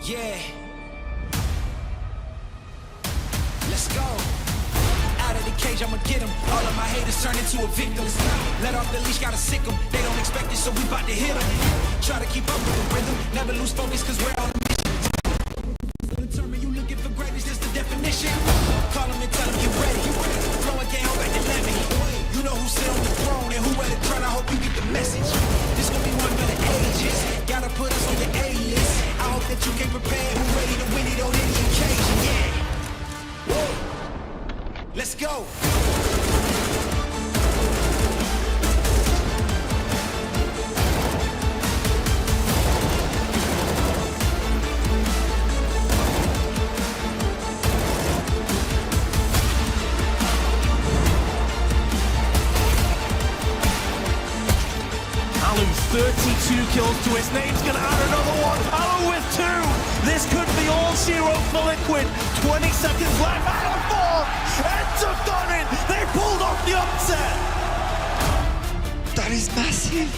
Yeah. Let's go. Out of the cage, I'ma get them. All of my haters turn into a victim. Let off the leash, gotta sick them. They don't expect it, so we bout to hit them. Try to keep up with the rhythm. Never lose focus, cause we're on a mission. Determine you looking for greatness, that's the definition. Call them and tell them you're ready. Flow again, hold back and let me. You know who sit on the throne and who at the crown. I hope you get the message. This gon' be one for the ages. Gotta put us on your A-list. I hope that you came prepared. Who ready to win it on any occasion? Yeah. Whoa. Let's go. Alu, 32 kills to his name's gonna add another one. Alu with 2. This could be all zero for Liquid. 20 seconds left. Alu 4. Ends have done it. They pulled off the upset. That is massive.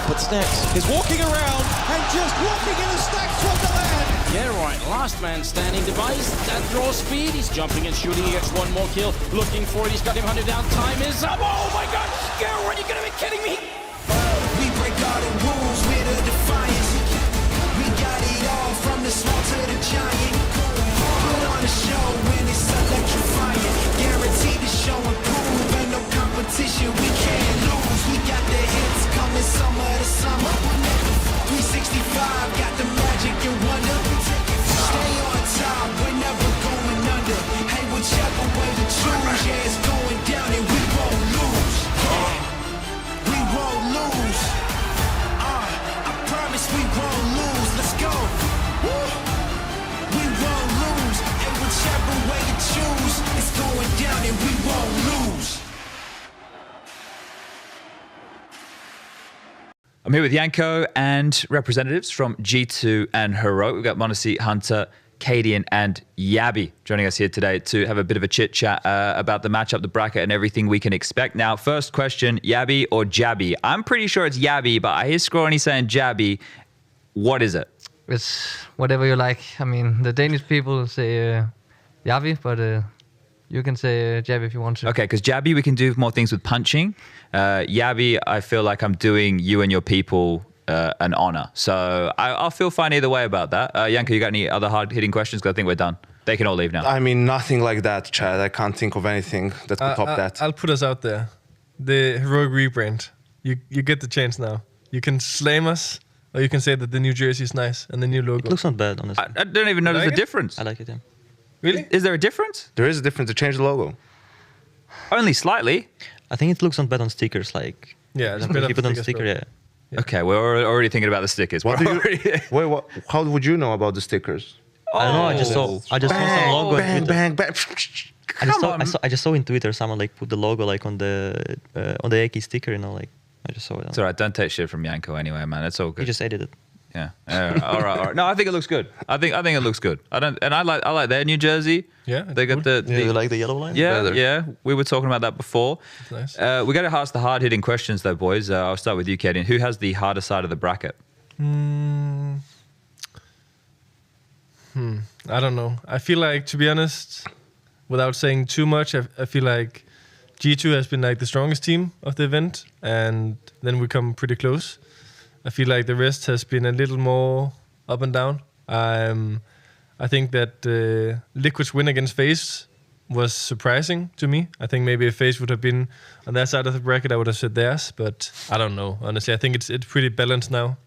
What's next? He's walking around and just walking in a stacked Wonderland. Yeah, right. Last man standing device. That draws speed. He's jumping and shooting. He gets one more kill. Looking for it. He's got him hunted down. Time is up. Oh my god. Garen, are you gonna be kidding me? We break all the rules with a defiance. We got it all from the small to the giant. Put on a show when it's electrifying. Guaranteed to show and prove. Ain't no competition, we can't lose. We got the hits coming summer to summer. 365 got the magic and wonder. Stay on top, we're never going under. Hey, whichever way you choose, yeah, it's going down and we won't lose. We won't lose. I promise we won't lose. Let's go. Woo. We won't lose. And whichever way you choose, it's going down and we won't lose. I'm here with Yanko and representatives from G2 and Heroic. We've got Monacy, Hunter, Cadian and Yabby joining us here today to have a bit of a chit-chat about the matchup, the bracket, and everything we can expect. Now, first question, Yabby or Jabby? I'm pretty sure it's Yabby, but I hear Scrawny saying Jabby. What is it? It's whatever you like. I mean, the Danish people say Yabby, but you can say Jabby if you want to. Okay, because Jabby, we can do more things with punching. Yabby, I feel like I'm doing you and your people an honor. So I'll feel fine either way about that. Yanko, you got any other hard-hitting questions? Because I think we're done. They can all leave now. I mean, nothing like that, Chad. I can't think of anything that could top that. I'll put us out there. The Heroic rebrand. You get the chance now. You can slam us, or you can say that the new jersey is nice and the new logo. It looks not bad, honestly. I don't even know there's a difference. I like it, yeah. Really? Is there a difference? There is a difference. They changed the logo. Only slightly. I think it looks not bad on stickers, like... Yeah, it's Keep better it on for sticker, stickers, yeah. Okay, we're already thinking about the stickers. What do you, wait, what, how would you know about the stickers? I don't know, I just saw some logo on Bang, Twitter. bang. I just saw in Twitter someone like put the logo like on the Eki sticker, you know, like I just saw it. It's all right. Don't take shit from Yanko anyway, man. It's all good. He just edited. Yeah. All right. No, I think it looks good. I think it looks good. I like their New Jersey. Yeah, They got the You like the yellow line? yeah, Better. yeah. We were talking about that before. That's We got to ask the hard-hitting questions though, boys. I'll start with you, Kaden. Who has the harder side of the bracket? I don't know. I feel like, to be honest, without saying too much, I feel like G2 has been like the strongest team of the event, and then we come pretty close. I feel like the rest has been a little more up and down. I think that Liquid's win against FaZe was surprising to me. I think maybe if FaZe would have been on that side of the bracket, I would have said theirs, but I don't know. Honestly, I think it's pretty balanced now.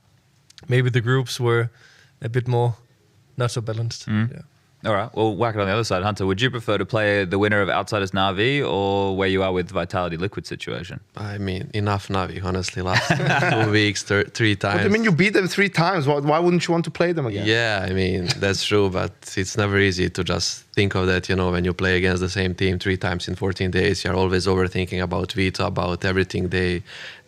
Maybe the groups were a bit more not so balanced. Yeah. All right. Well, whack it on the other side. Hunter, would you prefer to play the winner of Outsiders Na'Vi or where you are with Vitality Liquid situation? I mean, enough Navi, honestly. Last 2 weeks, 3 times. What do you mean you beat them 3 times? Why wouldn't you want to play them again? Yeah, I mean, that's true, but it's never easy to just think of that, you know, when you play against the same team 3 times in 14 days, you're always overthinking about Vito, about everything they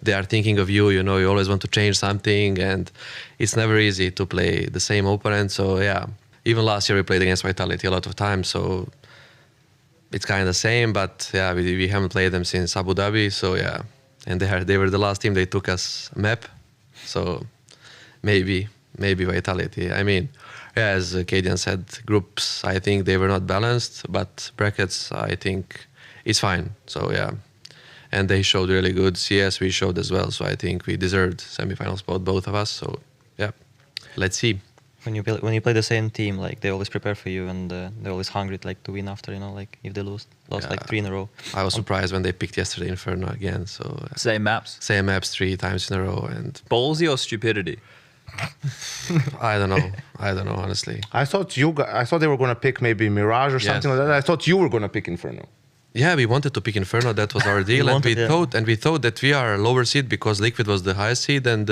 are thinking of you, you know, you always want to change something, and it's never easy to play the same opponent, so yeah. Even last year we played against Vitality a lot of times, so it's kind of the same, but yeah, we haven't played them since Abu Dhabi, so yeah. And they were the last team, they took us map, so maybe maybe Vitality. I mean, yeah, as Kadian said, groups, I think they were not balanced, but brackets, I think it's fine. So yeah, and they showed really good. CS we showed as well, so I think we deserved semifinal spot, both of us. So yeah, let's see. When you play the same team, like they always prepare for you, and they're always hungry like to win after. Like if they lost like 3 in a row. I was surprised when they picked yesterday Inferno again. So Same maps. same maps 3 times in a row, and Ballsy or stupidity? I don't know honestly. I thought they were going to pick maybe Mirage or something like that. I thought you were going to pick Inferno. Yeah, we wanted to pick Inferno. That was our deal, and we thought that we are a lower seed because Liquid was the highest seed, and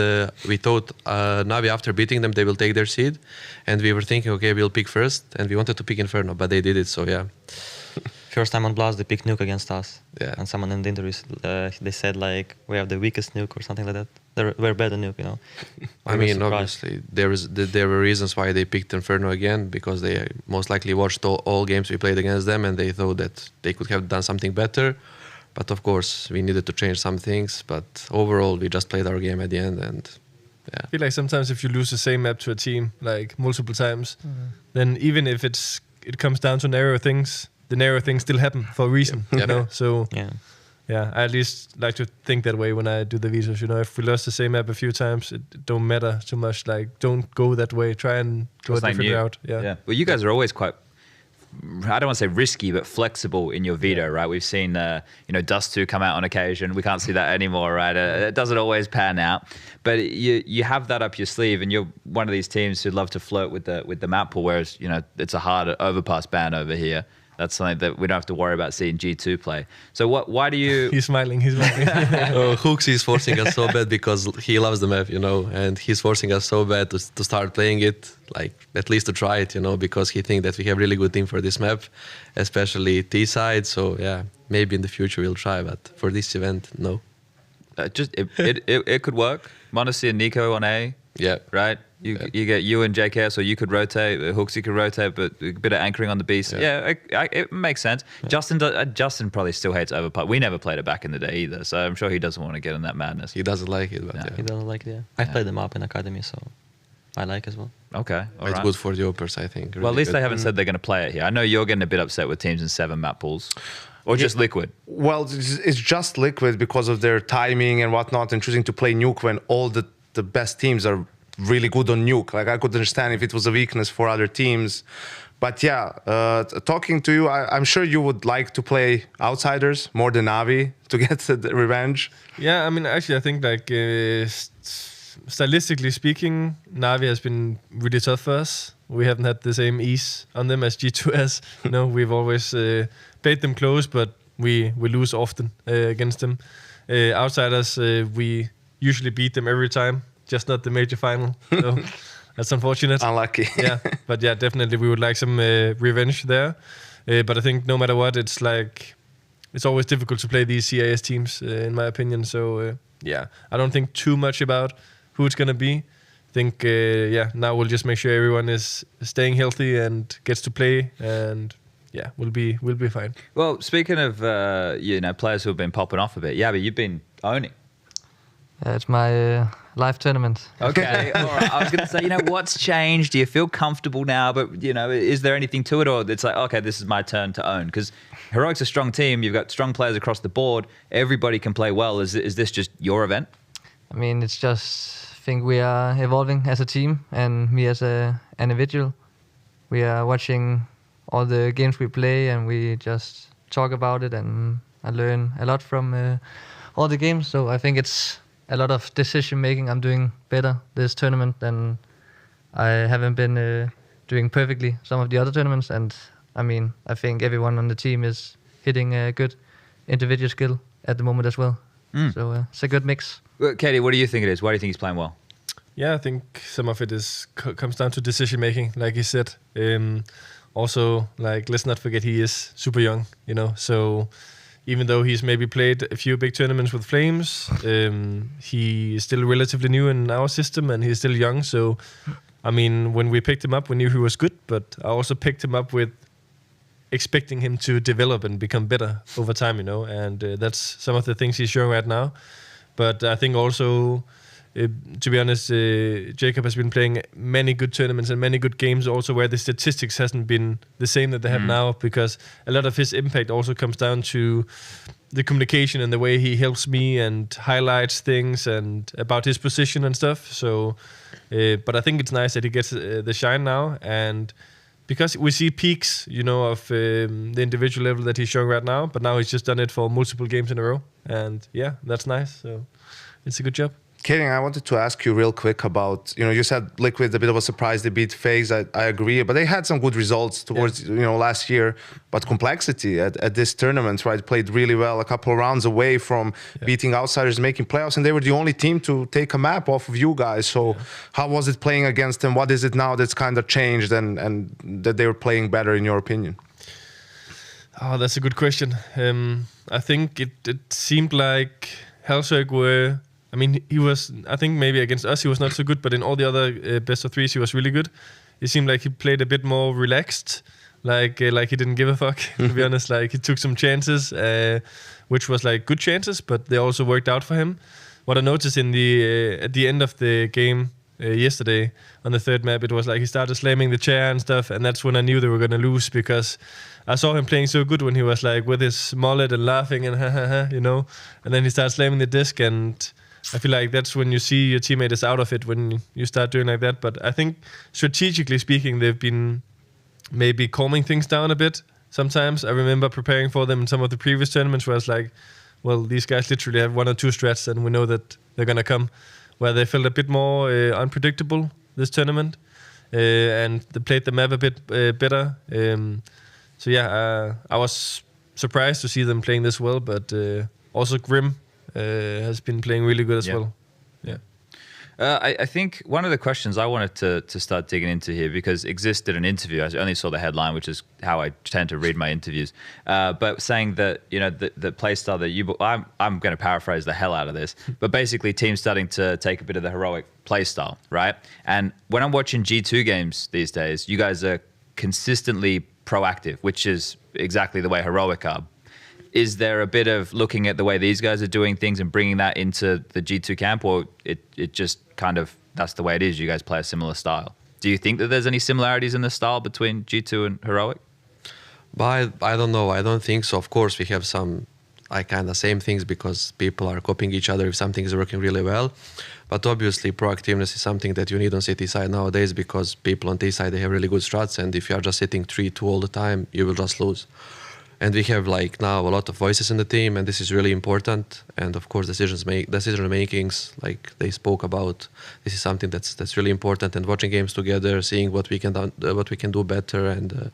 we thought Navi, after beating them, they will take their seed, and we were thinking, okay, we'll pick first, and we wanted to pick Inferno, but they did it. So yeah. First time on Blast, they picked Nuke against us. Yeah. And someone in the interviews, they said like we have the weakest Nuke or something like that. We're better than Nuke, I mean, obviously, there were reasons why they picked Inferno again, because they most likely watched all games we played against them, and they thought that they could have done something better. But of course, we needed to change some things. But overall, we just played our game at the end, and yeah. I feel like sometimes if you lose the same map to a team like multiple times, then even if it comes down to narrow things, the narrow things still happen for a reason. So yeah, I at least like to think that way when I do the visas. If we lost the same map a few times, it don't matter too much. Like, don't go that way. Try and go a different route. Yeah. Well, you guys are always quite, I don't want to say risky, but flexible in your veto, right? We've seen, Dust 2 come out on occasion. We can't see that anymore, right? It doesn't always pan out. But you have that up your sleeve, and you're one of these teams who'd love to flirt with the map pool, whereas, it's a hard overpass ban over here. That's something that we don't have to worry about seeing G2 play. So why do you... He's smiling. Hooks is forcing us so bad because he loves the map, and he's forcing us so bad to start playing it, like at least to try it, because he thinks that we have really good team for this map, especially T side. So yeah, maybe in the future we'll try, but for this event, no. It could work. Monacy and Nico on A. Yeah. Right? You get you and JK, so you could rotate. Hooksy could rotate, but a bit of anchoring on the B. Yeah, it makes sense. Yeah. Justin probably still hates overpass. We never played it back in the day either, so I'm sure he doesn't want to get in that madness. He doesn't like it, but He doesn't like it, I've played them up in Academy, so I like as well. Okay. It's good for the Opers, I think. Well, at least they haven't said they're going to play it here. I know you're getting a bit upset with teams in 7 map pools. Or just Liquid? Well, it's just Liquid because of their timing and whatnot, and choosing to play Nuke when all the best teams are really good on Nuke. Like, I could understand if it was a weakness for other teams. But yeah, talking to you, I'm sure you would like to play Outsiders more than Navi to get the revenge. Yeah, I mean, actually, I think like stylistically speaking, Navi has been really tough for us. We haven't had the same ease on them as G2 has. We've always played them close, but we lose often against them. Outsiders, we usually beat them every time, just not the major final. So that's unfortunate. Unlucky. Yeah, but yeah, definitely we would like some revenge there. But I think no matter what, it's always difficult to play these CIS teams, in my opinion. So yeah, I don't think too much about who it's gonna be. I think now we'll just make sure everyone is staying healthy and gets to play, and yeah, we'll be fine. Well, speaking of players who have been popping off a bit, Yabi, you've been owning. Yeah, it's my live tournament. Okay, all right. I was going to say, what's changed? Do you feel comfortable now? But, is there anything to it? Or it's like, okay, this is my turn to own? Because Heroic's a strong team. You've got strong players across the board. Everybody can play well. Is this just your event? I mean, it's just, I think we are evolving as a team, and me as an individual. We are watching all the games we play, and we just talk about it, and I learn a lot from all the games. So I think it's a lot of decision making. I'm doing better this tournament than I haven't been doing perfectly some of the other tournaments. And I mean, I think everyone on the team is hitting a good individual skill at the moment as well. So it's a good mix. Well, Katie, what do you think it is? Why do you think he's playing well? Yeah, I think some of it comes down to decision making, like you said. Also, let's not forget he is super young, so even though he's maybe played a few big tournaments with Flames, he is still relatively new in our system, and he's still young. So, I mean, when we picked him up, we knew he was good, but I also picked him up with expecting him to develop and become better over time, and that's some of the things he's showing right now. But I think also to be honest, Jacob has been playing many good tournaments and many good games also where the statistics hasn't been the same that they have now, because a lot of his impact also comes down to the communication and the way he helps me and highlights things and about his position and stuff. So, but I think it's nice that he gets the shine now, and because we see peaks, of the individual level that he's showing right now, but now he's just done it for multiple games in a row, and yeah, that's nice. So it's a good job. Kaden, I wanted to ask you real quick about, you said Liquid, a bit of a surprise, they beat FaZe, I agree, but they had some good results towards, last year, but Complexity at this tournament, right, played really well, a couple of rounds away from beating outsiders, making playoffs, and they were the only team to take a map off of you guys, so how was it playing against them? What is it now that's kind of changed and that they were playing better, in your opinion? Oh, that's a good question. I think it seemed like Hellshoek were... he was, I think maybe against us he was not so good, but in all the other best of threes he was really good. It seemed like he played a bit more relaxed, like he didn't give a fuck, to be honest. Like he took some chances, which was like good chances, but they also worked out for him. What I noticed in at the end of the game yesterday on the third map, it was like he started slamming the chair and stuff, and that's when I knew they were gonna lose, because I saw him playing so good when he was like with his mullet and laughing and and then he started slamming the disc, and I feel like that's when you see your teammate is out of it, when you start doing like that. But I think strategically speaking, they've been maybe calming things down a bit sometimes. I remember preparing for them in some of the previous tournaments where I was like, well, these guys literally have 1 or 2 strats and we know that they're going to come. Where they felt a bit more unpredictable this tournament, and they played the map a bit better. So yeah, I was surprised to see them playing this well, but also Grim has been playing really good as well. Yeah. I think one of the questions I wanted to start digging into here, because Exist did an interview, I only saw the headline, which is how I tend to read my interviews, but saying that, the play style that I'm going to paraphrase the hell out of this, but basically teams starting to take a bit of the heroic play style, right? And when I'm watching G2 games these days, you guys are consistently proactive, which is exactly the way heroic are. Is there a bit of looking at the way these guys are doing things and bringing that into the G2 camp, or it just kind of, that's the way it is, you guys play a similar style? Do you think that there's any similarities in the style between G2 and heroic? But I don't know. I don't think so. Of course, we have some kind of same things because people are copying each other if something is working really well. But obviously, proactiveness is something that you need on CT side nowadays, because people on T side, they have really good strats, and if you are just hitting 3-2 all the time, you will just lose. And we have now a lot of voices in the team, and this is really important. And of course, decision makings, like they spoke about, this is something that's really important. And watching games together, seeing what we can do better, and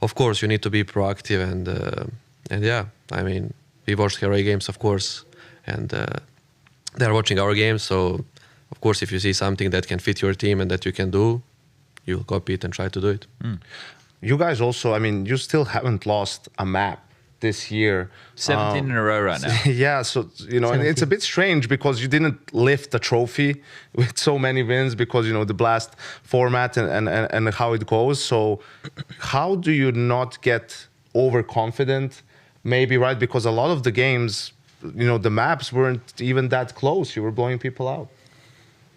of course, you need to be proactive. And yeah, we watched Heroic games, of course, and they're watching our games. So of course, if you see something that can fit your team and that you can do, you'll copy it and try to do it. You guys also, you still haven't lost a map this year. 17 in a row right now. Yeah, so, and it's a bit strange because you didn't lift a trophy with so many wins because, the Blast format and how it goes. So how do you not get overconfident? Maybe, right? Because a lot of the games, the maps weren't even that close. You were blowing people out.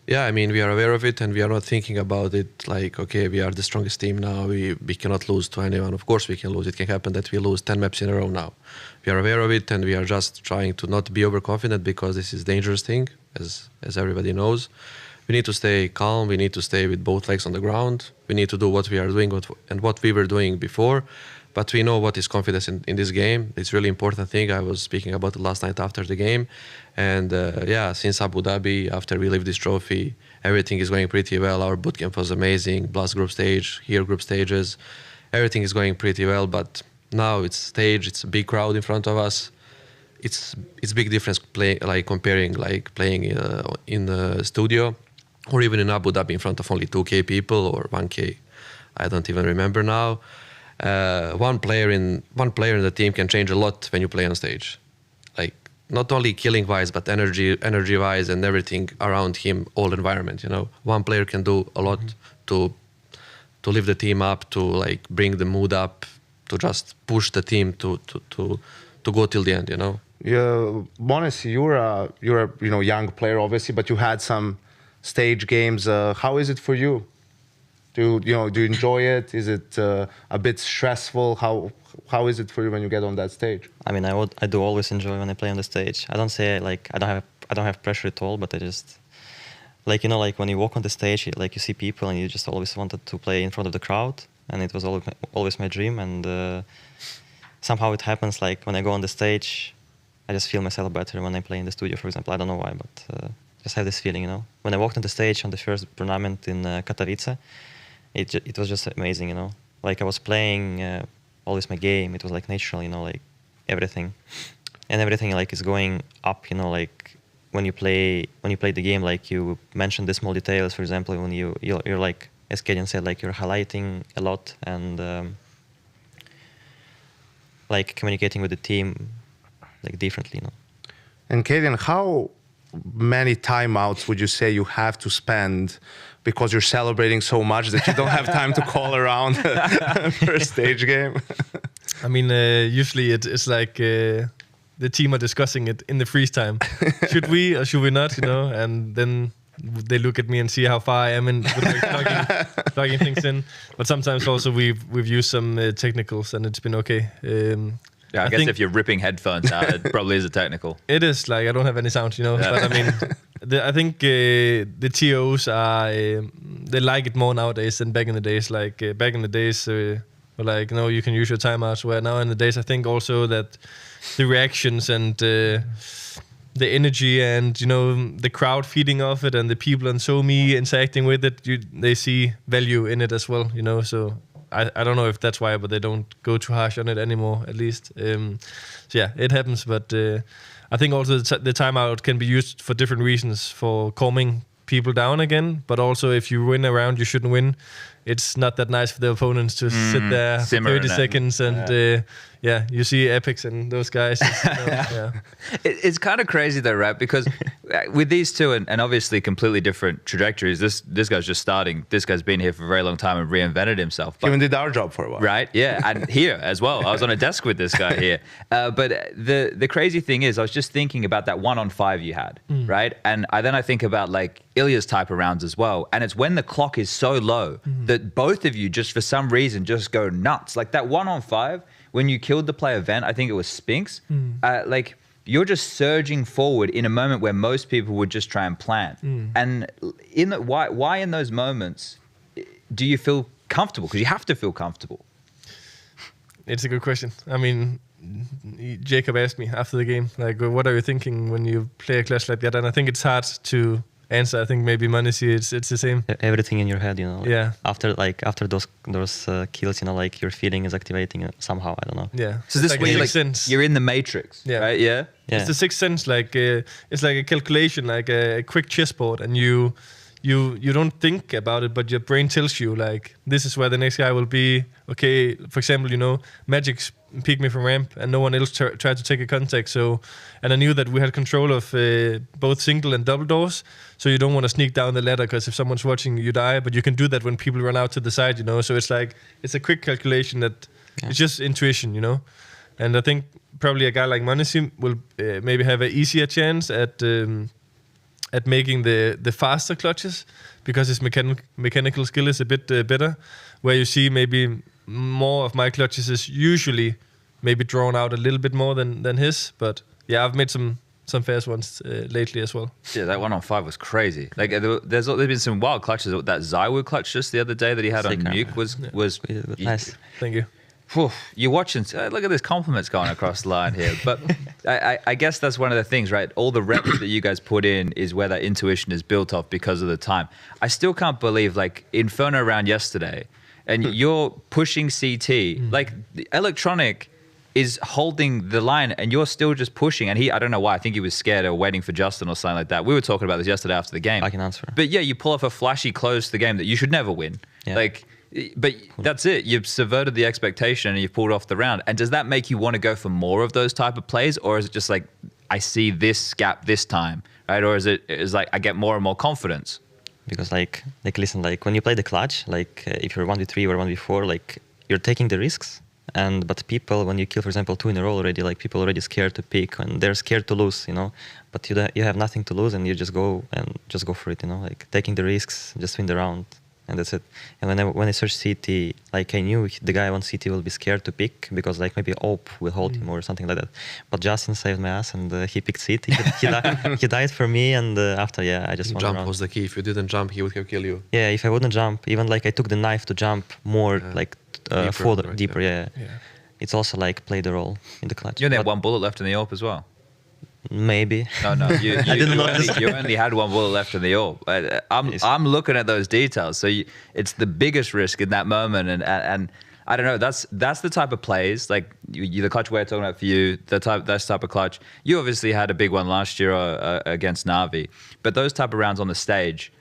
Yeah, we are aware of it, and we are not thinking about it like, okay, we are the strongest team now, we cannot lose to anyone. Of course we can lose. It can happen that we lose 10 maps in a row now. We are aware of it, and we are just trying to not be overconfident, because this is a dangerous thing, as everybody knows. We need to stay calm, we need to stay with both legs on the ground, we need to do what we are doing and what we were doing before. But we know what is confidence in this game. It's a really important thing. I was speaking about it last night after the game. And since Abu Dhabi, after we leave this trophy, everything is going pretty well. Our bootcamp was amazing. Blast group stage, here group stages. Everything is going pretty well. But now it's stage, it's a big crowd in front of us. It's big difference comparing playing in a studio or even in Abu Dhabi in front of only 2K people or 1K. I don't even remember now. One player in the team can change a lot when you play on stage, not only killing wise but energy wise and everything around him, all environment. One player can do a lot to lift the team up, to bring the mood up, to just push the team to go till the end. Yeah, honestly, you're a young player, obviously, but you had some stage games. How is it for you? Do you enjoy it? Is it a bit stressful? How is it for you when you get on that stage? I mean, I do always enjoy when I play on the stage. I don't say like I don't have pressure at all, but I just like like when you walk on the stage, like you see people and you just always wanted to play in front of the crowd, and it was always my dream. And somehow it happens. Like when I go on the stage, I just feel myself better when I play in the studio, for example. I don't know why, but just have this feeling, When I walked on the stage on the first tournament in Katowice, it was just amazing, Like I was playing always my game. It was like natural, like everything, and everything like is going up, like when you play the game, like you mentioned the small details, for example, when you're like, as Kadian said, like you're highlighting a lot and like communicating with the team like differently, And Kadian, how many timeouts would you say you have to spend because you're celebrating so much that you don't have time to call around for a stage game? I mean, usually it's like the team are discussing it in the freeze time. Should we or should we not? And then they look at me and see how far I am in with like plugging things in. But sometimes also we've used some technicals and it's been okay. Yeah, I guess if you're ripping headphones out, it probably is a technical. It is, like I don't have any sound, Yeah. But I mean, I think the TOs are they like it more nowadays than back in the days. Like back in the days, were like you can use your timeouts. Where now in the days, I think also that the reactions and the energy and the crowd feeding off it and the people on SoMe interacting with it, they see value in it as well. So. I don't know if that's why, but they don't go too harsh on it anymore, at least. So yeah, it happens. But I think also the timeout can be used for different reasons, for calming people down again. But also if you win a round you shouldn't win, it's not that nice for the opponents to sit there for 30 seconds and you see Epics and those guys. It's kind of crazy though, right? Because with these two and obviously completely different trajectories, this guy's just starting. This guy's been here for a very long time and reinvented himself. He even did our job for a while. Right, yeah, and here as well. I was on a desk with this guy here. But the crazy thing is, I was just thinking about that 1-on-5 you had, right? And then I think about like Ilya's type of rounds as well. And it's when the clock is so low that both of you just for some reason just go nuts. Like that 1-on-5, when you killed the player Vent, I think it was Spinks, like you're just surging forward in a moment where most people would just try and plant. And why in those moments do you feel comfortable? Because you have to feel comfortable. It's a good question. I mean, Jacob asked me after the game, like, what are you thinking when you play a clash like that? And I think it's hard to answer. I think maybe Manisi, it's the same. Everything in your head, Yeah. After those kills, like your feeling is activating somehow. I don't know. Yeah. So this like way, sense. you're in the matrix, right? Yeah. It's the sixth sense. Like it's like a calculation, like a quick chessboard, and you don't think about it, but your brain tells you like this is where the next guy will be. Okay, for example, Magic's picked me from ramp, and no one else tried to take a contact. So, and I knew that we had control of both single and double doors. So you don't want to sneak down the ladder because if someone's watching, you die. But you can do that when people run out to the side, So it's like it's a quick calculation that it's just intuition, And I think probably a guy like Manisi will maybe have an easier chance at making the faster clutches because his mechanical skill is a bit better. Where you see maybe more of my clutches is usually maybe drawn out a little bit more than his. But yeah, I've made some fast ones lately as well. Yeah, that 1-on-5 was crazy. Like there's been some wild clutches. That Zywood clutch just the other day that he had on Nuke was nice. Thank you. Whew, you're watching. Look at this compliments going across the line here. But I guess that's one of the things, right? All the reps that you guys put in is where that intuition is built off because of the time. I still can't believe, like, Inferno round yesterday, and you're pushing CT. Like, the Electronic is holding the line, and you're still just pushing. And I don't know why. I think he was scared or waiting for Justin or something like that. We were talking about this yesterday after the game. I can answer. But yeah, you pull off a flashy close to the game that you should never win. Yeah. But that's it. You've subverted the expectation and you've pulled off the round. And does that make you want to go for more of those type of plays? Or is it just like, I see this gap this time, right? Or is it like I get more and more confidence? Because listen, like when you play the clutch, like if you're 1v3 or 1v4, like you're taking the risks But people, when you kill, for example, 2 in a row already, like people already scared to pick and they're scared to lose, you know. But you have nothing to lose and you just go for it, you know, like taking the risks, just win the round. And that's it. And when I searched CT, like I knew the guy on CT will be scared to pick because like maybe OP will hold him or something like that. But Justin saved my ass and he picked CT. He died for me, and after I just won the Jump round. was the key. If you didn't jump, he would have killed you. Yeah, if I wouldn't jump, even like I took the knife to jump more deeper. Yeah. It's also like play the role in the clutch. You only had But one bullet left in the AWP as well. maybe. No, you only had one bullet left in the AWP. I'm looking at those details. So it's the biggest risk in that moment, and I don't know. That's the type of plays like the clutch we're talking about for you. That type of clutch. You obviously had a big one last year against Na'Vi, but those type of rounds on the stage,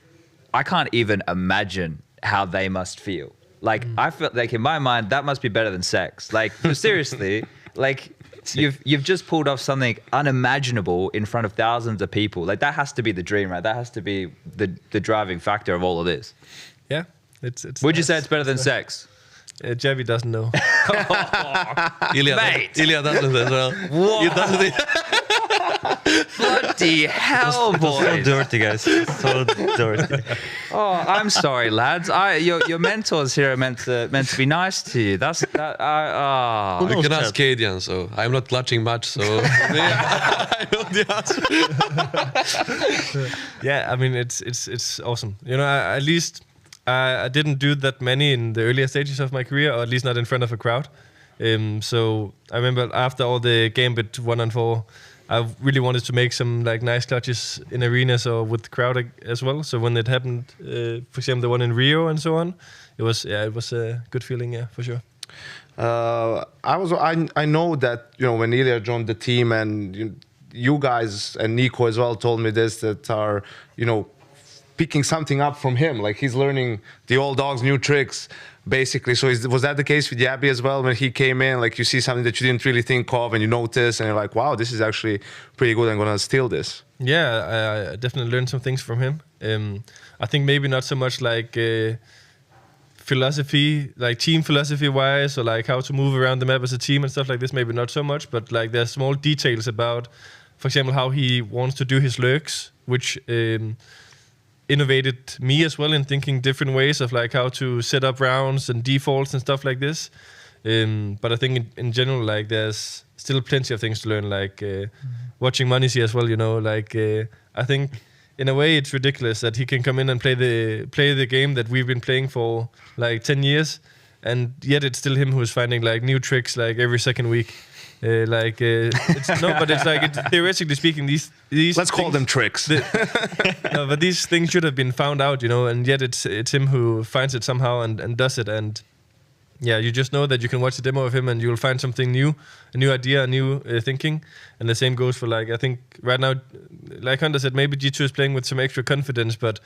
I can't even imagine how they must feel. Like I feel like in my mind that must be better than sex. Like seriously, like. You've just pulled off something unimaginable in front of thousands of people. Like that has to be the dream, right? That has to be the driving factor of all of this. Yeah, it's. Would you say it's better than sex? Javi doesn't know. Ilya doesn't as well. Whoa. Bloody hell, So boys! dirty, guys. So dirty. Oh, I'm sorry, lads. Your mentors here are meant to be nice to you. You can ask Cadian, so I'm not clutching much, so I know the answer. Yeah, I mean it's awesome. You know, at least I didn't do that many in the earlier stages of my career, or at least not in front of a crowd. So I remember after all the Gambit 1-on-4, I really wanted to make some like nice clutches in arenas or with the crowd as well. So when it happened, for example, the one in Rio and so on, it was a good feeling, yeah, for sure. I know that when Ilya joined the team, and you guys and Nico as well told me this, that are picking something up from him, like he's learning the old dog's new tricks, basically. So was that the case with Yabi as well? When he came in, like you see something that you didn't really think of, and you notice, and you're like, wow, this is actually pretty good. I'm gonna steal this. Yeah, I definitely learned some things from him. I think maybe not so much like philosophy, like team philosophy wise, or like how to move around the map as a team and stuff like this. Maybe not so much, but like there's small details about, for example, how he wants to do his lurks, which innovated me as well in thinking different ways of like how to set up rounds and defaults and stuff like this. But I think in general, like there's still plenty of things to learn, like watching Monisi as well, like I think in a way it's ridiculous that he can come in and play the game that we've been playing for like 10 years, and yet it's still him who's finding like new tricks like every second week. It's no, but it's like theoretically speaking, these let's call them tricks. No, but these things should have been found out, and yet it's him who finds it somehow and does it. And yeah, you just know that you can watch the demo of him and you'll find something new, a new idea, a new thinking. And the same goes for like, I think right now, like Hunter said, maybe G2 is playing with some extra confidence, but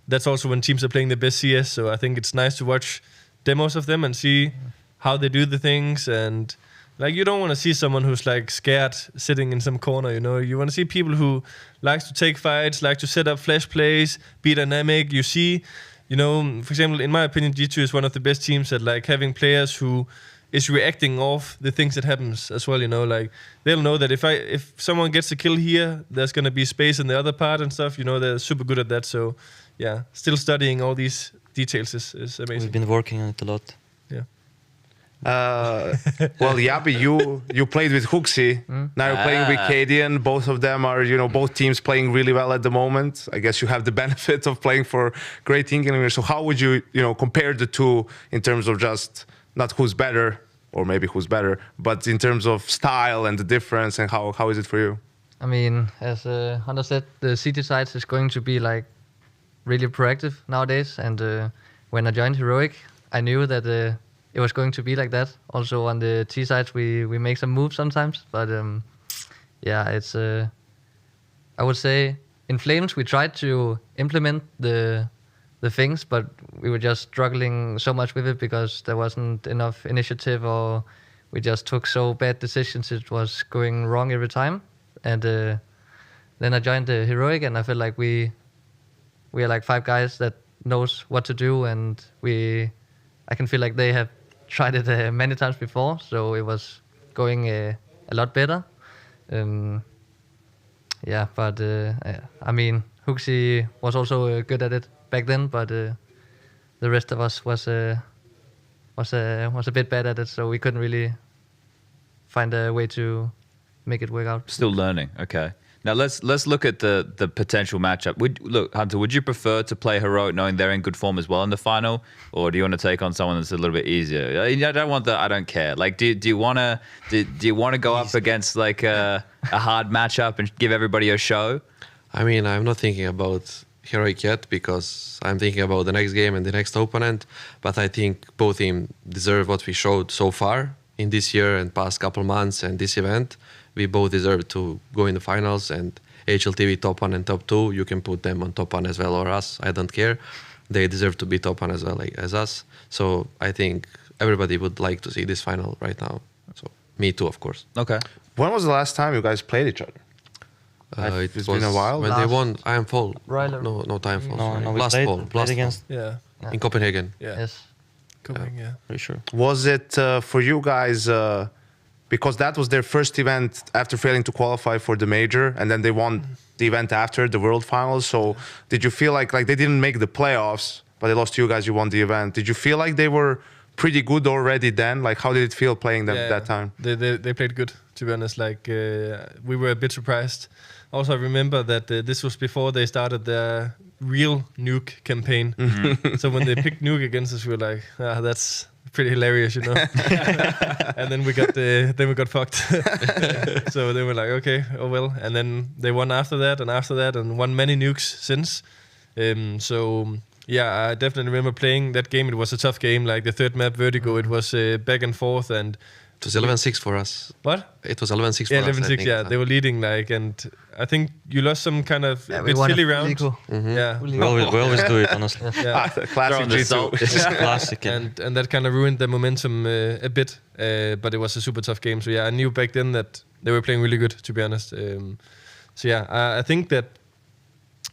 that's also when teams are playing the best CS. So I think it's nice to watch demos of them and see how they do the things. And like, you don't want to see someone who's like scared sitting in some corner, You want to see people who likes to take fights, like to set up flash plays, be dynamic. You see, for example, in my opinion, G2 is one of the best teams at like having players who is reacting off the things that happens as well, Like they'll know that if someone gets a kill here, there's going to be space in the other part and stuff, They're super good at that. So yeah, still studying all these details is amazing. We've been working on it a lot. Yeah. Well, Yabi, you played with Huxi. Now you're playing with Cadian. Both of them are, both teams playing really well at the moment. I guess you have the benefit of playing for great England. So how would you, compare the two in terms of just not who's better, or maybe who's better, but in terms of style and the difference, and how is it for you? I mean, as Hunter said, the CT sides is going to be like really proactive nowadays. And when I joined Heroic, I knew that it was going to be like that. Also on the T sides, we make some moves sometimes. But yeah, it's I would say in Flames we tried to implement the things, but we were just struggling so much with it because there wasn't enough initiative, or we just took so bad decisions. It was going wrong every time. And then I joined the Heroic, and I feel like we are like 5 guys that knows what to do, and I can feel like they have tried it many times before, so it was going a lot better. Yeah, but I mean, Huxi was also good at it back then, but the rest of us was a bit bad at it, so we couldn't really find a way to make it work out. Still learning. Okay. Now let's look at the potential matchup. Hunter, would you prefer to play Heroic knowing they're in good form as well in the final, or do you want to take on someone that's a little bit easier? I don't want I don't care. Like, do you want to go up against like a hard matchup and give everybody a show? I mean, I'm not thinking about Heroic yet because I'm thinking about the next game and the next opponent. But I think both teams deserve what we showed so far in this year and past couple months and this event. We both deserve to go in the finals, and HLTV top 1 and top 2, you can put them on top 1 as well, or us, I don't care. They deserve to be top 1 as well as us. So I think everybody would like to see this final right now. So me too, of course. Okay. When was the last time you guys played each other? It's been a while. When they won IEM Fall. Ryler. No time fall. No, we last played, fall. played Last against. Yeah. in Copenhagen. Yeah. Yes. Copenhagen, yeah. Pretty sure. Was it for you guys, because that was their first event after failing to qualify for the major, and then they won the event after the World Finals. So did you feel like they didn't make the playoffs, but they lost to you guys, you won the event. Did you feel like they were pretty good already then? Like, how did it feel playing them that time? They played good, to be honest. Like, we were a bit surprised. Also, I remember that this was before they started their real nuke campaign. So when they picked nuke against us, we were like, that's pretty hilarious, you know. And then we got fucked. So they were like, okay, oh well. And then they won after that, and won many nukes since. So yeah, I definitely remember playing that game. It was a tough game, like the third map, Vertigo. It was back and forth, and it was 11-6 for us. What? It was 11-6 for us. us. 11-6, yeah. They were leading, like, and I think you lost some kind of bit silly round. Yeah. We always do it, honestly. Yeah. Classic G2. Classic. And that kind of ruined the momentum a bit. But it was a super tough game. So yeah, I knew back then that they were playing really good, to be honest. So yeah, I think that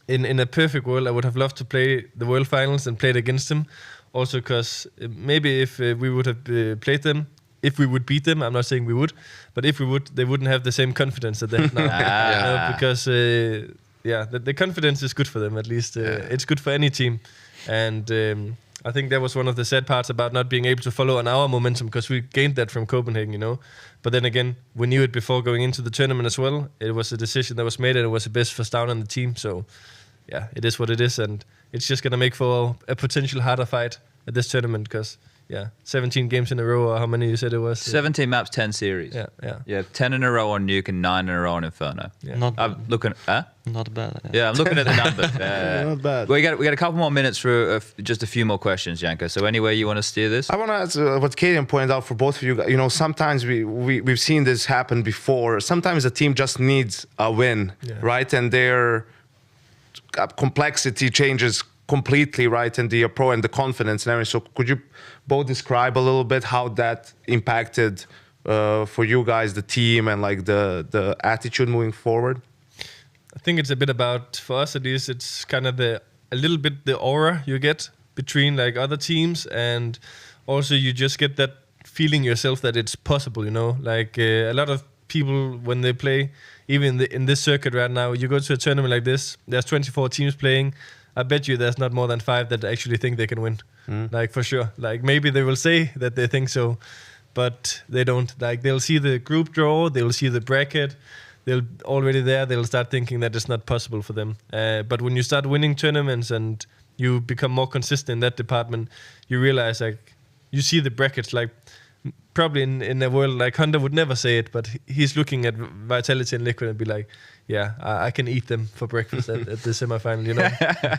in a perfect world, I would have loved to play the World Finals and played against them. Also because maybe if we would have played them, if we would beat them, I'm not saying we would, but if we would, they wouldn't have the same confidence that they have now. Because the confidence is good for them, at least. It's good for any team. And I think that was one of the sad parts about not being able to follow on our momentum, because we gained that from Copenhagen, you know. But then again, we knew it before going into the tournament as well. It was a decision that was made, and it was the best for Stavn and the team. So yeah, it is what it is, and it's just going to make for a potential harder fight at this tournament, because 17 games in a row, or how many you said it was? 17 maps, 10 series. Yeah, 10 in a row on Nuke and 9 in a row on Inferno. Yeah. Not I'm looking. Not bad. Yeah, I'm looking at the numbers. Not bad. We got a couple more minutes for just a few more questions, Janko. So anyway, you want to steer this? I want to ask what Kadian pointed out for both of you. You know, sometimes we've seen this happen before. Sometimes a team just needs a win, right? And their complexity changes completely, right? And the pro and the confidence and everything. So could you both describe a little bit how that impacted for you guys, the team, and like the attitude moving forward? I think it's a bit about, for us at least, it's kind of a little bit the aura you get between like other teams, and also you just get that feeling yourself that it's possible, you know? Like a lot of people, when they play, even in this circuit right now, you go to a tournament like this, there's 24 teams playing. I bet you there's not more than 5 that actually think they can win. Like, for sure. Like, maybe they will say that they think so, but they don't. Like, they'll see the group draw, they'll see the bracket, they'll already there, they'll start thinking that it's not possible for them. But when you start winning tournaments and you become more consistent in that department, you realize, like, you see the brackets, like, probably in a world like Hunter would never say it, but he's looking at Vitality and Liquid and be like, yeah, I can eat them for breakfast at the semifinal, you know.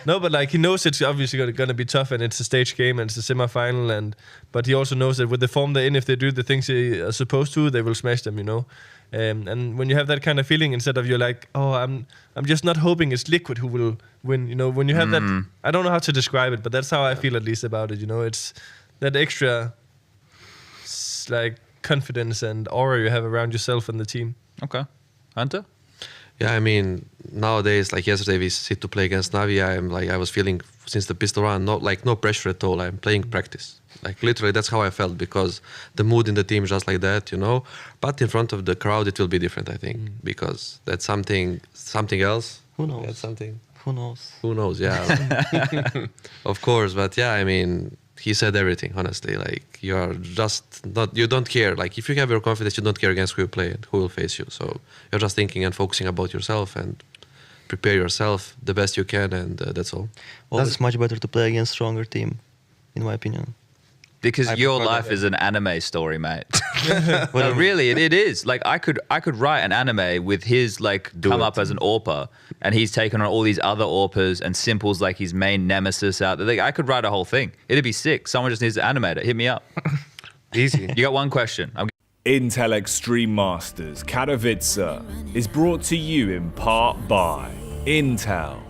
No, but like he knows it's obviously going to be tough, and it's a stage game and it's a semifinal, but he also knows that with the form they're in, if they do the things they are supposed to, they will smash them, you know. And when you have that kind of feeling, instead of you're like, oh, I'm just not hoping it's Liquid who will win, you know. When you have that, I don't know how to describe it, but that's how I feel at least about it, you know. It's that extra like confidence and aura you have around yourself and the team. Okay, Hunter. Yeah, I mean, nowadays, like yesterday, we sit to play against Navi. I was feeling since the pistol round, no pressure at all. I'm playing practice. Like literally, that's how I felt because the mood in the team is just like that, you know. But in front of the crowd, it will be different, I think, because that's something else. Who knows? That's something. Who knows? Who knows? Yeah, of course. But yeah, I mean, he said everything. Honestly, like you are just not. You don't care. Like if you have your confidence, you don't care against who you play and who will face you. So you're just thinking and focusing about yourself and prepare yourself the best you can, and that's all. Well, it's much better to play against stronger team, in my opinion. Because your life is an anime story, mate. No, really, it is. Like I could write an anime with his like come up as an AWPer, and he's taken on all these other AWPers, and Simple's like his main nemesis out there. Like, I could write a whole thing. It'd be sick. Someone just needs to animate it. Hit me up. Easy. You got one question. Intel Extreme Masters Katowice is brought to you in part by Intel,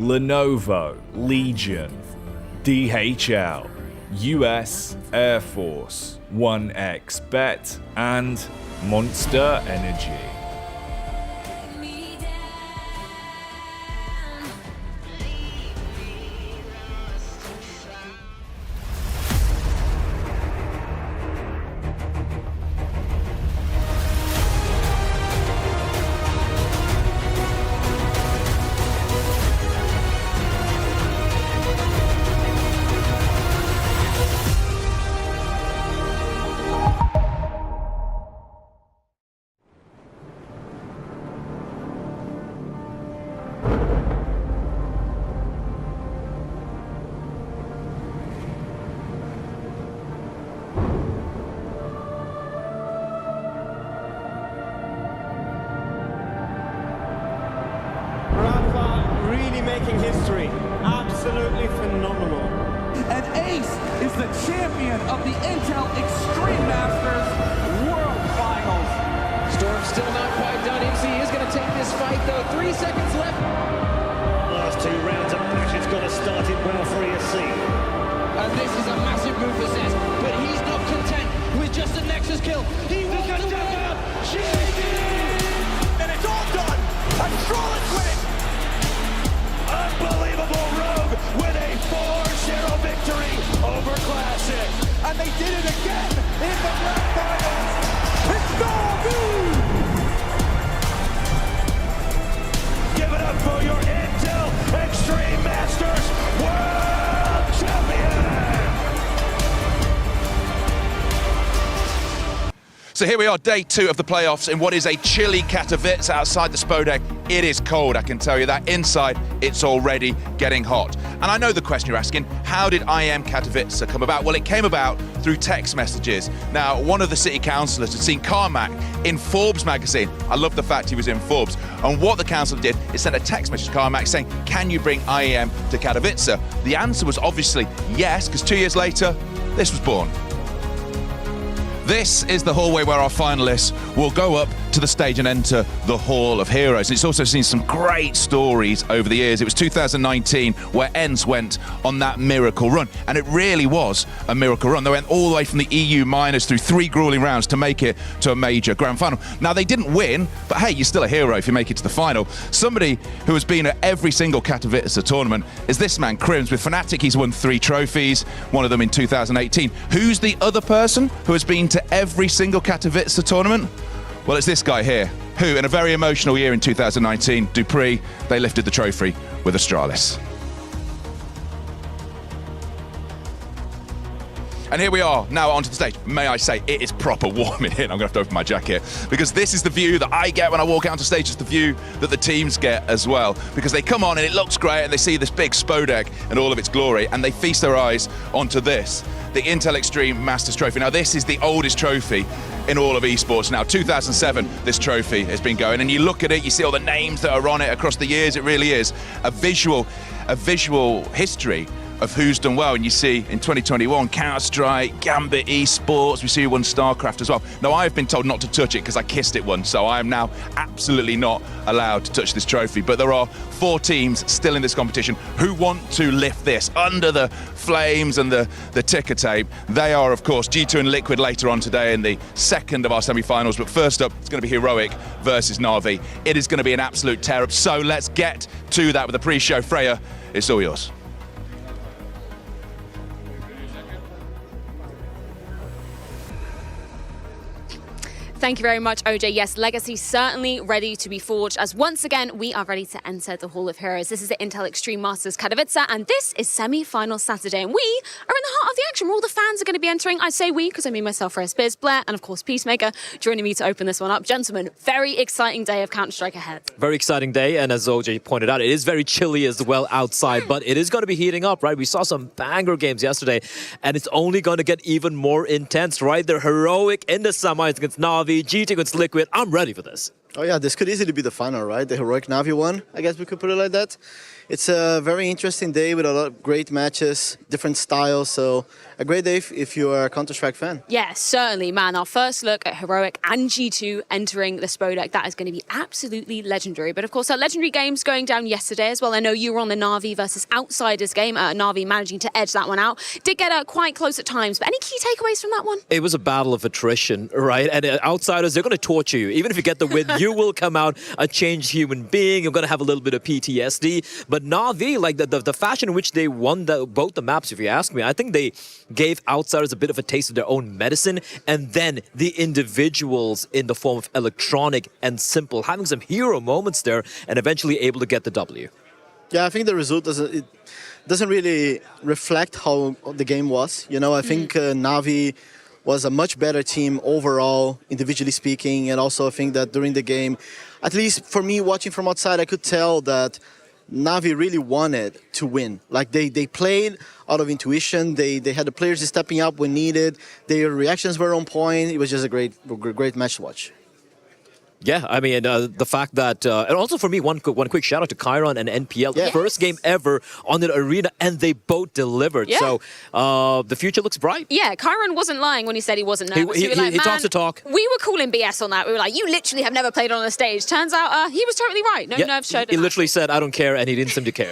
Lenovo, Legion, DHL, US Air Force, 1xBet, and Monster Energy. Making history. Absolutely phenomenal. And Ace is the champion of the Intel Extreme Masters World Finals. Storm's still not quite done. MC is going to take this fight, though. 3 seconds left. Last 2 rounds of action's got to start it well for ESC. And this is a massive move for Zez, but he's not content with just a Nexus kill. He wants to win out. And it's all done. And Strollick winning. Unbelievable Rogue with a 4-0 victory over Classic. And they did it again in the grand finals. It's Natus! Give it up for your Intel Extreme Masters World Champion! So here we are, day 2 of the playoffs in what is a chilly Katowice outside the Spodek. It is cold, I can tell you that. Inside, it's already getting hot. And I know the question you're asking, how did IEM Katowice come about? Well, it came about through text messages. Now, one of the city councillors had seen Carmack in Forbes magazine. I love the fact he was in Forbes. And what the council did is send a text message to Carmack saying, can you bring IEM to Katowice? The answer was obviously yes, because 2 years later, this was born. This is the hallway where our finalists will go up to the stage and enter the Hall of Heroes. It's also seen some great stories over the years. It was 2019 where ENCE went on that miracle run, and it really was a miracle run. They went all the way from the EU minors through 3 grueling rounds to make it to a major grand final. Now, they didn't win, but hey, you're still a hero if you make it to the final. Somebody who has been at every single Katowice tournament is this man, Crims. With Fnatic, he's won 3 trophies, one of them in 2018. Who's the other person who has been to every single Katowice tournament? Well, it's this guy here, who in a very emotional year in 2019, Dupree, they lifted the trophy with Astralis. And here we are, now onto the stage. May I say, it is proper warm in here. I'm gonna have to open my jacket, because this is the view that I get when I walk out onto stage. It's the view that the teams get as well, because they come on and it looks great, and they see this big Spodek and all of its glory, and they feast their eyes onto this, the Intel Extreme Masters Trophy. Now, this is the oldest trophy in all of esports. Now, 2007, this trophy has been going, and you look at it, you see all the names that are on it across the years. It really is a visual history of who's done well. And you see in 2021, Counter-Strike, Gambit, Esports, we see who won StarCraft as well. Now, I've been told not to touch it because I kissed it once, so I am now absolutely not allowed to touch this trophy. But there are 4 teams still in this competition who want to lift this under the flames and the ticker tape. They are, of course, G2 and Liquid later on today in the second of our semi-finals. But first up, it's going to be Heroic versus Na'Vi. It is going to be an absolute tear-up. So let's get to that with the pre-show. Freya, it's all yours. Thank you very much, OJ. Yes, Legacy certainly ready to be forged, as once again, we are ready to enter the Hall of Heroes. This is the Intel Extreme Masters Katowice, and this is semi-final Saturday, and we are in the heart of the action where all the fans are going to be entering. I say we, because I mean myself, Freya Spears, Blair, and of course, Peacemaker, joining me to open this one up. Gentlemen, very exciting day of Counter-Strike ahead. Very exciting day, and as OJ pointed out, it is very chilly as well outside, but it is going to be heating up, right? We saw some banger games yesterday, and it's only going to get even more intense, right? They're Heroic in the semis against Na'Vi, G2 against Liquid. I'm ready for this. Oh yeah, this could easily be the final, right? The Heroic Na'Vi one, I guess we could put it like that. It's a very interesting day with a lot of great matches, different styles, so a great day if you are a Counter-Strike fan. Yeah, certainly, man. Our first look at Heroic and G2 entering the Spodek, that is going to be absolutely legendary. But of course, our legendary games going down yesterday as well. I know you were on the Na'Vi versus Outsiders game, Na'Vi managing to edge that one out. Did get quite close at times, but any key takeaways from that one? It was a battle of attrition, right? And Outsiders, they're going to torture you. Even if you get the win, you will come out a changed human being. You're going to have a little bit of PTSD. But Na'Vi, like the fashion in which they won both the maps, if you ask me, I think they gave Outsiders a bit of a taste of their own medicine, and then the individuals in the form of Electronic and Simple having some hero moments there and eventually able to get the W. Yeah, I think the result doesn't really reflect how the game was. You know, I think Na'Vi was a much better team overall, individually speaking, and also I think that during the game, at least for me watching from outside, I could tell that Na'Vi really wanted to win. Like they played out of intuition. They had the players stepping up when needed. Their reactions were on point. It was just a great match to watch. Yeah, I mean, the fact that, and also for me, one quick shout out to Chiron and NPL. Yes. First game ever on the arena, and they both delivered. Yeah. So the future looks bright. Yeah, Chiron wasn't lying when he said he wasn't nervous. He talks the talk. We were calling BS on that. We were like, you literally have never played on a stage. Turns out he was totally right. No nerves showed. He literally said, I don't care, and he didn't seem to care.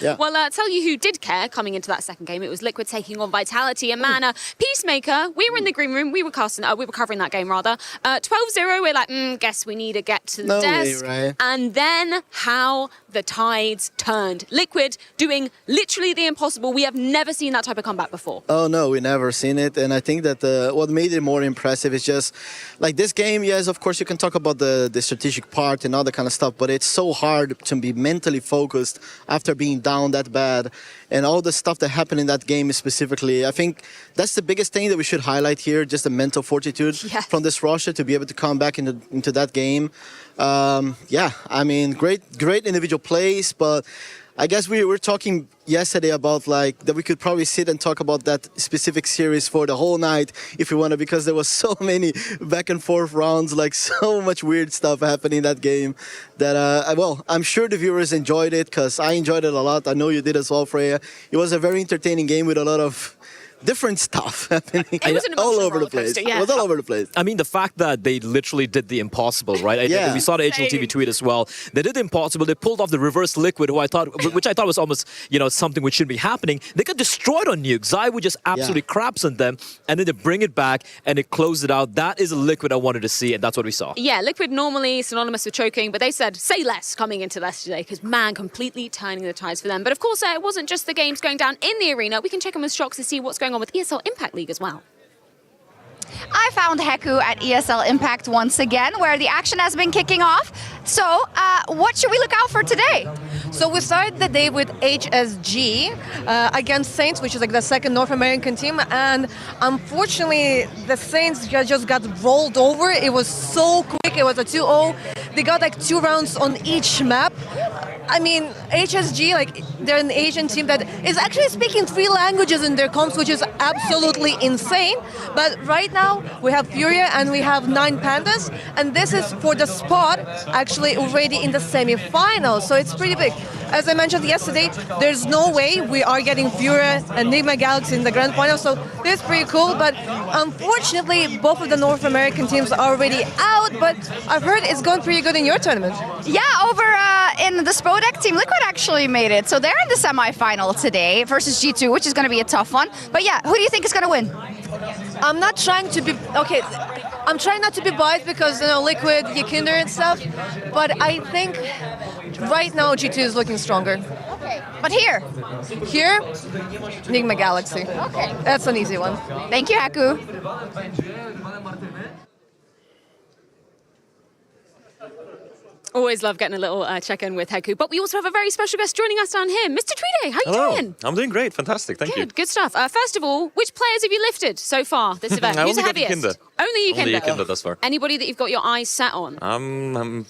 Yeah. Well, tell you who did care coming into that second game. It was Liquid taking on Vitality and man, Peacemaker. We were in the green room. We were covering that game rather. 12-0. We're like, guess we need to get to the desk. Way, right? And then how the tides turned. Liquid doing literally the impossible. We have never seen that type of comeback before. Oh no, we never seen it. And I think that what made it more impressive is just like this game. Yes, of course you can talk about the strategic part and all that kind of stuff, but it's so hard to be mentally focused after being down that bad and all the stuff that happened in that game specifically. I think that's the biggest thing that we should highlight here, just the mental fortitude from this roster to be able to come back into that game. Yeah, I mean, great individual plays, but I guess we were talking yesterday about like that we could probably sit and talk about that specific series for the whole night if we want to, because there was so many back and forth rounds, like so much weird stuff happening in that game that, well, I'm sure the viewers enjoyed it because I enjoyed it a lot. I know you did as well, Freya. It was a very entertaining game with a lot of different stuff happening all over the place. Yeah. It was all over the place. I mean, the fact that they literally did the impossible, right? Yeah. We saw the HLTV tweet as well. They did the impossible. They pulled off the reverse Liquid, which I thought was almost, something which shouldn't be happening. They got destroyed on Nuke. Zai would just absolutely craps on them, and then they bring it back and they close it out. That is a Liquid I wanted to see, and that's what we saw. Yeah, Liquid normally synonymous with choking, but they said say less coming into this today because man, completely turning the tides for them. But of course, it wasn't just the games going down in the arena. We can check in with Shox to see what's going on with ESL Impact League as well. I found Heku at ESL Impact once again, where the action has been kicking off. So, what should we look out for today? So we started the day with HSG against Saints, which is like the second North American team, and unfortunately the Saints just got rolled over. It was so quick. It was a 2-0. They got like 2 rounds on each map. I mean, HSG, like, they're an Asian team that is actually speaking 3 languages in their comps, which is absolutely insane. But right now, we have Furia and we have 9 Pandas, and this is for the spot actually already in the semi-finals, so it's pretty big. as I mentioned yesterday, there's no way we are getting Vincere and Enigma Galaxy in the grand final, so this is pretty cool, but unfortunately, both of the North American teams are already out, but I've heard it's going pretty good in your tournament. Yeah, over in the Spodek team, Liquid actually made it. So they're in the semi-final today versus G2, which is going to be a tough one. But yeah, who do you think is going to win? I'm not trying to be, okay, I'm trying not to be biased because, you know, Liquid, Yakinder and stuff, but I think right now G2 is looking stronger. Okay, but here? Here, Enigma Galaxy. Okay. That's an easy one. Thank you, Haku. Always love getting a little check-in with Heku. But we also have a very special guest joining us down here. Mr. Tweedy, how you doing? I'm doing great. Fantastic. Thank you. Good stuff. First of all, which players have you lifted so far this event? Who's the heaviest? Kinder. Only Only Yakinder. Yakinder thus far. Anybody that you've got your eyes set on?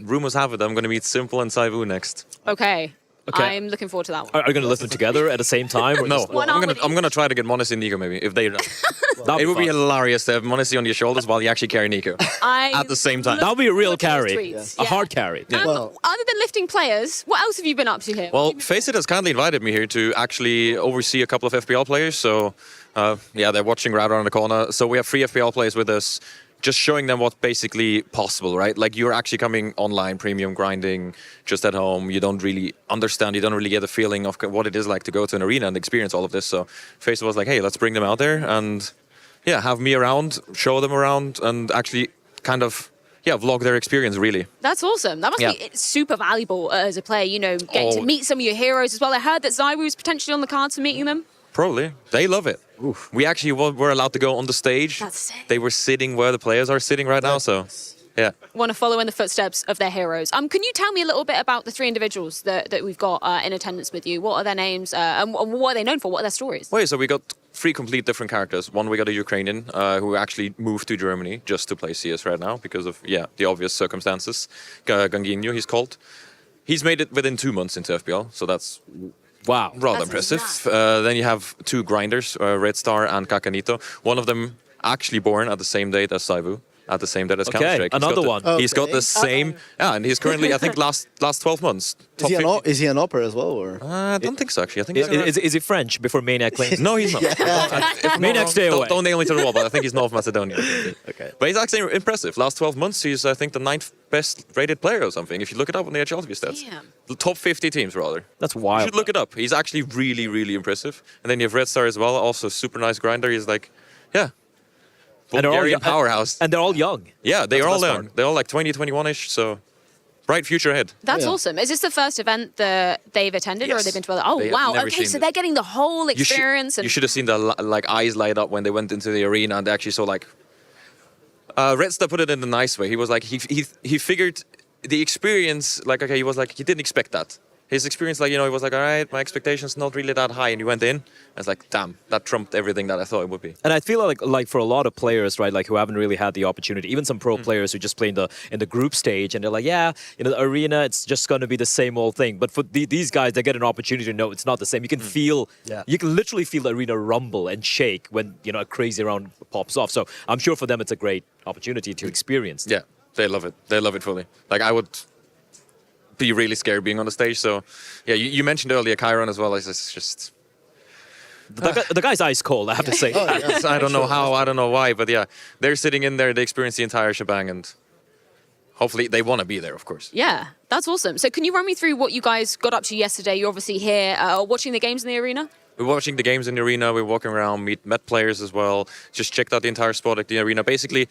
Rumors have it I'm going to meet Simple and Saivu next. Okay. Okay. I'm looking forward to that one. Are you going to lift them together at the same time? Or No, just- I'm gonna try to get Monacy and Nico maybe if they. It would be hilarious to have Monacy on your shoulders while you actually carry Nico at the same time. That would be a real Look at those carry, tweets. a hard carry. Other than lifting players, what else have you been up to here? Well, Faceit has kindly invited me here to actually oversee a couple of FPL players. So, yeah, they're watching right around the corner. So we have 3 FPL players with us, just showing them what's basically possible, right? Like you're actually coming online, premium grinding, just at home. You don't really understand, you don't really get a feeling of what it is like to go to an arena and experience all of this. So Faceit was like, hey, let's bring them out there and, yeah, have me around, show them around, and actually kind of, yeah, vlog their experience, really. That's awesome. That must be super valuable as a player, you know, getting to meet some of your heroes as well. I heard that Zywu is potentially on the cards for meeting them. Probably. They love it. Oof. We actually were allowed to go on the stage. That's sick. They were sitting where the players are sitting right now, so yeah. Want to follow in the footsteps of their heroes. Can you tell me a little bit about the 3 individuals that we've got in attendance with you? What are their names and what are they known for? What are their stories? Wait, so we got 3 complete different characters. One, we got a Ukrainian who actually moved to Germany just to play CS right now because of, yeah, the obvious circumstances. Ganginho, he's called. He's made it within 2 months into FPL, so that's... Wow. Rather impressive. Then you have 2 grinders, Red Star and Kakanito. One of them actually born at the same date as Saivu, at the same date as Counter-Strike. Another one. He's got the same... Yeah, and he's currently, I think, last 12 months. Is he an opera as well? Or? I don't think so, actually. I think Is he French before Maniac claims? No, he's not. Maniac, stay away. Don't nail me to the wall, but I think he's North Macedonian. Okay. But he's actually impressive. Last 12 months, he's, I think, the 9th best rated player or something, if you look it up on the HLTV stats. Damn. The top 50 teams, rather. That's wild. You should look it up. He's actually really, really impressive. And then you have Red Star as well, also super nice grinder. He's like, yeah. Bulgarian powerhouse. And they're all young. Yeah, they are all young. They're all like 20, 21-ish, so bright future ahead. That's awesome. Is this the first event that they've attended or have they been to other? Oh, They have wow. never Okay, seen so this. they're getting the whole experience. You should have seen the like eyes light up when they went into the arena and they actually saw like... Red Star put it in a nice way. He was like, he figured the experience, like, okay, he was like, he didn't expect that. His experience, like, you know, he was like, all right, my expectations not really that high. And he went in, and it's like, damn, that trumped everything that I thought it would be. And I feel like for a lot of players, right, like who haven't really had the opportunity, even some pro players who just play in the group stage, and they're like, yeah, you know, the arena, it's just going to be the same old thing. But for these guys, they get an opportunity to know it's not the same. You can feel, you can literally feel the arena rumble and shake when, you know, a crazy round pops off. So I'm sure for them, it's a great opportunity to experience. Yeah, they love it. They love it fully. Like, I would be really scared being on the stage. So, yeah, you mentioned earlier Chiron as well. It's just... The guy's ice cold, I have to say. I don't know how, I don't know why, but yeah, they're sitting in there, they experience the entire shebang, and hopefully they want to be there, of course. Yeah, that's awesome. So can you run me through what you guys got up to yesterday? You're obviously here watching the games in the arena? We're watching the games in the arena, we're walking around, met players as well, just checked out the entire spot at the arena. Basically,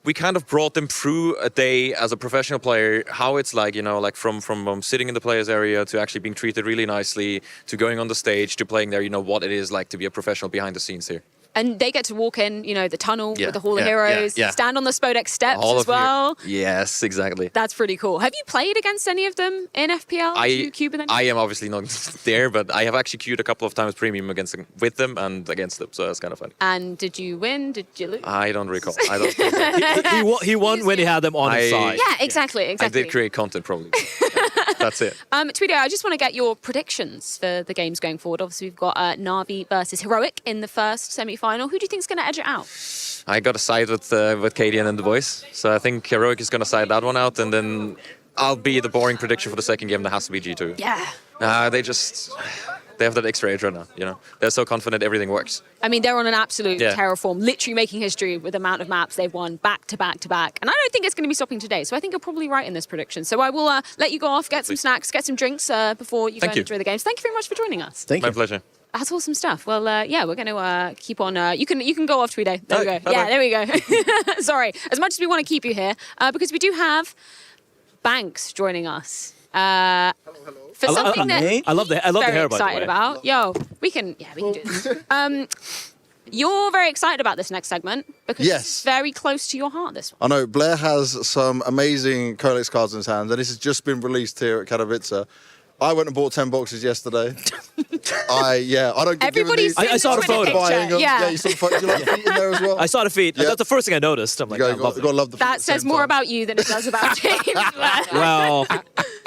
we kind of brought them through a day as a professional player, how it's like, you know, like from sitting in the players area to actually being treated really nicely, to going on the stage, to playing there, you know, what it is like to be a professional behind the scenes here. And they get to walk in, you know, the tunnel with the Hall of yeah, Heroes, yeah. stand on the Spodek steps Hall as of well. Yes, exactly. That's pretty cool. Have you played against any of them in FPL? I am obviously not there, but I have actually queued a couple of times premium with them and against them, so that's kind of funny. And did you win? Did you lose? I don't recall. I don't. he won when he had them on his side. Yeah, exactly. I did create content, probably. That's it. Tweedo, I just want to get your predictions for the games going forward. Obviously, we've got Na'Vi versus Heroic in the first semi-final. Who do you think is going to edge it out? I got to side with Kadian and the boys, so I think Heroic is going to side that one out, and then I'll be the boring prediction for the second game. That has to be G2. Yeah. They have that extra edge right now. You know, they're so confident everything works. I mean, they're on an absolute Yeah. terraform, literally making history with the amount of maps they've won back to back to back. And I don't think it's going to be stopping today. So I think you're probably right in this prediction. So I will let you go off, get some snacks, get some drinks before you go and enjoy the games. Thank you very much for joining us. My pleasure. That's awesome stuff. Well, yeah, we're going to keep on. You can go off, Tweeday. There we go. Bye-bye. Yeah, there we go. Sorry. As much as we want to keep you here, because we do have Banks joining us. For something that I love the hair, by the way. excited about. Yo, we can do this. You're very excited about this next segment because it's very close to your heart, this one. I know Blair has some amazing Katowice cards in his hand, and this has just been released here at Katowice. I went and bought 10 boxes yesterday. I don't get given these. I saw the photo. Buying them. Yeah, you saw the photo. Do you like the feet in there as well? I saw the feet. That's the first thing I noticed. I'm like, I love it. That says more about you than it does about James. Well,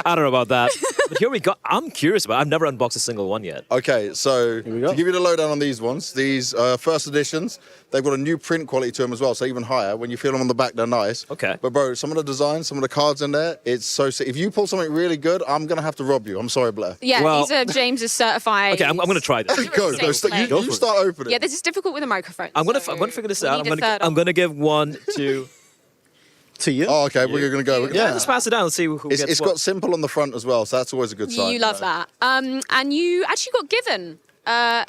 I don't know about that. But here we go. I'm curious about it. I've never unboxed a single one yet. Okay, so to give you the lowdown on these ones, these first editions, they've got a new print quality to them as well, so even higher. When you feel them on the back, they're nice. Okay. But bro, some of the designs, some of the cards in there, it's so sick. If you pull something really good, I'm going to have to rob you. I'm sorry, Blair. Yeah, these are James's certified. Okay, I'm going to try this. Go. You start opening. Yeah, this is difficult with a microphone. I'm going to figure this out. need a third I'm going to give one to... To you? Oh, okay, we're going to go. Yeah, just pass it down and see who gets It's what. got simple on the front as well, so that's always a good sign. You love that. And you actually got given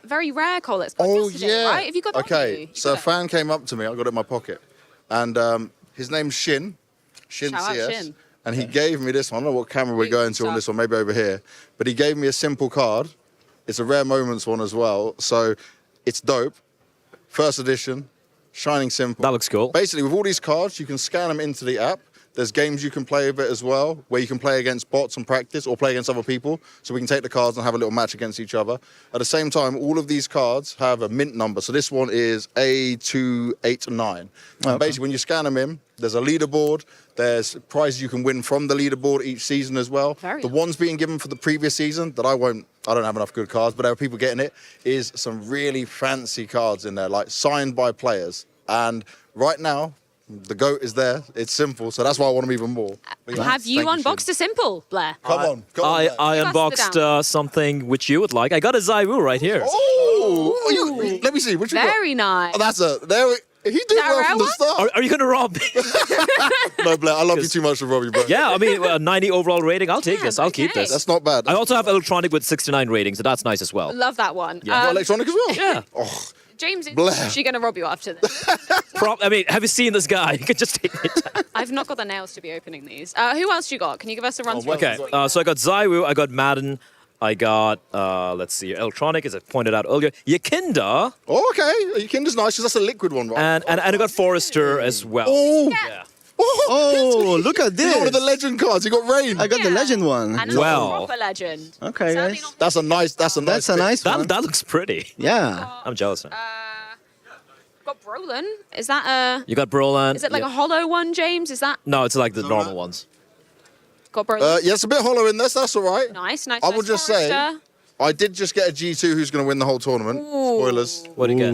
very rare collars. Yesterday, right? Have you got that? Okay, so a fan came up to me, I got it in my pocket, and his name's Shin Shout out CS, Shin. and he gave me this one. I don't know what camera we're going to on this one, maybe over here, but he gave me a simple card. It's a rare moments one as well, so it's dope. First edition, shining simple. That looks cool. Basically, with all these cards, you can scan them into the app. There's games you can play with it as well, where you can play against bots and practice or play against other people. So we can take the cards and have a little match against each other. At the same time, all of these cards have a mint number. So this one is A289. And basically, when you scan them in, there's a leaderboard. There's prizes you can win from the leaderboard each season as well. The ones being given for the previous season that I don't have enough good cards, but there are people getting it, is some really fancy cards in there, like signed by players. And right now, the GOAT is there. It's simple, so that's why I want them even more. But yeah, Have you unboxed a simple, Blair? Come on. I Give us the unboxed something which you would like. I got a Zywoo right here. Oh, let me see. What you got? Very nice. Oh, that's he did well from the start. Are you going to rob me? No, Blair, I love you too much to rob you, bro. Yeah, I mean, 90 overall rating. I'll take this. I'll keep this. That's not bad. I also have electronic with 69 ratings, so that's nice as well. Love that one. Yeah. Got electronic as well? Yeah. Oh, James is Blair. actually going to rob you after this. I mean, have you seen this guy? You could just take it. I've not got the nails to be opening these. Who else you got? Can you give us a run through? Okay, so I got Zywoo, I got Madden, I got, let's see, electronic, as I pointed out earlier. Yakinda. Oh, okay. Yakinda's nice, because that's a liquid one, right? And I got Forrester as well. Oh, yeah. Oh, look at this. You got one of the legend cards. You got Rain. I got the legend one. And Well. a proper legend. Okay, guys. That's a nice That's a nice one. That looks pretty. Yeah. I'm jealous now. Got Brolin. Is that a... You got Brolan. Is it like a hollow one, James? Is that... No, it's like the normal ones. Got Brolin? Yeah, it's a bit hollow in this. That's all right. Nice, nice. I will just say, I did just get a G2 who's going to win the whole tournament. Spoilers. What do you get?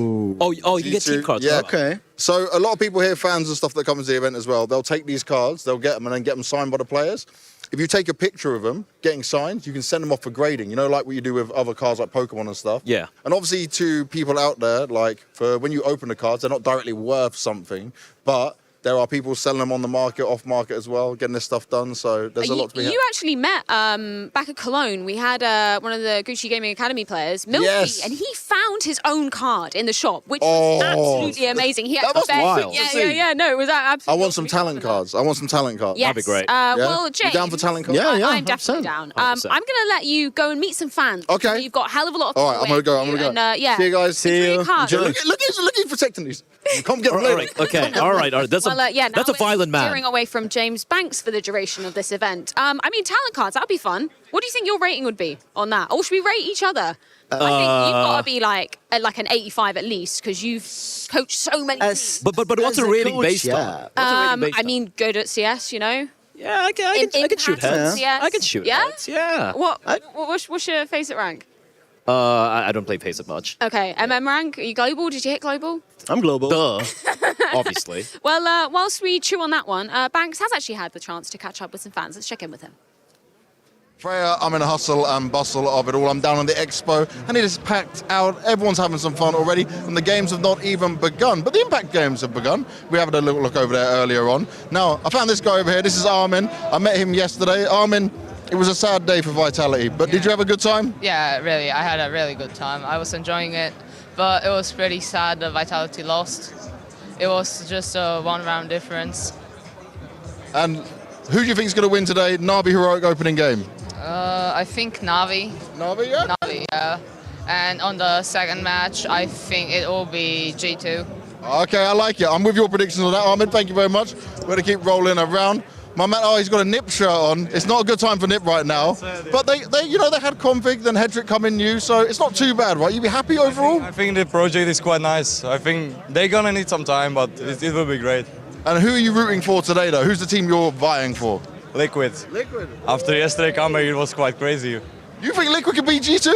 Oh, you get team cards. Yeah. Okay. So a lot of people here, fans and stuff that come to the event as well, they'll take these cards, they'll get them and then get them signed by the players. If you take a picture of them getting signed, you can send them off for grading. You know, like what you do with other cards like Pokemon and stuff. Yeah. And obviously to people out there, like for when you open the cards, they're not directly worth something, but there are people selling them on the market, off market as well, getting this stuff done. So there's a lot to be had. You actually met back at Cologne. We had one of the Gucci Gaming Academy players, Milky, Yes. and he found his own card in the shop, which was absolutely amazing. He had That was wild. Yeah. No, it was I absolutely. want some talent cards. I want some talent cards. Yes. That'd be great. Well, You James, down for talent cards? I'm definitely down. I'm going to let you go and meet some fans. Okay. You've got a hell of a lot of All right, I'm going to go. I'm going to go. And, yeah. See you guys. See you. Look who's protecting these. Come get them All later. right. Okay. All right. That's Well, yeah, that's a now violent we're man. steering away from James Banks for the duration of this event. I mean, talent cards, that'd be fun. What do you think your rating would be on that? Or should we rate each other? I think you've got to be like an 85 at least, because you've coached so many teams. But what's As a a rating coach, based yeah. on? What's a rating based I mean, good at CS, you know? Yeah, I can shoot Impact on heads. CS. I can shoot Yeah? heads. Yeah. What's your face at rank? I don't play FaZe that much. Okay, rank, are you global? Did you hit global? I'm global. Duh. Obviously. Well, whilst we chew on that one, Banks has actually had the chance to catch up with some fans. Let's check in with him. Freya, I'm in a hustle and bustle of it all. I'm down on the expo and it is packed out. Everyone's having some fun already and the games have not even begun. But the Impact games have begun. We had a little look over there earlier on. Now, I found this guy over here. This is Armin. I met him yesterday. Armin, it was a sad day for Vitality, but did you have a good time? Yeah, really. I had a really good time. I was enjoying it, but it was pretty sad that Vitality lost. It was just a one-round difference. And who do you think is going to win today? Na'Vi Heroic opening game. I think Na'Vi. Na'Vi, yeah? Na'Vi, yeah. And on the second match, I think it will be G2. Okay, I like it. I'm with your predictions on that, Armin. Thank you very much. We're going to keep rolling around. My man, oh, he's got a Nip shirt on. It's not a good time for Nip right now. But they had Config, then Hedrick come in new, so it's not too bad, right? You be happy overall? I think the project is quite nice. I think they're gonna need some time, but it will be great. And who are you rooting for today, though? Who's the team you're vying for? Liquid. Liquid. After yesterday comeback, it was quite crazy. You think Liquid can beat G2?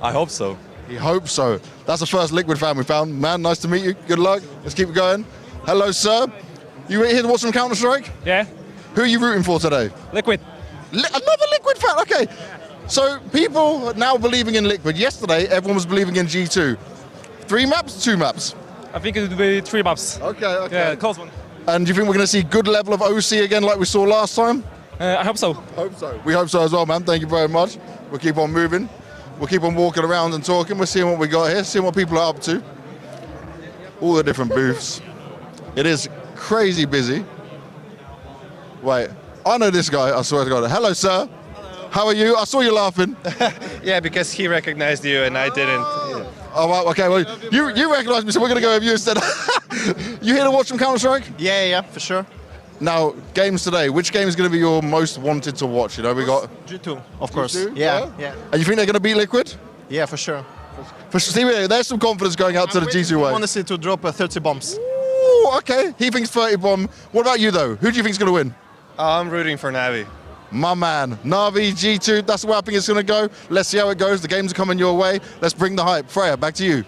I hope so. He hopes so. That's the first Liquid fan we found. Man, nice to meet you. Good luck. Let's keep it going. Hello, sir. You here to watch some Counter-Strike? Yeah. Who are you rooting for today? Liquid. Another Liquid fan, okay. So people are now believing in Liquid. Yesterday, everyone was believing in G2. 3 maps, 2 maps? I think it would be 3 maps. Okay. Yeah, close one. And do you think we're going to see good level of OC again like we saw last time? I hope so. Hope so. We hope so as well, man. Thank you very much. We'll keep on moving. We'll keep on walking around and talking. We're seeing what we got here, seeing what people are up to. All the different booths. It is crazy busy. Wait, I know this guy, I swear to God. Hello, sir. Hello. How are you? I saw you laughing. Yeah, because he recognized you and I didn't. Yeah. Oh, well, okay, well, you recognize me, so we're going to go with you instead. You here to watch some Counter-Strike? Yeah, for sure. Now, games today, which game is going to be your most wanted to watch? You know, we got... G2, of course. G2? Yeah. And you think they're going to beat Liquid? Yeah, for sure. See, there's some confidence going out to the G2 way. I want to see to drop 30 bombs. Ooh, okay. He thinks 30 bomb. What about you, though? Who do you think is going to win? I'm rooting for Na'Vi. My man. Na'Vi, G2, that's where I think it's going to go. Let's see how it goes. The games are coming your way. Let's bring the hype. Freya, back to you.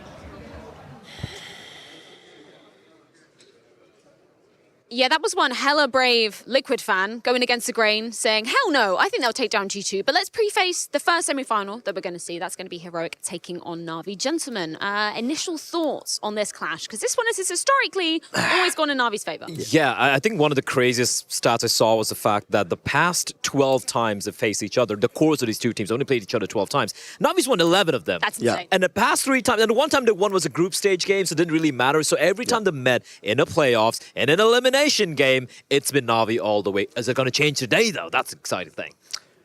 Yeah, that was one hella brave Liquid fan going against the grain, saying, hell no, I think they'll take down G2. But let's preface the first semi-final that we're going to see. That's going to be Heroic taking on Na'Vi. Gentlemen, initial thoughts on this clash? Because this one has historically always gone in Na'Vi's favor. Yeah, I think one of the craziest stats I saw was the fact that the past 12 times they've faced each other, the cores of these two teams only played each other 12 times. Na'Vi's won 11 of them. That's insane. And the past 3 times, and the one time they won was a group stage game, so it didn't really matter. So every time they met in a playoffs, in an elimination game, it's been Na'Vi all the way. Is it going to change today, though? That's an exciting thing.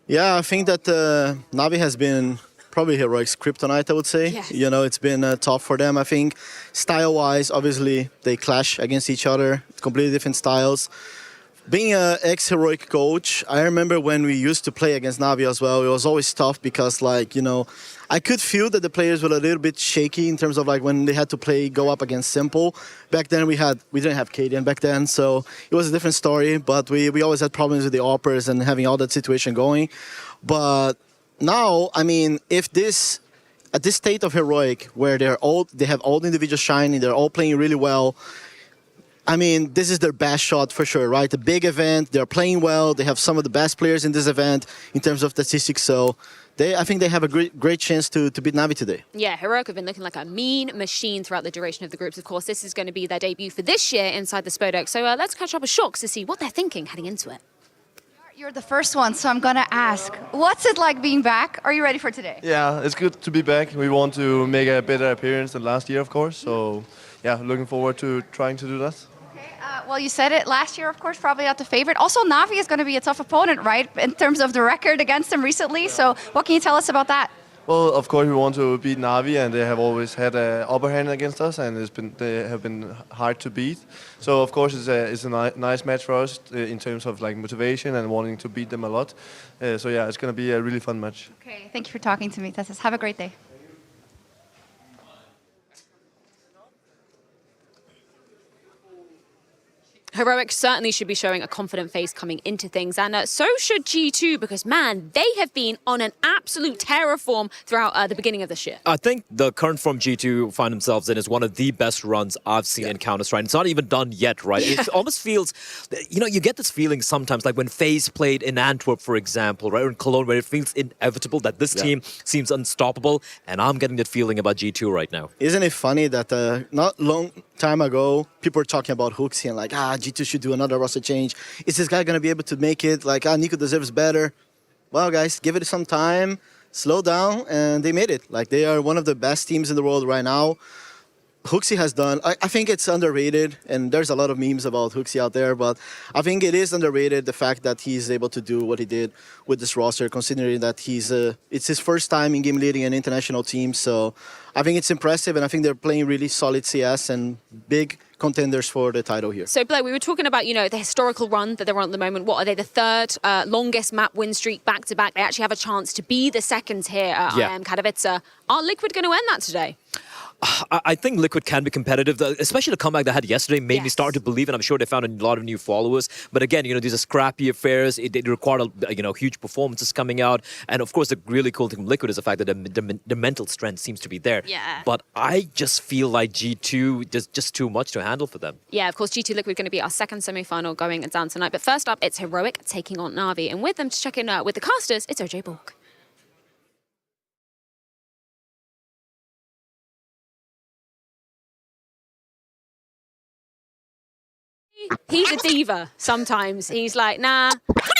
Yeah, I think that Na'Vi has been probably Heroic's kryptonite, I would say. Yes. You know, it's been tough for them. I think style-wise, obviously, they clash against each other. Completely different styles. Being an ex-Heroic coach, I remember when we used to play against Na'Vi as well, it was always tough because, like, you know, I could feel that the players were a little bit shaky in terms of, like, when they had to go up against Simple. Back then, we didn't have Cadian back then, so it was a different story, but we always had problems with the Oppers and having all that situation going. But now, I mean, at this state of Heroic, where they have all the individuals shining, they're all playing really well, I mean, this is their best shot for sure, right? A big event, they're playing well, they have some of the best players in this event in terms of statistics, so I think they have a great chance to beat Na'Vi today. Yeah, Heroic have been looking like a mean machine throughout the duration of the groups. Of course, this is going to be their debut for this year inside the Spodok, so let's catch up with Shox to see what they're thinking heading into it. You're the first one, so I'm gonna ask, what's it like being back? Are you ready for today? Yeah, it's good to be back. We want to make a better appearance than last year, of course, so yeah, looking forward to trying to do that. Well, you said it last year, of course, probably not the favorite. Also, Na'Vi is going to be a tough opponent, right, in terms of the record against them recently. So what can you tell us about that? Well, of course, we want to beat Na'Vi, and they have always had an upper hand against us, and they have been hard to beat. So, of course, it's a nice match for us in terms of like motivation and wanting to beat them a lot. So, yeah, it's going to be a really fun match. Okay, thank you for talking to me, Tessis. Have a great day. Heroic certainly should be showing a confident face coming into things, and so should G2, because, man, they have been on an absolute terror form throughout the beginning of this year. I think the current form G2 find themselves in is one of the best runs I've seen in Counter-Strike. It's not even done yet, right? It almost feels, you know, you get this feeling sometimes, like when FaZe played in Antwerp, for example, right, or in Cologne, where it feels inevitable that this team seems unstoppable, and I'm getting that feeling about G2 right now. Isn't it funny that not long time ago, people were talking about Hooksy and like, G2 should do another roster change. Is this guy going to be able to make it? Like, Nico deserves better. Well, guys, give it some time, slow down, and they made it. Like, they are one of the best teams in the world right now. Hooksy has done, I think it's underrated, and there's a lot of memes about Hooksy out there, but I think it is underrated, the fact that he's able to do what he did with this roster, considering that it's his first time in game leading an international team. So I think it's impressive, and I think they're playing really solid CS and big contenders for the title here. So, Blair, we were talking about, you know, the historical run that they're on at the moment. What are they? The third longest map win streak back-to-back. They actually have a chance to be the second here at IEM Katowice. Are Liquid going to end that today? I think Liquid can be competitive, especially the comeback they had yesterday made me start to believe, and I'm sure they found a lot of new followers. But again, you know, these are scrappy affairs. It required, you know, huge performances coming out. And of course, the really cool thing from Liquid is the fact that the mental strength seems to be there. Yeah. But I just feel like G2 is just too much to handle for them. Yeah, of course, G2 Liquid going to be our second semi-final going down tonight. But first up, it's Heroic taking on Na'Vi. And with them to check in with the casters, it's OJ Borg. He's a diva sometimes. He's like, nah,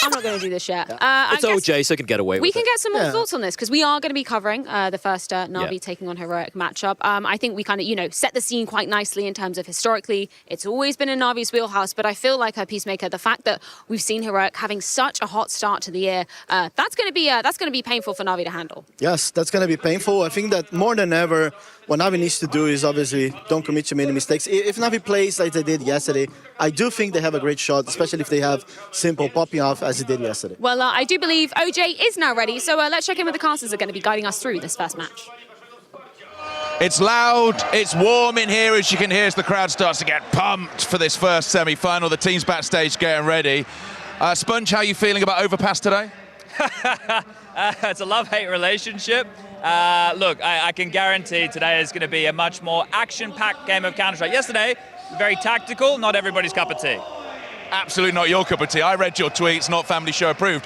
I'm not going to do this yet. It's OJ, so he can get away with it. We can get some more thoughts on this, because we are going to be covering the first Na'Vi taking on Heroic matchup. I think we kind of, you know, set the scene quite nicely in terms of historically. It's always been in Na'Vi's wheelhouse, but I feel like Peacemaker, the fact that we've seen Heroic having such a hot start to the year, that's going to be painful for Na'Vi to handle. Yes, that's going to be painful. I think that more than ever, what Na'Vi needs to do is obviously don't commit too many mistakes. If Na'Vi plays like they did yesterday, I do think they have a great shot, especially if they have Simple popping off as he did yesterday. Well, I do believe OJ is now ready, so let's check in with the casters that are going to be guiding us through this first match. It's loud, it's warm in here, as you can hear, as the crowd starts to get pumped for this first semi-final. The team's backstage getting ready. Sponge, how are you feeling about Overpass today? It's a love-hate relationship. Look, I can guarantee today is going to be a much more action-packed game of Counter-Strike. Yesterday, very tactical, not everybody's cup of tea. Absolutely not your cup of tea. I read your tweets, not family show approved.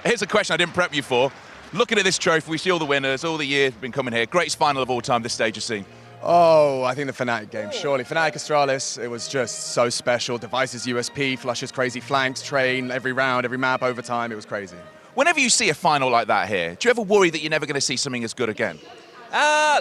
Here's a question I didn't prep you for. Looking at this trophy, we see all the winners, all the years we've been coming here. Greatest final of all time this stage has seen. Oh, I think the Fnatic game, surely. Fnatic Astralis, it was just so special. Device's USP, Flush's crazy flanks, train, every round, every map, overtime, it was crazy. Whenever you see a final like that here, do you ever worry that you're never going to see something as good again?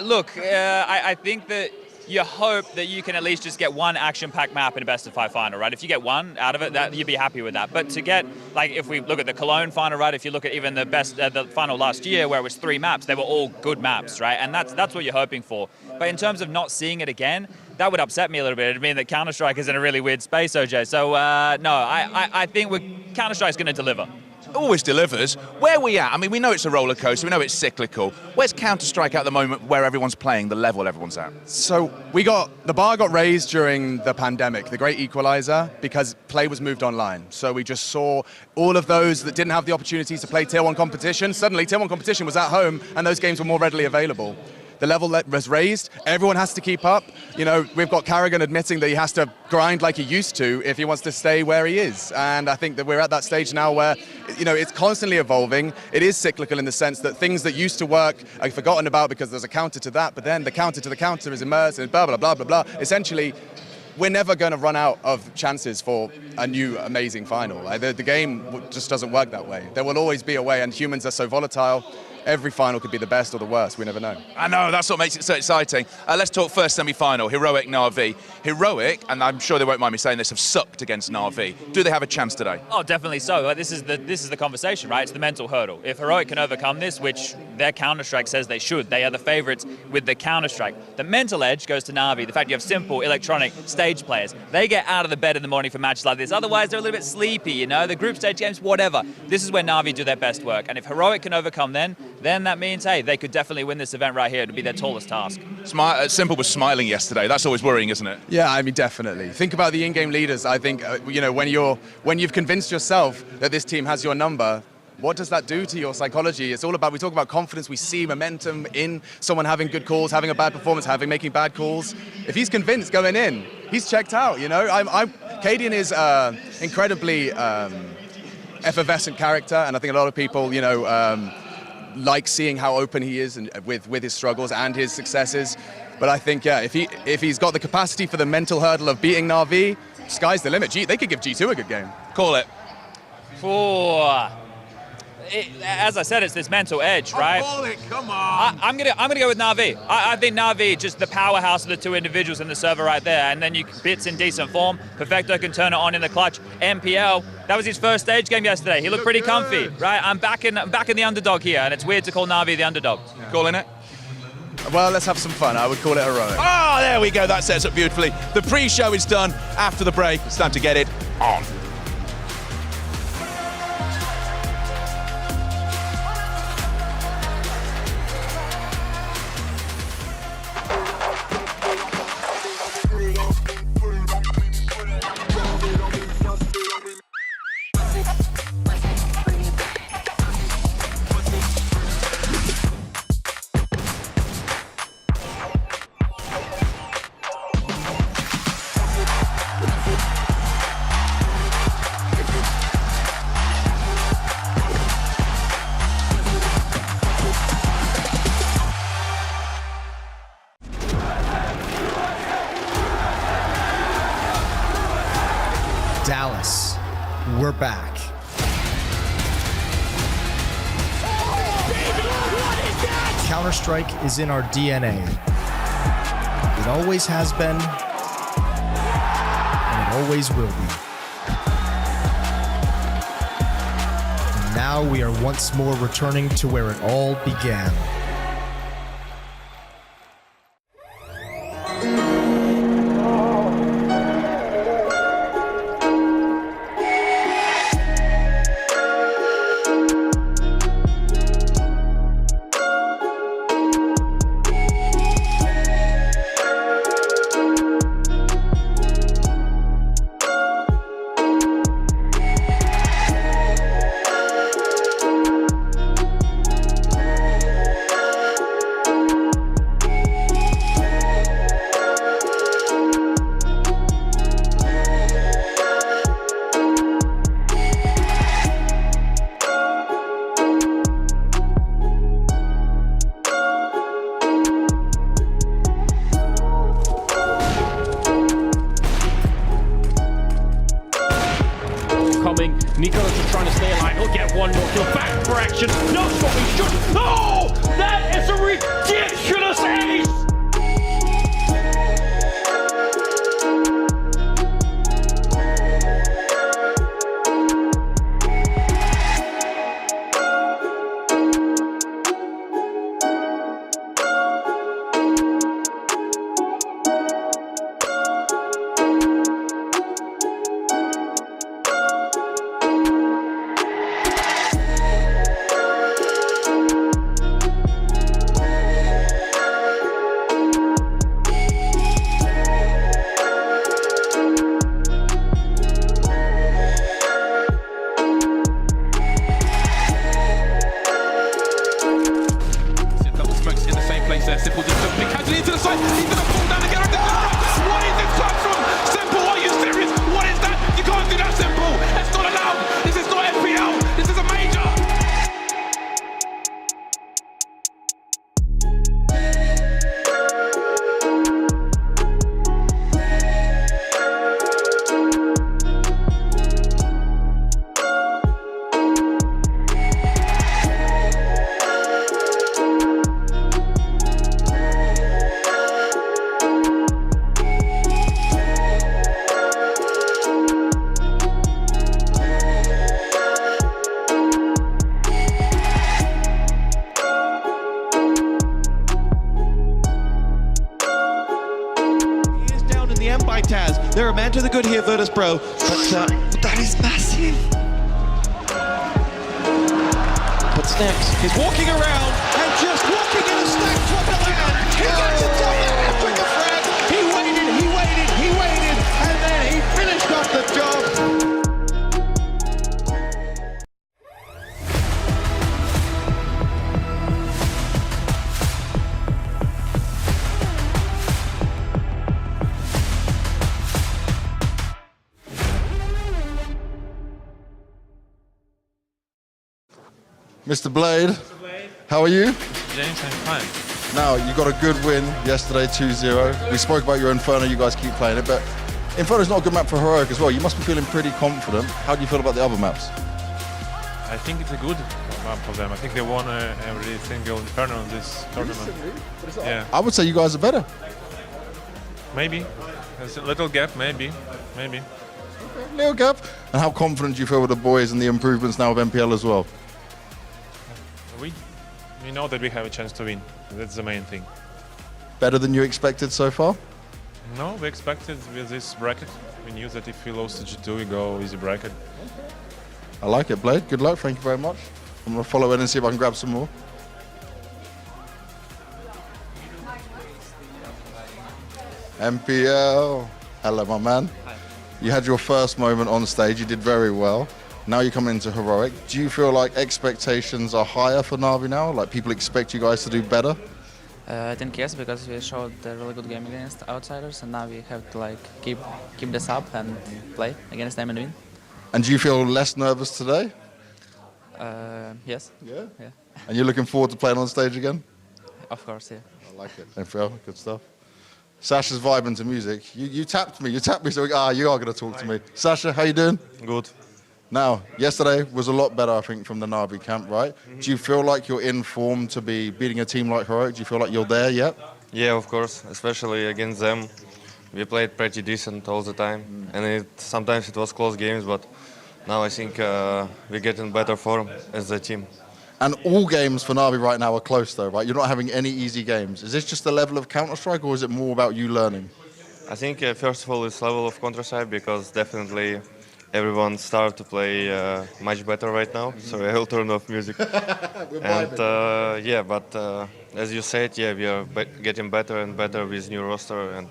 Look, I think that you hope that you can at least just get one action-packed map in a best-of-5 final, right? If you get one out of it, you'd be happy with that. But to get, like, if we look at the Cologne final, right? If you look at even the final last year, where it was 3 maps, they were all good maps, right? And that's what you're hoping for. But in terms of not seeing it again, that would upset me a little bit. It'd mean that Counter-Strike is in a really weird space, OJ. So, no, I think Counter-Strike's going to deliver. Always delivers. Where are we at? I mean, we know it's a roller coaster, we know it's cyclical. Where's Counter-Strike at the moment, where everyone's playing, the level everyone's at? So the bar got raised during the pandemic, the great equalizer, because play was moved online. So we just saw all of those that didn't have the opportunities to play Tier 1 competition. Suddenly, Tier 1 competition was at home, and those games were more readily available. The level that was raised, everyone has to keep up. You know, we've got Carrigan admitting that he has to grind like he used to if he wants to stay where he is. And I think that we're at that stage now where, you know, it's constantly evolving. It is cyclical in the sense that things that used to work are forgotten about because there's a counter to that, but then the counter to the counter is immersed in blah, blah, blah, blah, blah. Essentially, we're never going to run out of chances for a new amazing final. The game just doesn't work that way. There will always be a way, and humans are so volatile. Every final could be the best or the worst. We never know. I know, that's what makes it so exciting. Let's talk first semi-final, Heroic Na'Vi. Heroic, and I'm sure they won't mind me saying this, have sucked against Na'Vi. Do they have a chance today? Oh, definitely so. This is the conversation, right? It's the mental hurdle. If Heroic can overcome this, which their Counter-Strike says they should, they are the favorites with the Counter-Strike. The mental edge goes to Na'Vi. The fact you have simple, electronic stage players. They get out of the bed in the morning for matches like this. Otherwise, they're a little bit sleepy, you know? The group stage games, whatever. This is where Na'Vi do their best work. And if Heroic can overcome them, then that means, hey, they could definitely win this event right here. It would be their tallest task. Simple was smiling yesterday. That's always worrying, isn't it? Yeah, I mean, definitely. Think about the in-game leaders. I think, when you've convinced yourself that this team has your number, what does that do to your psychology? It's all about, we talk about confidence, we see momentum in someone having good calls, having a bad performance, making bad calls. If he's convinced going in, he's checked out, Cadian is incredibly effervescent character, and I think a lot of people, like seeing how open he is and with his struggles and his successes. But I think, yeah, if he's got the capacity for the mental hurdle of beating Na'Vi, sky's the limit. They could give G2 a good game. Call it. As I said, it's this mental edge, right? Call it, come on. I'm gonna go with Na'Vi. I think Na'Vi, just the powerhouse of the two individuals in the server right there, and then Bits in decent form. Perfecto can turn it on in the clutch. MPL, that was his first stage game yesterday. He looked pretty comfy, right? I'm back in the underdog here, and it's weird to call Na'Vi the underdog. Yeah. Calling it? Well, let's have some fun. I would call it heroic. Oh, there we go. That sets up beautifully. The pre-show is done. After the break, it's time to get it on. Dallas, we're back. Counter-Strike is in our DNA. It always has been, and it always will be. And now we are once more returning to where it all began. Nico's just trying to stay alive. He'll get one more kill. Back for action. No stopping shot. Oh! That is a ridiculous ace! Simple just jumping casually into the side. He's going to fall down again. What is this platform? Simple, are you serious? What is that? You can't do that, Simple. That's not allowed. This is not FPL. This is a major. By Taz. They're a man to the good here, Virtus Pro. But that is massive. What's next? He's walking around and just walking in a stacked Wonderland. He got to do that Africa frag. He waited, and then he finished off the job. Mr. Blade, how are you? James, I'm fine. Now, you got a good win yesterday, 2-0. We spoke about your Inferno, you guys keep playing it, but Inferno's not a good map for Heroic as well. You must be feeling pretty confident. How do you feel about the other maps? I think it's a good map for them. I think they won every single Inferno in this tournament. Yeah, I would say you guys are better. maybe. There's a little gap, maybe. Little gap. And how confident do you feel with the boys and the improvements now of MPL as well? We know that we have a chance to win. That's the main thing. Better than you expected so far? No, we expected with this bracket. We knew that if we lose to G2, we go easy bracket. I like it, Blade. Good luck. Thank you very much. I'm going to follow in and see if I can grab some more. MPL. Hello, my man. Hi. You had your first moment on stage. You did very well. Now you're coming into Heroic. Do you feel like expectations are higher for Na'Vi now? Like people expect you guys to do better? I think yes, because we showed a really good game against outsiders, and now we have to like keep this up and play against them and win. And do you feel less nervous today? Yes. Yeah? Yeah. And you're looking forward to playing on stage again? Of course, yeah. I like it. MPL, good stuff. Sasha's vibing to music. You tapped me, so you are going to talk to me. Sasha, how you doing? Good. Now, yesterday was a lot better, I think, from the Na'Vi camp, right? Do you feel like you're in form to be beating a team like Heroic? Do you feel like you're there yet? Yeah, of course, especially against them. We played pretty decent all the time, and sometimes it was close games, but now I think we're getting better form as a team. And all games for Na'Vi right now are close, though, right? You're not having any easy games. Is this just the level of Counter-Strike, or is it more about you learning? I think, first of all, it's level of Counter-Strike, because definitely everyone started to play much better right now. Sorry, I'll turn off music. And yeah, but as you said, yeah, we are getting better and better with new roster, and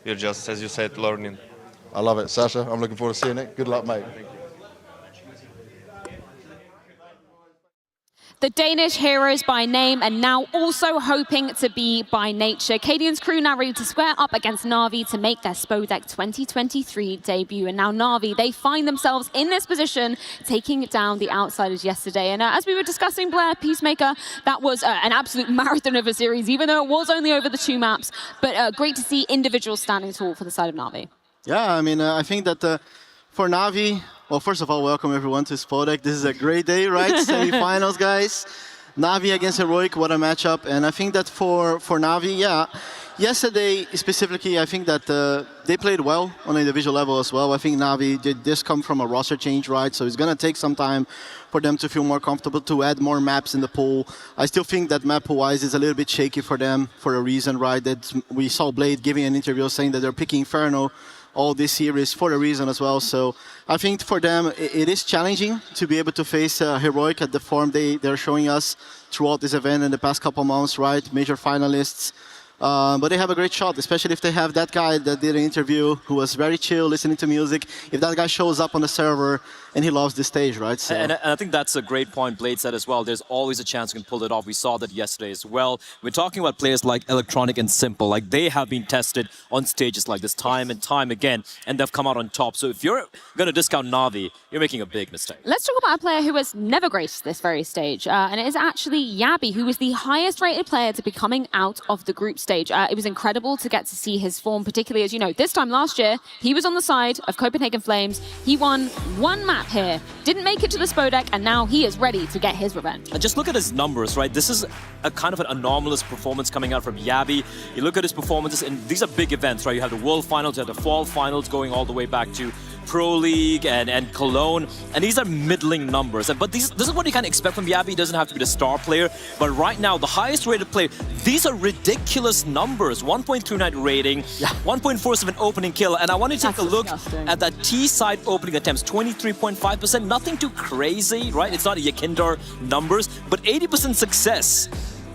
we're just, as you said, learning. I love it, Sasha. I'm looking forward to seeing it. Good luck, mate. The Danish heroes by name and now also hoping to be by nature. Cadian's crew now ready to square up against Na'Vi to make their Spodek 2023 debut. And now Na'Vi, they find themselves in this position, taking down the outsiders yesterday. And as we were discussing, Blair, Peacemaker, that was an absolute marathon of a series, even though it was only over the 2 maps. But great to see individuals standing tall for the side of Na'Vi. Yeah, I mean, I think that for Na'Vi, well, first of all, welcome everyone to Spodek. This is a great day, right? Semifinals, guys. Na'Vi against Heroic, what a matchup. And I think that for Na'Vi, yeah, yesterday specifically, I think that they played well on an individual level as well. I think Na'Vi did just come from a roster change, right? So it's going to take some time for them to feel more comfortable, to add more maps in the pool. I still think that map-wise is a little bit shaky for them for a reason, right? That we saw Blade giving an interview saying that they're picking Inferno all this series for a reason as well. So I think for them, it is challenging to be able to face Heroic at the form they're showing us throughout this event in the past couple months, right? Major finalists. But they have a great shot, especially if they have that guy that did an interview who was very chill, listening to music. If that guy shows up on the server and he loves the stage, right? So. And I think that's a great point Blade said as well. There's always a chance you can pull it off. We saw that yesterday as well. We're talking about players like Electronic and Simple. Like, they have been tested on stages like this time and time again, and they've come out on top. So if you're going to discount Na'Vi, you're making a big mistake. Let's talk about a player who has never graced this very stage, and it is actually Yabi, who was the highest rated player to be coming out of the group stage. It was incredible to get to see his form, particularly as you know, this time last year, he was on the side of Copenhagen Flames. He won 1 map here, didn't make it to the Spodek, and now he is ready to get his revenge. And just look at his numbers, right? This is a kind of an anomalous performance coming out from Yabi. You look at his performances, and these are big events, right? You have the World Finals, you have the Fall Finals going all the way back to Pro League and Cologne, and these are middling numbers. But this is what you can expect from Yabi. He doesn't have to be the star player, but right now, the highest rated player, these are ridiculous numbers. 1.39 rating, 1.47 opening kill, and I want to take a look at that T-side opening attempts, 23.5%, nothing too crazy, right? It's not a Yakindar numbers, but 80% success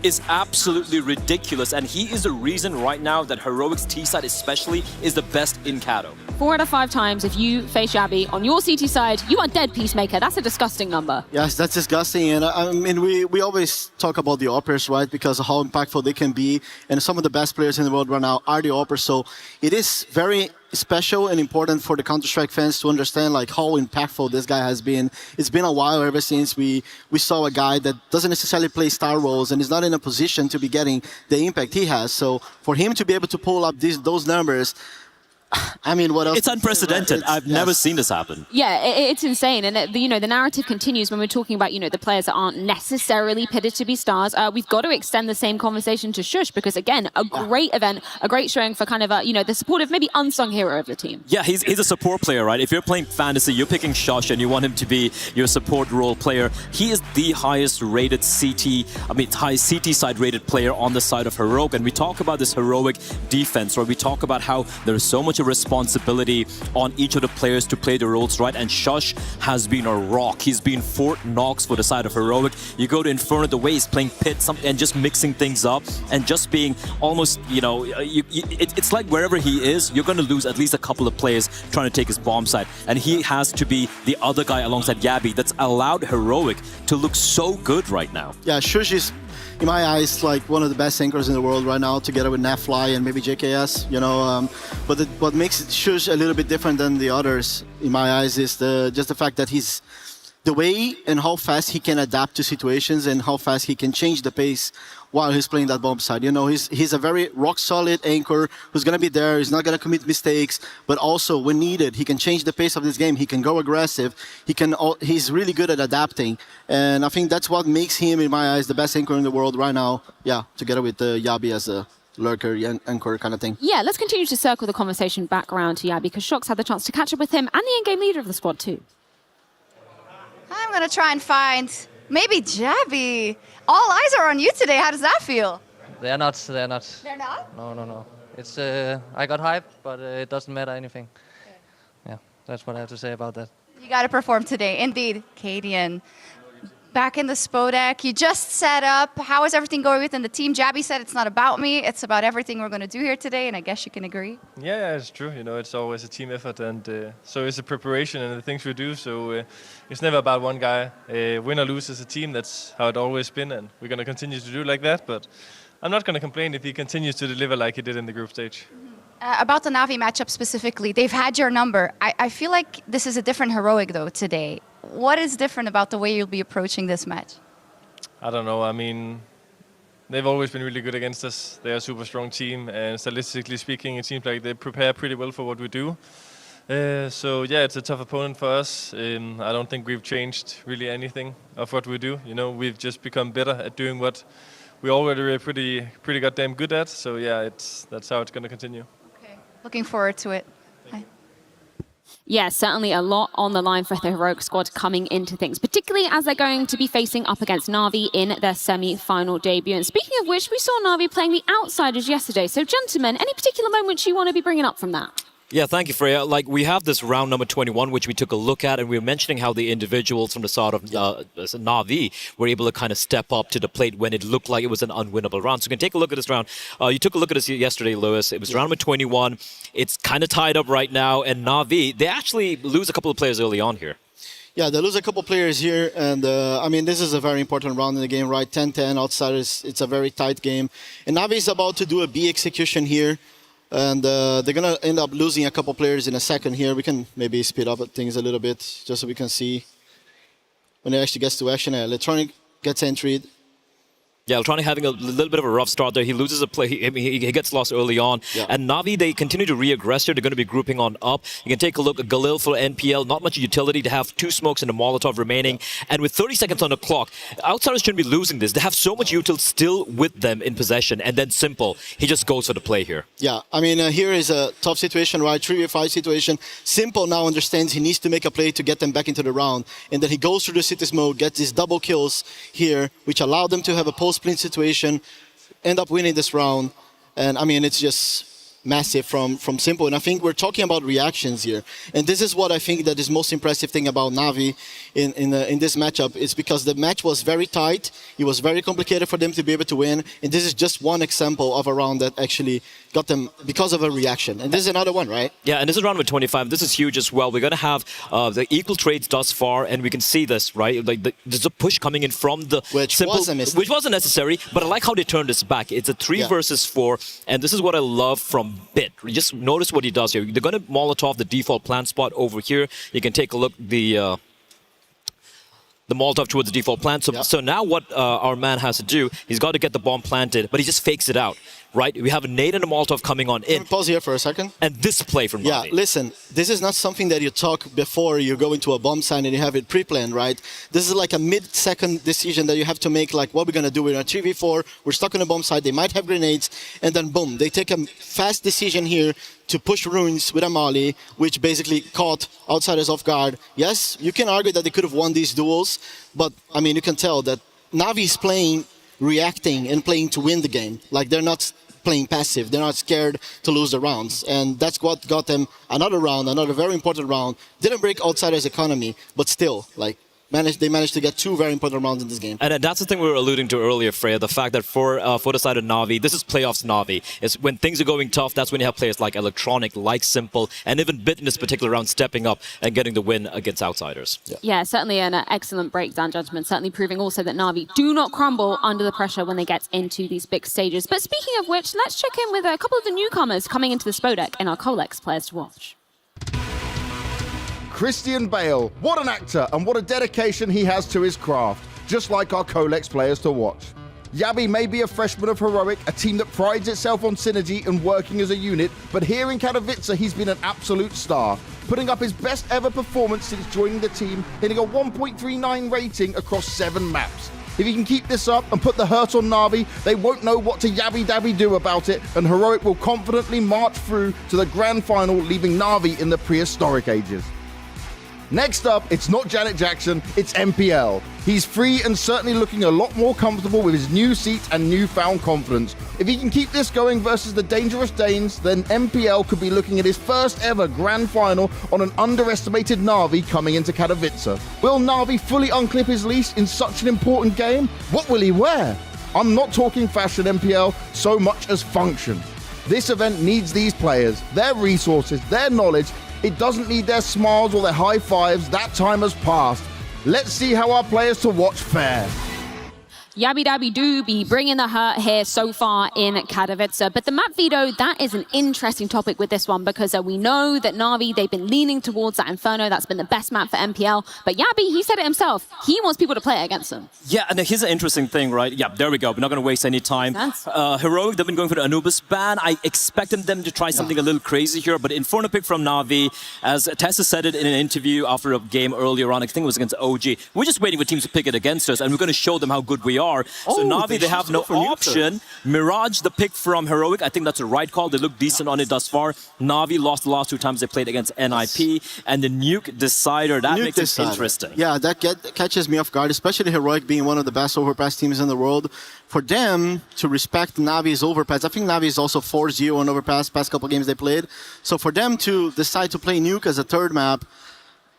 is absolutely ridiculous, and he is the reason right now that Heroic's T-side especially is the best in Kato. 4 out of 5 times, if you face Yabi on your CT side, you are dead, Peacemaker. That's a disgusting number. Yes, that's disgusting. And I mean, we always talk about the Oppers, right? Because of how impactful they can be. And some of the best players in the world right now are the Oppers. So it is very special and important for the Counter-Strike fans to understand like how impactful this guy has been. It's been a while ever since we saw a guy that doesn't necessarily play star roles and is not in a position to be getting the impact he has. So for him to be able to pull up those numbers, I mean, what else? It's unprecedented. I've never seen this happen. Yeah, it's insane. And, the narrative continues when we're talking about, the players that aren't necessarily pitted to be stars. We've got to extend the same conversation to Shush because, again, a great event, a great showing for kind of, the supportive, maybe unsung hero of the team. Yeah, he's a support player, right? If you're playing Fantasy, you're picking Shush and you want him to be your support role player. He is the highest rated highest CT side rated player on the side of Heroic. And we talk about this Heroic defense, right? We talk about how there is so much responsibility on each of the players to play the roles right, and Shush has been a rock. He's been Fort Knox for the side of Heroic. You go to Inferno, the way he's playing Pit and just mixing things up and just being almost, it's like wherever he is, you're going to lose at least a couple of players trying to take his bomb side, and he has to be the other guy alongside Yabi that's allowed Heroic to look so good right now. Yeah, Shush is, in my eyes, like one of the best anchors in the world right now, together with Nafly and maybe JKS. But what makes Shush a little bit different than the others, in my eyes, is just the fact that he's the way and how fast he can adapt to situations and how fast he can change the pace while he's playing that bomb side. He's a very rock-solid anchor who's going to be there. He's not going to commit mistakes, but also when needed, he can change the pace of this game. He can go aggressive. He's really good at adapting, and I think that's what makes him, in my eyes, the best anchor in the world right now. Yeah, together with Yabi as a lurker, anchor kind of thing. Yeah, let's continue to circle the conversation back around to Yabi because Shox had the chance to catch up with him and the in-game leader of the squad too. I'm going to try and find maybe Jabby. All eyes are on you today. How does that feel? They're not. They're not? No. It's I got hype, but it doesn't matter anything. Okay. Yeah, that's what I have to say about that. You got to perform today. Indeed. Kadian, back in the Spodek. You just set up. How is everything going within the team? Jabby said it's not about me. It's about everything we're going to do here today, and I guess you can agree. Yeah, it's true. It's always a team effort, and so is the preparation and the things we do. So it's never about one guy. Win or lose as a team. That's how it always been, and we're going to continue to do like that. But I'm not going to complain if he continues to deliver like he did in the group stage. About the Na'Vi matchup specifically, they've had your number. I feel like this is a different Heroic, though, today. What is different about the way you'll be approaching this match? I don't know. I mean, they've always been really good against us. They're a super strong team, and statistically speaking, it seems like they prepare pretty well for what we do. So yeah, it's a tough opponent for us. I don't think we've changed really anything of what we do. We've just become better at doing what we already are pretty goddamn good at. So yeah, that's how it's going to continue. Okay, looking forward to it. Yeah, certainly a lot on the line for the Heroic squad coming into things, particularly as they're going to be facing up against Na'Vi in their semi-final debut. And speaking of which, we saw Na'Vi playing the Outsiders yesterday. So gentlemen, any particular moments you want to be bringing up from that? Yeah, thank you, Freya. We have this round number 21, which we took a look at, and we were mentioning how the individuals from the side of Na'Vi were able to kind of step up to the plate when it looked like it was an unwinnable round. So you can take a look at this round. You took a look at this yesterday, Lewis. It was round number 21. It's kind of tied up right now, and Na'Vi, they actually lose a couple of players early on here. Yeah, they lose a couple players here, and I mean, this is a very important round in the game, right? 10-10 Outsiders, it's a very tight game. And Na'Vi is about to do a B execution here. And they're going to end up losing a couple players in a second here. We can maybe speed up things a little bit just so we can see when it actually gets to action. Electronic gets entered. Yeah, Electronic having a little bit of a rough start there. He loses a play. He gets lost early on. Yeah. And Na'Vi, they continue to re-aggress here. They're going to be grouping on up. You can take a look at Galil for NPL. Not much utility to have 2 smokes and a Molotov remaining. Yeah. And with 30 seconds on the clock, Outsiders shouldn't be losing this. They have so much util still with them in possession. And then Simple, he just goes for the play here. Yeah, I mean, here is a tough situation, right? 3v5 situation. Simple now understands he needs to make a play to get them back into the round. And then he goes through the city smoke, gets these double kills here, which allow them to have a post-splint situation, end up winning this round. And I mean, it's just massive from Simple. And I think we're talking about reactions here. And this is what I think that is most impressive thing about Na'Vi in this matchup. It's because the match was very tight. It was very complicated for them to be able to win. And this is just one example of a round that actually got them because of a reaction. And this is another one, right? Yeah, and this is round with 25. This is huge as well. We're going to have the equal trades thus far, and we can see this, right? Like there's a push coming in from the which wasn't necessary, but I like how they turned this back. It's a 3 versus 4, and this is what I love from Bit. Just notice what he does here. They're going to Molotov the default plant spot over here. You can take a look the Molotov towards the default plant. So now what our man has to do, he's got to get the bomb planted, but he just fakes it out, right? We have a nade and a Molotov coming on in. Pause here for a second. And this play from Na'Vi. Yeah, listen, this is not something that you talk before you go into a bomb sign and you have it pre-planned, right? This is like a mid-second decision that you have to make, like what we're going to do. We're in a 3v4, we're stuck on a bomb site, they might have grenades, and then boom, they take a fast decision here to push Runes with a Molly, which basically caught Outsiders off guard. Yes, you can argue that they could have won these duels, but I mean, you can tell that Na'Vi is playing, reacting, and playing to win the game. Like they're not playing passive, they're not scared to lose the rounds, and that's what got them another round, another very important round. Didn't break Outsiders' economy, but still, like, they managed to get 2 very important rounds in this game. And that's the thing we were alluding to earlier, Freya, the fact that for the side of Na'Vi, this is playoffs Na'Vi. It's when things are going tough, that's when you have players like Electronic, like Simple, and even Bit in this particular round stepping up and getting the win against Outsiders. Yeah, certainly an excellent breakdown judgment, certainly proving also that Na'Vi do not crumble under the pressure when they get into these big stages. But speaking of which, let's check in with a couple of the newcomers coming into the Spodek in our Colex Players to Watch. Christian Bale, what an actor and what a dedication he has to his craft, just like our Colex Players to Watch. Yabi may be a freshman of Heroic, a team that prides itself on synergy and working as a unit, but here in Katowice he's been an absolute star, putting up his best ever performance since joining the team, hitting a 1.39 rating across 7 maps. If he can keep this up and put the hurt on Na'Vi, they won't know what to yabby-dabby do about it, and Heroic will confidently march through to the grand final, leaving Na'Vi in the prehistoric ages. Next up, it's not Janet Jackson, it's MPL. He's free and certainly looking a lot more comfortable with his new seat and newfound confidence. If he can keep this going versus the dangerous Danes, then MPL could be looking at his first ever grand final on an underestimated Na'Vi coming into Katowice. Will Na'Vi fully unclip his leash in such an important game? What will he wear? I'm not talking fashion MPL so much as function. This event needs these players, their resources, their knowledge. It doesn't need their smiles or their high fives. That time has passed. Let's see how our players to watch fare. Yabby Dabby do be bringing the hurt here so far in Katowice. But the map veto, that is an interesting topic with this one because we know that Na'Vi, they've been leaning towards that Inferno. That's been the best map for MPL. But Yabby, he said it himself. He wants people to play against him. Yeah, and here's an interesting thing, right? Yeah, there we go. We're not going to waste any time. Heroic, they've been going for the Anubis ban. I expected them to try something a little crazy here, but Inferno pick from Na'Vi, as Tessa said it in an interview after a game earlier on, I think it was against OG. We're just waiting for teams to pick it against us, and we're going to show them how good we are. So Na'Vi, they have no option. Mirage, the pick from Heroic, I think that's the right call. They look decent on it thus far. Na'Vi lost the last 2 times they played against NIP. And the Nuke Decider, that makes it interesting. Yeah, that catches me off guard, especially Heroic being one of the best overpass teams in the world. For them to respect Navi's overpass, I think Na'Vi is also 4-0 on overpass, past couple games they played. So for them to decide to play Nuke as a third map,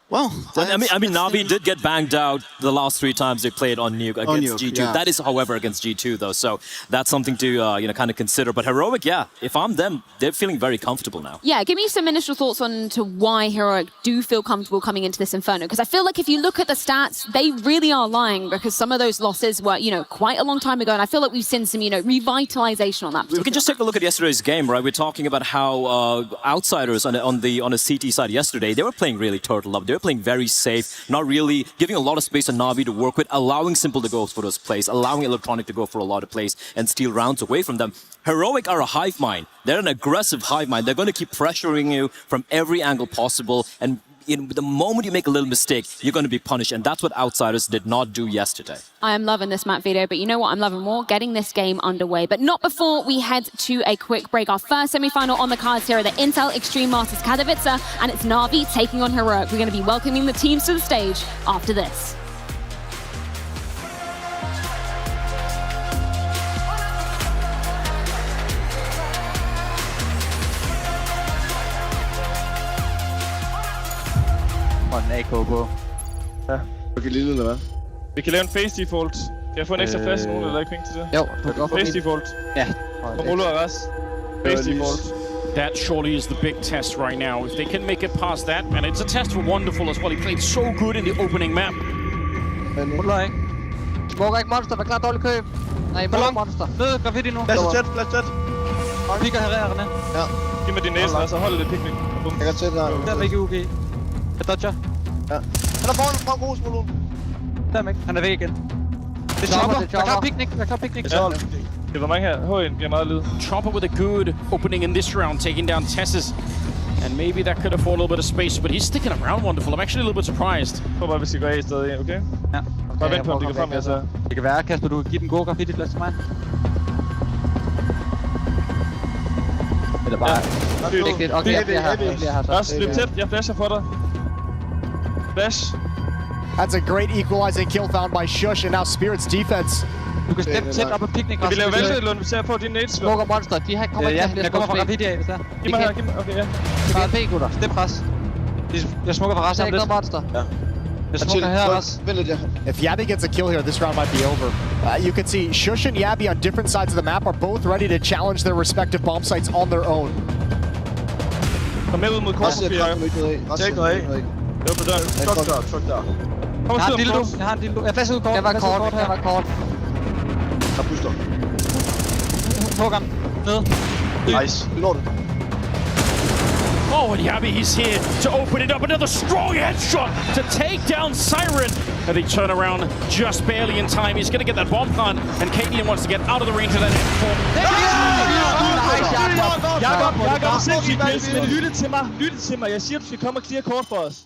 well, I mean, Na'Vi did get banged out the last 3 times they played on Nuke against G2. Yeah. That is, however, against G2 though, so that's something to kind of consider. But Heroic, yeah, if I'm them, they're feeling very comfortable now. Yeah, give me some initial thoughts on to why Heroic do feel comfortable coming into this Inferno, because I feel like if you look at the stats, they really are lying because some of those losses were, quite a long time ago, and I feel like we've seen some, revitalization on that. We can just take a look at yesterday's game, right? We're talking about how Outsiders on the CT side yesterday, they were playing really turtle up. They They're playing very safe, not really giving a lot of space to Na'Vi to work with, allowing Simple to go for those plays, allowing Electronic to go for a lot of plays and steal rounds away from them. Heroic are a hive mind. They're an aggressive hive mind. They're going to keep pressuring you from every angle possible, and in the moment you make a little mistake, you're going to be punished, and that's what Outsiders did not do yesterday. I am loving this map video, but you know what I'm loving more? Getting this game underway. But not before we head to a quick break. Our first semi-final on the cards here are the Intel Extreme Masters Katowice, and it's Na'Vi taking on Heroic. We're going to be welcoming the teams to the stage after this. Og en AK på. Ja. Okay, lille eller hvad? Vi kan lave en face default. Kan jeg få en ekstra plads til nogen, eller ikke penge til det? Jo, du kan godt få face default. Ja. Og ruller og rest. Face default. That surely is the big test right now. If they can make it past that, and it's a test for Wonderful as well. He played so good in the opening map. Ruller ikke. Smoker ikke monster, vær klar dårlig køb. Nej, mål monster. Ned, graffiti nu. Flash tæt, flash tæt. Pikker herrerne. Ja. Giv mig din næse, og så hold det pikning. Jeg kan sætte dig. Der er ikke UG. Jeg dodger. Ja. Han er foran frem grus, Malone. Der er ikke. Han er væk igen. Det er chopper. Jeg klarer piknik. Det var mange her. H1 bliver meget lyd. Chopper with a good opening in this round, taking down Tessus. And maybe that could afford a little bit of space, but he's sticking around Wonderful. I'm actually a little bit surprised. Jeg tror bare, vi skal gå af i stedet, okay? Ja. Bare vent på, om de går frem med så. Det kan være, Kasper, du kan give den gode graffiti-plads til mig. Eller bare... Vigtigt. Okay, jeg bliver her. Også, løb tæt. Jeg flasher for dig. Flash. That's a great equalizing kill found by Shush, and now Spirit's defense. Du kan steppe tæt op på piknik. Vi laver vælge, Lund. Vi ser på din nades. Smoker monster. De her kommer ikke til at jeg kommer fra graffiti af, hvis der. Giv mig her, giv mig. Okay, ja. Bare P, gutter. Step pres. Jeg smukker fra resten af lidt. Monster. Ja. Jeg smukker her også. If Yabby gets a kill here, this round might be over. You can see Shush and Yabby on different sides of the map are both ready to challenge their respective bomb sites on their own. Kom med ud mod korset, Pierre. Tag noget af. Det var på døren. Truck der. Jeg har en dildo. Jeg flasher ud kort. Jeg var kort. Der puster. Hugger ham. Ned. Nice. Lort. Oh, and Yabby, he's here to open it up. Another strong headshot to take down Siren. And they turn around just barely in time. He's going to get that bomb plant, and Kadian wants to get out of the range of that M4. Jakob, sindssygt pisse, men lytte til mig. Jeg siger, du skal komme og clear kort for os.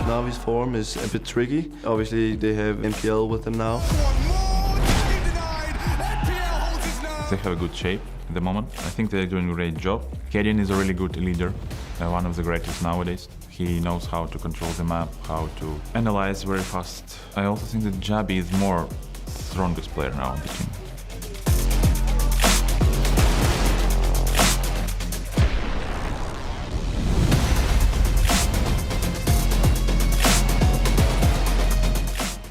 Navi's form is a bit tricky. Obviously, they have MPL with them now. They have a good shape at the moment. I think they're doing a great job. Kadian is a really good leader, one of the greatest nowadays. He knows how to control the map, how to analyze very fast. I also think that Jabi is more strongest player now on the team.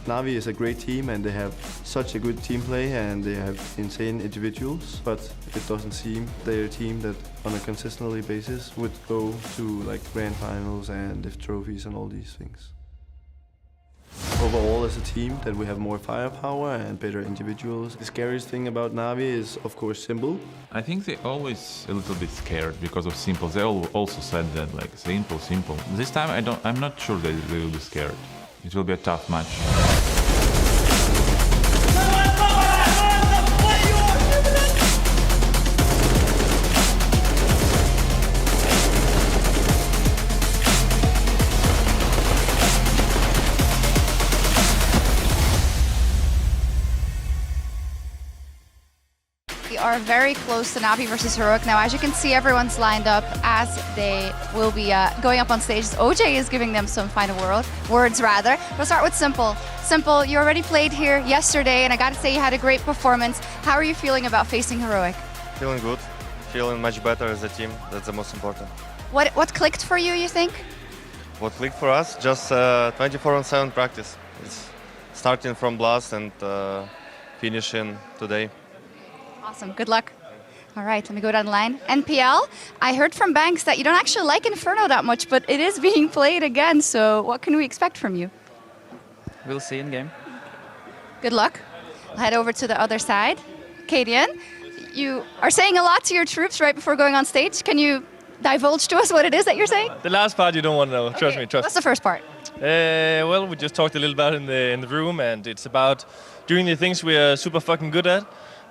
Navi is a great team and they have such a good team play and they have insane individuals, but it doesn't seem they're a team that on a consistently basis would go to like grand finals and lift trophies and all these things. Overall as a team that we have more firepower and better individuals. The scariest thing about Navi is of course Simple. I think they're always a little bit scared because of Simple. They also said that like simple. This time I'm not sure they will be scared. It will be a tough match. are very close to Navi versus Heroic now. As you can see, everyone's lined up as they will be going up on stage. OJ is giving them some final words. We'll start with Simple. Simple, you already played here yesterday, and I gotta say you had a great performance. How are you feeling about facing Heroic? Feeling good, feeling much better as a team. That's the most important. What clicked for you think? What clicked for us? Just 24/7 practice. It's starting from Blast and finishing today. Awesome, good luck. All right, let me go down the line. NPL, I heard from Banks that you don't actually like Inferno that much, but it is being played again, so what can we expect from you? We'll see in game. Good luck. I'll head over to the other side. Kadian, you are saying a lot to your troops right before going on stage. Can you divulge to us what it is that you're saying? The last part you don't want to know. Trust me. What's the first part? Well, we just talked a little about in the room, and it's about doing the things we are super fucking good at.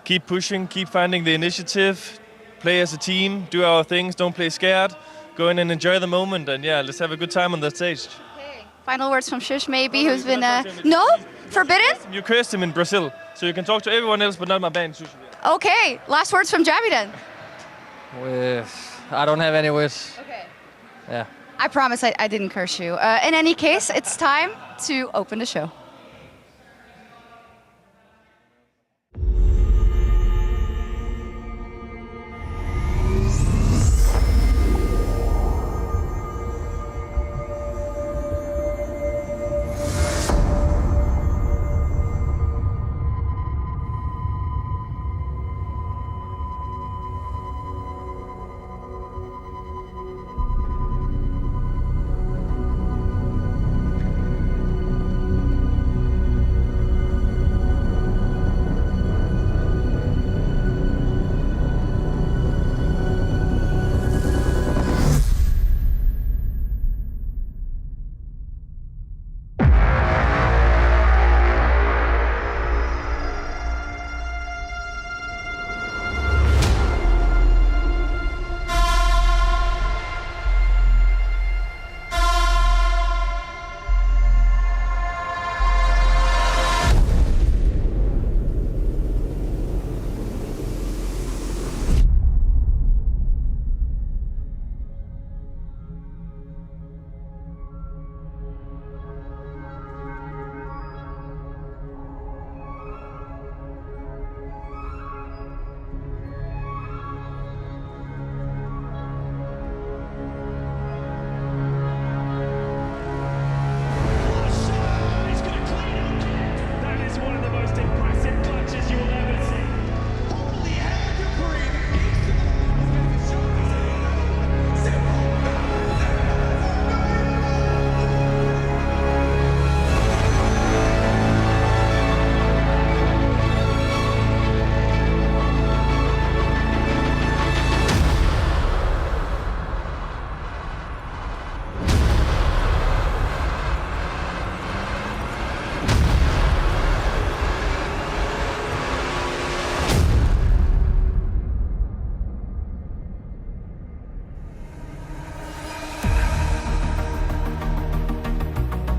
Keep pushing, keep finding the initiative, play as a team, do our things, don't play scared, go in and enjoy the moment, and yeah, let's have a good time on that stage. Okay. Final words from Shush, maybe, who's been... No? Forbidden? You cursed him in Brazil, so you can talk to everyone else, but not my band. Okay, last words from Jabby then. I don't have any words. Okay. Yeah. I promise I didn't curse you. In any case, it's time to open the show.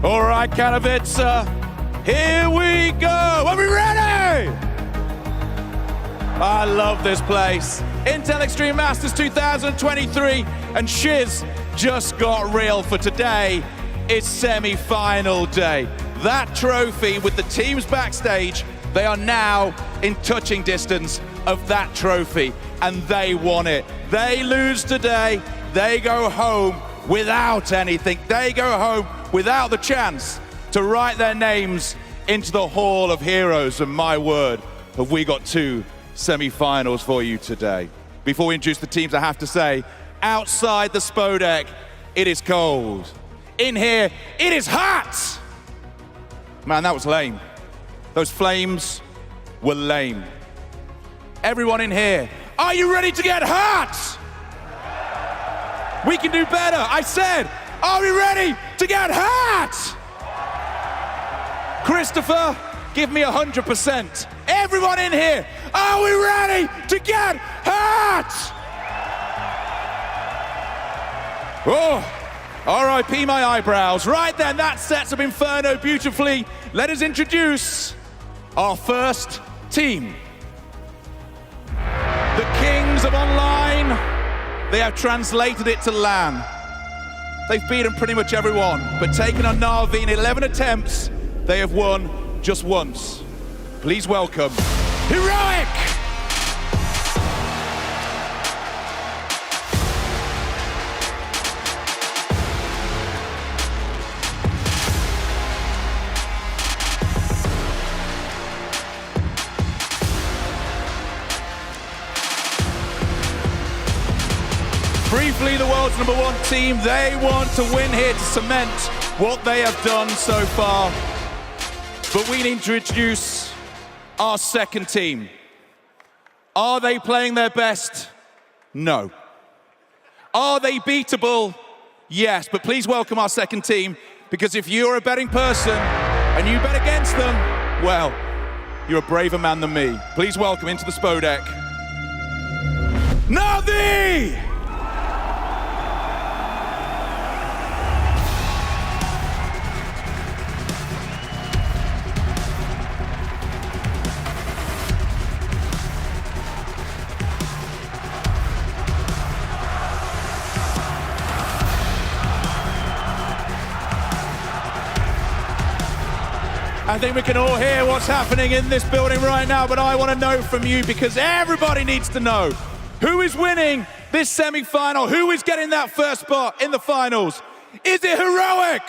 All right, Katowice, here we go. Are we ready? I love this place. Intel Extreme Masters 2023, and shiz just got real for today. It's semi-final day. That trophy with the teams backstage, they are now in touching distance of that trophy, and they won it. They lose today, they go home without anything. They go home without the chance to write their names into the Hall of Heroes. And my word, have we got two semi-finals for you today. Before we introduce the teams, I have to say, outside the Spodek, it is cold. In here, it is hot! Man, that was lame. Those flames were lame. Everyone in here, are you ready to get hot? We can do better. I said, are we ready to get hot? Christopher, give me 100%. Everyone in here, are we ready to get hot? Oh, R.I.P. my eyebrows. Right then, that sets up Inferno beautifully. Let us introduce our first team. The kings of online, they have translated it to LAN. They've beaten pretty much everyone, but taken on Na'Vi in 11 attempts, they have won just once. Please welcome Heroic! Briefly, the world's #1 team, they want to win here to cement what they have done so far. But we need to introduce our second team. Are they playing their best? No. Are they beatable? Yes, but please welcome our second team, because if you're a betting person and you bet against them, well, you're a braver man than me. Please welcome into the Spodek, Na'Vi! I think we can all hear what's happening in this building right now, but I want to know from you, because everybody needs to know who is winning this semi-final, who is getting that first spot in the finals. Is it Heroic?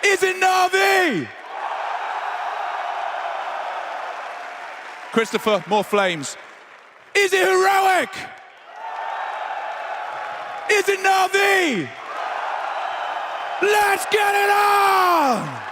Is it Na'Vi? Christopher, more flames. Is it Heroic? Is it Na'Vi? Let's get it on!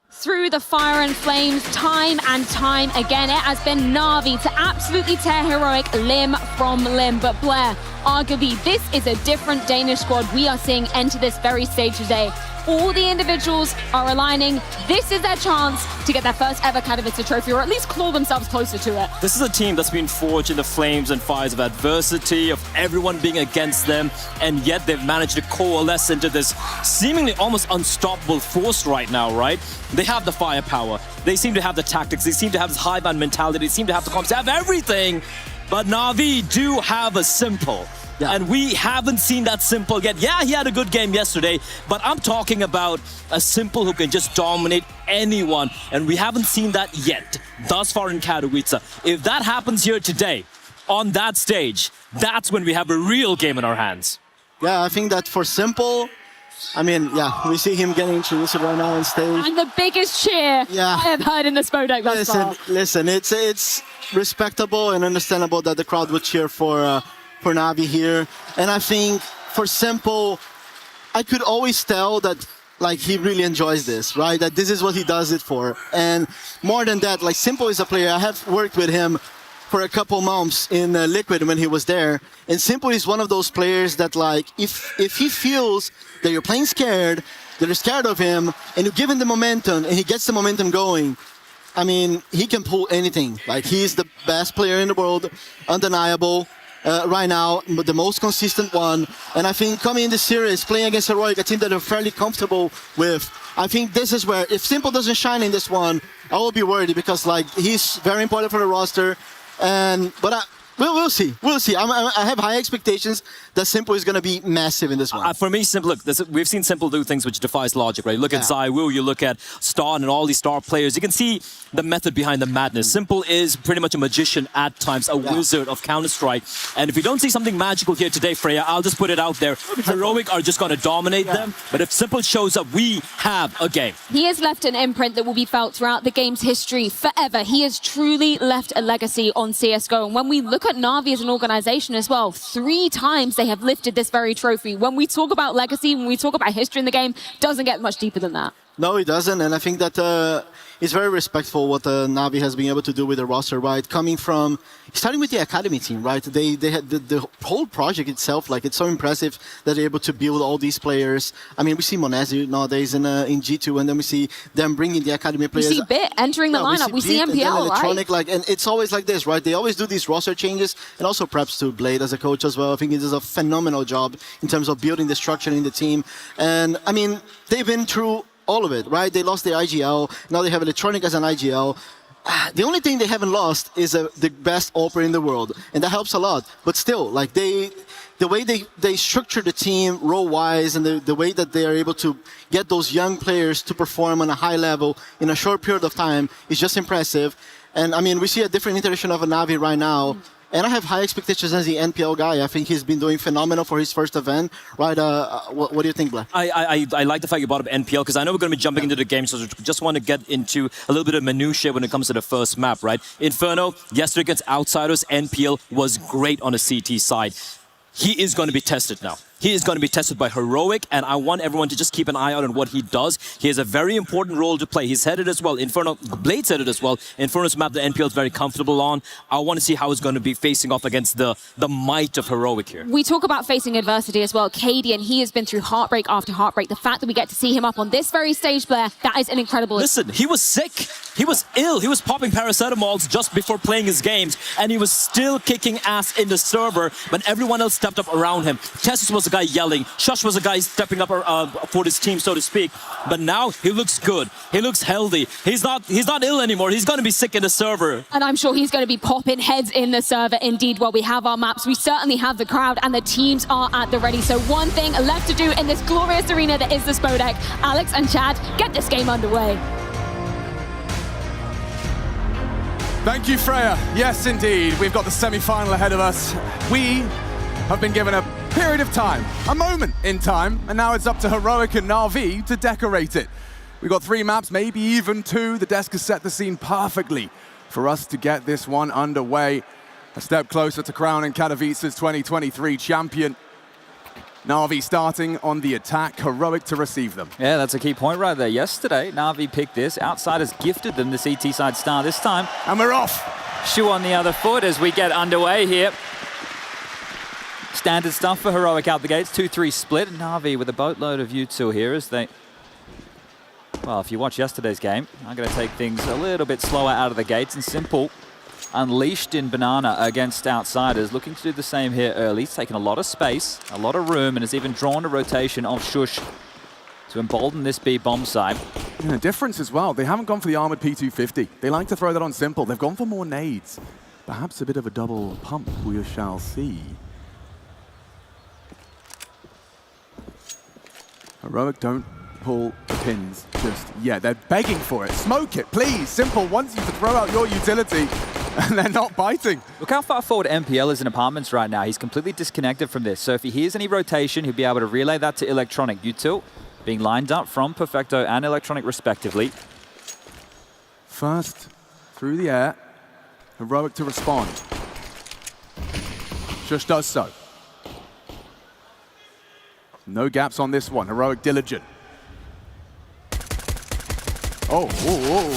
Through the fire and flames, time and time again, it has been Na'Vi to absolutely tear Heroic limb from limb. But Blair, arguably, this is a different Danish squad we are seeing enter this very stage today. All the individuals are aligning. This is their chance to get their first ever Katowice trophy, or at least claw themselves closer to it. This is a team that's been forged in the flames and fires of adversity, of everyone being against them, and yet they've managed to coalesce into this seemingly almost unstoppable force right now, right? They have the firepower, they seem to have the tactics, they seem to have this high-band mentality, they seem to have the comps, they have everything, but Na'Vi do have a simple. Yeah. And we haven't seen that simple yet. Yeah, he had a good game yesterday, but I'm talking about a simple who can just dominate anyone, and we haven't seen that yet thus far in Katowice. If that happens here today, on that stage, that's when we have a real game in our hands. Yeah, I think that for simple, I mean, yeah, we see him getting introduced right now on stage. And the biggest cheer I have heard in the Spodek thus far. Listen, it's respectable and understandable that the crowd would cheer for Na'Vi here. And I think for Simple, I could always tell that like he really enjoys this, right? That this is what he does it for. And more than that, like Simple is a player, I have worked with him for a couple months in Liquid when he was there. And Simple is one of those players that like, if he feels that you're playing scared, that you're scared of him, and you give him the momentum, and he gets the momentum going, I mean, he can pull anything. Like, he's the best player in the world, undeniable. Right now, the most consistent one. And I think coming in this series, playing against Heroic, a team that I'm fairly comfortable with, I think this is where, if Simple doesn't shine in this one, I will be worried, because like he's very important for the roster. But we'll see. We'll see. I have high expectations that Simple is going to be massive in this one. For me, Simple, look, we've seen Simple do things which defies logic, right? You look at ZywOo, you look at Star and all these star players. You can see the method behind the madness. Simple is pretty much a magician at times, a wizard of Counter-Strike. And if we don't see something magical here today, Freya, I'll just put it out there. Heroic are just going to dominate them. But if Simple shows up, we have a game. He has left an imprint that will be felt throughout the game's history forever. He has truly left a legacy on CSGO. And when we look at Na'Vi as an organization as well, 3 times they have lifted this very trophy. When we talk about legacy, when we talk about history in the game, doesn't get much deeper than that. No, he doesn't, and I think that it's very respectful what Navi has been able to do with the roster, right? Starting with the academy team, right? They had the whole project itself, like it's so impressive that they're able to build all these players. I mean, we see Monesi nowadays in G2, and then we see them bringing the academy players. We see Bit entering the lineup. We see MPL, Electronic, right? and it's always like this, right? They always do these roster changes, and also perhaps to Blade as a coach as well. I think it is a phenomenal job in terms of building the structure in the team. And I mean, they've been through all of it, right? They lost their IGL. Now they have Electronic as an IGL. The only thing they haven't lost is the best opera in the world, and that helps a lot. But still, like the way they structure the team role-wise, and the way that they are able to get those young players to perform on a high level in a short period of time is just impressive. And I mean, we see a different iteration of a Navi right now. And I have high expectations as the NPL guy. I think he's been doing phenomenal for his first event, right? What do you think, Black? I like the fact you brought up NPL because I know we're going to be jumping into the game, so just want to get into a little bit of minutiae when it comes to the first map, right? Inferno, yesterday against Outsiders, NPL was great on the CT side. He is going to be tested now. He is going to be tested by Heroic, and I want everyone to just keep an eye out on what he does. He has a very important role to play. He's headed as well. Inferno, Blade's headed as well. Inferno's map the NPL is very comfortable on. I want to see how he's going to be facing off against the might of Heroic here. We talk about facing adversity as well. Cadian, he has been through heartbreak after heartbreak. The fact that we get to see him up on this very stage, Blair, that is an incredible... Listen, he was sick. He was ill. He was popping paracetamols just before playing his games, and he was still kicking ass in the server, but everyone else stepped up around him. Tessus was the guy yelling. Shush was a guy stepping up for his team, so to speak. But now he looks good. He looks healthy. He's not ill anymore. He's going to be sick in the server. And I'm sure he's going to be popping heads in the server indeed. While we have our maps, we certainly have the crowd and the teams are at the ready. So one thing left to do in this glorious arena that is the Spodek. Alex and Chad, get this game underway. Thank you, Freya. Yes, indeed. We've got the semi-final ahead of us. We have been given a period of time, a moment in time, and now it's up to Heroic and Na'Vi to decorate it. We've got 3 maps, maybe even 2. The desk has set the scene perfectly for us to get this one underway. A step closer to crowning Katowice's 2023 champion. Na'Vi starting on the attack, Heroic to receive them. Yeah, that's a key point right there. Yesterday, Na'Vi picked this. Outsiders gifted them the CT side star this time. And we're off. Shoe on the other foot as we get underway here. Standard stuff for Heroic out the gates, 2-3 split. Na'Vi with a boatload of util here as they... Well, if you watch yesterday's game, I'm going to take things a little bit slower out of the gates, and Simple unleashed in Banana against Outsiders, looking to do the same here early. He's taken a lot of space, a lot of room, and has even drawn a rotation of Shush to embolden this B bomb side. Yeah, difference as well. They haven't gone for the armored P250. They like to throw that on Simple. They've gone for more nades. Perhaps a bit of a double pump, we shall see. Heroic don't pull the pins just yet. They're begging for it. Smoke it, please. Simple wants you to throw out your utility, and they're not biting. Look how far forward MPL is in apartments right now. He's completely disconnected from this. So if he hears any rotation, he'll be able to relay that to Electronic. Util being lined up from Perfecto and Electronic respectively. First, through the air, Heroic to respond. Just does so. No gaps on this one. Heroic diligent. Oh,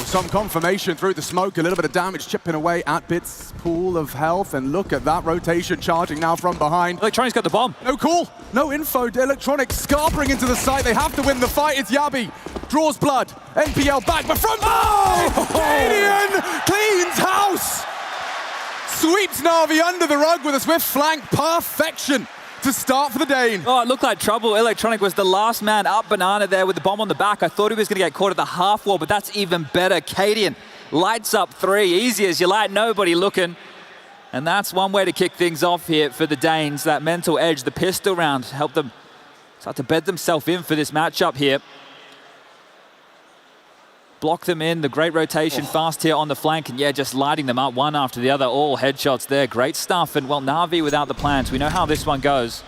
some confirmation through the smoke. A little bit of damage chipping away at Bit's pool of health. And look at that rotation charging now from behind. Electronic's got the bomb. No call. No info. Electronic scarpering into the site. They have to win the fight. It's Yabi. Draws blood. NPL back, but from... Oh! Canadian cleans house! Sweeps Na'Vi under the rug with a swift flank. Perfection to start for the Dane. Oh, it looked like trouble. Electronic was the last man up Banana there with the bomb on the back. I thought he was going to get caught at the half wall, but that's even better. Cadian lights up 3, easy as you like, nobody looking. And that's one way to kick things off here for the Danes. That mental edge, the pistol round, helped them start to bed themselves in for this matchup here. Block them in, the great rotation fast here on the flank, and yeah, just lighting them up one after the other, all headshots there, great stuff. And well, Na'Vi without the plans, we know how this one goes.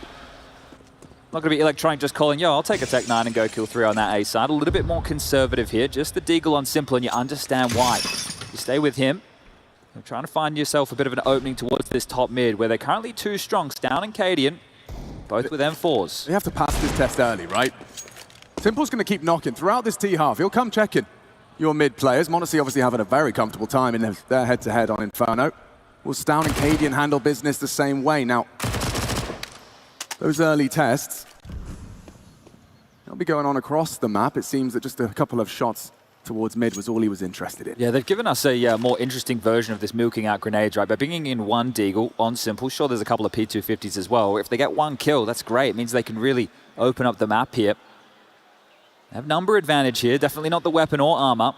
Not gonna be Electronic just calling, yo, I'll take a Tech 9 and go kill 3 on that A side. A little bit more conservative here, just the deagle on Simple, and you understand why. You stay with him, you're trying to find yourself a bit of an opening towards this top mid, where they're currently 2 strong, Stown and Cadian, both with M4s. They have to pass this test early, right? Simple's going to keep knocking throughout this T-half. He'll come checking your mid players. Monacy obviously having a very comfortable time in their head-to-head on Inferno. Will Stown and Cadian handle business the same way? Now, those early tests, they'll be going on across the map. It seems that just a couple of shots towards mid was all he was interested in. Yeah, they've given us a more interesting version of this milking out grenades, right? By bringing in one Deagle on Simple, sure, there's a couple of P250s as well. If they get one kill, that's great. It means they can really open up the map here. They have number advantage here, definitely not the weapon or armor.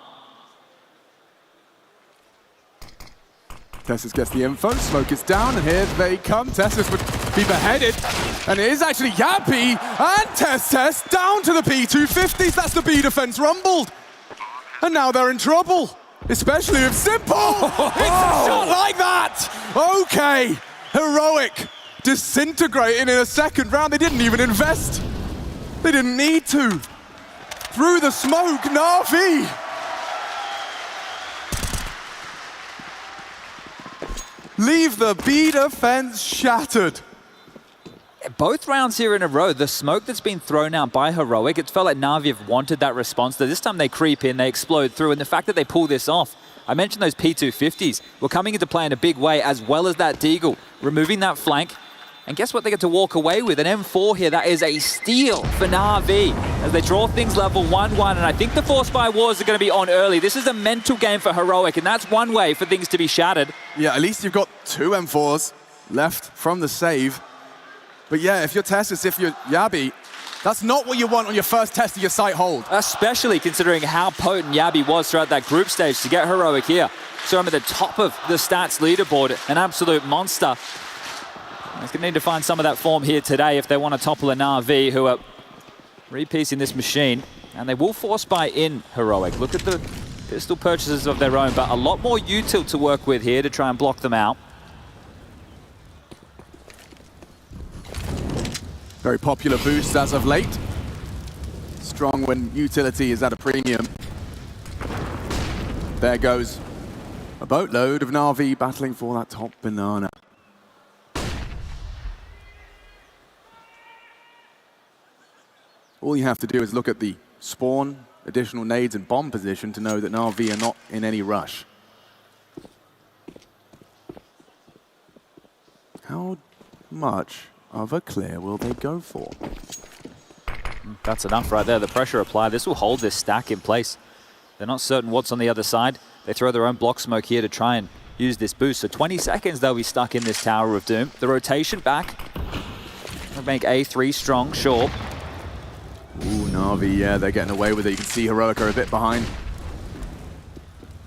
Tessus gets the info, smoke is down, and here they come. Tessus would be beheaded, and it is actually Yappy and Tessus down to the P250s. That's the B defense rumbled. And now they're in trouble, especially with Simple. It's a shot like that. Okay, Heroic disintegrating in a second round. They didn't even invest. They didn't need to. Through the smoke, Na'Vi. Leave the B defense shattered. Both rounds here in a row, the smoke that's been thrown out by Heroic, it felt like Na'Vi have wanted that response. This time they creep in, they explode through, and the fact that they pull this off, I mentioned those P250s were coming into play in a big way, as well as that Deagle, removing that flank. And guess what they get to walk away with? An M4 here, that is a steal for Na'Vi as they draw things level 1-1, and I think the Force by Wars are going to be on early. This is a mental game for Heroic, and that's one way for things to be shattered. Yeah, at least you've got 2 M4s left from the save. But yeah, if you're Tessus, if you're Yabi, that's not what you want on your first test of your site hold. Especially considering how potent Yabi was throughout that group stage to get Heroic here. So I'm at the top of the stats leaderboard, an absolute monster. He's going to need to find some of that form here today if they want to topple a Na'Vi, who are repiecing this machine. And they will force buy in Heroic. Look at the pistol purchases of their own, but a lot more util to work with here to try and block them out. Very popular boost as of late. Strong when utility is at a premium. There goes a boatload of Na'Vi battling for that top banana. All you have to do is look at the spawn, additional nades and bomb position to know that Na'Vi are not in any rush. How much of a clear will they go for? That's enough right there. The pressure applied. This will hold this stack in place. They're not certain what's on the other side. They throw their own block smoke here to try and use this boost. So 20 seconds they'll be stuck in this Tower of Doom. The rotation back. They'll make A3 strong, sure. Ooh, Na'Vi, yeah, they're getting away with it. You can see Heroic are a bit behind.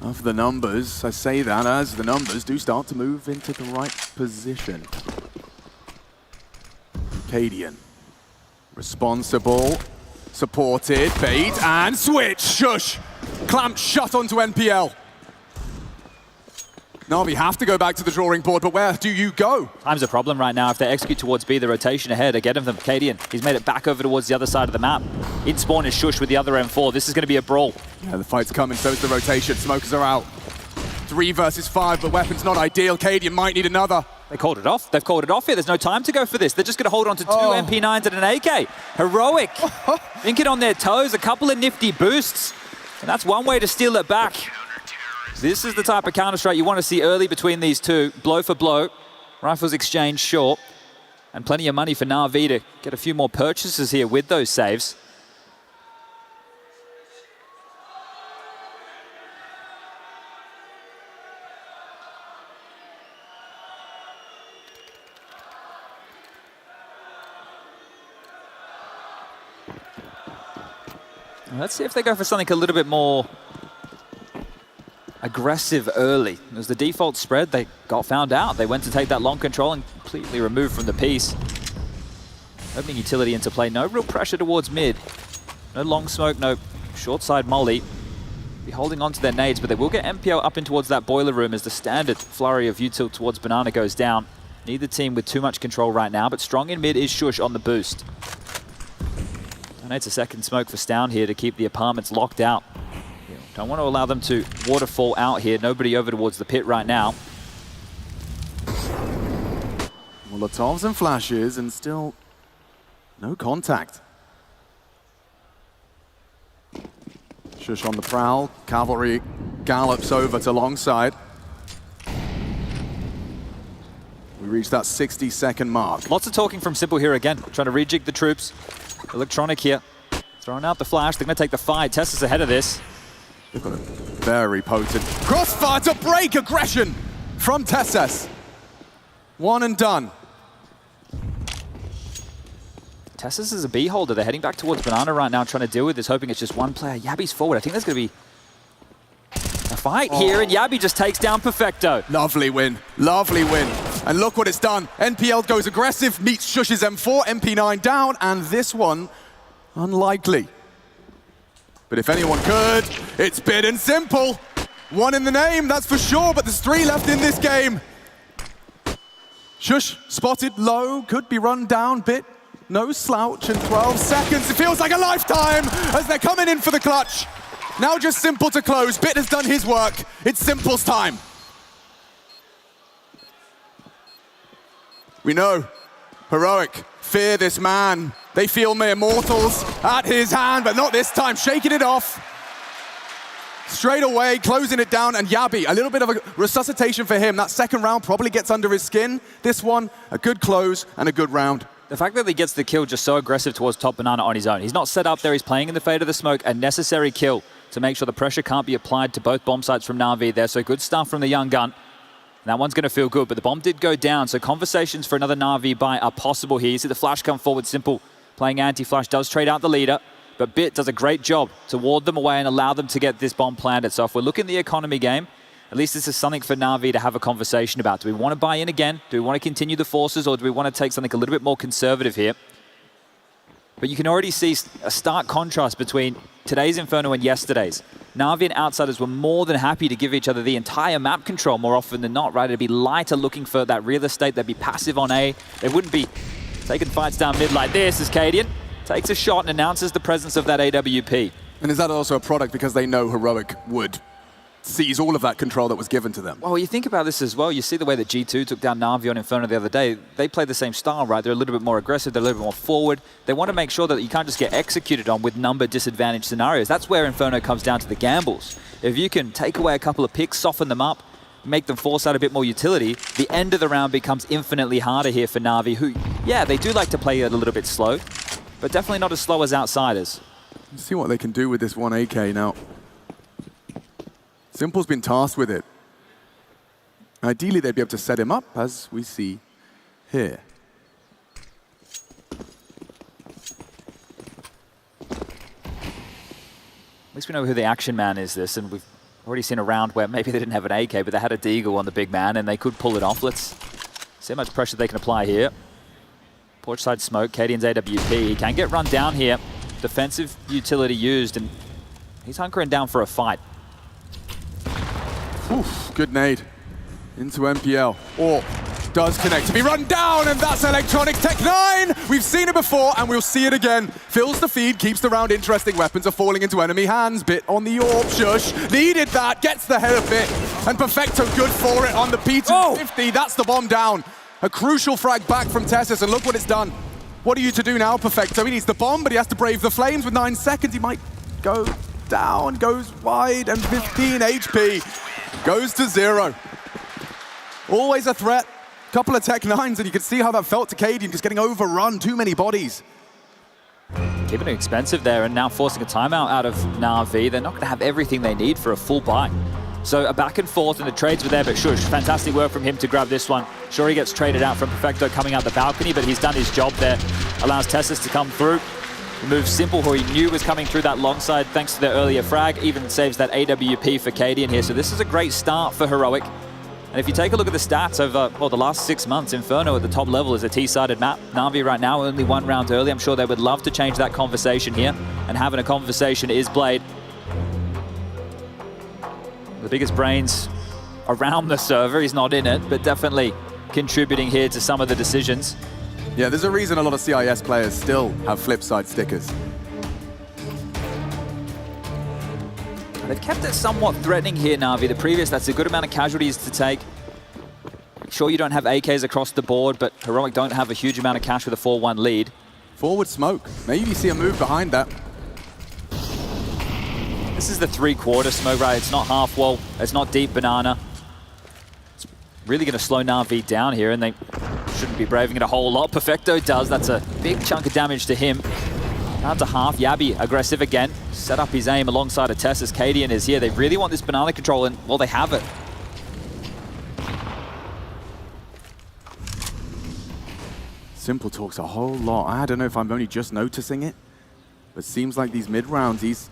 Of the numbers, I say that as the numbers do start to move into the right position. Cadian, responsible, supported, bait, and switch, shush! Clamped shut onto NPL. Na'Vi have to go back to the drawing board, but where do you go? Time's a problem right now. If they execute towards B, the rotation ahead again of them. Cadian, he's made it back over towards the other side of the map. In spawn is Shush with the other M4. This is going to be a brawl. Yeah, the fight's coming, so is the rotation. Smokers are out. 3 versus 5, but weapon's not ideal. Cadian might need another. They called it off. They've called it off here. There's no time to go for this. They're just going to hold on to 2 MP9s and an AK. Heroic, thinking on their toes, a couple of nifty boosts. And that's one way to steal it back. This is the type of Counter-Strike you want to see early between these two. Blow for blow. Rifles exchange short. And plenty of money for Na'Vi to get a few more purchases here with those saves. Let's see if they go for something a little bit more aggressive early. It was the default spread. They got found out. They went to take that long control and completely removed from the piece. Opening utility into play. No real pressure towards mid. No long smoke, no short side molly. Be holding on to their nades, but they will get MPO up in towards that boiler room as the standard flurry of util towards banana goes down. Neither team with too much control right now, but strong in mid is Shush on the boost. And it's a second smoke for Stown here to keep the apartments locked out. Don't want to allow them to waterfall out here. Nobody over towards the pit right now. Molotovs and flashes and still no contact. Shush on the prowl. Cavalry gallops over to long side. We reach that 60-second mark. Lots of talking from Simple here again, trying to rejig the troops. Electronic here, throwing out the flash. They're going to take the fight. Tessa's ahead of this. They've got a very potent crossfire to break aggression from Tessus. One and done. Tessus is a beholder. They're heading back towards Banana right now, trying to deal with this, hoping it's just one player. Yabi's forward. I think there's going to be a fight here, and Yabi just takes down Perfecto. Lovely win. Lovely win. And look what it's done. NPL goes aggressive, meets Shush's M4, MP9 down, and this one, unlikely. But if anyone could, it's Bit and Simple. One in the name, that's for sure, but there's 3 left in this game. Shush spotted low, could be run down. Bit, no slouch in 12 seconds. It feels like a lifetime as they're coming in for the clutch. Now just Simple to close. Bit has done his work. It's Simple's time. We know, Heroic fear this man. They feel mere mortals at his hand, but not this time. Shaking it off. Straight away, closing it down, and Yabi, a little bit of a resuscitation for him. That second round probably gets under his skin. This one, a good close and a good round. The fact that he gets the kill just so aggressive towards top Banana on his own. He's not set up there, he's playing in the fade of the smoke. A necessary kill to make sure the pressure can't be applied to both bomb sites from Na'Vi there. So good stuff from the young gun. And that one's going to feel good, but the bomb did go down. So conversations for another Na'Vi buy are possible here. You see the flash come forward, Simple playing anti-flash, does trade out the leader. But Bit does a great job to ward them away and allow them to get this bomb planted. So if we're looking at the economy game, at least this is something for Na'Vi to have a conversation about. Do we want to buy in again? Do we want to continue the forces, or do we want to take something a little bit more conservative here? But you can already see a stark contrast between today's Inferno and yesterday's. Na'Vi and Outsiders were more than happy to give each other the entire map control more often than not, right? It'd be lighter looking for that real estate. They'd be passive on A. They wouldn't be taking fights down mid like this as Cadian takes a shot and announces the presence of that AWP. And is that also a product because they know Heroic would seize all of that control that was given to them? Well, you think about this as well. You see the way that G2 took down Na'Vi on Inferno the other day. They play the same style, right? They're a little bit more aggressive. They're a little bit more forward. They want to make sure that you can't just get executed on with number disadvantage scenarios. That's where Inferno comes down to the gambles. If you can take away a couple of picks, soften them up, make them force out a bit more utility, the end of the round becomes infinitely harder here for Na'Vi, who, yeah, they do like to play it a little bit slow, but definitely not as slow as Outsiders. Let's see what they can do with this one AK now. Simple's been tasked with it. Ideally, they'd be able to set him up, as we see here. At least we know who the action man is this, and we've already seen a round where maybe they didn't have an AK, but they had a Deagle on the big man, and they could pull it off. Let's see how much pressure they can apply here. Porch side smoke, Cadian's AWP. He can get run down here. Defensive utility used, and he's hunkering down for a fight. Oof, good nade into MPL. Or does connect to be run down, and that's Electronic Tech9. We've seen it before, and we'll see it again. Fills the feed, keeps the round interesting. Weapons are falling into enemy hands. Bit on the orb. Shush needed that, gets the head of Bit, and Perfecto good for it on the P250. That's the bomb down. A crucial frag back from Tessus, and look what it's done. What are you to do now, Perfecto? He needs the bomb, but he has to brave the flames with 9 seconds. He might go down, goes wide, and 15 HP. Goes to 0. Always a threat. Couple of Tech9s, and you can see how that felt to Cadian, just getting overrun. Too many bodies. Keeping it expensive there, and now forcing a timeout out of Na'Vi. They're not going to have everything they need for a full buy. So a back and forth, and the trades were there, but Shush, fantastic work from him to grab this one. Sure, he gets traded out from Perfecto coming out the balcony, but he's done his job there. Allows Tessus to come through. Removes Simple, who he knew was coming through that long side thanks to the earlier frag. Even saves that AWP for Cadian here. So this is a great start for Heroic. And if you take a look at the stats over the last 6 months, Inferno at the top level is a T-sided map. Na'Vi right now only 1 round early. I'm sure they would love to change that conversation here. And having a conversation is Blade. The biggest brains around the server. He's not in it, but definitely contributing here to some of the decisions. Yeah, there's a reason a lot of CIS players still have flip side stickers. They've kept it somewhat threatening here, Na'Vi. The previous, that's a good amount of casualties to take. Sure, you don't have AKs across the board, but Heroic don't have a huge amount of cash with a 4-1 lead. Forward smoke. Maybe see a move behind that. This is the 3/4 smoke, right? It's not half wall. It's not deep banana. It's really going to slow Na'Vi down here, and they shouldn't be braving it a whole lot. Perfecto does. That's a big chunk of damage to him. Down to half. Yabi aggressive again. Set up his aim alongside of Tess as Cadian is here. They really want this banana control, and, well, they have it. Simple talks a whole lot. I don't know if I'm only just noticing it, but seems like these mid-rounds, he's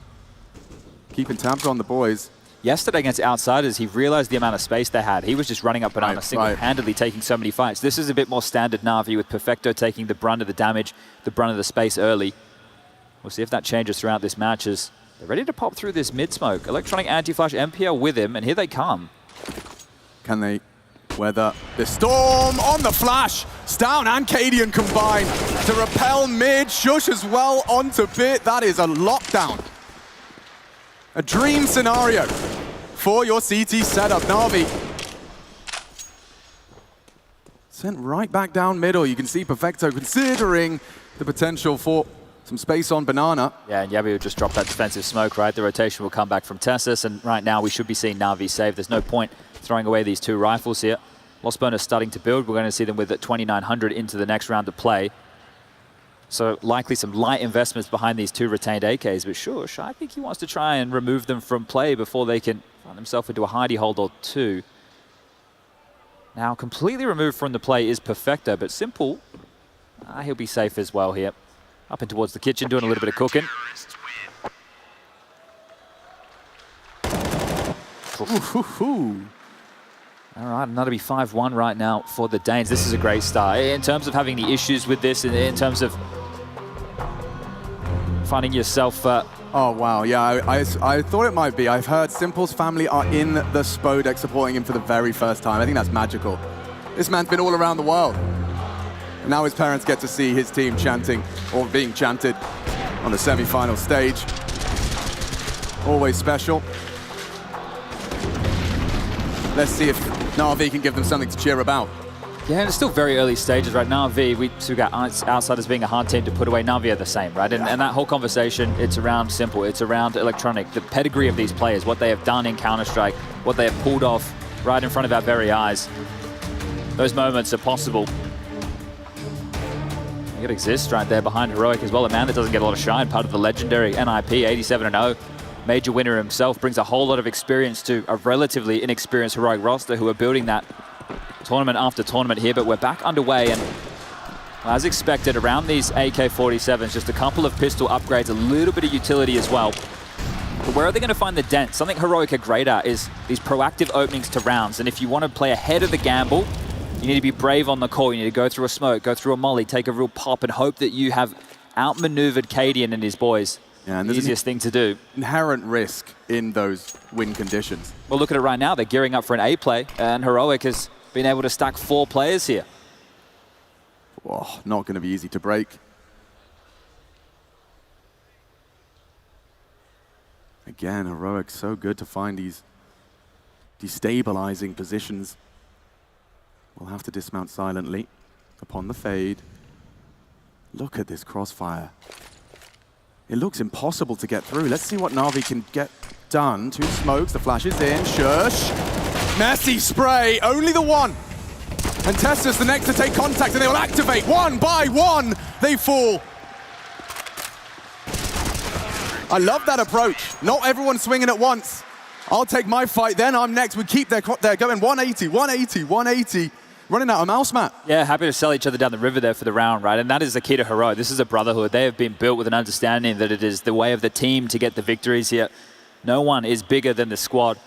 keeping tabs on the boys. Yesterday against Outsiders, he realized the amount of space they had. He was just running up banana single-handedly, taking so many fights. This is a bit more standard Na'Vi, with Perfecto taking the brunt of the damage, the brunt of the space early. We'll see if that changes throughout this match as they're ready to pop through this mid-smoke. Electronic anti-flash MPL with him, and here they come. Can they weather the storm on the flash? Stown and Cadian combined to repel mid. Shush as well onto Bit. That is a lockdown. A dream scenario for your CT setup. Na'Vi sent right back down middle. You can see Perfecto considering the potential for some space on banana. Yeah, and Yabi will just drop that defensive smoke, right? The rotation will come back from Tessus, and right now we should be seeing Na'Vi save. There's no point throwing away these 2 rifles here. Lost bonus starting to build. We're going to see them with 2,900 into the next round of play. So likely some light investments behind these 2 retained AKs, but Shush, I think he wants to try and remove them from play before they can find themselves into a hidey hold or 2. Now completely removed from the play is Perfecto, but Simple, he'll be safe as well here. Up and towards the kitchen, doing a little bit of cooking. All right, another be 5-1 right now for the Danes. This is a great start. In terms of having the issues with this, in terms of finding yourself... Oh, wow. Yeah, I thought it might be. I've heard Simple's family are in the Spodek supporting him for the very first time. I think that's magical. This man's been all around the world. And now his parents get to see his team chanting, or being chanted, on the semi-final stage. Always special. Let's see if Na'Vi can give them something to cheer about. Yeah, and it's still very early stages, right? Na'Vi, we got Outsiders being a hard team to put away. Na'Vi are the same, right? And that whole conversation, it's around Simple, it's around Electronic, the pedigree of these players, what they have done in Counter-Strike, what they have pulled off right in front of our very eyes. Those moments are possible. It exists right there behind Heroic as well. A man that doesn't get a lot of shine, part of the legendary NIP, 87-0. Major winner himself, brings a whole lot of experience to a relatively inexperienced Heroic roster who are building that tournament after tournament here, but we're back underway, and as expected, around these AK-47s, just a couple of pistol upgrades, a little bit of utility as well. But where are they going to find the dent? Something Heroic are great at is these proactive openings to rounds, and if you want to play ahead of the gamble, you need to be brave on the call. You need to go through a smoke, go through a molly, take a real pop, and hope that you have outmaneuvered Cadian and his boys. Yeah, and the easiest thing to do. Inherent risk in those win conditions. Well, look at it right now. They're gearing up for an A play, and Heroic has been able to stack 4 players here. Oh, not going to be easy to break. Again, Heroic so good to find these destabilizing positions. We'll have to dismount silently upon the fade. Look at this crossfire. It looks impossible to get through. Let's see what Na'Vi can get done. 2 smokes, the flash is in. Shush. Messy spray, only the one. And Tessa's the next to take contact, and they will activate. 1 by 1, they fall. I love that approach. Not everyone swinging at once. I'll take my fight, then I'm next. We keep their going 180, 180, 180. Running out of mouse mat. Yeah, happy to sell each other down the river there for the round, right? And that is the key to Heroic. This is a brotherhood. They have been built with an understanding that it is the way of the team to get the victories here. No one is bigger than the squad.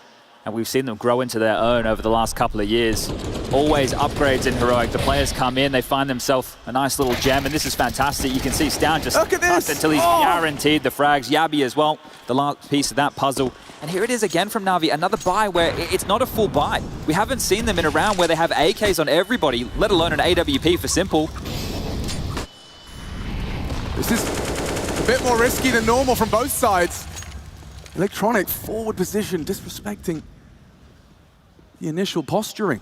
And we've seen them grow into their own over the last couple of years. Always upgrades in Heroic. The players come in, they find themselves a nice little gem, and this is fantastic. You can see Stown just look at this until he's guaranteed the frags. Yabi as well, the last piece of that puzzle. And here it is again from Na'Vi, another buy where it's not a full buy. We haven't seen them in a round where they have AKs on everybody, let alone an AWP for Simple. This is a bit more risky than normal from both sides. Electronic forward position, disrespecting the initial posturing.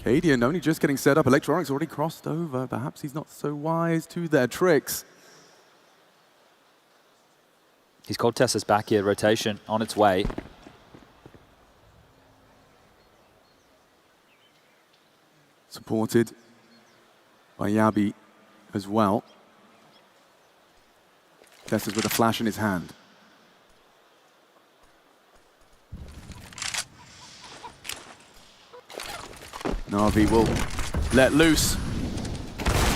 Cadian only just getting set up. Electronic's already crossed over. Perhaps he's not so wise to their tricks. He's called Tessa's back here, rotation on its way. Supported by Yabi as well. Tessa's with a flash in his hand. Na'Vi will let loose.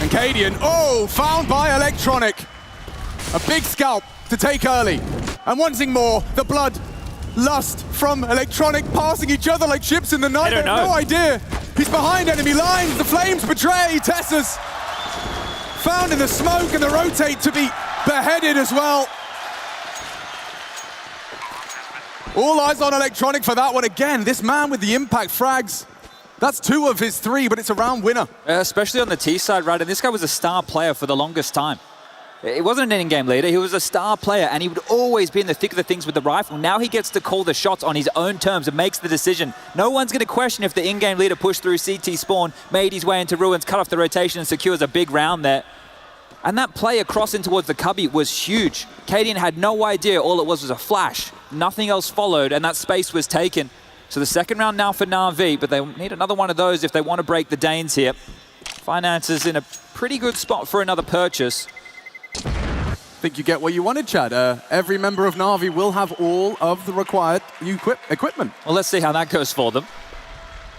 And Cadian, oh, found by Electronic. A big scalp to take early. And wanting more, the blood lust from Electronic passing each other like ships in the night. They have no idea. He's behind enemy lines. The flames betray. Tessa's found in the smoke and the rotate to be beheaded as well. All eyes on Electronic for that one again. This man with the impact frags. That's 2 of his 3, but it's a round winner. Especially on the T side, right? And this guy was a star player for the longest time. It wasn't an in-game leader, he was a star player, and he would always be in the thick of the things with the rifle. Now he gets to call the shots on his own terms and makes the decision. No one's going to question if the in-game leader pushed through CT spawn, made his way into ruins, cut off the rotation, and secures a big round there. And that play across in towards the cubby was huge. Cadian had no idea, all it was a flash. Nothing else followed, and that space was taken. So the second round now for Na'Vi, but they need another one of those if they want to break the Danes here. Finances in a pretty good spot for another purchase. I think you get what you wanted, Chad. Every member of Na'Vi will have all of the required equipment. Well, let's see how that goes for them.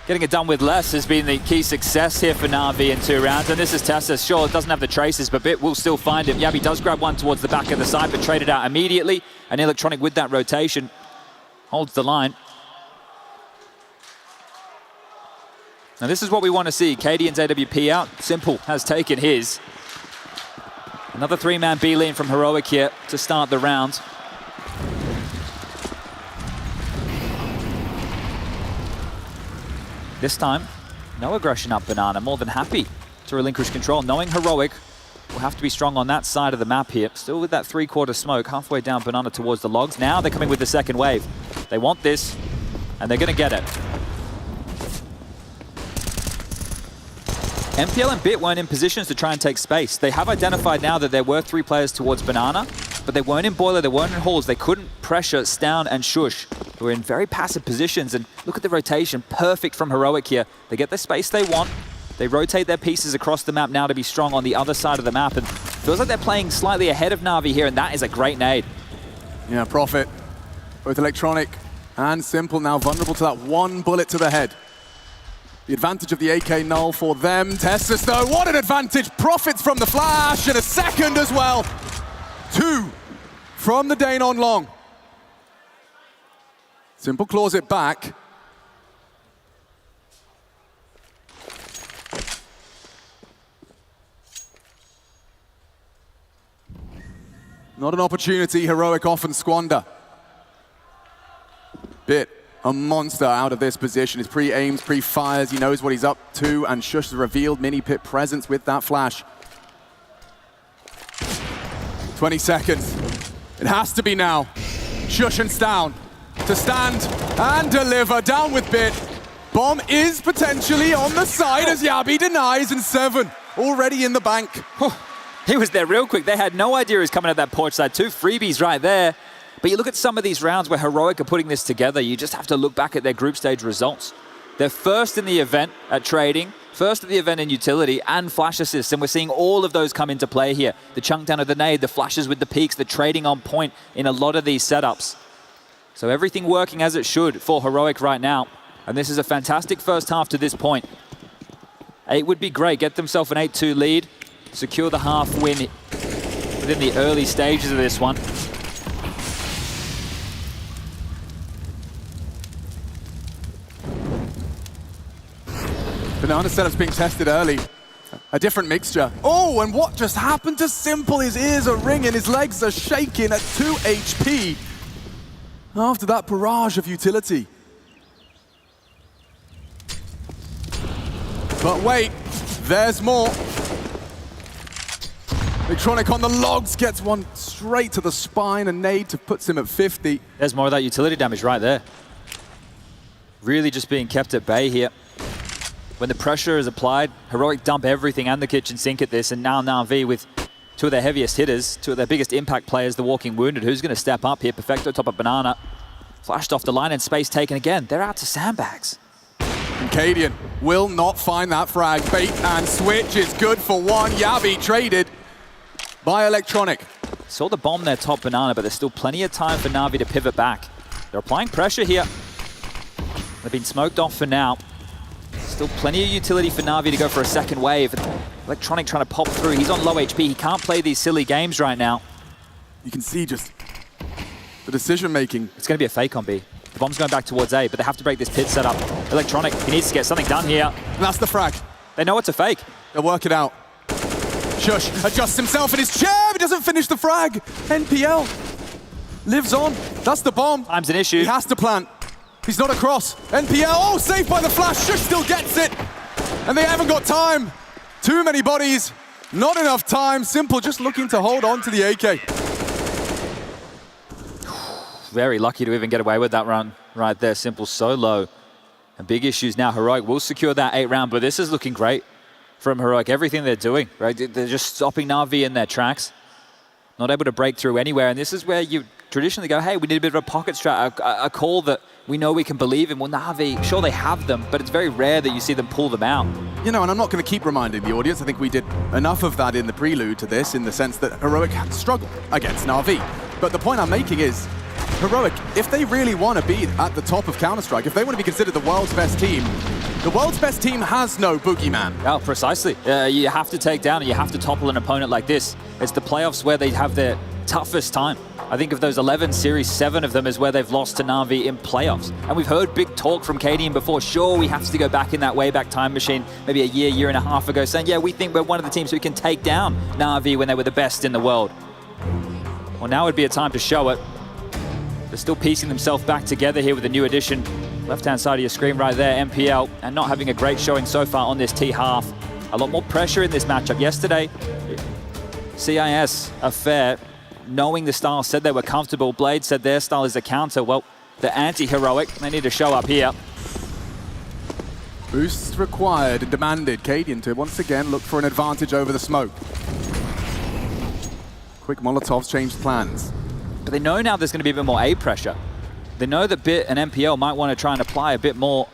Getting it done with less has been the key success here for Na'Vi in 2 rounds. And this is Tessa. Sure, it doesn't have the traces, but Bit will still find him. Yabi does grab one towards the back of the side, but traded out immediately. And Electronic with that rotation holds the line. Now this is what we want to see. Cadian's AWP out. Simple has taken his. Another 3-man B lane from Heroic here to start the round. This time, no aggression up Banana. More than happy to relinquish control, knowing Heroic will have to be strong on that side of the map here. Still with that 3/4 smoke, halfway down Banana towards the logs. Now they're coming with the second wave. They want this, and they're going to get it. MPL and Bit weren't in positions to try and take space. They have identified now that there were 3 players towards Banana, but they weren't in Boiler, they weren't in Halls. They couldn't pressure Stown and Shush, who are in very passive positions. And look at the rotation, perfect from Heroic here. They get the space they want. They rotate their pieces across the map now to be strong on the other side of the map. And it feels like they're playing slightly ahead of Na'Vi here, and that is a great nade. Yeah, Profit. Both Electronic and Simple now vulnerable to that 1 bullet to the head. The advantage of the AK null for them. Tessus though, what an advantage! Profits from the flash and a second as well. 2 from the Dane on long. Simple claws it back. Not an opportunity Heroic often squander. Bit. A monster out of this position. His pre-aims, pre-fires, he knows what he's up to, and Shush has revealed mini-pit presence with that flash. 20 seconds. It has to be now. Shush and Stown to stand and deliver. Down with Bit. Bomb is potentially on the side as Yabi denies, and 7 already in the bank. He was there real quick. They had no idea he was coming at that porch side. 2 freebies right there. But you look at some of these rounds where Heroic are putting this together, you just have to look back at their group stage results. They're first in the event at trading, first at the event in utility, and flash assists, and we're seeing all of those come into play here. The chunk down of the nade, the flashes with the peaks, the trading on point in a lot of these setups. So everything working as it should for Heroic right now, and this is a fantastic first half to this point. 8 would be great, get themselves an 8-2 lead, secure the half win within the early stages of this one. Banana setup's being tested early. A different mixture. Oh, and what just happened to Simple? His ears are ringing, his legs are shaking at 2 HP. After that barrage of utility. But wait, there's more. Electronic on the logs gets one straight to the spine, and nade to puts him at 50. There's more of that utility damage right there. Really just being kept at bay here. When the pressure is applied, Heroic dump everything and the kitchen sink at this, and now Na'Vi with two of their heaviest hitters, two of their biggest impact players, the Walking Wounded. Who's going to step up here? Perfecto, top of Banana. Flashed off the line and space taken again. They're out to sandbags. And Cadian will not find that frag. Bait and switch is good for one. Yabi traded by Electronic. Saw the bomb there, top Banana, but there's still plenty of time for Na'Vi to pivot back. They're applying pressure here. They've been smoked off for now. Still plenty of utility for Na'Vi to go for a second wave. Electronic trying to pop through. He's on low HP. He can't play these silly games right now. You can see just the decision making. It's going to be a fake on B. The bomb's going back towards A, but they have to break this pit setup. Electronic, he needs to get something done here. And that's the frag. They know it's a fake. They'll work it out. Shush adjusts himself in his chair, but doesn't finish the frag. NPL lives on. That's the bomb. Time's an issue. He has to plant. He's not across. NPL, oh, saved by the flash. Shush still gets it. And they haven't got time. Too many bodies, not enough time. Simple just looking to hold on to the AK. Very lucky to even get away with that run right there. Simple so low. And big issues now. Heroic will secure that 8th round, but this is looking great from Heroic. Everything they're doing, right? They're just stopping Na'Vi in their tracks. Not able to break through anywhere. And this is where you traditionally go, hey, we need a bit of a pocket strat, a call that we know we can believe in. Well, Na'Vi, sure they have them, but it's very rare that you see them pull them out. You know, and I'm not going to keep reminding the audience. I think we did enough of that in the prelude to this, in the sense that Heroic struggled against Na'Vi. But the point I'm making is, Heroic, if they really want to be at the top of Counter-Strike, if they want to be considered the world's best team, the world's best team has no boogeyman. Oh, precisely. You have to take down and you have to topple an opponent like this. It's the playoffs where they have their toughest time. I think of those 11 series, 7 of them is where they've lost to Na'Vi in playoffs. And we've heard big talk from Cadian before. Sure, we have to go back in that Wayback Time Machine maybe a year and a half ago, saying, yeah, we think we're one of the teams who can take down Na'Vi when they were the best in the world. Well, now would be a time to show it. They're still piecing themselves back together here with a new addition. Left-hand side of your screen right there, MPL, and not having a great showing so far on this T-half. A lot more pressure in this matchup. Yesterday, CIS, a fair, knowing the style, said they were comfortable. Blade said their style is a counter. Well, the anti-heroic, they need to show up here. Boosts required and demanded. Cadian to once again look for an advantage over the smoke. Quick Molotovs changed plans. But they know now there's going to be a bit more A pressure. They know that Bit and MPL might want to try and apply a bit more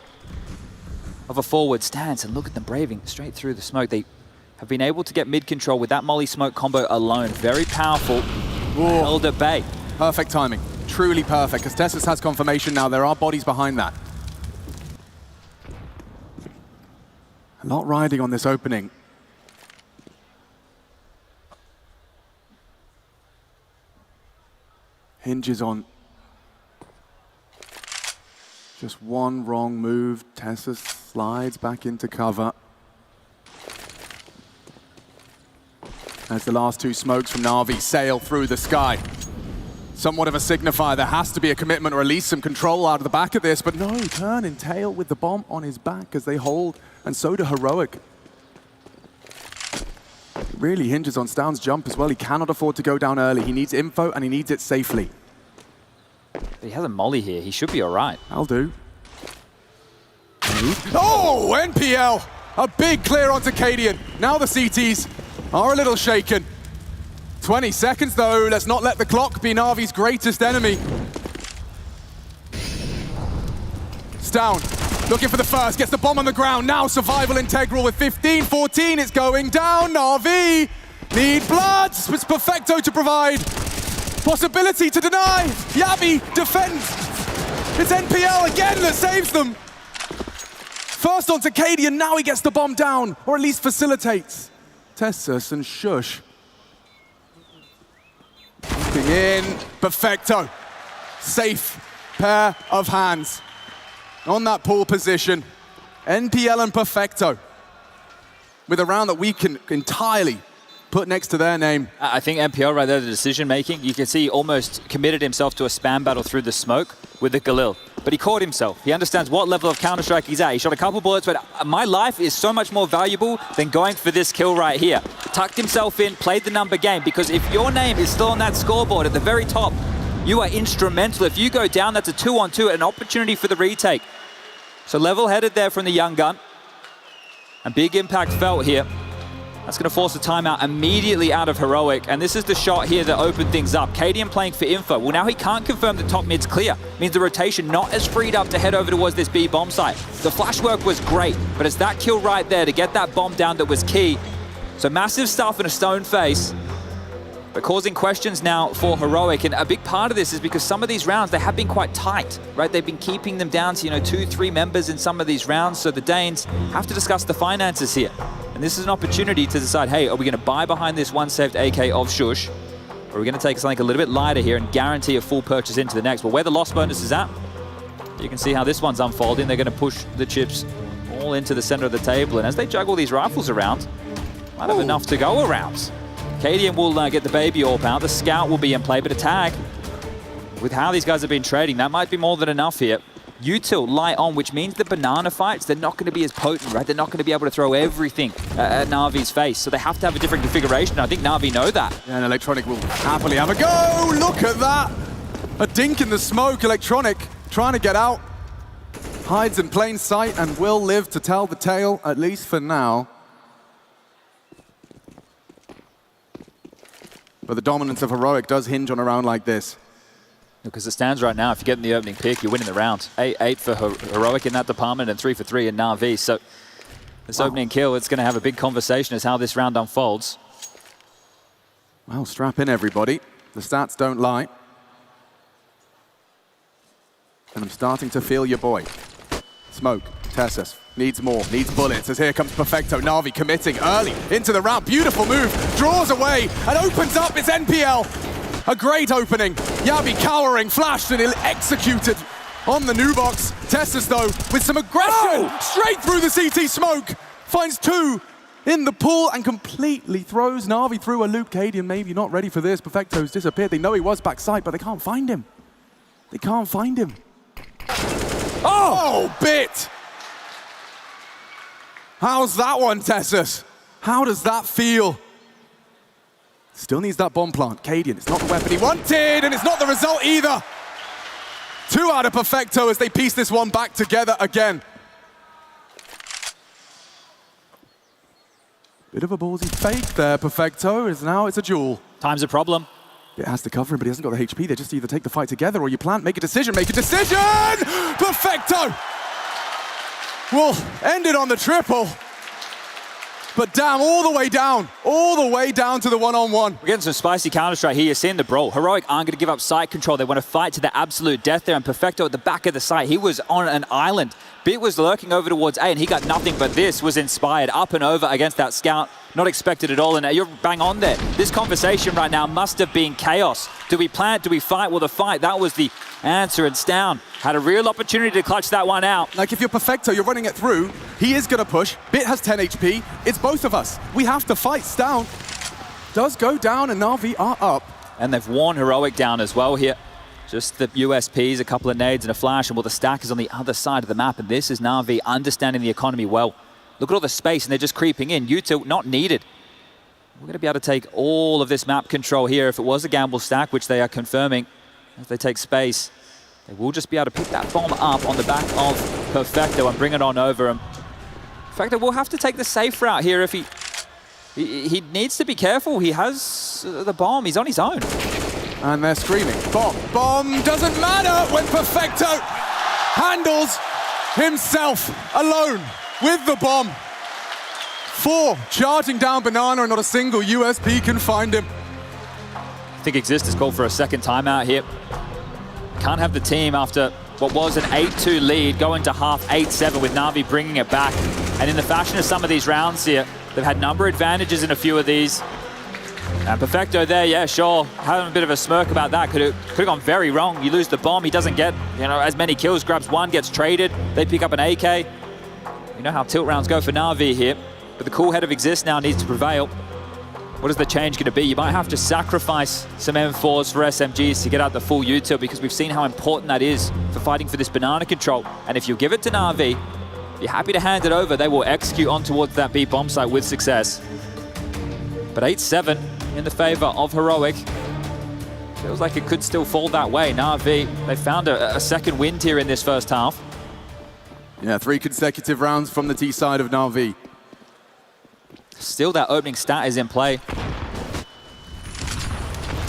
of a forward stance, and look at them braving straight through the smoke. They have been able to get mid control with that molly smoke combo alone. Very powerful. Held at bay. Perfect timing. Truly perfect, because Tessus has confirmation now. There are bodies behind that. A lot riding on this opening. Hinges on just one wrong move. Tessus slides back into cover. As the last 2 smokes from Na'Vi sail through the sky. Somewhat of a signifier. There has to be a commitment or at least some control out of the back of this, but no, turn and tail with the bomb on his back as they hold, and so do Heroic. Really hinges on Stound's jump as well. He cannot afford to go down early. He needs info and he needs it safely. He has a molly here. He should be all right. I'll do. Oh, NPL! A big clear onto Cadian. Now the CTs are a little shaken. 20 seconds though. Let's not let the clock be Na'Vi's greatest enemy. Stound looking for the first, gets the bomb on the ground. Now survival integral with 15-14. It's going down. Na'Vi need blood. It's Perfecto to provide. Possibility to deny. Yabi defends. It's NPL again that saves them. First onto Cadian, now he gets the bomb down, or at least facilitates. Tessus and Shush. Looking in, Perfecto. Safe pair of hands. On that pool position, NPL and Perfecto. With a round that we can entirely put next to their name. I think MPL right there, the decision making, you can see he almost committed himself to a spam battle through the smoke with the Galil. But he caught himself. He understands what level of Counter-Strike he's at. He shot a couple bullets, but my life is so much more valuable than going for this kill right here. Tucked himself in, played the number game, because if your name is still on that scoreboard at the very top, you are instrumental. If you go down, that's a 2-on-2, an opportunity for the retake. So level-headed there from the young gun. And big impact felt here. That's going to force a timeout immediately out of Heroic, and this is the shot here that opened things up. KDM playing for info. Well, now he can't confirm the top mid's clear. Means the rotation not as freed up to head over towards this B bomb site. The flash work was great, but it's that kill right there to get that bomb down that was key. So massive stuff in a stone face, but causing questions now for Heroic. And a big part of this is because some of these rounds, they have been quite tight, right? They've been keeping them down to, 2-3 members in some of these rounds. So the Danes have to discuss the finances here. And this is an opportunity to decide, hey, are we going to buy behind this one saved AK of Shush? Or are we going to take something a little bit lighter here and guarantee a full purchase into the next? Well, where the loss bonus is at, you can see how this one's unfolding. They're going to push the chips all into the center of the table. And as they juggle these rifles around, might have enough to go around. KDM will get the baby AWP out. The scout will be in play, but a tag. With how these guys have been trading, that might be more than enough here. Util light on, which means the banana fights, they're not going to be as potent, right? They're not going to be able to throw everything at Na'Vi's face, so they have to have a different configuration. I think Na'Vi know that. Yeah, and Electronic will happily have a go. Look at that. A dink in the smoke. Electronic trying to get out. Hides in plain sight and will live to tell the tale, at least for now. But the dominance of Heroic does hinge on a round like this. Because it stands right now, if you get in the opening pick, you're winning the round. 8-8 for Heroic in that department and 3 for 3 in Na'Vi. So this opening kill, it's going to have a big conversation as how this round unfolds. Well, strap in, everybody. The stats don't lie. And I'm starting to feel your boy. Smoke, Tessus, needs more, needs bullets, as here comes Perfecto. Na'Vi committing early into the round. Beautiful move, draws away, and opens up its NPL. A great opening. Yabi cowering, flashed and executed on the new box. Tessus, though, with some aggression, straight through the CT smoke. Finds 2 in the pool and completely throws Na'Vi through a loop. KDM maybe not ready for this. Perfecto's disappeared. They know he was backside, but they can't find him. They can't find him. Oh, bit! How's that one, Tessus? How does that feel? Still needs that bomb plant. KDM, it's not the weapon he wanted, and it's not the result either. 2 out of Perfecto as they piece this one back together again. Bit of a ballsy fake there, Perfecto, as now it's a duel. Time's a problem. It has to cover him, but he hasn't got the HP. They just either take the fight together or you plant, make a decision, Perfecto! Will end it on the triple. But damn, all the way down to the one-on-one. We're getting some spicy Counter-Strike here. You're seeing the brawl. Heroic aren't going to give up site control. They want to fight to the absolute death there. And Perfecto at the back of the site, he was on an island. Bit was lurking over towards A, and he got nothing, but this was inspired up and over against that scout. Not expected at all, and you're bang on there. This conversation right now must have been chaos. Do we plant? Do we fight? Well, the fight, that was the answer, and Stown had a real opportunity to clutch that one out. Like, if you're Perfecto, you're running it through. He is going to push. Bit has 10 HP. It's both of us. We have to fight. Stown does go down, and Na'Vi are up. And they've worn Heroic down as well here. Just the USPs, a couple of nades and a flash, and well, the stack is on the other side of the map, and this is Na'Vi understanding the economy well. Look at all the space, and they're just creeping in. Util not needed. We're going to be able to take all of this map control here. If it was a gamble stack, which they are confirming, as they take space, they will just be able to pick that bomb up on the back of Perfecto and bring it on over him. Perfecto will have to take the safe route here if he needs to be careful. He has the bomb. He's on his own. And they're screaming, bomb, bomb, doesn't matter when Perfecto handles himself alone with the bomb. 4 charging down Banana, and not a single USP can find him. I think Exist is called for a second timeout here. Can't have the team after what was an 8-2 lead go into half 8-7 with Na'Vi bringing it back. And in the fashion of some of these rounds here, they've had number advantages in a few of these. And Perfecto there, yeah, sure, having a bit of a smirk about that. Could have gone very wrong. You lose the bomb, he doesn't get as many kills, grabs 1, gets traded. They pick up an AK. You know how tilt rounds go for Na'Vi here. But the cool head of Exist now needs to prevail. What is the change going to be? You might have to sacrifice some M4s for SMGs to get out the full util, because we've seen how important that is for fighting for this banana control. And if you give it to Na'Vi, you're happy to hand it over, they will execute on towards that B bomb site with success. But 8-7 in the favor of Heroic. Feels like it could still fall that way. Na'Vi, they found a second wind here in this first half. Yeah, 3 consecutive rounds from the T side of Na'Vi. Still, that opening stat is in play.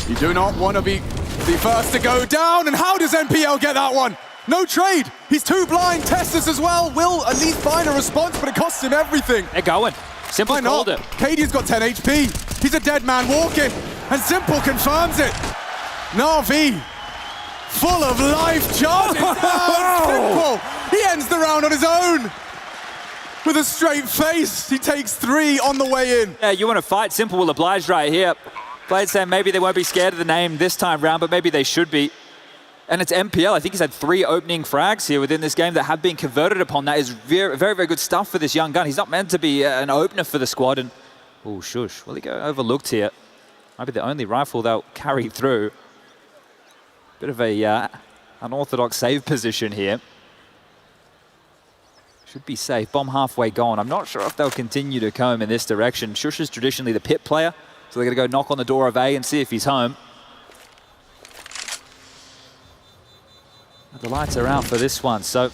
You do not want to be the first to go down, and how does NPL get that one? No trade. He's too blind. Testus as well will at least find a response, but it costs him everything. They're going. Simple called it. Cadian's got 10 HP. He's a dead man walking, and Simple confirms it. Na'Vi, full of life charges. Simple. He ends the round on his own. With a straight face, he takes 3 on the way in. Yeah, you want to fight, Simple will oblige right here. Blade saying maybe they won't be scared of the name this time round, but maybe they should be. And it's MPL. I think he's had 3 opening frags here within this game that have been converted upon. That is very, very, very good stuff for this young gun. He's not meant to be an opener for the squad. And oh, shush. Will he go overlooked here? Might be the only rifle they'll carry through. Bit of a unorthodox save position here. Should be safe. Bomb halfway gone. I'm not sure if they'll continue to comb in this direction. Shush is traditionally the pit player, so they're going to go knock on the door of A and see if he's home. The lights are out for this one, so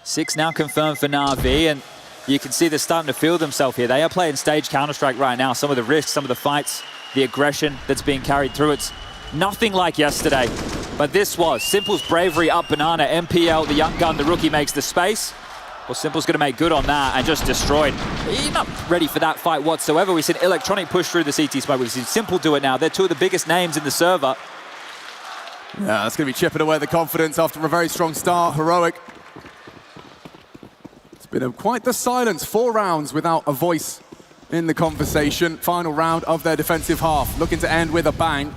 6 now confirmed for Na'Vi, and you can see they're starting to feel themselves here. They are playing stage Counter-Strike right now. Some of the risks, some of the fights, the aggression that's being carried through. It's nothing like yesterday, but this was Simple's bravery up banana. MPL, the young gun, the rookie, makes the space. Well, Simple's going to make good on that and just destroyed. He's not ready for that fight whatsoever. We've seen Electronic push through the CT smoke. We've seen Simple do it now. They're 2 of the biggest names in the server. Yeah, that's going to be chipping away the confidence after a very strong start. Heroic. It's been quite the silence. 4 rounds without a voice in the conversation. Final round of their defensive half. Looking to end with a bang.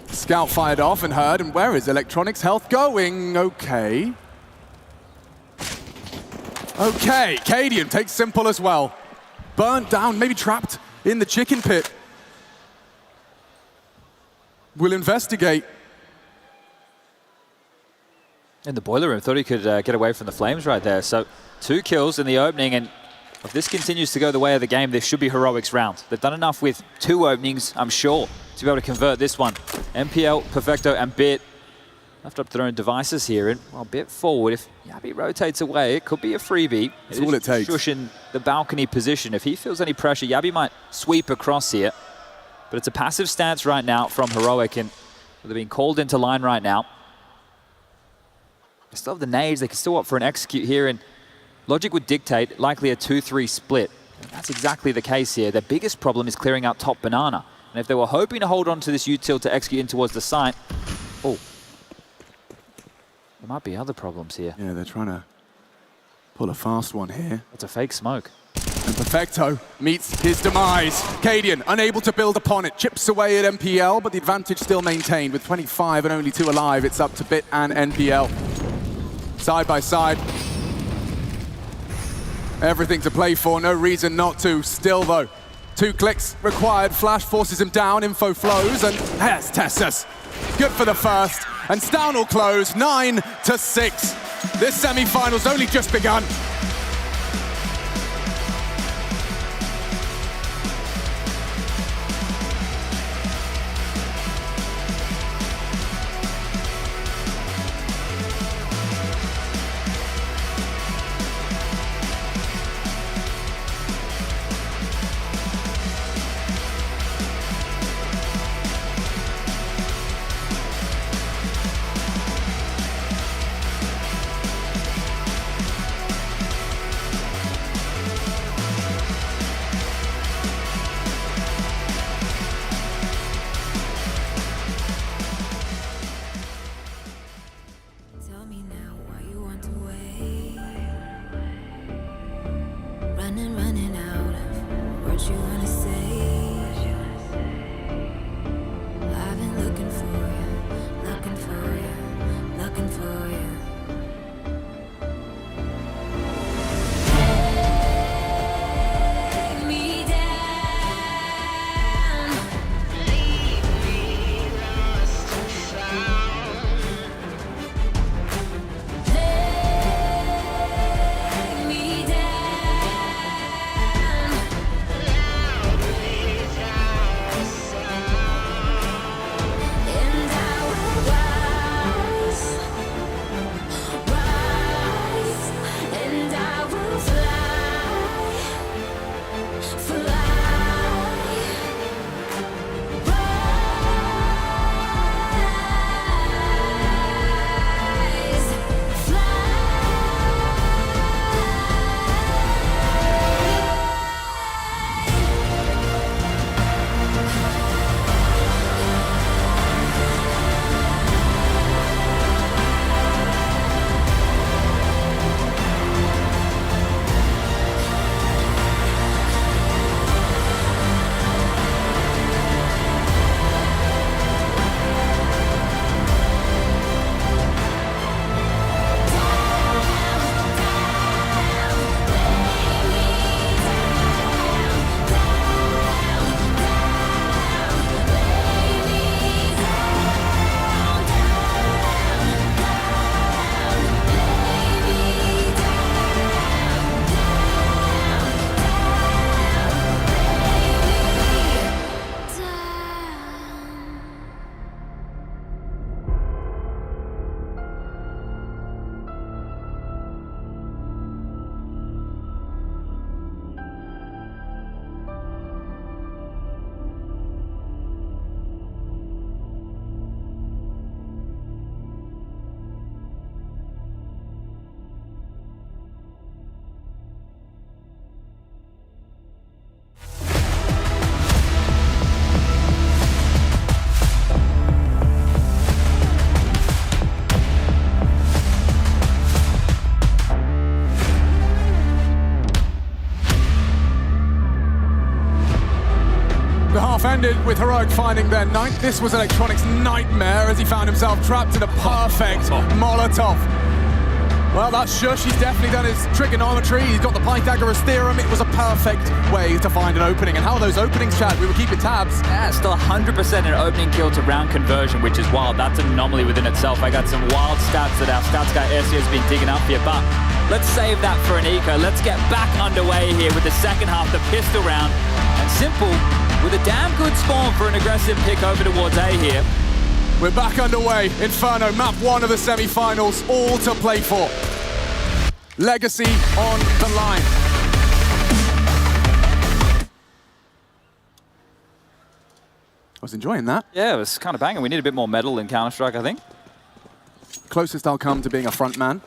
Scout fired off and heard. And where is Electronic's health going? Okay. Okay, Cadian takes Simple as well. Burnt down, maybe trapped in the chicken pit. We'll investigate. In the boiler room, thought he could get away from the flames right there. So 2 kills in the opening, and if this continues to go the way of the game, this should be Heroic's round. They've done enough with 2 openings, I'm sure, to be able to convert this one. MPL, Perfecto, and Bit left up to their own devices here, and while Bit forward, if Yabi rotates away, it could be a freebie. That's all it takes. Shush in the balcony position. If he feels any pressure, Yabi might sweep across here. But it's a passive stance right now from Heroic, and they're being called into line right now. They still have the nades, they can still opt for an execute here, and logic would dictate likely a 2-3 split. And that's exactly the case here. Their biggest problem is clearing out top banana. And if they were hoping to hold on to this util to execute in towards the site, oh, there might be other problems here. Yeah, they're trying to pull a fast one here. That's a fake smoke. And Perfecto meets his demise. Cadian unable to build upon it. Chips away at NPL, but the advantage still maintained. With 25 and only 2 alive, it's up to Bit and NPL. Side by side. Everything to play for, no reason not to. Still though, 2 clicks required. Flash forces him down, info flows, and there's Tessus. Good for the first, and Stown will close 9-6. This semi-final's only just begun. The half ended with Heroic finding their ninth. This was Electronic's nightmare as he found himself trapped in a perfect Molotov. Well, that's Shush. He's definitely done his trigonometry. He's got the Pythagoras theorem. It was a perfect way to find an opening. And how are those openings, Chad? We were keeping tabs. Yeah, still 100% an opening kill to round conversion, which is wild. That's an anomaly within itself. I got some wild stats that our stats guy Ercio has been digging up here, but let's save that for an eco. Let's get back underway here with the second half, the pistol round. And Simple with a damn good spawn for an aggressive pick over towards A here. We're back underway. Inferno, map 1 of the semi-finals, all to play for. Legacy on the line. I was enjoying that. Yeah, it was kind of banging. We need a bit more metal in Counter-Strike, I think. Closest I'll come to being a front man.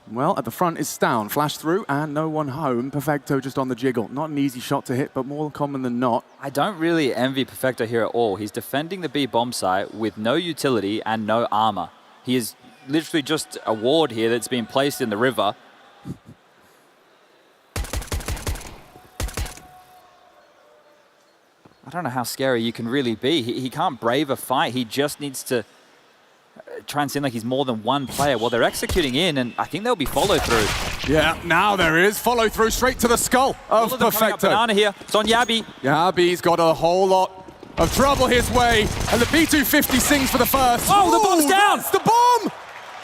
Well, at the front is Stown. Flash through and no one home. Perfecto just on the jiggle. Not an easy shot to hit, but more common than not. I don't really envy Perfecto here at all. He's defending the B bomb site with no utility and no armor. He is literally just a ward here that's been placed in the river. I don't know how scary you can really be. He can't brave a fight. He just needs to try and seem like he's more than one player. Well, they're executing in, and I think there'll be follow through. Yeah, now there is follow through straight to the skull of Perfecto. Banana here. It's on Yabi. Yabi's got a whole lot of trouble his way, and the B250 sings for the first. Oh, the bomb's down! That's the bomb!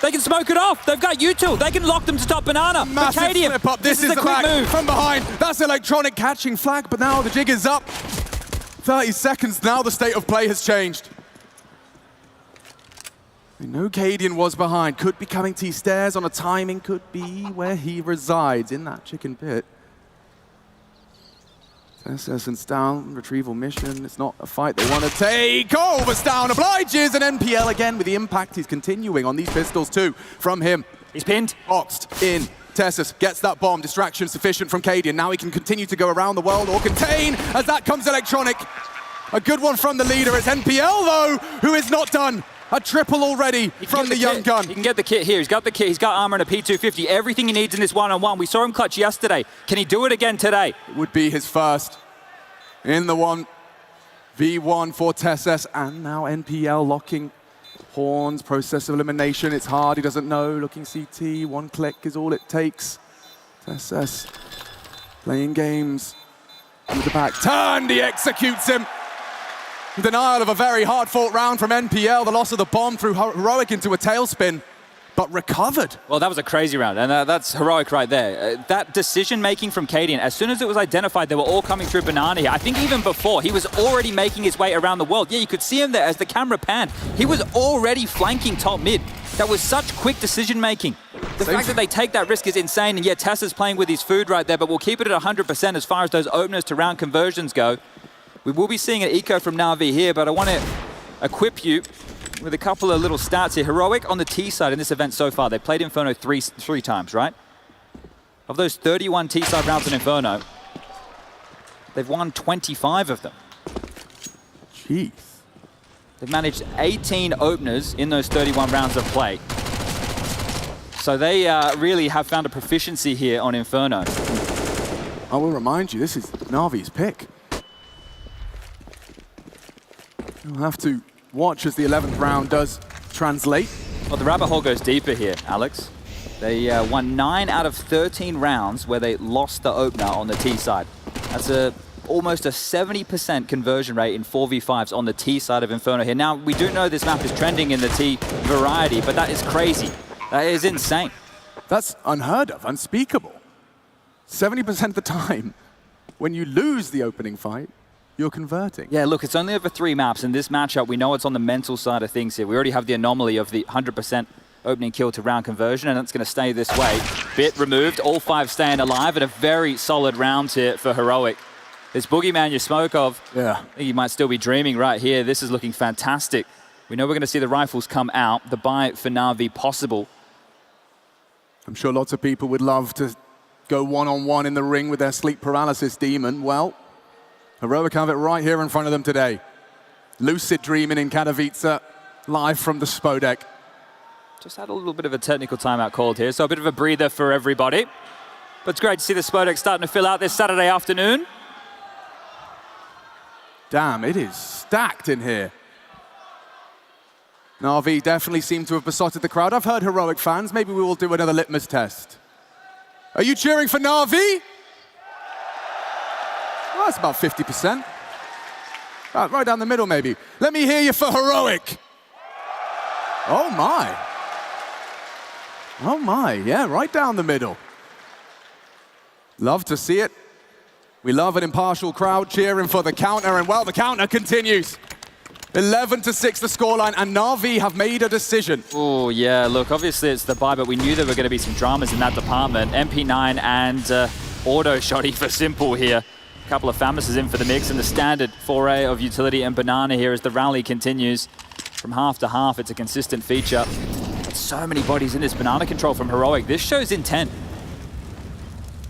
They can smoke it off. They've got util. They can lock them to top banana. Massive slip up. This is a the quick back move. from behind. That's Electronic catching flag, but now the jig is up. 30 seconds now, the state of play has changed. We know Cadian was behind. Could be coming T-stairs on a timing. Could be where he resides, in that chicken pit. SS and Stown, retrieval mission. It's not a fight they want to take. Oh, but Stown obliges, and NPL again with the impact. He's continuing on these pistols too from him. He's pinned. Boxed in. Tessus gets that bomb. Distraction sufficient from Cadian. Now he can continue to go around the world or contain as that comes Electronic. A good one from the leader. It's NPL though, who is not done. A triple already from the young gun. He can get the kit here. He's got the kit. He's got armor and a P250. Everything he needs in this one-on-one. We saw him clutch yesterday. Can he do it again today? It would be his first in the 1v1 for Tessus. And now NPL locking horns. Process of elimination. It's hard. He doesn't know. Looking CT. One click is all it takes. Tessus playing games. With the back turned. He executes him. Denial of a very hard-fought round from NPL. The loss of the bomb threw Heroic into a tailspin, but recovered. Well, that was a crazy round, and that's Heroic right there. That decision-making from Cadian, as soon as it was identified, they were all coming through banana here. I think even before, he was already making his way around the world. Yeah, you could see him there as the camera panned. He was already flanking top mid. That was such quick decision-making. The fact that they take that risk is insane, and yeah, Tessa's playing with his food right there, but we'll keep it at 100% as far as those openers to round conversions go. We will be seeing an eco from Na'Vi here, but I want to equip you with a couple of little stats here. Heroic on the T side in this event so far. They played Inferno three times, right? Of those 31 T side rounds in Inferno, they've won 25 of them. Jeez. They've managed 18 openers in those 31 rounds of play. So they really have found a proficiency here on Inferno. I will remind you, this is Na'Vi's pick. You'll have to watch as the 11th round does translate. Well, the rabbit hole goes deeper here, Alex. They won 9 out of 13 rounds where they lost the opener on the T side. That's almost a 70% conversion rate in 4v5s on the T side of Inferno here. Now, we do know this map is trending in the T variety, but that is crazy. That is insane. That's unheard of, unspeakable. 70% of the time, when you lose the opening fight, you're converting. Yeah, look, it's only over 3 maps. In this matchup, we know it's on the mental side of things here. We already have the anomaly of the 100% opening kill to round conversion, and it's going to stay this way. Bit removed, all 5 staying alive, and a very solid round here for Heroic. This boogeyman you spoke of, yeah. I think you might still be dreaming right here. This is looking fantastic. We know we're going to see the rifles come out, the buy for Na'Vi possible. I'm sure lots of people would love to go one-on-one in the ring with their sleep paralysis demon. Well, Heroic have it right here in front of them today. Lucid dreaming in Katowice, live from the Spodek. Just had a little bit of a technical timeout called here, so a bit of a breather for everybody. But it's great to see the Spodek starting to fill out this Saturday afternoon. damn, it is stacked in here. Na'Vi definitely seem to have besotted the crowd. I've heard Heroic fans. Maybe we will do another litmus test. Are you cheering for Na'Vi? Well, that's about 50%. Right down the middle, maybe. Let me hear you for Heroic. Oh, my. Oh, my. Yeah, right down the middle. Love to see it. We love an impartial crowd cheering for the counter, and well, the counter continues. 11-6 the scoreline, and Na'Vi have made a decision. Oh, yeah, look, obviously it's the bye, but we knew there were going to be some dramas in that department. MP9 and auto shotty for Simple here. A couple of Famis's in for the mix, and the standard foray of utility and banana here as the rally continues. From half to half, it's a consistent feature. So many bodies in this banana control from Heroic. This shows intent.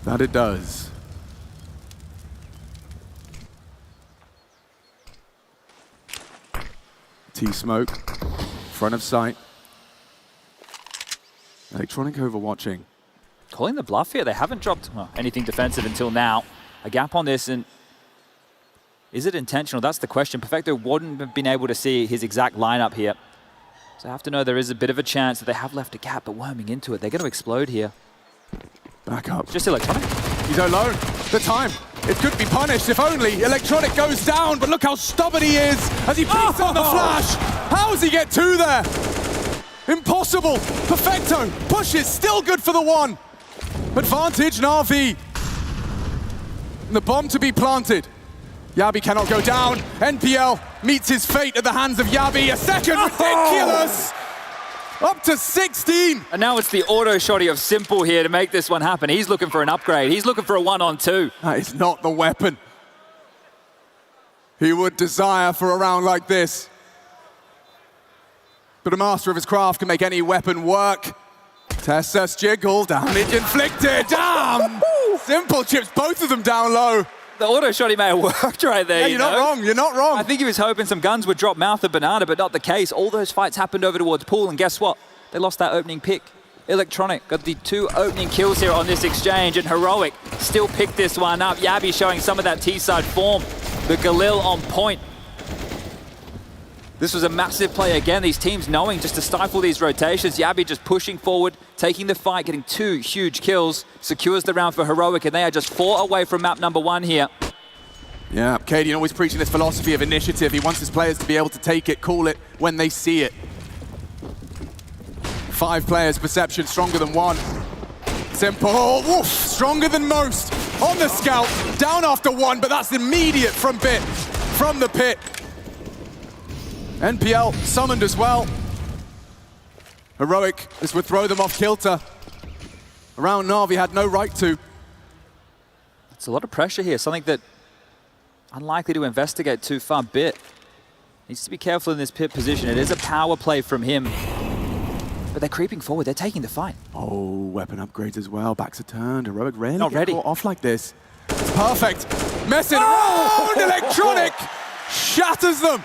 That it does. T-Smoke, front of sight. Electronic overwatching. Calling the bluff here. They haven't dropped anything defensive until now. A gap on this, and is it intentional? That's the question. Perfecto wouldn't have been able to see his exact lineup here. So I have to know there is a bit of a chance that they have left a gap, but worming into it. They're going to explode here. Back up. Just Electronic. He's alone. The time. It could be punished if only Electronic goes down, but look how stubborn he is as he beats on the flash. How does he get two there? Impossible. Perfecto pushes, still good for the one. Advantage Na'Vi. The bomb to be planted. Yabi cannot go down. NPL meets his fate at the hands of Yabi. A second, ridiculous. Up to 16. And now it's the auto shotty of Simple here to make this one happen. He's looking for an upgrade. He's looking for a 1-on-2. That is not the weapon he would desire for a round like this. But a master of his craft can make any weapon work. Tessus jiggle, damage inflicted. Damn! Simple chips both of them down low. The auto shotty may have worked right there. Yeah, you're not wrong. You're not wrong. I think he was hoping some guns would drop mouth of banana, but not the case. All those fights happened over towards Pool, and guess what? They lost that opening pick. Electronic got the 2 opening kills here on this exchange, and Heroic still picked this one up. Yabi showing some of that T-side form, but Galil on point. This was a massive play again. These teams knowing just to stifle these rotations. Yabi just pushing forward, taking the fight, getting 2 huge kills, secures the round for Heroic, and they are just 4 away from map number 1 here. Yeah, Cadian always preaching this philosophy of initiative. He wants his players to be able to take it, call it when they see it. 5 players, perception stronger than 1. Simple, woof, stronger than most. On the scout, down after 1, but that's immediate from Bit, from the pit. NPL summoned as well. Heroic, this would throw them off kilter. Around Na'Vi had no right to. It's a lot of pressure here, something that unlikely to investigate too far. Bit needs to be careful in this pit position. It is a power play from him, but they're creeping forward. They're taking the fight. Oh, weapon upgrades as well. Backs are turned. Heroic rarely Not ready. Caught off like this. Perfect. Messing around. Electronic shatters them.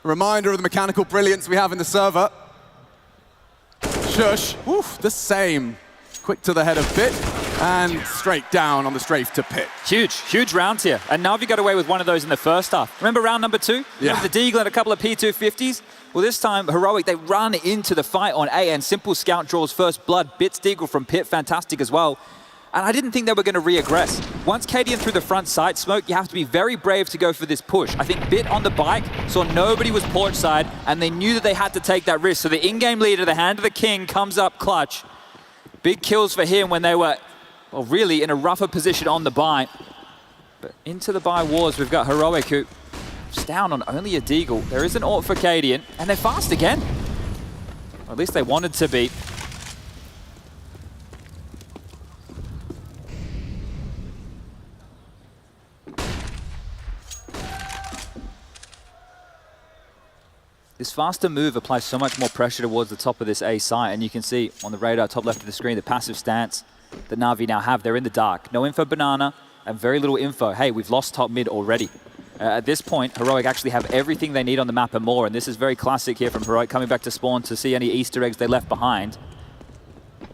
Reminder of the mechanical brilliance we have in the server. Shush, woof, the same. Quick to the head of Bit, and straight down on the strafe to Pit. Huge rounds here. And Na'Vi got away with one of those in the first half. Remember round number 2? Yeah. Remember the Deagle and a couple of P250s? Well, this time, Heroic, they run into the fight on A, and Simple Scout draws first blood. Bit's Deagle from Pit, fantastic as well. And I didn't think they were going to re-aggress. Once Cadian through the front side smoke, you have to be very brave to go for this push. I think Bit on the bike saw nobody was porch side, and they knew that they had to take that risk. So the in-game leader, the Hand of the King, comes up clutch. Big kills for him when they were, well, really in a rougher position on the buy. But into the buy wars, we've got Heroic, who's down on only a Deagle. There is an ult for Cadian, and they're fast again. Or at least they wanted to be. This faster move applies so much more pressure towards the top of this A site, and you can see on the radar, top left of the screen, the passive stance that Na'Vi now have. They're in the dark. No info banana, and very little info. Hey, we've lost top mid already. At this point, Heroic actually have everything they need on the map and more, and this is very classic here from Heroic, coming back to spawn to see any Easter eggs they left behind.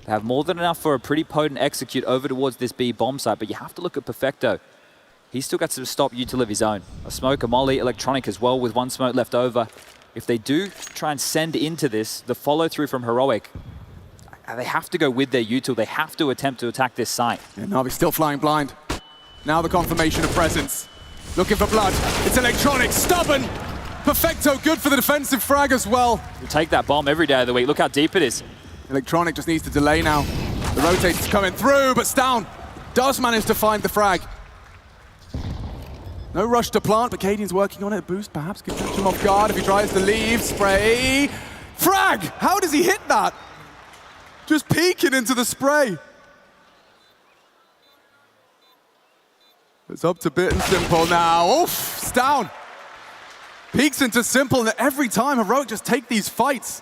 They have more than enough for a pretty potent execute over towards this B bomb site, but you have to look at Perfecto. He's still got some stop util of his own. A smoke, a molly, electronic as well with one smoke left over. If they do try and send into this, the follow through from Heroic, they have to go with their util. They have to attempt to attack this site. Yeah, Navi's still flying blind. Now the confirmation of presence. Looking for blood. It's electronic, stubborn. Perfecto, good for the defensive frag as well. You take that bomb every day of the week. Look how deep it is. Electronic just needs to delay now. The rotator's coming through, but Stown does manage to find the frag. No rush to plant, but Cadian's working on it. A boost perhaps could catch him off guard if he tries to leave. Spray. Frag! How does he hit that? Just peeking into the spray. It's up to Bit and Simple now. Oof! Stown peeks into Simple, and every time Heroic just take these fights.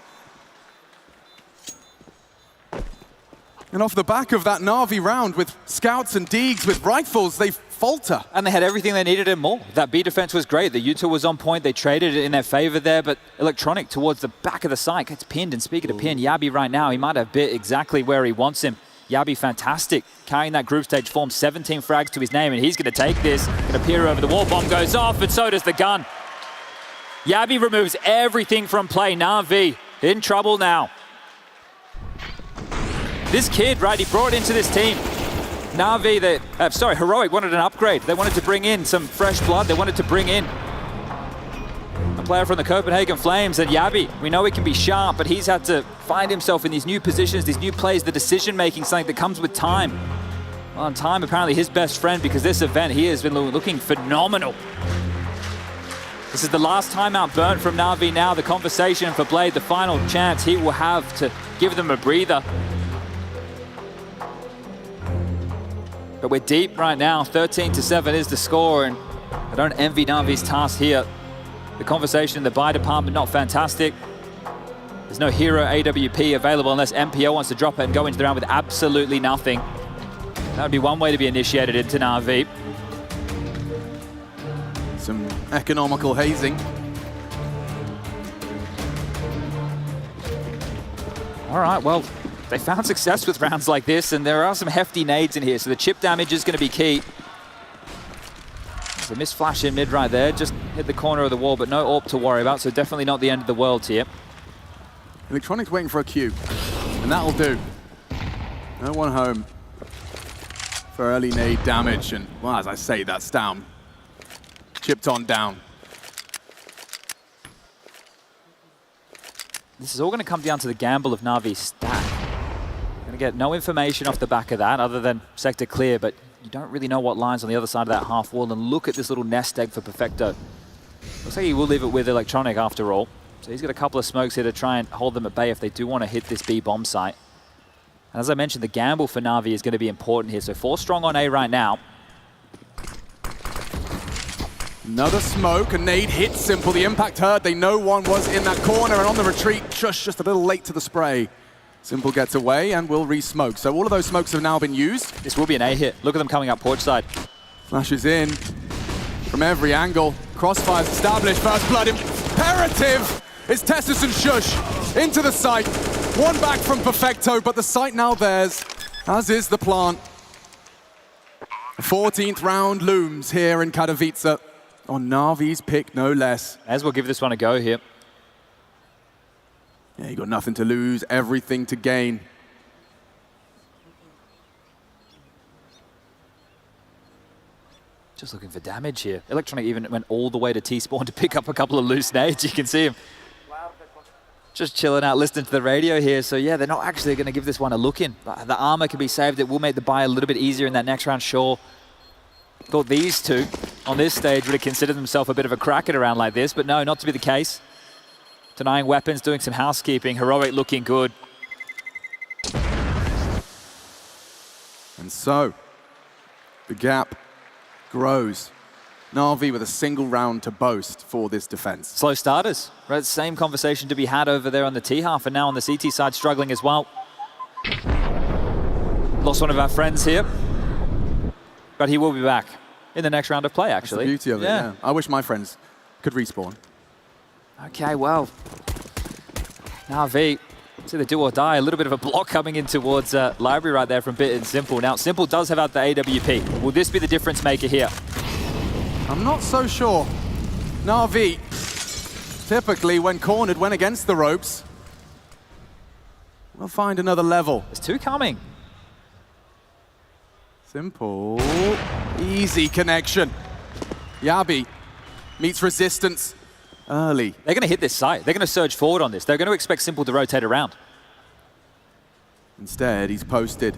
And off the back of that Na'Vi round with scouts and Deegs with rifles, they falter. And they had everything they needed and more. That B defense was great. The util was on point. They traded it in their favor there, but Electronic towards the back of the site gets pinned. And speaking of pin, Yabi right now, he might have Bit exactly where he wants him. Yabi fantastic, carrying that group stage form, 17 frags to his name, and he's going to take this. Going to peer over the wall, bomb goes off, and so does the gun. Yabi removes everything from play. Na'Vi in trouble now. This kid, right, he brought into this team. Na'Vi, Heroic wanted an upgrade. They wanted to bring in some fresh blood. They wanted to bring in a player from the Copenhagen Flames, and Yabi, we know he can be sharp, but he's had to find himself in these new positions, these new plays, the decision-making, something that comes with time. Well, and time apparently his best friend, because this event, he has been looking phenomenal. This is the last timeout burnt from Na'Vi now. The conversation for Blade, the final chance he will have to give them a breather. But we're deep right now. 13-7 is the score, and I don't envy Na'Vi's task here. The conversation in the buy department, not fantastic. There's no hero AWP available unless MPO wants to drop it and go into the round with absolutely nothing. That would be one way to be initiated into Na'Vi. Some economical hazing. All right, well, they found success with rounds like this, and there are some hefty nades in here, so the chip damage is going to be key. There's a missed flash in mid right there, just hit the corner of the wall, but no AWP to worry about, so definitely not the end of the world here. Electronic's waiting for a cue, and that'll do. No one home for early nade damage, and, well, as I say, that's down. Chipped on down. This is all going to come down to the gamble of Na'Vi's stack. Going to get no information off the back of that other than sector clear, but you don't really know what line's on the other side of that half wall. And look at this little nest egg for Perfecto. Looks like he will leave it with Electronic after all. So he's got a couple of smokes here to try and hold them at bay if they do want to hit this B bomb site. And as I mentioned, the gamble for Na'Vi is going to be important here. So 4 strong on A right now. Another smoke, a nade hits Simple. The impact heard, they know one was in that corner, and on the retreat, just a little late to the spray. Simple gets away and will re-smoke. So all of those smokes have now been used. This will be an A hit. Look at them coming up porch side. Flashes in from every angle. Crossfire's established. First blood imperative. It's Tessus and Shush into the site. One back from Perfecto, but the site now theirs, as is the plant. A 14th round looms here in Katowice. On Na'Vi's pick, no less. As we'll give this one a go here. Yeah, you got nothing to lose, everything to gain. Just looking for damage here. Electronic even went all the way to T-spawn to pick up a couple of loose nades. You can see him just chilling out, listening to the radio here. So yeah, they're not actually going to give this one a look in. The armor can be saved. It will make the buy a little bit easier in that next round, sure. Thought these two on this stage would have considered themselves a bit of a crack at a round like this, but no, not to be the case. Denying weapons, doing some housekeeping. Heroic looking good. And so, the gap grows. Na'Vi with a single round to boast for this defense. Slow starters, right? Same conversation to be had over there on the T half, and now on the CT side struggling as well. Lost one of our friends here, but he will be back in the next round of play, actually. That's the beauty of it, yeah. I wish my friends could respawn. Okay, well, Na'Vi So the do or die, a little bit of a block coming in towards Library right there from Bit and Simple. Now, Simple does have out the AWP. Will this be the difference maker here? I'm not so sure. Na'Vi, typically when cornered, went against the ropes. We'll find another level. There's two coming. Simple, easy connection. Yabi meets resistance early. They're going to hit this site. They're going to surge forward on this. They're going to expect Simple to rotate around. Instead, he's posted,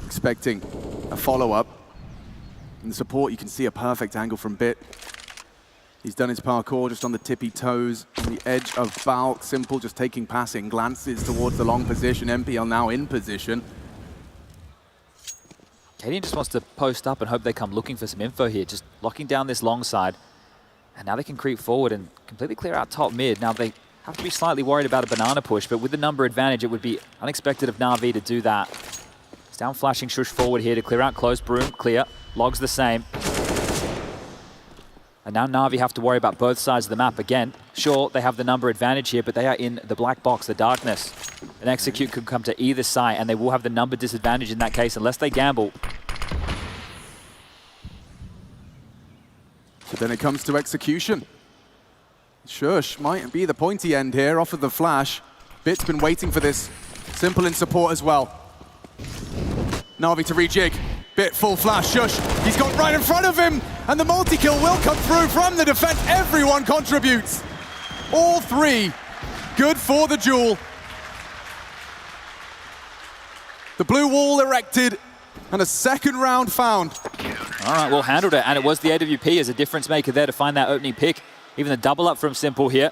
expecting a follow-up. In the support, you can see a perfect angle from Bit. He's done his parkour just on the tippy toes, on the edge of Balk. Simple just taking passing glances towards the long position. MPL now in position. Cadian just wants to post up and hope they come looking for some info here, just locking down this long side. And now they can creep forward and completely clear out top mid. Now they have to be slightly worried about a banana push, but with the number advantage, it would be unexpected of Na'Vi to do that. It's down flashing Shush forward here to clear out close. Broom, clear. Logs the same. And now Na'Vi have to worry about both sides of the map again. Sure, they have the number advantage here, but they are in the black box, the darkness. An execute could come to either side, and they will have the number disadvantage in that case, unless they gamble. So then it comes to execution. Shush might be the pointy end here off of the flash. Bit's been waiting for this. Simple in support as well. Na'Vi to rejig. Bit full flash. Shush, he's got right in front of him, and the multi-kill will come through from the defense. Everyone contributes. All three good for the duel. The blue wall erected, and a second round found. All right, well handled it, and it was the AWP as a difference maker there to find that opening pick. Even the double up from Simple here.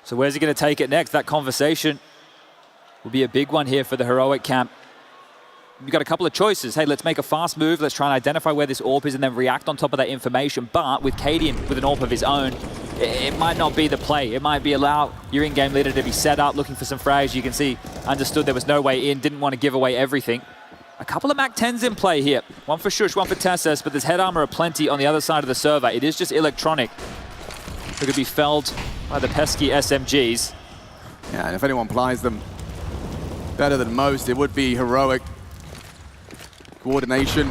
So where's he going to take it next? That conversation will be a big one here for the Heroic camp. We've got a couple of choices. Hey, let's make a fast move. Let's try and identify where this AWP is and then react on top of that information. But with Cadian with an AWP of his own, it might not be the play. It might be allow your in-game leader to be set up, looking for some frags. You can see, understood there was no way in, didn't want to give away everything. A couple of MAC-10s in play here. One for Shush, one for Tessus, but there's head armor aplenty on the other side of the server. It is just electronic. It could be felled by the pesky SMGs. Yeah, and if anyone plies them better than most, it would be Heroic. Coordination.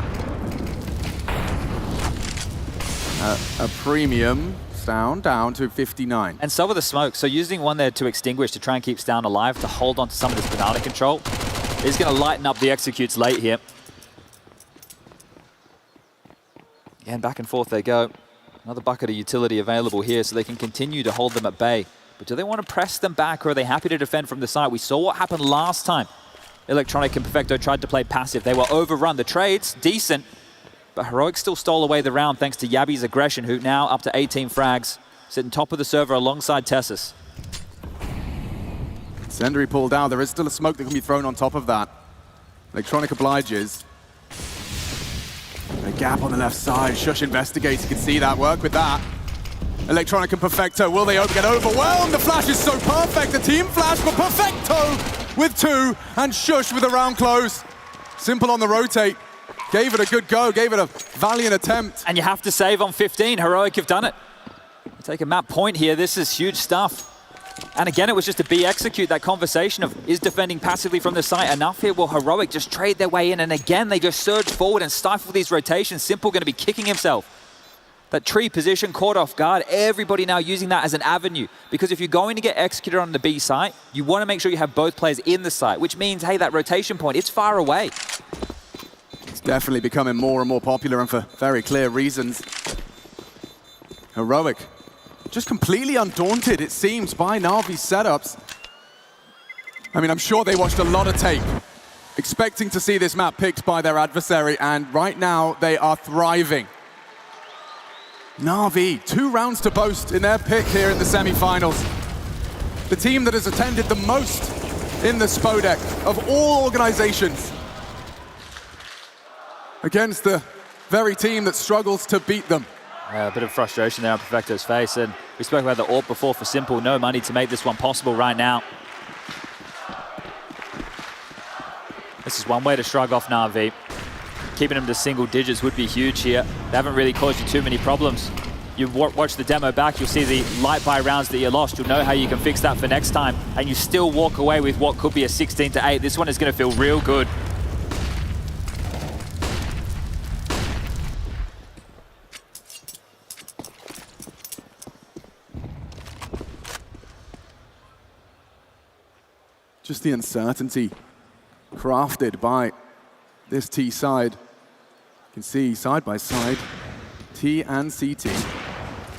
A premium sound down to 59. And so are the smoke. So using one there to extinguish to try and keep Sound alive to hold on to some of this banana control is going to lighten up the executes late here. And back and forth they go. Another bucket of utility available here so they can continue to hold them at bay. But do they want to press them back, or are they happy to defend from the side? We saw what happened last time. Electronic and Perfecto tried to play passive. They were overrun. The trades, decent, but Heroic still stole away the round thanks to Yabi's aggression, who now up to 18 frags, sitting top of the server alongside Tessus. Sendry pulled out. There is still a smoke that can be thrown on top of that. Electronic obliges. A gap on the left side. Shush investigates. You can see that. Work with that. Electronic and Perfecto. Will they get overwhelmed? The flash is so perfect. The team flash, but Perfecto with two, and Shush with a round close. Simple on the rotate. Gave it a good go. Gave it a valiant attempt. And you have to save on 15. Heroic have done it. Take a map point here. This is huge stuff. And again, it was just a B execute, that conversation of is defending passively from the site enough here? Will Heroic just trade their way in? And again, they just surge forward and stifle these rotations. Simple going to be kicking himself. That tree position caught off guard. Everybody now using that as an avenue. Because if you're going to get executed on the B site, you want to make sure you have both players in the site, which means, hey, that rotation point, it's far away. It's definitely becoming more and more popular, and for very clear reasons. Heroic, just completely undaunted, it seems, by Na'Vi's setups. I mean, I'm sure they watched a lot of tape, expecting to see this map picked by their adversary, and right now they are thriving. Na'Vi, 2 rounds to boast in their pick here in the semi-finals. The team that has attended the most in the Spodek of all organizations, against the very team that struggles to beat them. A bit of frustration there on Perfecto's face, and we spoke about the AWP before for Simple. No money to make this one possible right now. This is one way to shrug off Na'Vi. Keeping them to single digits would be huge here. They haven't really caused you too many problems. you watch the demo back, you'll see the light buy rounds that you lost. You'll know how you can fix that for next time, and you still walk away with what could be a 16-8. This one is going to feel real good. Just the uncertainty crafted by this T side. You can see side by side, T and CT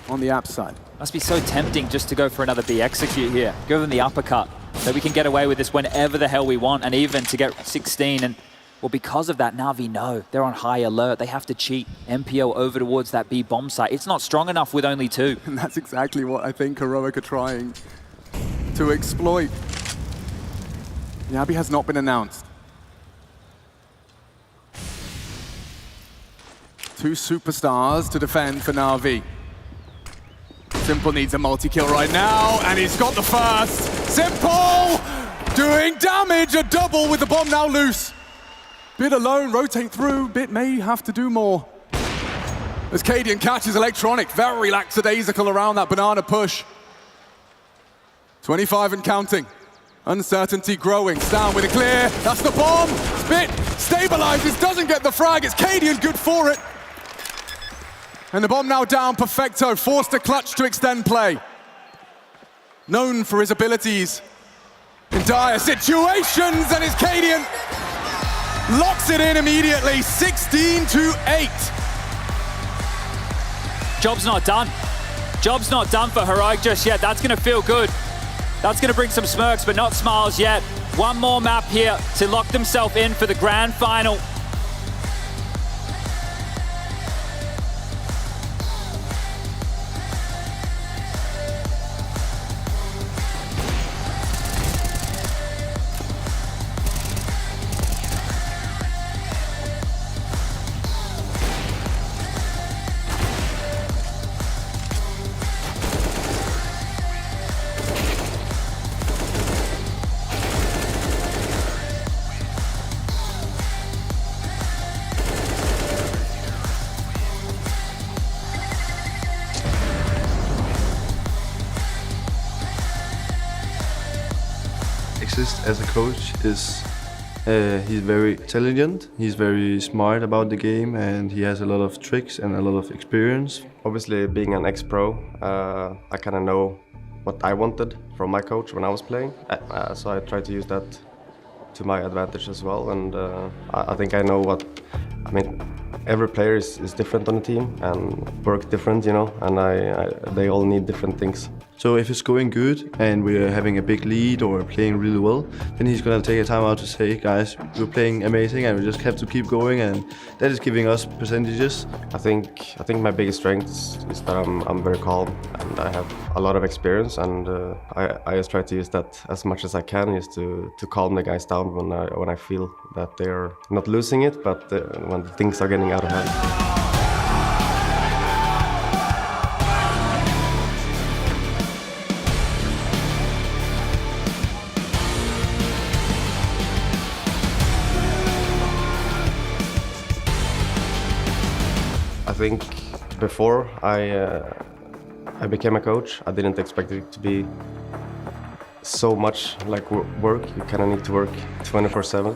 on the app side. Must be so tempting just to go for another B execute here. Go them the uppercut, so we can get away with this whenever the hell we want, and even to get 16. And well, because of that, Na'Vi know they're on high alert. They have to cheat MPO over towards that B bomb site. It's not strong enough with only 2. And that's exactly what I think Heroic are trying to exploit. Yabi has not been announced. 2 superstars to defend for Na'Vi. Simple needs a multi-kill right now, and he's got the first. Simple doing damage, a double with the bomb now loose. Bit alone, rotate through, Bit may have to do more. As Cadian catches Electronic, very lackadaisical around that banana push. 25 and counting. Uncertainty growing. Stan with a clear. That's the bomb. Bit stabilizes, doesn't get the frag. It's Cadian, good for it. And the bomb now down. Perfecto forced to clutch to extend play. Known for his abilities in dire situations, and it's Cadian. Locks it in immediately. 16-8. Job's not done. Job's not done for Heroic just yet. That's going to feel good. That's going to bring some smirks, but not smiles yet. One more map here to lock themselves in for the grand final. As a coach is he's very intelligent, he's very smart about the game, and he has a lot of tricks and a lot of experience. Obviously, being an ex-pro, I kind of know what I wanted from my coach when I was playing, so I try to use that to my advantage as well. And I think I know what, I mean, every player is different on the team and work different, you know, and they all need different things. So if it's going good and we're having a big lead or playing really well, then he's gonna take a time out to say, guys, we're playing amazing and we just have to keep going, and that is giving us percentages. I think my biggest strength is that I'm very calm and I have a lot of experience, and I just try to use that as much as I can, is to calm the guys down when I feel that they're not losing it, but when things are getting out of hand. I think before I became a coach, I didn't expect it to be so much like work. You kind of need to work 24/7.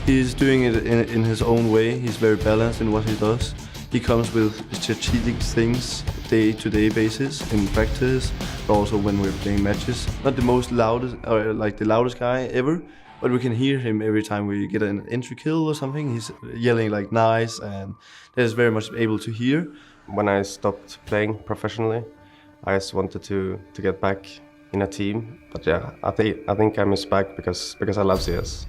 He's doing it in his own way. He's very balanced in what he does. He comes with strategic things day-to-day basis in practice, but also when we're playing matches. Not the most loudest, or like the loudest guy ever, but we can hear him every time we get an entry kill or something. He's yelling like nice, and that is very much able to hear. When I stopped playing professionally, I just wanted to get back in a team. But yeah, I think I miss back because I love CS.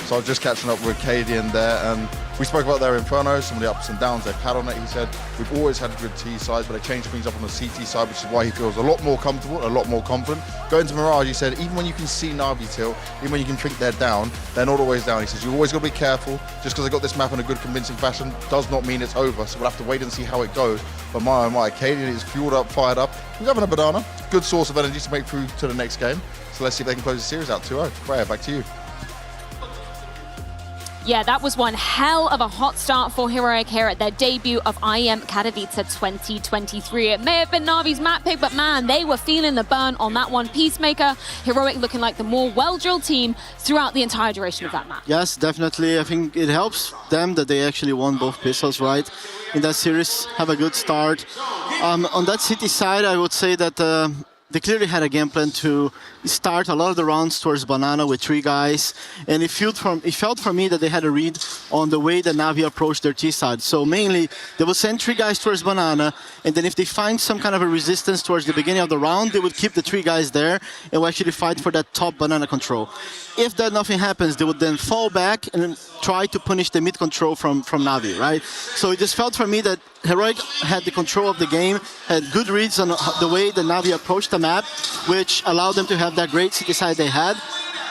So I was just catching up with Cadian there, and we spoke about their Inferno, some of the ups and downs, their pad on it. He said, we've always had good T sides, but they changed things up on the CT side, which is why he feels a lot more comfortable, a lot more confident. Going to Mirage, he said, even when you can see Na'Vi tilt, even when you can think they're down, they're not always down. He says, you always got to be careful. Just because they got this map in a good, convincing fashion does not mean it's over. So we'll have to wait and see how it goes. But my, oh my, Cadian is fueled up, fired up. He's having a banana. Good source of energy to make through to the next game. So let's see if they can close the series out 2-0. Freya, back to you. Yeah, that was one hell of a hot start for Heroic here at their debut of IEM Katowice 2023. It may have been Na'Vi's map pick, but man, they were feeling the burn on that one. Peacemaker, Heroic looking like the more well-drilled team throughout the entire duration of that map. Yes, definitely. I think it helps them that they actually won both pistols, right? In that series, have a good start. On that city side, I would say that they clearly had a game plan to start a lot of the rounds towards Banana with 3 guys, and it felt for me that they had a read on the way that Na'Vi approached their T side. So mainly, they would send 3 guys towards Banana, and then if they find some kind of a resistance towards the beginning of the round, they would keep the 3 guys there and would actually fight for that top Banana control. If that nothing happens, they would then fall back and then try to punish the mid control from Na'Vi, right? So it just felt for me that Heroic had the control of the game, had good reads on the way that Na'Vi approached the map, which allowed them to have that great city side they had.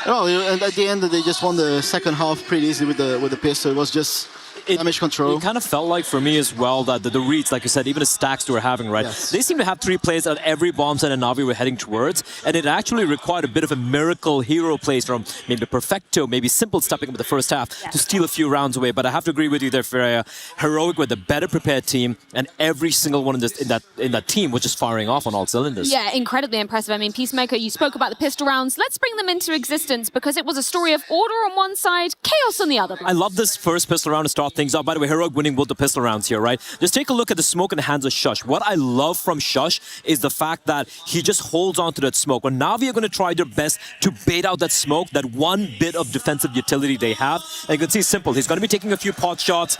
Oh, and at the end, they just won the second half pretty easily with the pistol. It was just damage control. It kind of felt like for me as well that the reads, like you said, even the stacks they were having, right? Yes. They seem to have 3 plays at every bomb site and Na'Vi were heading towards, and it actually required a bit of a miracle hero plays from maybe Perfecto, maybe Simple stepping up in the first half to steal a few rounds away. But I have to agree with you there, Freya. Heroic with a better prepared team, and every single one in that team was just firing off on all cylinders. Yeah, incredibly impressive. I mean, Peacemaker, you spoke about the pistol rounds. Let's bring them into existence because it was a story of order on one side, chaos on the other. I love this first pistol round to start things off. By the way, Heroic winning both the pistol rounds here, right? Just take a look at the smoke in the hands of Shush. What I love from Shush is the fact that he just holds on to that smoke. When Na'Vi are going to try their best to bait out that smoke, that one bit of defensive utility they have, and you can see Simple, he's going to be taking a few pot shots.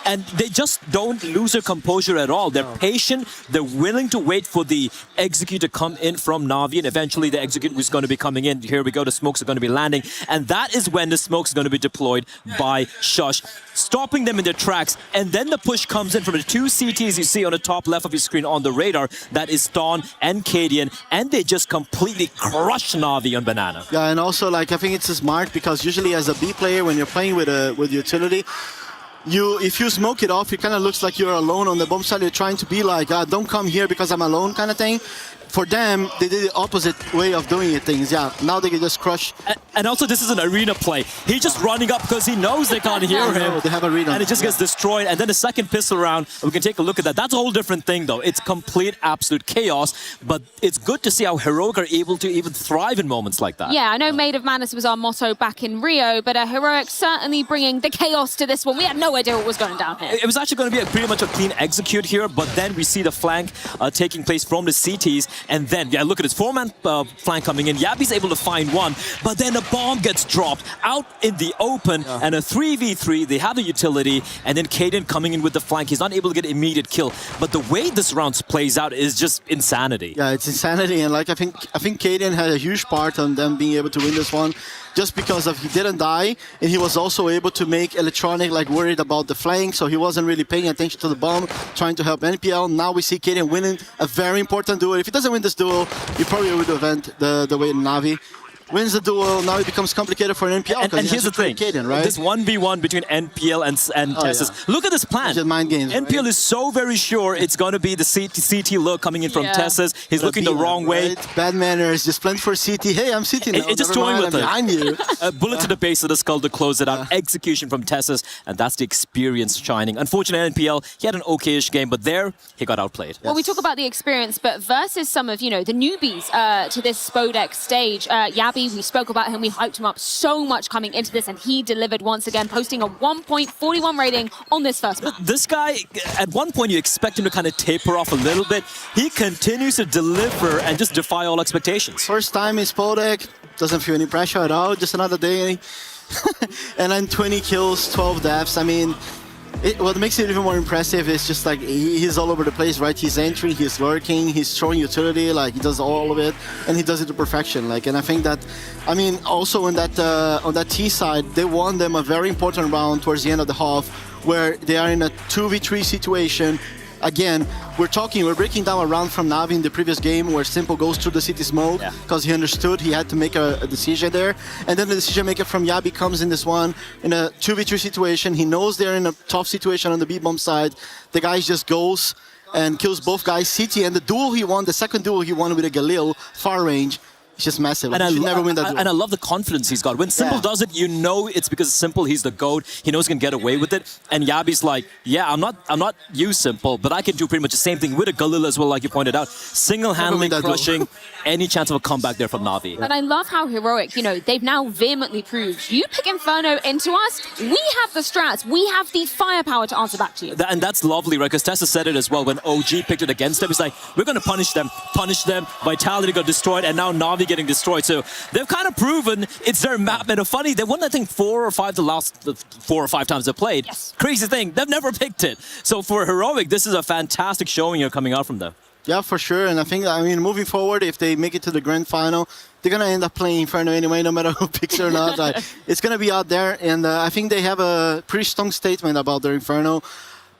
And they just don't lose their composure at all. They're patient. They're willing to wait for the execute to come in from Na'Vi, and eventually the execute was going to be coming in. Here we go. The smokes are going to be landing. And that is when the smokes are going to be deployed by Shush, stopping them in their tracks. And then the push comes in from the 2 CTs you see on the top left of your screen on the radar. That is Dawn and Cadian. And they just completely crush Na'Vi on Banana. Yeah, and also, like, I think it's smart because usually as a B player, when you're playing with utility, if you smoke it off, it kind of looks like you're alone on the bomb side. You're trying to be like, don't come here because I'm alone kind of thing. For them, they did the opposite way of doing it things. Yeah, now they can just crush. And also, this is an arena play. He's just running up because he knows they can't hear him. They have a read on and it just gets destroyed. And then the second pistol round, we can take a look at that. That's a whole different thing, though. It's complete, absolute chaos. But it's good to see how Heroic are able to even thrive in moments like that. Yeah, I know Maid of Madness was our motto back in Rio, but Heroic certainly bringing the chaos to this one. We had no idea what was going down here. It was actually going to be pretty much a clean execute here, but then we see the flank taking place from the CTs. And then, yeah, look at this 4-man flank coming in. Yabi's able to find one, but then a bomb gets dropped out in the open, and a 3v3. They have the utility, and then Cadian coming in with the flank. He's not able to get immediate kill, but the way this round plays out is just insanity. Yeah, it's insanity, and like I think Cadian had a huge part on them being able to win this one, just because of he didn't die, and he was also able to make Electronic like worried about the flank, so he wasn't really paying attention to the bomb, trying to help NPL. Now we see Cadian winning a very important duel. If he doesn't win this duel, he probably would have went the way Na'Vi. Wins the duel, now it becomes complicated for an NPL. And here's the thing, Cadian, right? this 1v1 between NPL and Tessus. Yeah. Look at this plan. Just mind games, NPL right? is so very sure it's going to be the CT look coming in from Tessus. He's looking the wrong way. Bad manners, just playing for CT. Hey, I'm CT now. It's just toying with it. Behind you. A bullet to the base of the skull to close it out. Execution from Tessus, and that's the experience shining. Unfortunately, NPL, he had an okay-ish game, but there, he got outplayed. Well, we talk about the experience, but versus some of, the newbies to this Spodek stage, Yabi, we spoke about him. We hyped him up so much coming into this, and he delivered once again, posting a 1.41 rating on this first map. This guy, at one point, you expect him to kind of taper off a little bit. He continues to deliver and just defy all expectations. First time in Spodek, doesn't feel any pressure at all, just another day. And then 20 kills, 12 deaths. I mean, What makes it even more impressive is just like he's all over the place, right? He's entering, he's lurking, he's showing utility, like he does all of it, and he does it to perfection. Like, and I think that, I mean, also on that T side, they won them a very important round towards the end of the half, where they are in a 2v3 situation. Again, we're breaking down a round from Navi in the previous game where Simple goes through the city smoke because he understood he had to make a decision there. And then the decision maker from Yabi comes in this one in a 2v3 situation. He knows they're in a tough situation on the B-bomb side. The guy just goes and kills both guys, City, and the duel he won, the second duel he won with a Galil, far range. It's just massive. Like, And never win that duel. And I love the confidence he's got. When Simple does it, you know it's because Simple, he's the GOAT. He knows he can get away with it. And Yabi's like, yeah, I'm not you, Simple, but I can do pretty much the same thing with a Galil as well, like you pointed out. Single-handedly crushing any chance of a comeback there from Navi. And I love how Heroic, you know, they've now vehemently proved, you pick Inferno into us, we have the strats, we have the firepower to answer back to you. And that's lovely, right? Because Tessa said it as well when OG picked it against them. It's like, we're going to punish them. Vitality got destroyed, and now Navi getting destroyed. So they've kind of proven it's their map. And funny, they won, I think, 4 or 5 the last 4 or 5 times they played. Yes. Crazy thing, they've never picked it. So for Heroic, this is a fantastic showing here coming out from them. Yeah, for sure. And I think, I mean, moving forward, if they make it to the grand final, they're going to end up playing Inferno anyway, no matter who picks it or not. Like, it's going to be out there. And I think they have a pretty strong statement about their Inferno.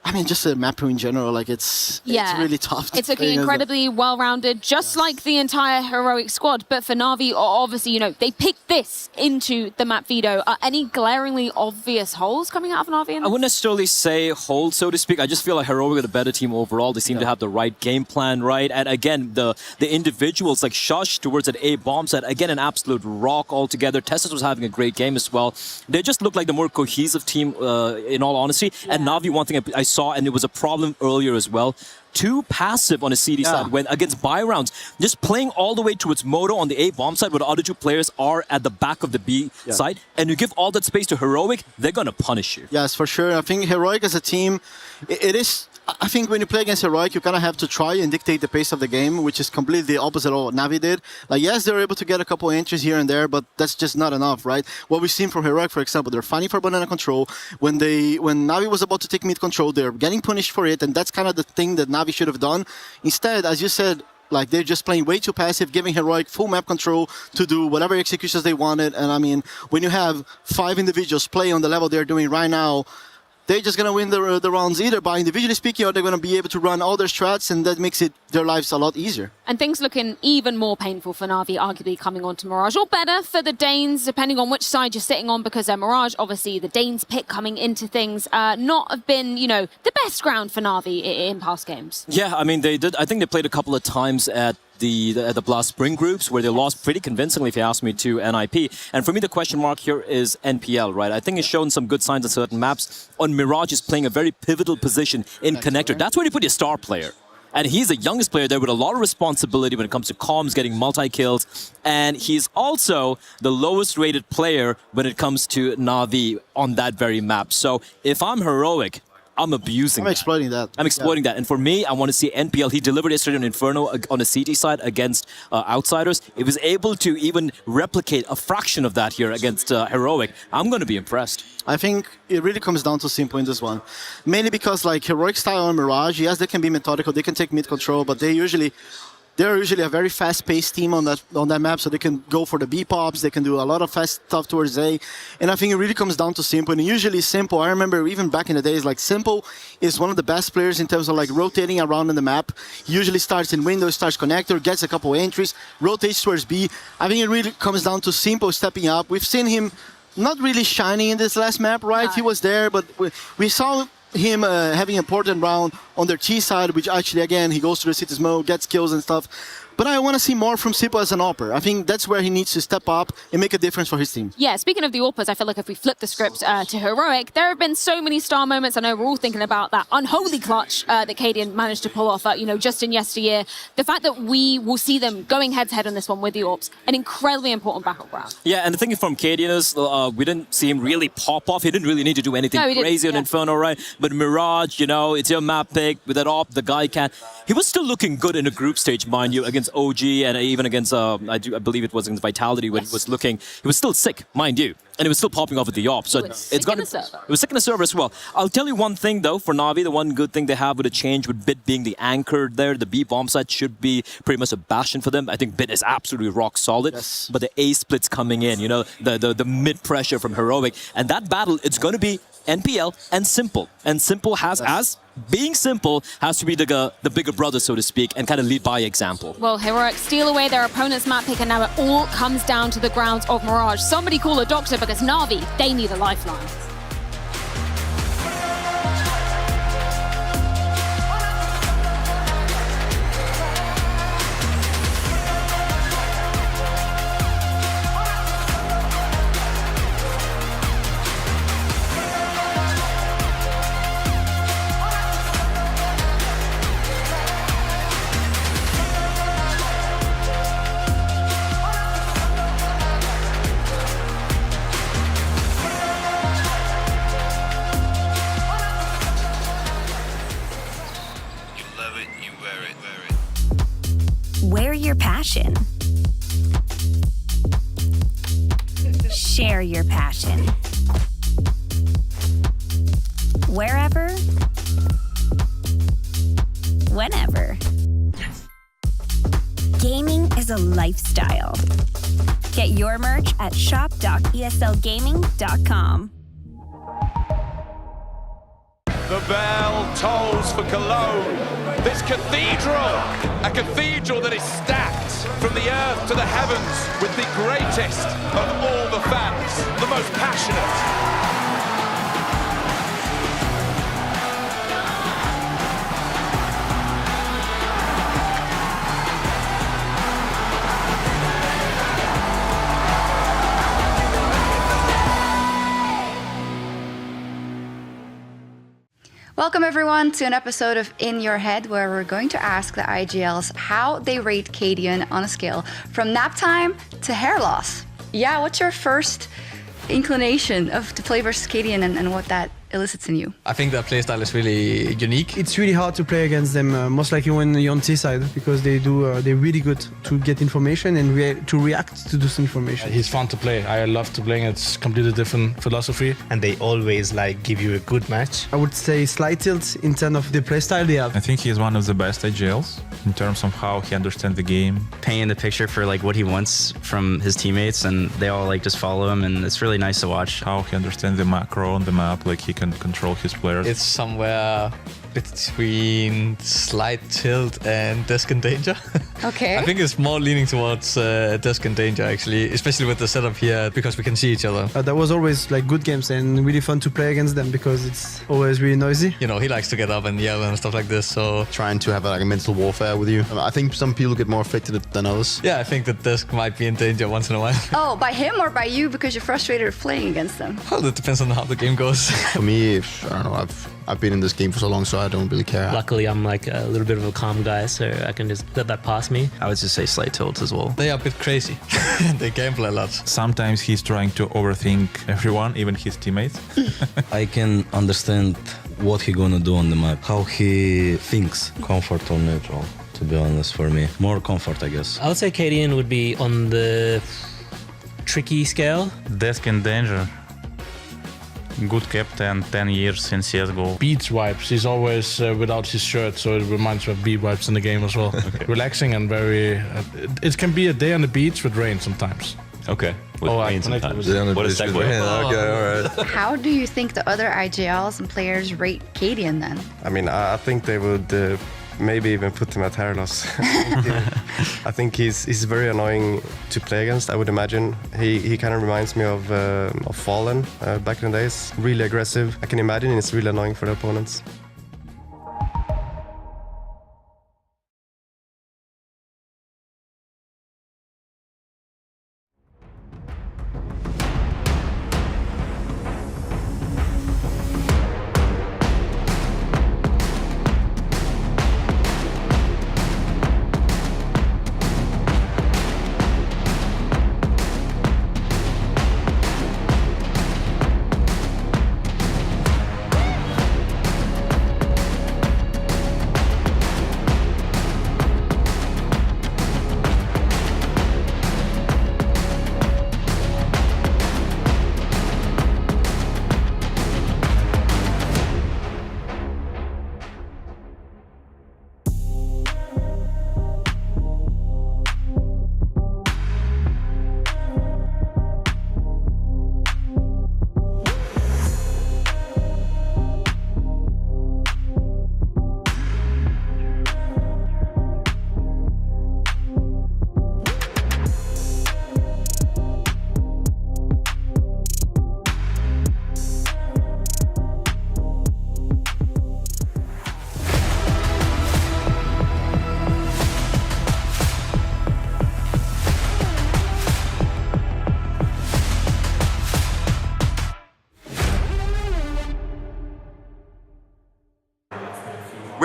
I mean, just the map in general, like it's really tough. It's looking incredibly well-rounded, just like the entire Heroic squad. But for Navi, obviously, you know, they picked this into the map veto. Are any glaringly obvious holes coming out of Navi? I wouldn't necessarily say hold, so to speak. I just feel like Heroic are the better team overall. They seem to have the right game plan, right? And again, the individuals like Shush towards that A bomb set, again, an absolute rock altogether. Tessus was having a great game as well. They just look like the more cohesive team, in all honesty. And Navi, one thing I saw, and it was a problem earlier as well, too passive on the CD side when against buy rounds, just playing all the way towards Moto on the A bomb side where the other 2 players are at the back of the B side, and you give all that space to Heroic, they're going to punish you. Yes, for sure. I think Heroic as a team, it is... I think when you play against Heroic, you kind of have to try and dictate the pace of the game, which is completely the opposite of what Navi did. Like, yes, they're able to get a couple entries here and there, but that's just not enough, right? What we've seen from Heroic, for example, they're fighting for banana control. When Navi was about to take mid control, they're getting punished for it, and that's kind of the thing that Navi should have done. Instead, as you said, like they're just playing way too passive, giving Heroic full map control to do whatever executions they wanted. And I mean, when you have 5 individuals play on the level they're doing right now, they're just going to win the rounds either by individually speaking, or they're going to be able to run all their strats, and that makes their lives a lot easier. And things looking even more painful for Navi, arguably coming on to Mirage, or better for the Danes, depending on which side you're sitting on, because Mirage, obviously, the Danes pick coming into things, not have been, you know, the best ground for Navi in past games. Yeah, I mean, they did. I think they played a couple of times at the Blast Spring groups where they lost pretty convincingly, if you ask me, to NIP. And for me, the question mark here is NPL, right? I think it's shown some good signs on certain maps. On Mirage is playing a very pivotal position in Connector. That's where you put your star player. And he's the youngest player there with a lot of responsibility when it comes to comms, getting multi-kills. And he's also the lowest rated player when it comes to Navi on that very map. So if I'm Heroic, I'm abusing that. Exploiting that. I'm exploiting that. And for me, I want to see NPL. He delivered yesterday on Inferno on the CT side against Outsiders. He was able to even replicate a fraction of that here against Heroic. I'm going to be impressed. I think it really comes down to Simple in this one. Mainly because, like, Heroic style on Mirage, yes, they can be methodical, they can take mid control, but they're usually a very fast-paced team on that map, so they can go for the B pops, they can do a lot of fast stuff towards A, and I think it really comes down to Simple. And usually Simple, I remember even back in the days, like Simple is one of the best players in terms of like rotating around in the map. He usually starts in window, starts connector, gets a couple entries, rotates towards B. I think it really comes down to Simple stepping up. We've seen him not really shining in this last map, right? He was there, but we saw him having an important round on their T side, which actually, again, he goes to the city smoke, gets kills and stuff. But I want to see more from Simple as an AWPer. I think that's where he needs to step up and make a difference for his team. Yeah, speaking of the AWPers, I feel like if we flip the script to Heroic, there have been so many star moments. I know we're all thinking about that unholy clutch that Cadian managed to pull off, just in yesteryear. The fact that we will see them going head-to-head on this one with the AWPs, an incredibly important battleground. Yeah, and the thing from Cadian is we didn't see him really pop off. He didn't really need to do anything crazy on Inferno, right? But Mirage, it's your map pick with that AWP, the guy can. He was still looking good in a group stage, mind you, against against OG and even against, I believe it was against Vitality when he was looking, he was still sick, mind you. And it was still popping off with the op. So it was sick in the server as well. I'll tell you one thing though, for Na'Vi, the one good thing they have with a change with Bit being the anchor there, the B bomb site should be pretty much a bastion for them. I think Bit is absolutely rock solid. Yes. But the A splits coming in, the mid pressure from Heroic. And that battle, it's going to be NPL and Simple. And Simple being Simple has to be the bigger brother, so to speak, and kind of lead by example. Well, Heroic steal away their opponent's map pick, and now it all comes down to the grounds of Mirage. Somebody call a doctor, because Na'Vi, they need a lifeline. Wear your passion. Share your passion. Wherever, whenever. Gaming is a lifestyle. Get your merch at shop.eslgaming.com. The bell tolls for Cologne. This cathedral, a cathedral that is stacked from the earth to the heavens with the greatest of all the fans, the most passionate. Welcome everyone to an episode of In Your Head, where we're going to ask the IGLs how they rate Cadian on a scale from nap time to hair loss. Yeah, what's your first inclination to play versus Cadian and what that elicits in you? I think their playstyle is really unique. It's really hard to play against them, most likely when you're on T side, because they're really good to get information and to react to this information. He's fun to play. I love to play. It's completely different philosophy. And they always give you a good match. I would say slight tilt in terms of the playstyle they have. I think he's one of the best IGLs in terms of how he understands the game. Painting the picture for what he wants from his teammates, and they all just follow him, and it's really nice to watch. How he understands the macro on the map, he can control his players. It's somewhere between slight tilt and desk and danger. Okay. I think it's more leaning towards desk and danger, actually, especially with the setup here, because we can see each other. That was always good games and really fun to play against them, because it's always really noisy. He likes to get up and yell and stuff like this, so... Trying to have a mental warfare with you. I think some people get more affected than others. Yeah, I think that desk might be in danger once in a while. Oh, by him or by you, because you're frustrated playing against them? Well, it depends on how the game goes. For me, I don't know, I've been in this game for so long, so I don't really care. Luckily, I'm a little bit of a calm guy, so I can just let that pass me. I would just say slight tilt as well. They are a bit crazy. They gamble a lot. Sometimes he's trying to overthink everyone, even his teammates. I can understand what he's gonna do on the map, how he thinks, comfort or neutral, to be honest, for me. More comfort, I guess. I would say Cadian would be on the tricky scale. Desk and danger. Good captain, 10 years in CSGO. Beats wipes. He's always without his shirt, so it reminds me of beat wipes in the game as well. Okay. Relaxing and very... it can be a day on the beach with rain sometimes. Okay. With rain sometimes. What a segue. Okay, all right. How do you think the other IGLs and players rate Cadian then? I mean, I think they would maybe even put him at hair loss. I think he's very annoying to play against, I would imagine. He kind of reminds me of Fallen back in the days. Really aggressive. I can imagine it's really annoying for the opponents.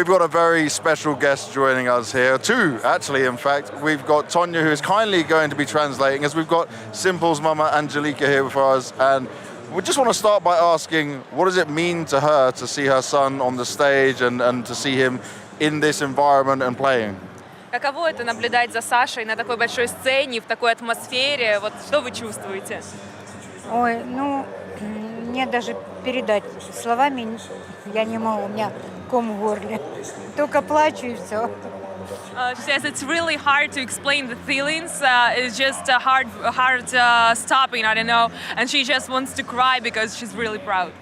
We've got a very special guest joining us here, two actually, in fact. We've got Tonya, who is kindly going to be translating, as we've got Simple's mama Angelica here for us, and we just want to start by asking, what does it mean to her to see her son on the stage and to see him in this environment and playing? Каково это наблюдать за Сашей на такой большой сцене, в такой атмосфере? Вот что вы чувствуете? Ой, ну, мне даже передать словами я не могу, у меня ком в горле. Только плачу и все. She says it's really hard to explain the feelings. It's just hard stopping, I don't know. And she just wants to cry because she's really proud.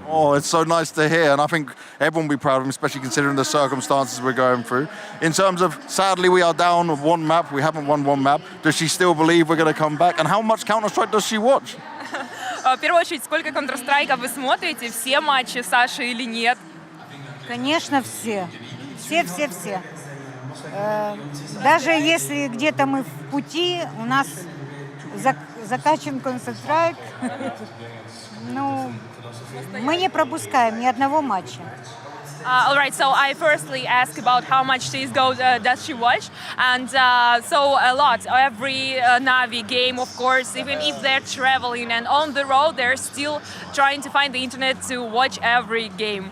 Oh, it's so nice to hear, and I think everyone will be proud of him, especially considering the circumstances we're going through. In terms of, sadly, we are down one map. We haven't won one map. Does she still believe we're going to come back? And how much Counter-Strike does she watch? В первую очередь, сколько Counter-Strike вы смотрите? Все матчи Саши или нет? Конечно, все. Все. Даже если где-то мы в пути, у нас закачан Counter-Strike, ну, мы не пропускаем ни одного матча. All right, so I firstly ask about how much CSGO does she watch, and so a lot. Every Na'Vi game, of course, even if they're traveling and on the road, they're still trying to find the internet to watch every game.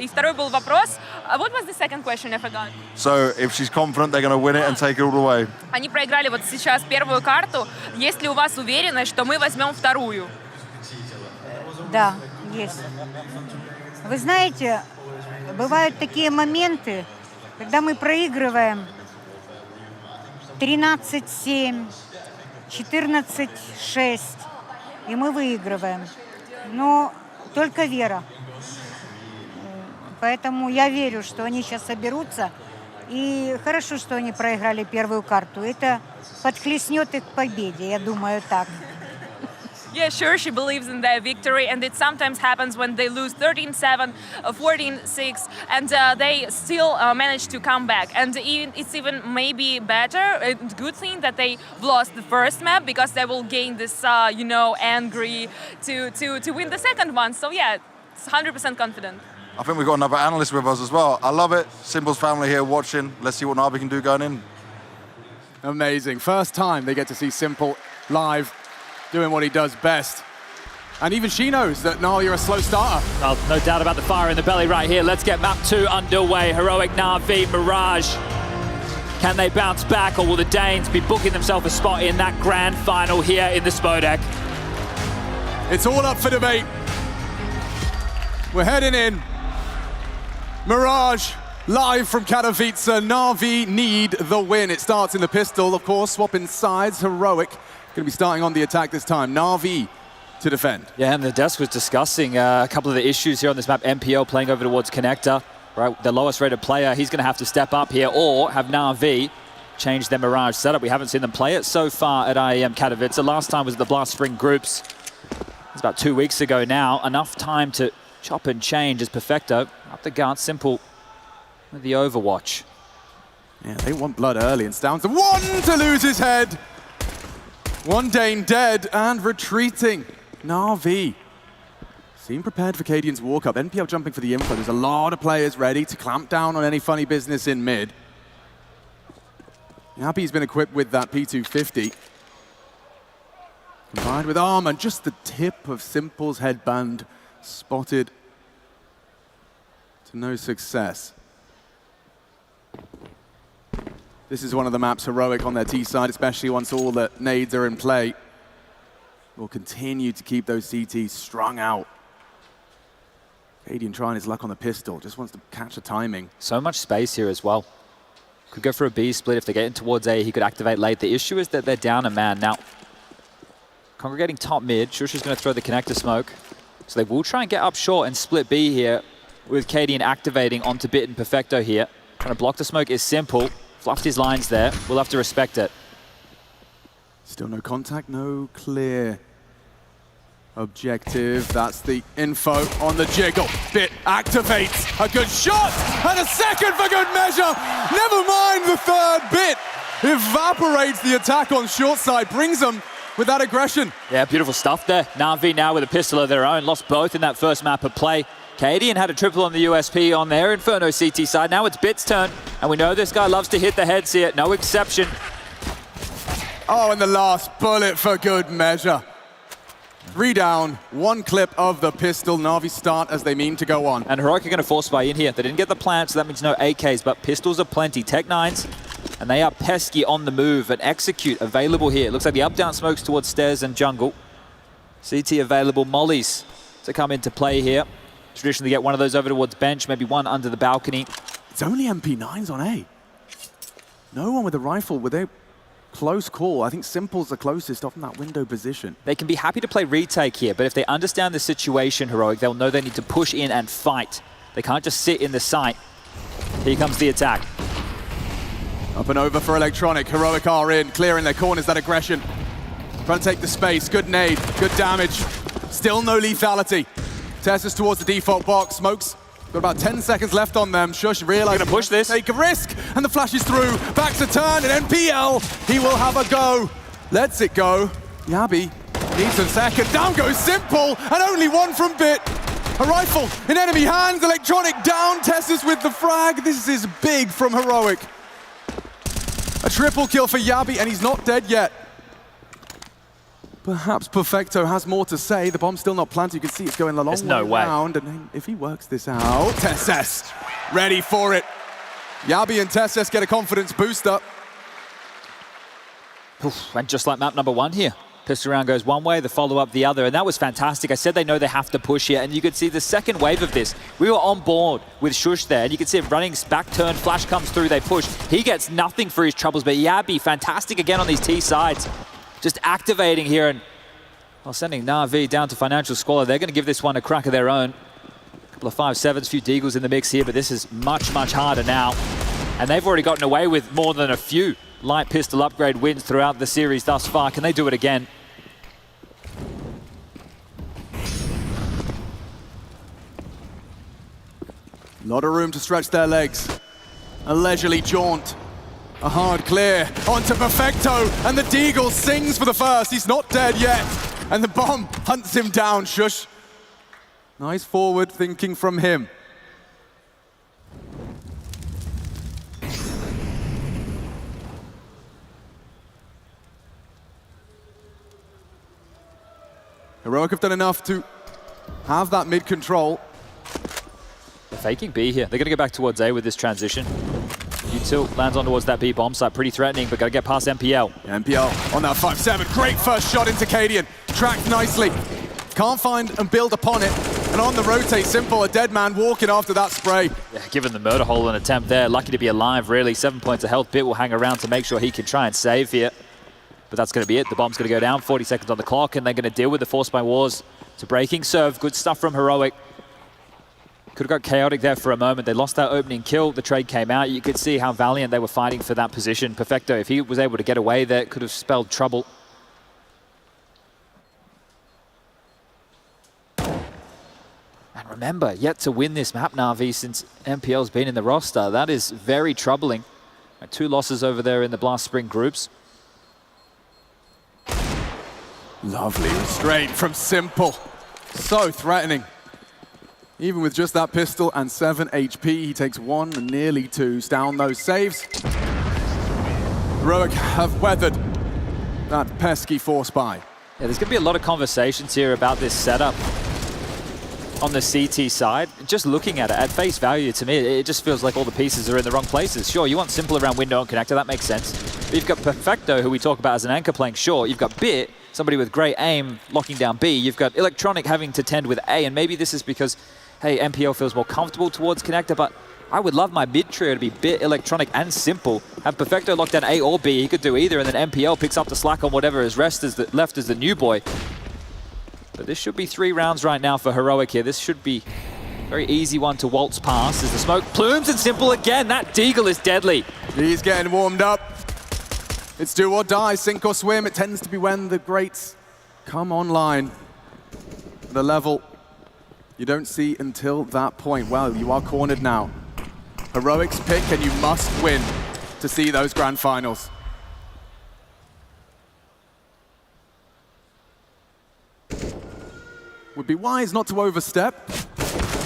И второй был вопрос. What was the second question? I forgot. So if she's confident they're going to win it and take it all away. Они проиграли вот сейчас первую карту. Есть ли у вас уверенность, что мы возьмем вторую? Да, есть. Вы знаете, бывают такие моменты, когда мы проигрываем 13-7, 14-6, и мы выигрываем. Но только вера. Поэтому я верю, что они сейчас соберутся. И хорошо, что они проиграли первую карту. Это подхлестнет их к победе, я думаю так. Yeah, sure, she believes in their victory, and it sometimes happens when they lose 13-7, 14-6, and they still manage to come back. And it's even maybe better, a good thing that they lost the first map, because they will gain this, angry to win the second one. So yeah, it's 100% confident. I think we've got another analyst with us as well. I love it. Simple's family here watching. Let's see what Na'Vi can do going in. Amazing. First time they get to see Simple live, doing what he does best. And even she knows that, Niall, you're a slow starter. Oh, no doubt about the fire in the belly right here. Let's get map 2 underway. Heroic Na'Vi, Mirage. Can they bounce back, or will the Danes be booking themselves a spot in that grand final here in the Spodek? It's all up for debate. We're heading in. Mirage, live from Katowice. Na'Vi need the win. It starts in the pistol, of course, swapping sides. Heroic going to be starting on the attack this time. Na'Vi to defend. Yeah, and the desk was discussing a couple of the issues here on this map. MPO playing over towards Connector, right? The lowest rated player, he's going to have to step up here, or have Na'Vi change their Mirage setup. We haven't seen them play it so far at IEM Katowice. The last time was at the Blast Spring Groups. It's about 2 weeks ago now. Enough time to chop and change as Perfecto up the guard. Simple with the Overwatch. Yeah, they want blood early, and it's down to one to lose his head. One Dane dead and retreating. Na'Vi seem prepared for Cadian's walk-up. NPL jumping for the info. There's a lot of players ready to clamp down on any funny business in mid. Yappy's been equipped with that P250. Combined with armor, and just the tip of Simple's headband spotted to no success. This is one of the maps Heroic on their T side, especially once all the nades are in play. Will continue to keep those CTs strung out. Cadian trying his luck on the pistol, just wants to catch the timing. So much space here as well. Could go for a B split if they're getting towards A. He could activate late. The issue is that they're down a man. Now, congregating top mid, Shusha's going to throw the connector smoke. So they will try and get up short and split B here, with Cadian activating onto Bit and Perfecto here. Trying to block the smoke is Simple. Fluffed his lines there. We'll have to respect it. Still no contact, no clear objective. That's the info on the jiggle. Bit activates. A good shot and a second for good measure. Never mind the third. Bit evaporates the attack on short side, brings them with that aggression. Yeah, beautiful stuff there. Na'Vi now with a pistol of their own. Lost both in that first map of play. Cadian had a triple on the USP on their Inferno CT side. Now it's Bit's turn, and we know this guy loves to hit the heads here. No exception. Oh, and the last bullet for good measure. 3 down, 1 clip of the pistol. Na'Vi start as they mean to go on. And Heroic are going to force buy in here. They didn't get the plant, so that means no AKs, but pistols are plenty. Tech 9s, and they are pesky on the move. And Execute available here. It looks like the up-down smokes towards stairs and jungle. CT available. Mollies to come into play here. Traditionally get one of those over towards bench, maybe one under the balcony. It's only MP9s on A. No one with a rifle. Were they close call? I think Simple's the closest off in that window position. They can be happy to play retake here, but if they understand the situation, Heroic, they'll know they need to push in and fight. They can't just sit in the site. Here comes the attack. Up and over for Electronic. Heroic are in, clearing their corners, that aggression. Trying to take the space. Good nade, good damage. Still no lethality. Tessus towards the default box. Smokes. Got about 10 seconds left on them. Shush realizes gonna push this. Take a risk, and the flash is through. Back to turn, and NPL, he will have a go. Lets it go. Yabi needs a second. Down goes Simple, and only one from Bit. A rifle in enemy hands. Electronic down. Tessus with the frag. This is big from Heroic. A triple kill for Yabi, and he's not dead yet. Perhaps Perfecto has more to say. The bomb's still not planted. You can see it's going a long way around. And if he works this out, Tessus ready for it. Yabi and Tessus get a confidence boost up. Oof, and just like map number 1 here. Pistol round goes one way, the follow-up the other, and that was fantastic. I said they know they have to push here, and you could see the second wave of this. We were on board with Shush there, and you can see it running, back turn, flash comes through, they push. He gets nothing for his troubles, but Yabi, fantastic again on these T sides. Just activating here and sending Na'Vi down to financial squalor. They're going to give this one a crack of their own. A couple of 5-7s, few Deagles in the mix here, but this is much, much harder now. And they've already gotten away with more than a few light pistol upgrade wins throughout the series thus far. Can they do it again? A lot of room to stretch their legs. A leisurely jaunt. A hard clear onto Perfecto, and the Deagle sings for the first. He's not dead yet, and the bomb hunts him down. Shush. Nice forward thinking from him. Heroic have done enough to have that mid control. They're faking B here. They're going to go back towards A with this transition. Tilt lands on towards that B bomb site, pretty threatening, but got to get past MPL. MPL on that 5-7, great first shot into Cadian, tracked nicely. Can't find and build upon it, and on the rotate, Simple, a dead man walking after that spray. Yeah, given the murder hole and attempt there, lucky to be alive really, 7 points of health. Bit will hang around to make sure he can try and save here. But that's going to be it, the bomb's going to go down, 40 seconds on the clock, and they're going to deal with the force by wars to breaking serve. Good stuff from Heroic. Could have got chaotic there for a moment. They lost that opening kill. The trade came out. You could see how valiant they were fighting for that position. Perfecto, if he was able to get away there, it could have spelled trouble. And remember, yet to win this map, Na'Vi, since MPL's been in the roster. That is very troubling. 2 losses over there in the Blast Spring groups. Lovely restraint from Simple. So threatening. Even with just that pistol and 7 HP, he takes 1 and nearly 2. Down those saves. Heroic have weathered that pesky force buy. Yeah, there's going to be a lot of conversations here about this setup on the CT side. Just looking at it, at face value, to me, it just feels like all the pieces are in the wrong places. Sure, you want Simple around window and connector, that makes sense. But you've got Perfecto, who we talk about as an anchor playing short. You've got Bit, somebody with great aim, locking down B. You've got Electronic having to tend with A, and maybe this is because hey, MPL feels more comfortable towards connector, but I would love my mid trio to be Bit, Electronic, and Simple. Have Perfecto lock down A or B, he could do either, and then MPL picks up the slack on whatever is left as the new boy. But this should be 3 rounds right now for Heroic here. This should be a very easy one to waltz past as the smoke plumes and Simple again. That Deagle is deadly. He's getting warmed up. It's do or die, sink or swim. It tends to be when the greats come online. The level you don't see until that point. Well, you are cornered now. Heroic's pick, and you must win to see those grand finals. Would be wise not to overstep.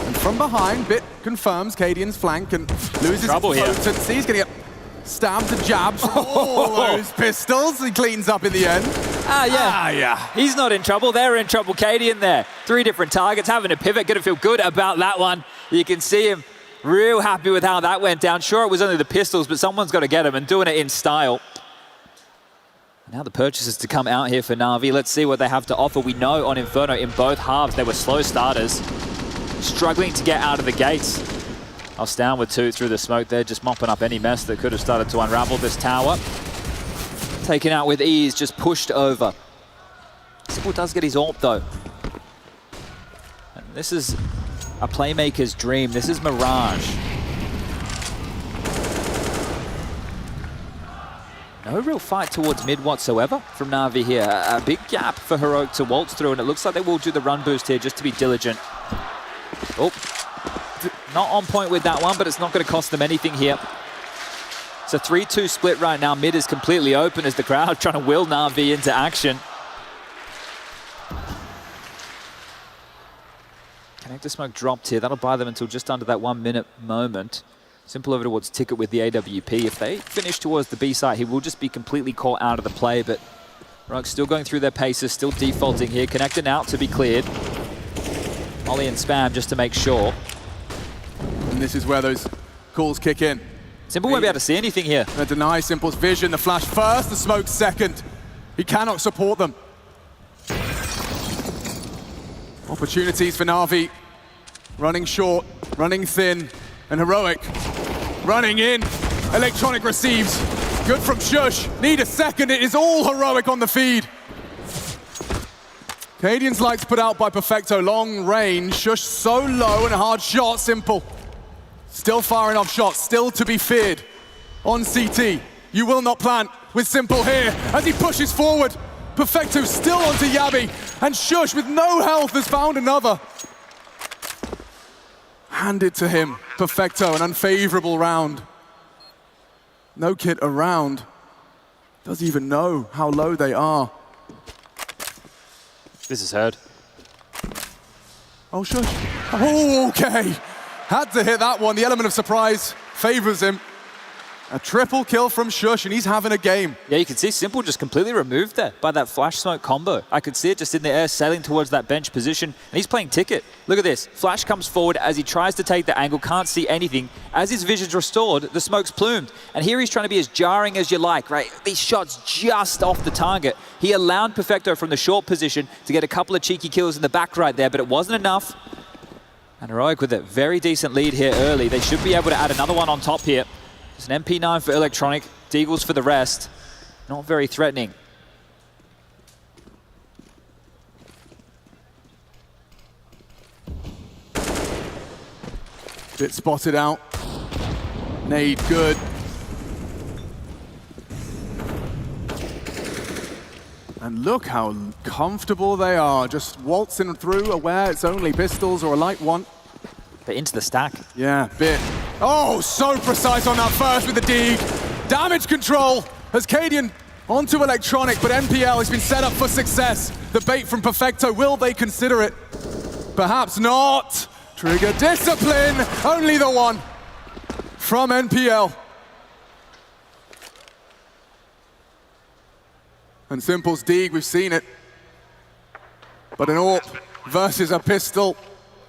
And from behind, Bit confirms Cadian's flank and loses Trouble here. potency. He's going to get stabbed and jabs from all those pistols. He cleans up in the end. Yeah. He's not in trouble. They're in trouble. Cadian there. 3 different targets, having a pivot. Going to feel good about that one. You can see him real happy with how that went down. Sure, it was only the pistols, but someone's got to get him, and doing it in style. Now the purchases to come out here for Na'Vi. Let's see what they have to offer. We know on Inferno in both halves they were slow starters, struggling to get out of the gates. I'll stand with 2 through the smoke there, just mopping up any mess that could have started to unravel this tower. Taken out with ease, just pushed over. Simple does get his AWP though. And this is a playmaker's dream. This is Mirage. No real fight towards mid whatsoever from Na'Vi here. A big gap for Heroic to waltz through, and it looks like they will do the run boost here just to be diligent. Oh, not on point with that one, but it's not going to cost them anything here. It's a 3-2 split right now. Mid is completely open as the crowd trying to will Na'Vi into action. Connector smoke dropped here. That'll buy them until just under that 1 minute moment. Simple over towards Ticket with the AWP. If they finish towards the B site, he will just be completely caught out of the play, but Rogue still going through their paces, still defaulting here. Connecting out to be cleared. Ollie and spam just to make sure. And this is where those calls kick in. Simple won't be able to see anything here. They deny Simple's vision. The flash first, the smoke second. He cannot support them. Opportunities for Na'Vi. Running short, running thin, and Heroic running in. Electronic receives. Good from Shush. Need a second. It is all Heroic on the feed. Cadian's lights put out by Perfecto. Long range. Shush so low and a hard shot. Simple. Still firing off shots. Still to be feared. On CT. You will not plant with Simple here as he pushes forward. Perfecto still onto Yabi. And Shush with no health has found another. Handed to him. Perfecto, an unfavorable round. No kit around. Doesn't even know how low they are. This is heard. Oh, Shush. Oh, okay. Had to hit that one. The element of surprise favors him. A triple kill from Shush, and he's having a game. Yeah, you can see Simple just completely removed there by that flash smoke combo. I could see it just in the air, sailing towards that bench position, and he's playing Ticket. Look at this. Flash comes forward as he tries to take the angle, can't see anything. As his vision's restored, the smoke's plumed. And here he's trying to be as jarring as you like, right? These shots just off the target. He allowed Perfecto from the short position to get a couple of cheeky kills in the back right there, but it wasn't enough. And Heroic with a very decent lead here early. They should be able to add another one on top here. It's an MP9 for Electronic, Deagles for the rest. Not very threatening. Bit spotted out. Nade good. And look how comfortable they are. Just waltzing through, aware it's only pistols or a light one. But into the stack. Yeah, Bit. Oh, so precise on that first with the dig. Damage control as Cadian onto Electronic, but NPL has been set up for success. The bait from Perfecto, will they consider it? Perhaps not. Trigger discipline, only the one from NPL. And Simple's dig, we've seen it. But an AWP versus a pistol.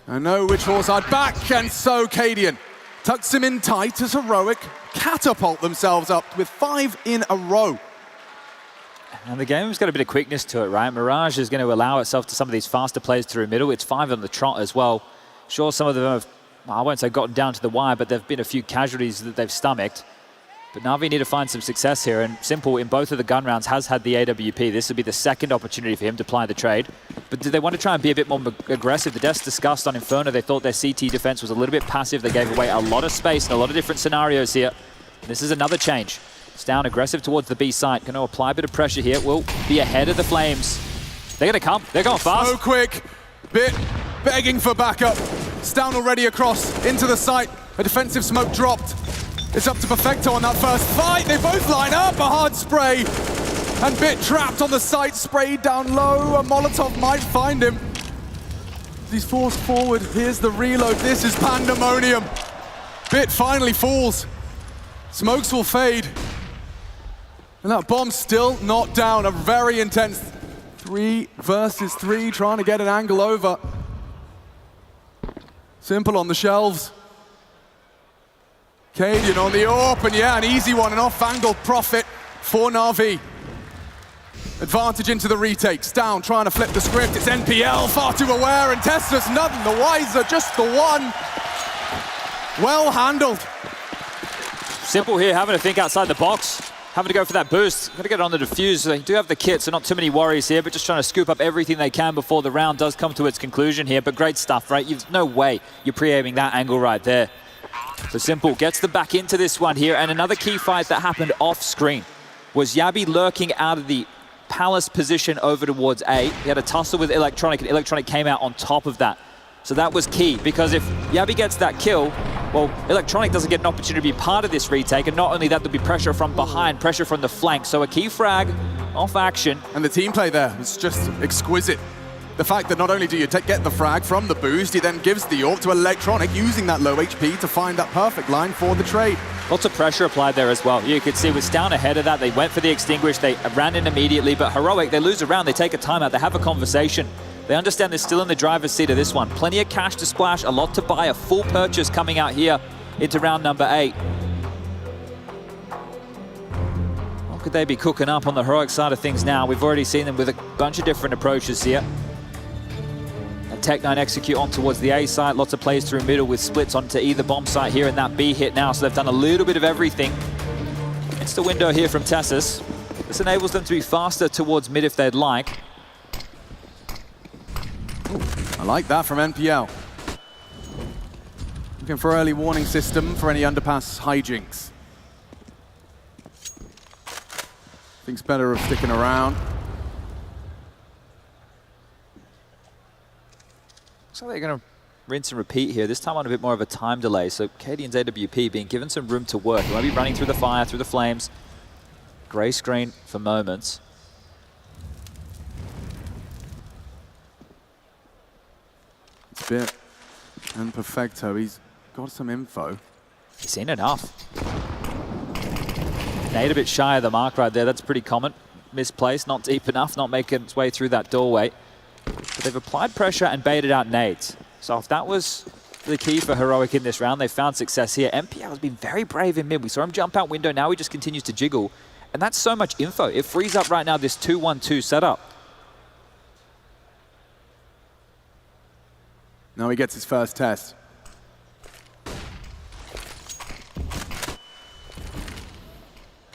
I know which horse I'd back, and so Cadian tucks him in tight as Heroic catapult themselves up with 5 in a row. And the game's got a bit of quickness to it, right? Mirage is going to allow itself to some of these faster plays through middle. It's 5 on the trot as well. Sure, some of them have, well, I won't say gotten down to the wire, but there have been a few casualties that they've stomached. But Na'Vi need to find some success here, and Simple in both of the gun rounds has had the AWP. This would be the second opportunity for him to ply the trade. But do they want to try and be a bit more aggressive? The devs discussed on Inferno, they thought their CT defense was a little bit passive. They gave away a lot of space in a lot of different scenarios here. This is another change. It's down aggressive towards the B site. Going to apply a bit of pressure here. Will be ahead of the Flames. They're going to come. They're going fast. So quick. Bit begging for backup. Stown already across into the site. A defensive smoke dropped. It's up to Perfecto on that first fight. They both line up, a hard spray. And Bit trapped on the site, sprayed down low. A Molotov might find him. He's forced forward. Here's the reload. This is pandemonium. Bit finally falls. Smokes will fade. And that bomb's still not down. A very intense 3 versus 3, trying to get an angle over. Simple on the shelves. Cadian on the AWP, and yeah, an easy one, an off-angle profit for Na'Vi. Advantage into the retakes. Down, trying to flip the script. It's NPL, far too aware, and Tesla's none the wiser, just the one. Well handled. Simple here, having to think outside the box. Having to go for that boost. Got to get on the defuse. They do have the kit, so not too many worries here, but just trying to scoop up everything they can before the round does come to its conclusion here. But great stuff, right? There's no way you're pre-aiming that angle right there. So Simple gets the back into this one here, and another key fight that happened off screen was Yabi lurking out of the Palace position over towards A. He had a tussle with Electronic, and Electronic came out on top of that. So that was key, because if Yabi gets that kill, well, Electronic doesn't get an opportunity to be part of this retake, and not only that, there'll be pressure from behind, pressure from the flank. So a key frag off action. And the team play there is just exquisite. The fact that not only do you get the frag from the boost, he then gives the AWP to Electronic, using that low HP to find that perfect line for the trade. Lots of pressure applied there as well. You could see was down ahead of that. They went for the extinguish. They ran in immediately, but Heroic, they lose a round. They take a timeout. They have a conversation. They understand they're still in the driver's seat of this one. Plenty of cash to splash, a lot to buy, a full purchase coming out here into round number 8. What could they be cooking up on the Heroic side of things now? We've already seen them with a bunch of different approaches here. Tech9 execute on towards the A side. Lots of plays through middle with splits onto either bomb site here and that B hit now. So they've done a little bit of everything. It's the window here from Tessus. This enables them to be faster towards mid if they'd like. Ooh, I like that from NPL. Looking for early warning system for any underpass hijinks. Thinks better of sticking around. So they're going to rinse and repeat here, this time on a bit more of a time delay. So Cadian's AWP being given some room to work. He might be running through the fire, through the flames. Grey screen for moments. It's Bit and Perfecto, he's got some info. He's seen enough. Nade a bit shy of the mark right there, that's pretty common. Misplaced, not deep enough, not making its way through that doorway. But they've applied pressure and baited out nades. So if that was the key for Heroic in this round, they found success here. NPL has been very brave in mid. We saw him jump out window, now he just continues to jiggle. And that's so much info. It frees up right now this 2-1-2 setup. Now he gets his first test.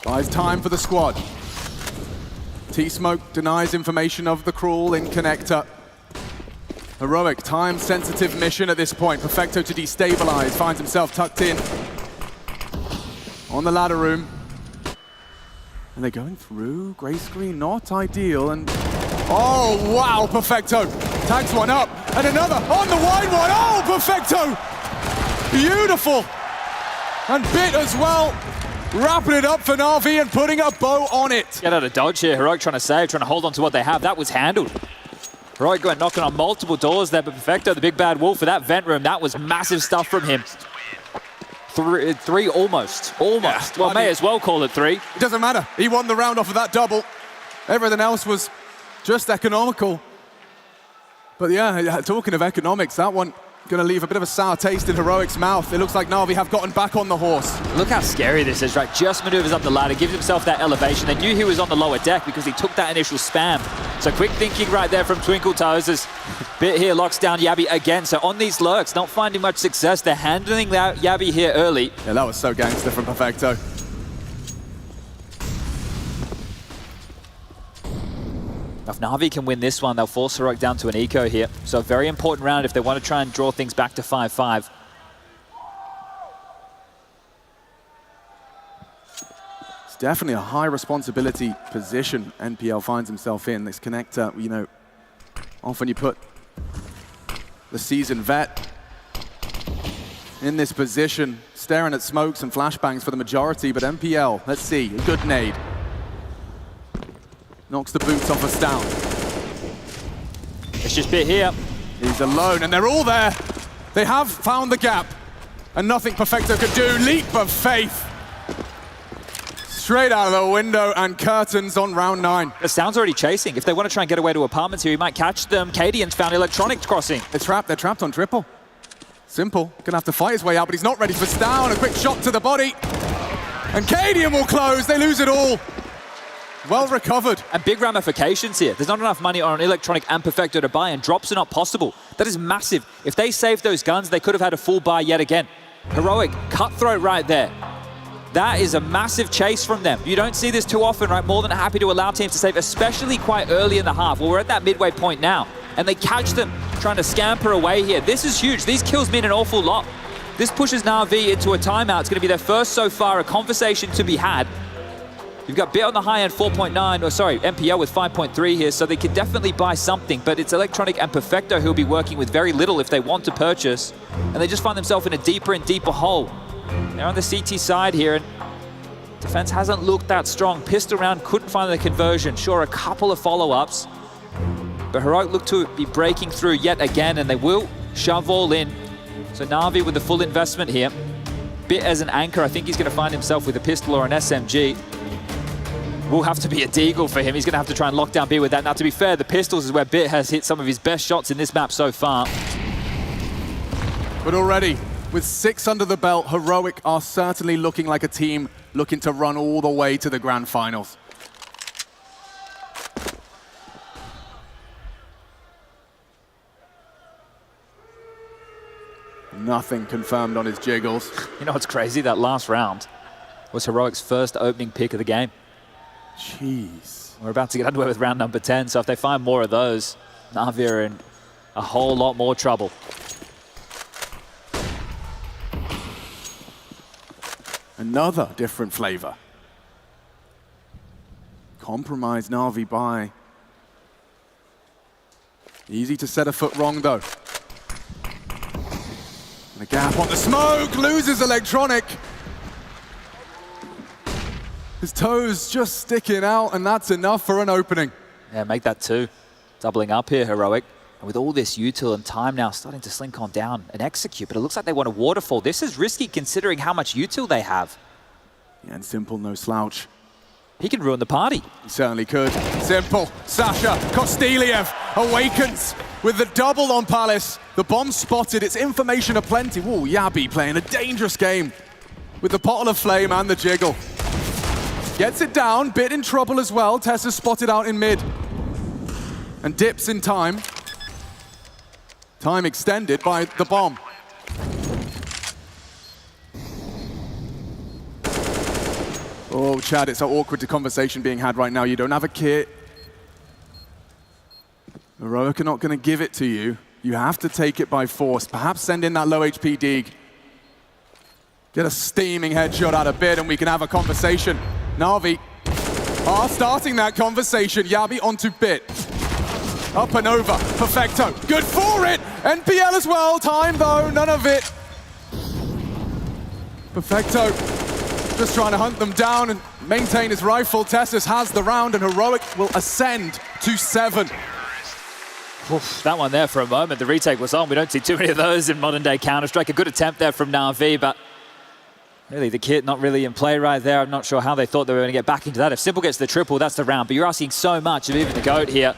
Buys time for the squad. T-Smoke denies information of the crawl in connector. Heroic, time-sensitive mission at this point. Perfecto to destabilize, finds himself tucked in on the ladder room. And they're going through, gray screen, not ideal, and oh wow, Perfecto tags one up, and another on the wide one, oh Perfecto! Beautiful! And Bit as well. Wrapping it up for Na'Vi and putting a bow on it. Get out of dodge here. Heroic trying to save, trying to hold on to what they have. That was handled. Heroic going knocking on multiple doors there, but Perfecto, the big bad wolf for that vent room. That was massive stuff from him. Three almost. Yeah, well, may as well call it 3. It doesn't matter. He won the round off of that double. Everything else was just economical. But yeah, talking of economics, that one going to leave a bit of a sour taste in Heroic's mouth. It looks like Na'Vi have gotten back on the horse. Look how scary this is, right? Just maneuvers up the ladder, gives himself that elevation. They knew he was on the lower deck because he took that initial spam. So quick thinking right there from Twinkle Toes as Bit here locks down Yabi again. So on these lurks, not finding much success. They're handling that Yabi here early. Yeah, that was so gangster from Perfecto. If Na'Vi can win this one, they'll force Heroic down to an eco here. So a very important round if they want to try and draw things back to 5-5. It's definitely a high responsibility position NPL finds himself in. This connector, you know, often you put the seasoned vet in this position, staring at smokes and flashbangs for the majority, but NPL, let's see, a good nade. Knocks the boots off a Stout. It's just Bit here. He's alone, and they're all there. They have found the gap, and nothing Perfecto could do. Leap of faith. Straight out of the window and curtains on round 9. The Sound's already chasing. If they want to try and get away to apartments here, he might catch them. Cadian's found Electronic crossing. They're trapped on triple. Simple, gonna have to fight his way out, but he's not ready for Stown. A quick shot to the body. And Cadian will close, they lose it all. Well recovered. And big ramifications here. There's not enough money on Electronic and Perfecto to buy, and drops are not possible. That is massive. If they saved those guns, they could have had a full buy yet again. Heroic, cutthroat right there. That is a massive chase from them. You don't see this too often, right? More than happy to allow teams to save, especially quite early in the half. Well, we're at that midway point now, and they catch them trying to scamper away here. This is huge. These kills mean an awful lot. This pushes Na'Vi into a timeout. It's going to be their first so far, a conversation to be had. You've got Bit on the high end, 4.9, or sorry, MPL with 5.3 here, so they could definitely buy something, but it's Electronic and Perfecto who'll be working with very little if they want to purchase, and they just find themselves in a deeper and deeper hole. They're on the CT side here, and defense hasn't looked that strong. Pistol round, couldn't find the conversion. Sure, a couple of follow-ups, but Heroic look to be breaking through yet again, and they will shove all in. So Na'Vi with the full investment here. Bit as an anchor, I think he's going to find himself with a pistol or an SMG. Will have to be a deagle for him. He's going to have to try and lock down B with that. Now, to be fair, the pistols is where Bit has hit some of his best shots in this map so far. But already, with 6 under the belt, Heroic are certainly looking like a team looking to run all the way to the grand finals. Nothing confirmed on his jiggles. You know what's crazy? That last round was Heroic's first opening pick of the game. Jeez. We're about to get underway with round number 10, so if they find more of those, Na'Vi are in a whole lot more trouble. Another different flavor. Compromise Na'Vi by. Easy to set a foot wrong, though. And a gap on the smoke, loses Electronic. His toes just sticking out, and that's enough for an opening. Yeah, make that 2. Doubling up here, Heroic. And with all this util and time now starting to slink on down and execute, but it looks like they want a waterfall. This is risky considering how much util they have. Yeah, and Simple, no slouch. He can ruin the party. He certainly could. Simple, Sasha, Kosteliev awakens with the double on Palace. The bomb spotted, it's information aplenty. Ooh, Yabi playing a dangerous game with the bottle of flame and the jiggle. Gets it down, Bit in trouble as well. Tessa spotted out in mid. And dips in time. Time extended by the bomb. Oh, Chad, it's so awkward to conversation being had right now. You don't have a kit. Heroic are not going to give it to you. You have to take it by force. Perhaps send in that low HP Deeg. Get a steaming headshot out of Bit and we can have a conversation. Na'Vi are starting that conversation. Yabi onto Bit. Up and over. Perfecto. Good for it. NPL as well. Time though. None of it. Perfecto just trying to hunt them down and maintain his rifle. Tessus has the round and Heroic will ascend to 7. Oof, that one there for a moment. The retake was on. We don't see too many of those in modern day Counter-Strike. A good attempt there from Na'Vi, but really the kit not really in play right there. I'm not sure how they thought they were going to get back into that. If Simple gets the triple, that's the round. But you're asking so much of even the GOAT here.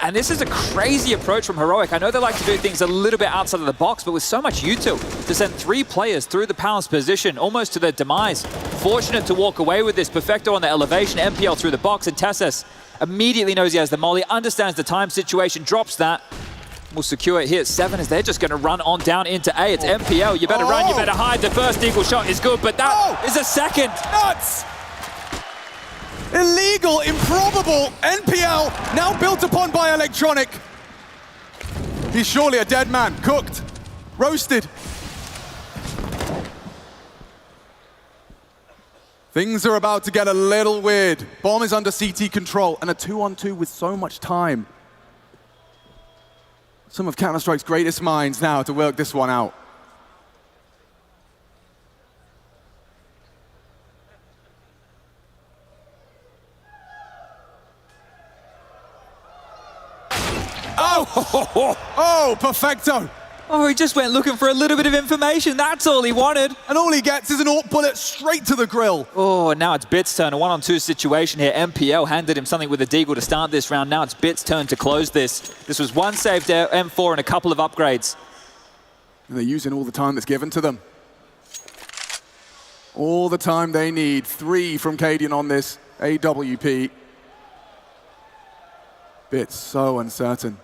And this is a crazy approach from Heroic. I know they like to do things a little bit outside of the box, but with so much util to send 3 players through the Palace position, almost to their demise. Fortunate to walk away with this. Perfecto on the elevation, MPL through the box, and Tessus immediately knows he has the molly, understands the time situation, drops that. Will secure it here at 7 as they're just going to run on down into A. It's MPL. You better run, you better hide. The first eagle shot is good, but that is a second. Nuts! Illegal, improbable, NPL, now built upon by Electronic. He's surely a dead man, cooked, roasted. Things are about to get a little weird. Bomb is under CT control, and a 2-on-2 with so much time. Some of Counter-Strike's greatest minds now to work this one out. Oh, Perfecto. Oh, he just went looking for a little bit of information. That's all he wanted. And all he gets is an AWP bullet straight to the grill. Oh, and now it's Bit's turn. A 1-on-2 situation here. MPL handed him something with a deagle to start this round. Now it's Bit's turn to close this. This was one saved M4 and a couple of upgrades. And they're using all the time that's given to them. All the time they need. 3 from Cadian on this AWP. Bit's so uncertain.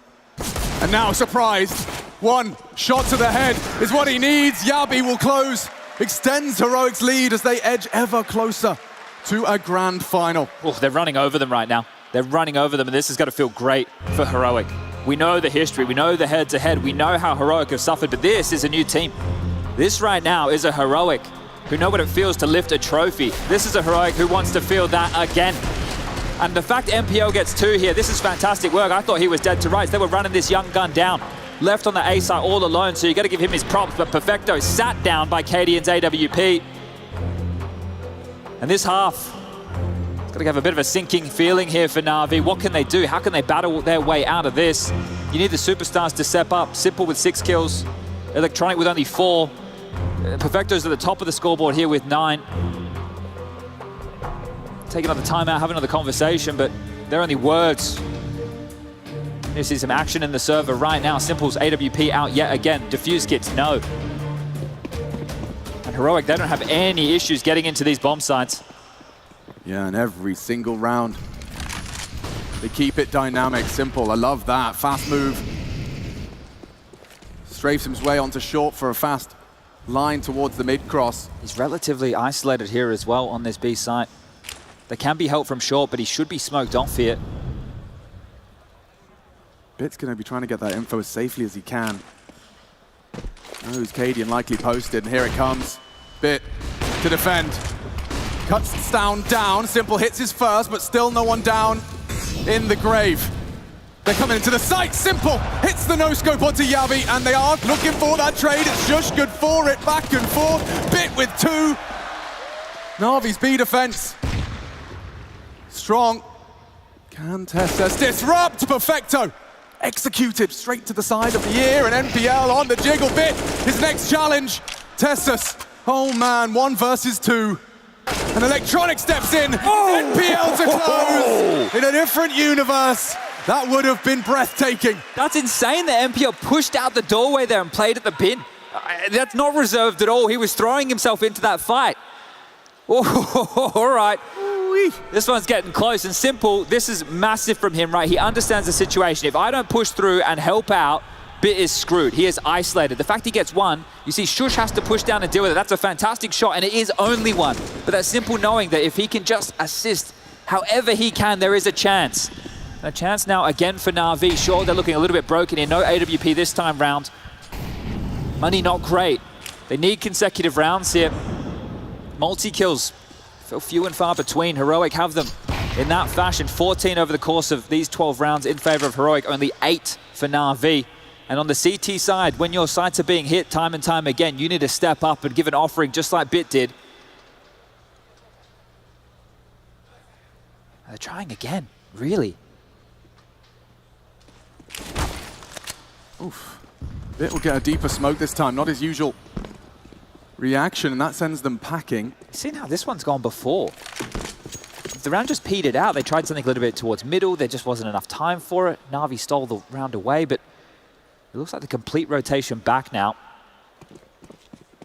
And now surprised. 1 shot to the head is what he needs. Yabi will close, extends Heroic's lead as they edge ever closer to a grand final. Oh, they're running over them right now. They're running over them, and this has got to feel great for Heroic. We know the history, we know the head-to-head, we know how Heroic have suffered, but this is a new team. This right now is a Heroic who know what it feels to lift a trophy. This is a Heroic who wants to feel that again. And the fact MPL gets 2 here, this is fantastic work. I thought he was dead to rights. They were running this young gun down. Left on the A side all alone, so you got to give him his props, but Perfecto sat down by Cadian's AWP. And this half, it's got to have a bit of a sinking feeling here for Na'Vi. What can they do? How can they battle their way out of this? You need the superstars to step up. Simple with 6 kills, Electronic with only 4. Perfecto's at the top of the scoreboard here with 9. Take another timeout, have another conversation, but they're only words. You see some action in the server right now. Simple's AWP out yet again. Diffuse kits, no. And Heroic, they don't have any issues getting into these bomb sites. Yeah, and every single round, they keep it dynamic. Simple, I love that. Fast move. Strafes his way onto short for a fast line towards the mid-cross. He's relatively isolated here as well on this B site. There can be help from short, but he should be smoked off here. Bit's going to be trying to get that info as safely as he can. Knows Cadian likely posted, and here it comes. Bit to defend. Cuts down. Simple hits his first, but still no one down in the grave. They're coming into the site. Simple hits the no-scope onto Yabi, and they are looking for that trade. It's just good for it, back and forth. Bit with 2. Na'Vi's B defense. Strong. Can Tessus disrupt? Perfecto. Executed straight to the side of the ear, and NPL on the jiggle. Bit his next challenge. Tessus, oh man, 1 versus 2. And Electronic steps in. Oh! NPL to close in a different universe. That would have been breathtaking. That's insane that NPL pushed out the doorway there and played at the bin. That's not reserved at all. He was throwing himself into that fight. Oh, all right. This one's getting close, and Simple, this is massive from him, right? He understands the situation. If I don't push through and help out, Bit is screwed. He is isolated. The fact he gets 1, you see Shush has to push down and deal with it. That's a fantastic shot, and it is only 1. But that's Simple knowing that if he can just assist however he can, there is a chance. A chance now again for Na'Vi. Sure, they're looking a little bit broken here. No AWP this time round. Money not great. They need consecutive rounds here. Multi-kills. Feel few and far between. Heroic have them in that fashion. 14 over the course of these 12 rounds in favor of Heroic, only 8 for Na'Vi. And on the CT side, when your sights are being hit time and time again, you need to step up and give an offering just like Bit did. They're trying again, really. Oof. Bit will get a deeper smoke this time, not his usual reaction, and that sends them packing. See how this one's gone before. If the round just petered out, they tried something a little bit towards middle, there just wasn't enough time for it. Na'Vi stole the round away, but it looks like the complete rotation back now.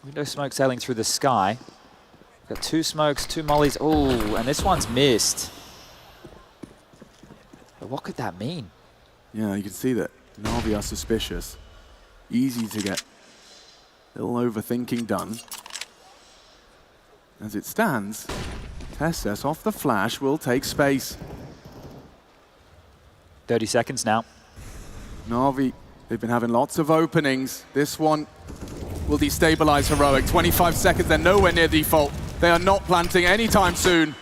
Window smoke sailing through the sky. Got 2 smokes, 2 mollies. Oh, and this one's missed. But what could that mean? Yeah, you can see that Na'Vi are suspicious. Easy to get a little overthinking done. As it stands, Tessus off the flash will take space. 30 seconds now. Na'Vi, they've been having lots of openings. This one will destabilize Heroic. 25 seconds, they're nowhere near default. They are not planting anytime soon.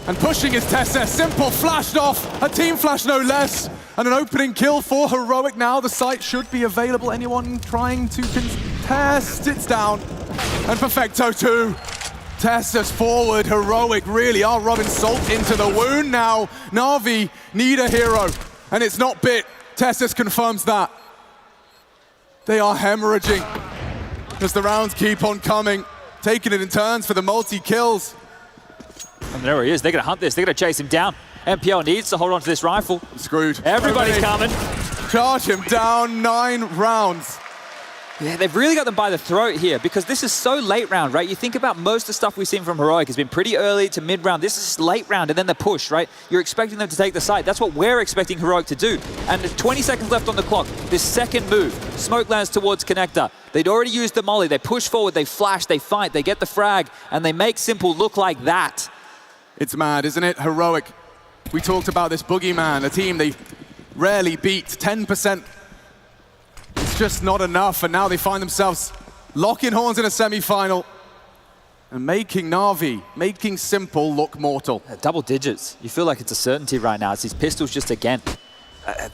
And pushing is Tessus. Simple flashed off. A team flash no less. And an opening kill for Heroic now. The site should be available. Anyone trying to contest? It's down. And Perfecto too. Tessus forward. Heroic really are rubbing salt into the wound now. Na'Vi need a hero. And it's not Bit. Tessus confirms that. They are hemorrhaging as the rounds keep on coming, taking it in turns for the multi-kills. And there he is. They're going to hunt this. They're going to chase him down. MPL needs to hold on to this rifle. Screwed. Everybody's coming. Charge him down, 9 rounds. Yeah, they've really got them by the throat here because this is so late round, right? You think about most of the stuff we've seen from Heroic has been pretty early to mid-round. This is late round and then the push, right? You're expecting them to take the site. That's what we're expecting Heroic to do. And there's 20 seconds left on the clock. This second move, smoke lands towards Connector. They'd already used the molly. They push forward, they flash, they fight, they get the frag, and they make Simple look like that. It's mad, isn't it? Heroic. We talked about this boogeyman, a team they rarely beat, 10%. It's just not enough, and now they find themselves locking horns in a semi-final and making Na'Vi, making Simple look mortal. Double digits. You feel like it's a certainty right now. It's these pistols just again.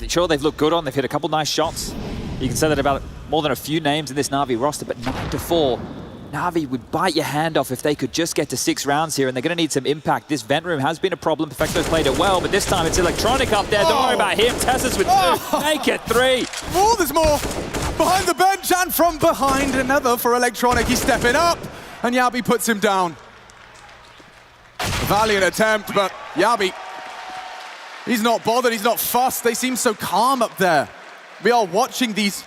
Sure, they've looked good on. They've hit a couple nice shots. You can say that about more than a few names in this Na'Vi roster, but 9-4. Na'Vi would bite your hand off if they could just get to 6 rounds here, and they're going to need some impact. This vent room has been a problem. Perfecto's played it well, but this time it's Electronic up there. Don't worry about him. Tessus with 2. Make it 3. More, there's more. Behind the bench and from behind, another for Electronic. He's stepping up, and Yabi puts him down. A valiant attempt, but Yabi, he's not bothered. He's not fussed. They seem so calm up there. We are watching these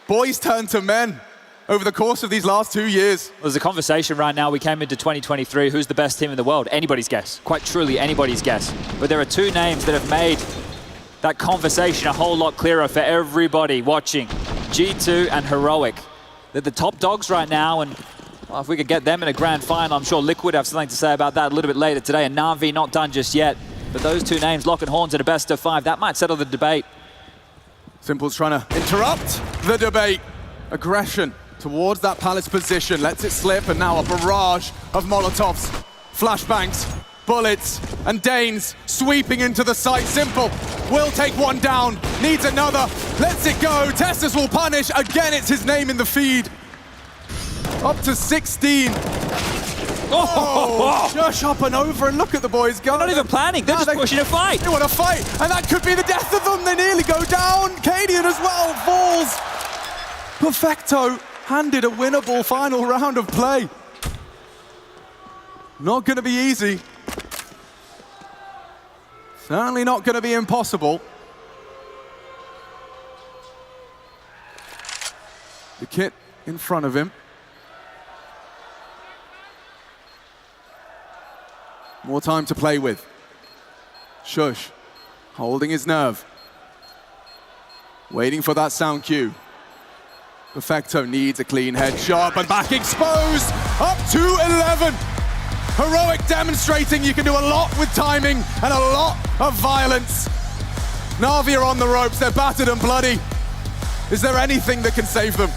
boys turn to men over the course of these last 2 years. There's a conversation right now. We came into 2023. Who's the best team in the world? Anybody's guess. Quite truly, anybody's guess. But there are 2 names that have made that conversation a whole lot clearer for everybody watching. G2 and Heroic. They're the top dogs right now, and well, if we could get them in a grand final, I'm sure Liquid have something to say about that a little bit later today. And Na'Vi not done just yet. But those 2 names locking horns in a best of 5. That might settle the debate. Simple's trying to interrupt the debate. Aggression towards that Palace position, lets it slip, and now a barrage of Molotovs, flashbangs, bullets, and Danes sweeping into the site. Simple will take one down, needs another, lets it go. Tessus will punish. Again, it's his name in the feed. Up to 16. Oh, just up and over, and look at the boys go. They're not even planning, they're just pushing a fight. They want to fight, and that could be the death of them. They nearly go down. Cadian as well falls. Perfecto handed a winnable final round of play. Not going to be easy. Certainly not going to be impossible. The kit in front of him. More time to play with. Shush, holding his nerve. Waiting for that sound cue. Perfecto needs a clean headshot, but back exposed, up to 11. Heroic demonstrating you can do a lot with timing and a lot of violence. Na'Vi are on the ropes, they're battered and bloody. Is there anything that can save them?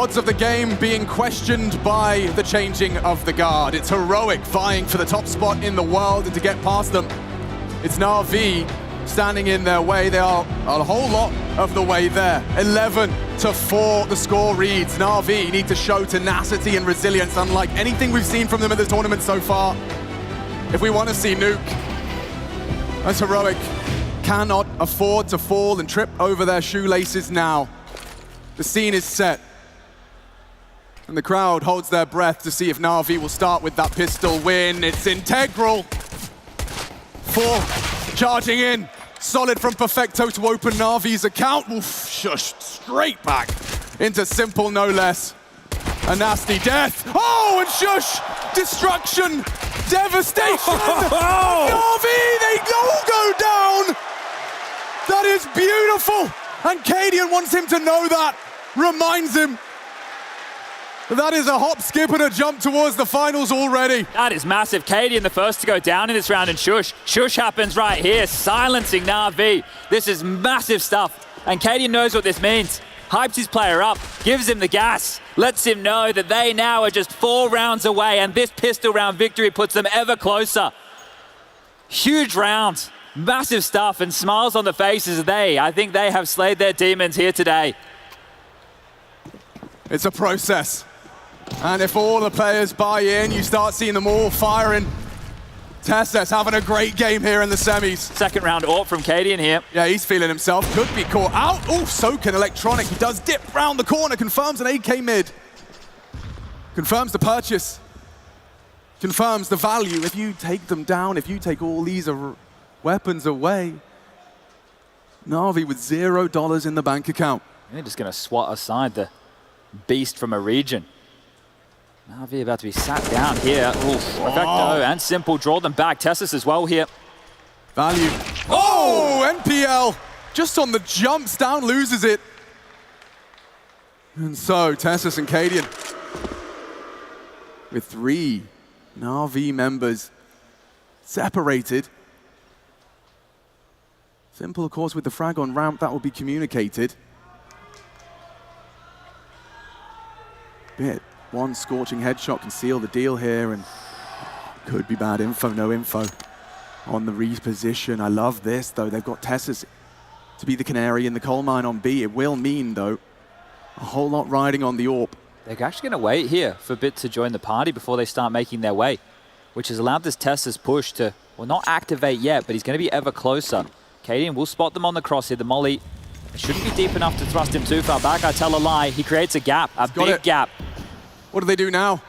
gods of the game being questioned by the changing of the guard. It's Heroic vying for the top spot in the world, and to get past them, it's Na'Vi standing in their way. They are a whole lot of the way there. 11-4 the score reads. Na'Vi need to show tenacity and resilience unlike anything we've seen from them in the tournament so far if we want to see Nuke. As Heroic cannot afford to fall and trip over their shoelaces now. The scene is set, and the crowd holds their breath to see if Na'Vi will start with that pistol win. It's integral. 4 charging in. Solid from Perfecto to open Na'Vi's account. Oof, shush, straight back into Simple, no less. A nasty death. Oh, and shush, destruction, devastation. Na'Vi, they all go down. That is beautiful. And Cadian wants him to know that, reminds him that is a hop, skip, and a jump towards the finals already. That is massive. Cadian the first to go down in this round, and Shush. Shush happens right here, silencing Na'Vi. This is massive stuff, and Cadian knows what this means. Hypes his player up, gives him the gas, lets him know that they now are just 4 rounds away, and this pistol round victory puts them ever closer. Huge round. Massive stuff, and smiles on the faces of I think they have slayed their demons here today. It's a process. And if all the players buy in, you start seeing them all firing. Tessus having a great game here in the semis. Second round AWP from Cadian here. Yeah, he's feeling himself. Could be caught out. Oh, Soken Electronic. He does dip round the corner, confirms an AK mid. Confirms the purchase. Confirms the value. If you take them down, if you take all these weapons away, Na'Vi with $0 in the bank account. They're just going to swat aside the beast from a region. Na'Vi about to be sat down here. Perfecto and Simple draw them back. Tessus as well here. Value. Oh, NPL just on the jumps down, loses it. And so Tessus and Cadian with 3 Na'Vi members separated. Simple, of course, with the frag on ramp, that will be communicated. Bit. One scorching headshot can seal the deal here, and could be bad info, no info on the reposition. I love this, though. They've got Tessus to be the canary in the coal mine on B. It will mean, though, a whole lot riding on the AWP. They're actually going to wait here for Bit to join the party before they start making their way, which has allowed this Tessus push to, well, not activate yet, but he's going to be ever closer. Cadian will spot them on the cross here. The molly shouldn't be deep enough to thrust him too far back. I tell a lie. He creates a gap, a big gap. What do they do now?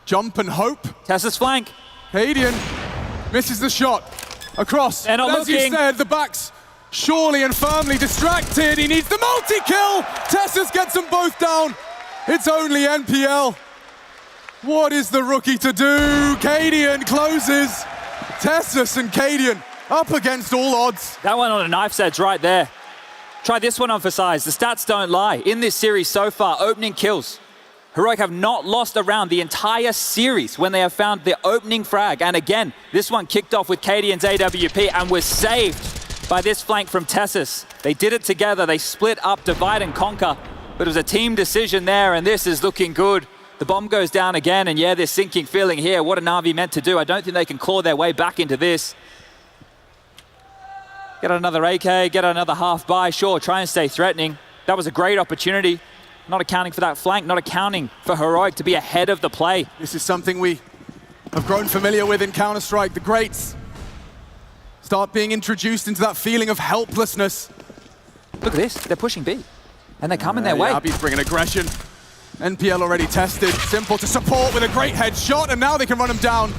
Jump and hope? Tessus flank. Cadian misses the shot. Across. They're not looking. As you said, the back's surely and firmly distracted. He needs the multi-kill. Tessus gets them both down. It's only NPL. What is the rookie to do? Cadian closes. Tessus and Cadian up against all odds. That one on a knife's edge right there. Try this one on for size. The stats don't lie. In this series so far, opening kills. Heroic have not lost a round the entire series when they have found the opening frag. And again, this one kicked off with Cadian's AWP and was saved by this flank from Tessus. They did it together. They split up, divide and conquer. But it was a team decision there, and this is looking good. The bomb goes down again, and yeah, this sinking feeling here. What are Na'Vi meant to do? I don't think they can claw their way back into this. Get another AK, get another half buy. Sure, try and stay threatening. That was a great opportunity. Not accounting for that flank, not accounting for Heroic to be ahead of the play. This is something we have grown familiar with in Counter-Strike. The greats start being introduced into that feeling of helplessness. Look at this, they're pushing B. And they're coming their way. Abby's bringing aggression. NPL already tested. Simple to support with a great headshot, and now they can run him down.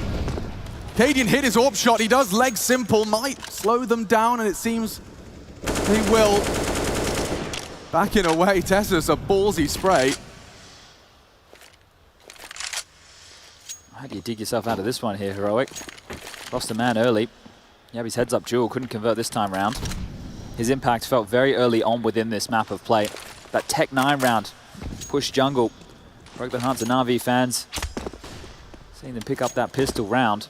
Cadian hit his AWP shot. He does leg Simple, might slow them down, and it seems they will. Backing away, Tessus, a ballsy spray. How do you dig yourself out of this one here, Heroic? Lost a man early. Yabby's heads up duel, couldn't convert this time round. His impact felt very early on within this map of play. That Tech 9 round, push jungle, broke the hearts of Na'Vi fans. Seeing them pick up that pistol round,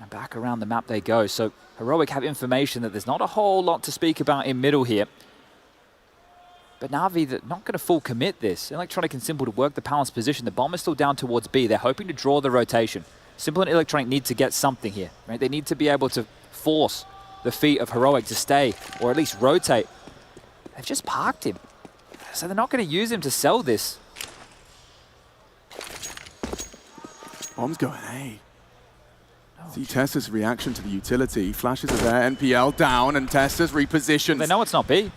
and back around the map they go. So Heroic have information that there's not a whole lot to speak about in middle here. But Na'Vi, they're not going to full commit this. Electronic and Simple to work the balanced position. The bomb is still down towards B. They're hoping to draw the rotation. Simple and Electronic need to get something here, right? They need to be able to force the feet of Heroic to stay, or at least rotate. They've just parked him. So they're not going to use him to sell this. Bomb's going, hey. See Tessa's reaction to the utility. Flashes are there, NPL down, and Tessa's repositions. They know it's not B.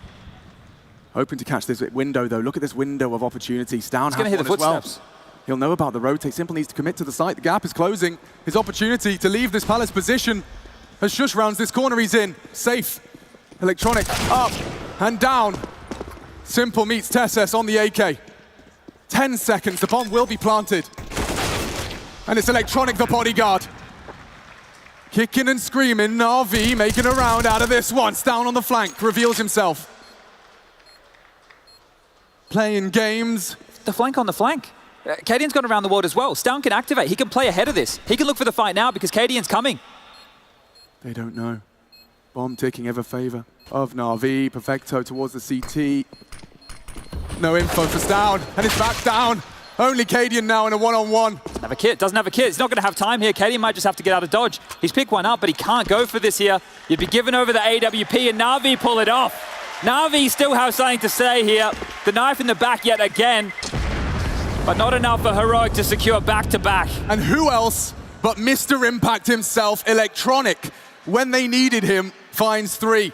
Hoping to catch this window, though. Look at this window of opportunity. Stown has going to hit the one as well. footsteps. He'll know about the rotate. Simple needs to commit to the site. The gap is closing. His opportunity to leave this Palace position as Shush rounds this corner he's in. Safe. Electronic up and down. Simple meets Tesses on the AK. 10 seconds. The bomb will be planted. And it's Electronic, the bodyguard. Kicking and screaming. Na'Vi making a round out of this one. Stown on the flank. Reveals himself. Playing games. The flank on the flank. Cadian's gone around the world as well. Stown can activate. He can play ahead of this. He can look for the fight now because Cadian's coming. They don't know. Bomb ticking ever favor of Na'Vi. Perfecto towards the CT. No info for Stown, and it's back down. Only Cadian now in a one-on-one. Doesn't have a kit, doesn't have a kit. He's not going to have time here. Cadian might just have to get out of dodge. He's picked one up, but he can't go for this here. You'd be given over the AWP, and Na'Vi pull it off. Na'Vi still have something to say here. The knife in the back yet again, but not enough for Heroic to secure back-to-back. And who else but Mr. Impact himself, Electronic, when they needed him, finds 3.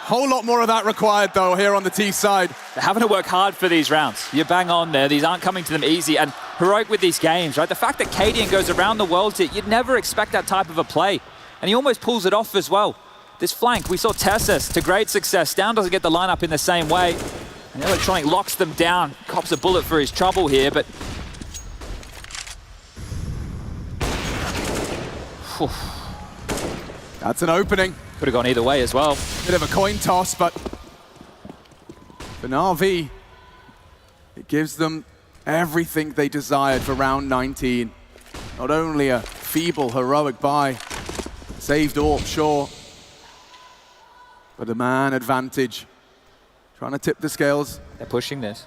Whole lot more of that required, though, here on the T side. They're having to work hard for these rounds. You're bang on there. These aren't coming to them easy. And Heroic with these games, right? The fact that Cadian goes around the world, you'd never expect that type of a play. And he almost pulls it off as well. This flank, we saw Tessus to great success. Stown doesn't get the lineup in the same way. And Electronic locks them down. Cops a bullet for his trouble here, but... That's an opening. Could have gone either way as well. Bit of a coin toss, but for Na'Vi, it gives them everything they desired for round 19. Not only a feeble, heroic buy, saved AWP, sure, but a man advantage. Trying to tip the scales. They're pushing this.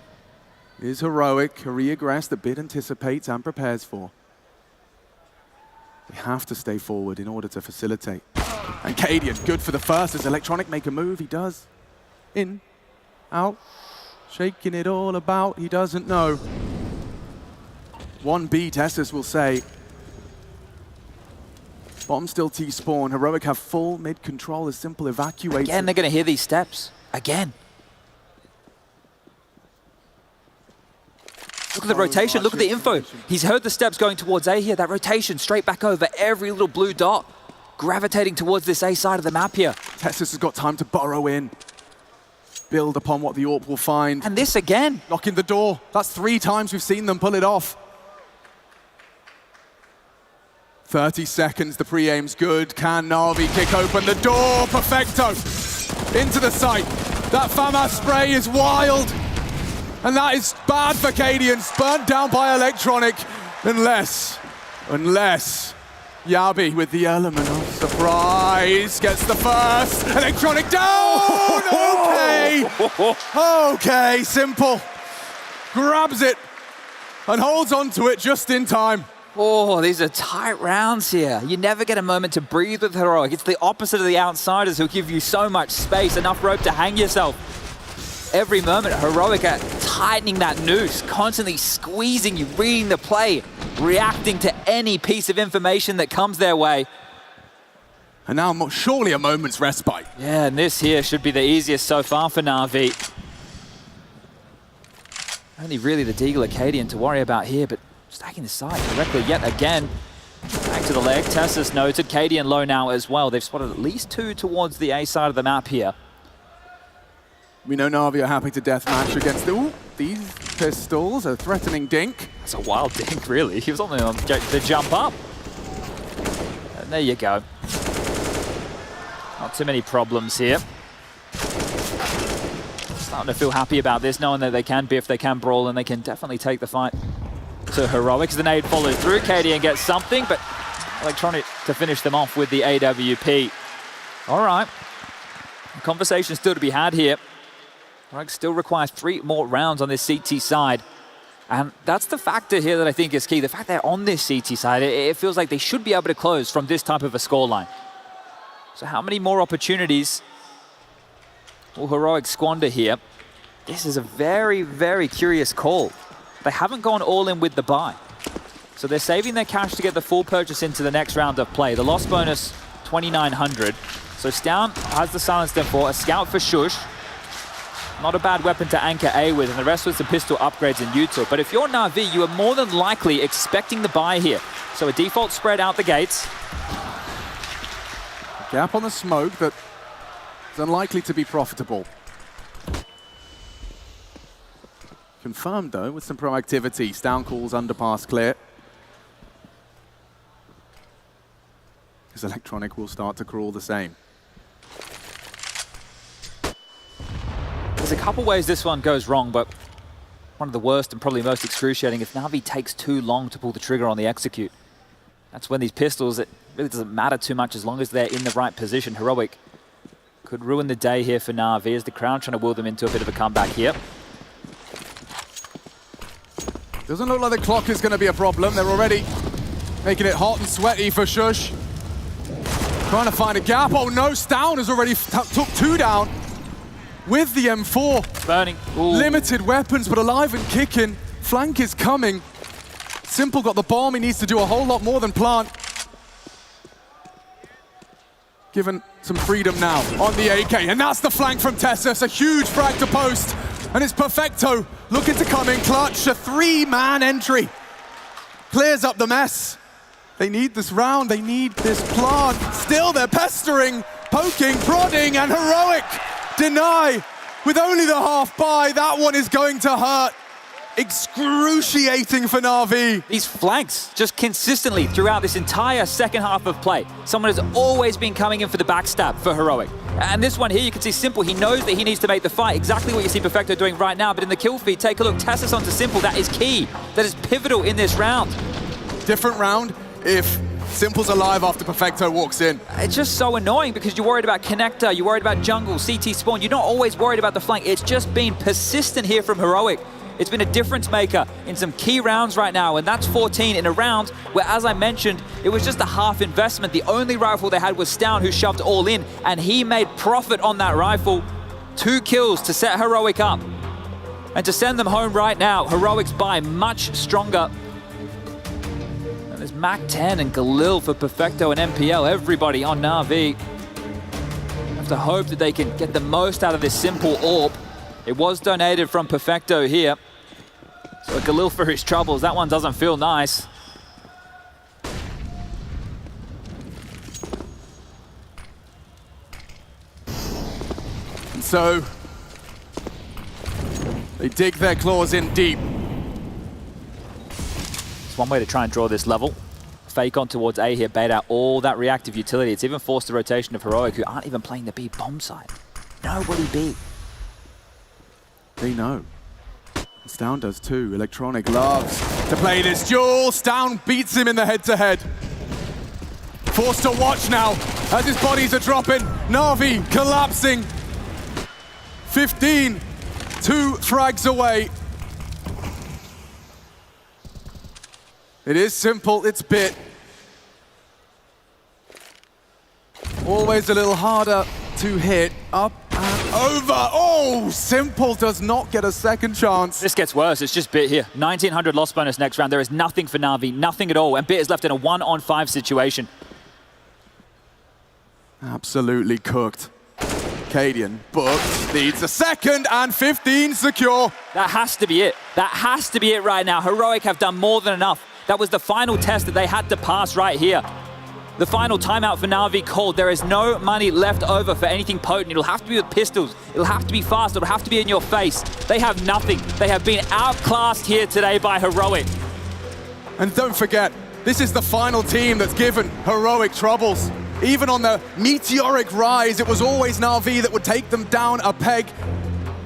Is Heroic a re-aggress that Bid anticipates and prepares for. They have to stay forward in order to facilitate. And Cadian, good for the first. As Electronic make a move, he does. In, out, shaking it all about, he doesn't know. 1B, Tessus will say. Bomb still T-spawn. Heroic have full mid-control as Simple evacuates. Again, they're going to hear these steps. Again. Look at the rotation, look at the info. He's heard the steps going towards A here. That rotation straight back over every little blue dot, gravitating towards this A side of the map here. Tessus has got time to burrow in, build upon what the AWP will find. And this again. Locking the door. That's 3 times we've seen them pull it off. 30 seconds, the pre-aim's good. Can Na'Vi kick open the door? Perfecto! Into the site. That FAMAS spray is wild. And that is bad for Cadian, burnt down by Electronic, unless Yabi with the element of surprise gets the first. Electronic down! Okay, Simple. Grabs it and holds onto it just in time. Oh, these are tight rounds here. You never get a moment to breathe with Heroic. It's the opposite of the outsiders who give you so much space, enough rope to hang yourself. Every moment, Heroic are tightening that noose, constantly squeezing you, reading the play, reacting to any piece of information that comes their way. And now surely a moment's respite. Yeah, and this here should be the easiest so far for Na'Vi. Only really the Deagle Acadian to worry about here, but stacking the side correctly yet again. Back to the leg, Tessus noted, Cadian low now as well. They've spotted at least 2 towards the A side of the map here. We know Na'Vi are happy to deathmatch against these pistols, a threatening dink. That's a wild dink, really. He was on the jump up. And there you go. Not too many problems here. Starting to feel happy about this, knowing that they can biff, they can brawl, and they can definitely take the fight to Heroic. As the nade follows through, Cadian gets something, but Electronic to finish them off with the AWP. All right. The conversation still to be had here. Heroic still requires 3 more rounds on this CT side. And that's the factor here that I think is key. The fact they're on this CT side, it feels like they should be able to close from this type of a scoreline. So how many more opportunities will Heroic squander here? This is a very, very curious call. They haven't gone all in with the buy. So they're saving their cash to get the full purchase into the next round of play. The loss bonus, 2,900. So Stown has the silence there for a scout for Shush. Not a bad weapon to anchor A with, and the rest with some pistol upgrades in Utah. But if you're Na'Vi, you are more than likely expecting the buy here. So a default spread out the gates. Gap on the smoke that is unlikely to be profitable. Confirmed though with some proactivity. Stown calls underpass clear. Because Electronic will start to crawl the same. There's a couple ways this one goes wrong, but one of the worst and probably most excruciating if Na'Vi takes too long to pull the trigger on the execute. That's when these pistols, it really doesn't matter too much as long as they're in the right position. Heroic could ruin the day here for Na'Vi as the crowd trying to will them into a bit of a comeback here. Doesn't look like the clock is going to be a problem. They're already making it hot and sweaty for Shush. Trying to find a gap. Oh no, Stown has already took 2 down with the M4. Burning. Ooh. Limited weapons, but alive and kicking. Flank is coming. Simple got the bomb. He needs to do a whole lot more than plant. Given some freedom now on the AK, and that's the flank from Tessus. A huge frag to post, and it's Perfecto looking to come in clutch. A 3-man entry. Clears up the mess. They need this round, they need this plant. Still they're pestering, poking, prodding, and Heroic deny with only the half buy. That one is going to hurt. Excruciating for Na'Vi. These flanks just consistently throughout this entire second half of play. Someone has always been coming in for the backstab for Heroic. And this one here, you can see Simple, he knows that he needs to make the fight. Exactly what you see Perfecto doing right now, but in the kill feed, take a look, Tessus onto Simple, that is key. That is pivotal in this round. Different round if Simple's alive after Perfecto walks in. It's just so annoying because you're worried about connector, you're worried about jungle, CT spawn. You're not always worried about the flank. It's just been persistent here from Heroic. It's been a difference maker in some key rounds right now, and that's 14 in a round where, as I mentioned, it was just a half investment. The only rifle they had was Stown, who shoved all in, and he made profit on that rifle. 2 kills to set Heroic up. And to send them home right now, Heroic's buy much stronger. And there's Mac 10 and Galil for Perfecto and MPL, everybody on Na'Vi. Have to hope that they can get the most out of this Simple orb. It was donated from Perfecto here. So a Galil for his troubles. That one doesn't feel nice. And so they dig their claws in deep. It's one way to try and draw this level. Fake on towards A here, bait out all that reactive utility. It's even forced the rotation of Heroic, who aren't even playing the B bomb side. Nobody B. They know. Stown does too. Electronic loves to play this duel. Stown beats him in the head-to-head. Forced to watch now as his bodies are dropping. Na'Vi collapsing. 15, 2 frags away. It is Simple, it's Bit. Always a little harder to hit. Up and over. Oh, Simple does not get a second chance. This gets worse. It's just Bit here. 1,900 loss bonus next round. There is nothing for Na'Vi, nothing at all. And Bit is left in a 1-on-5 situation. Absolutely cooked. Cadian booked, needs a second, and 15 secure. That has to be it. That has to be it right now. Heroic have done more than enough. That was the final test that they had to pass right here. The final timeout for Na'Vi called. There is no money left over for anything potent. It'll have to be with pistols. It'll have to be fast. It'll have to be in your face. They have nothing. They have been outclassed here today by Heroic. And don't forget, this is the final team that's given Heroic troubles. Even on the meteoric rise, it was always Na'Vi that would take them down a peg.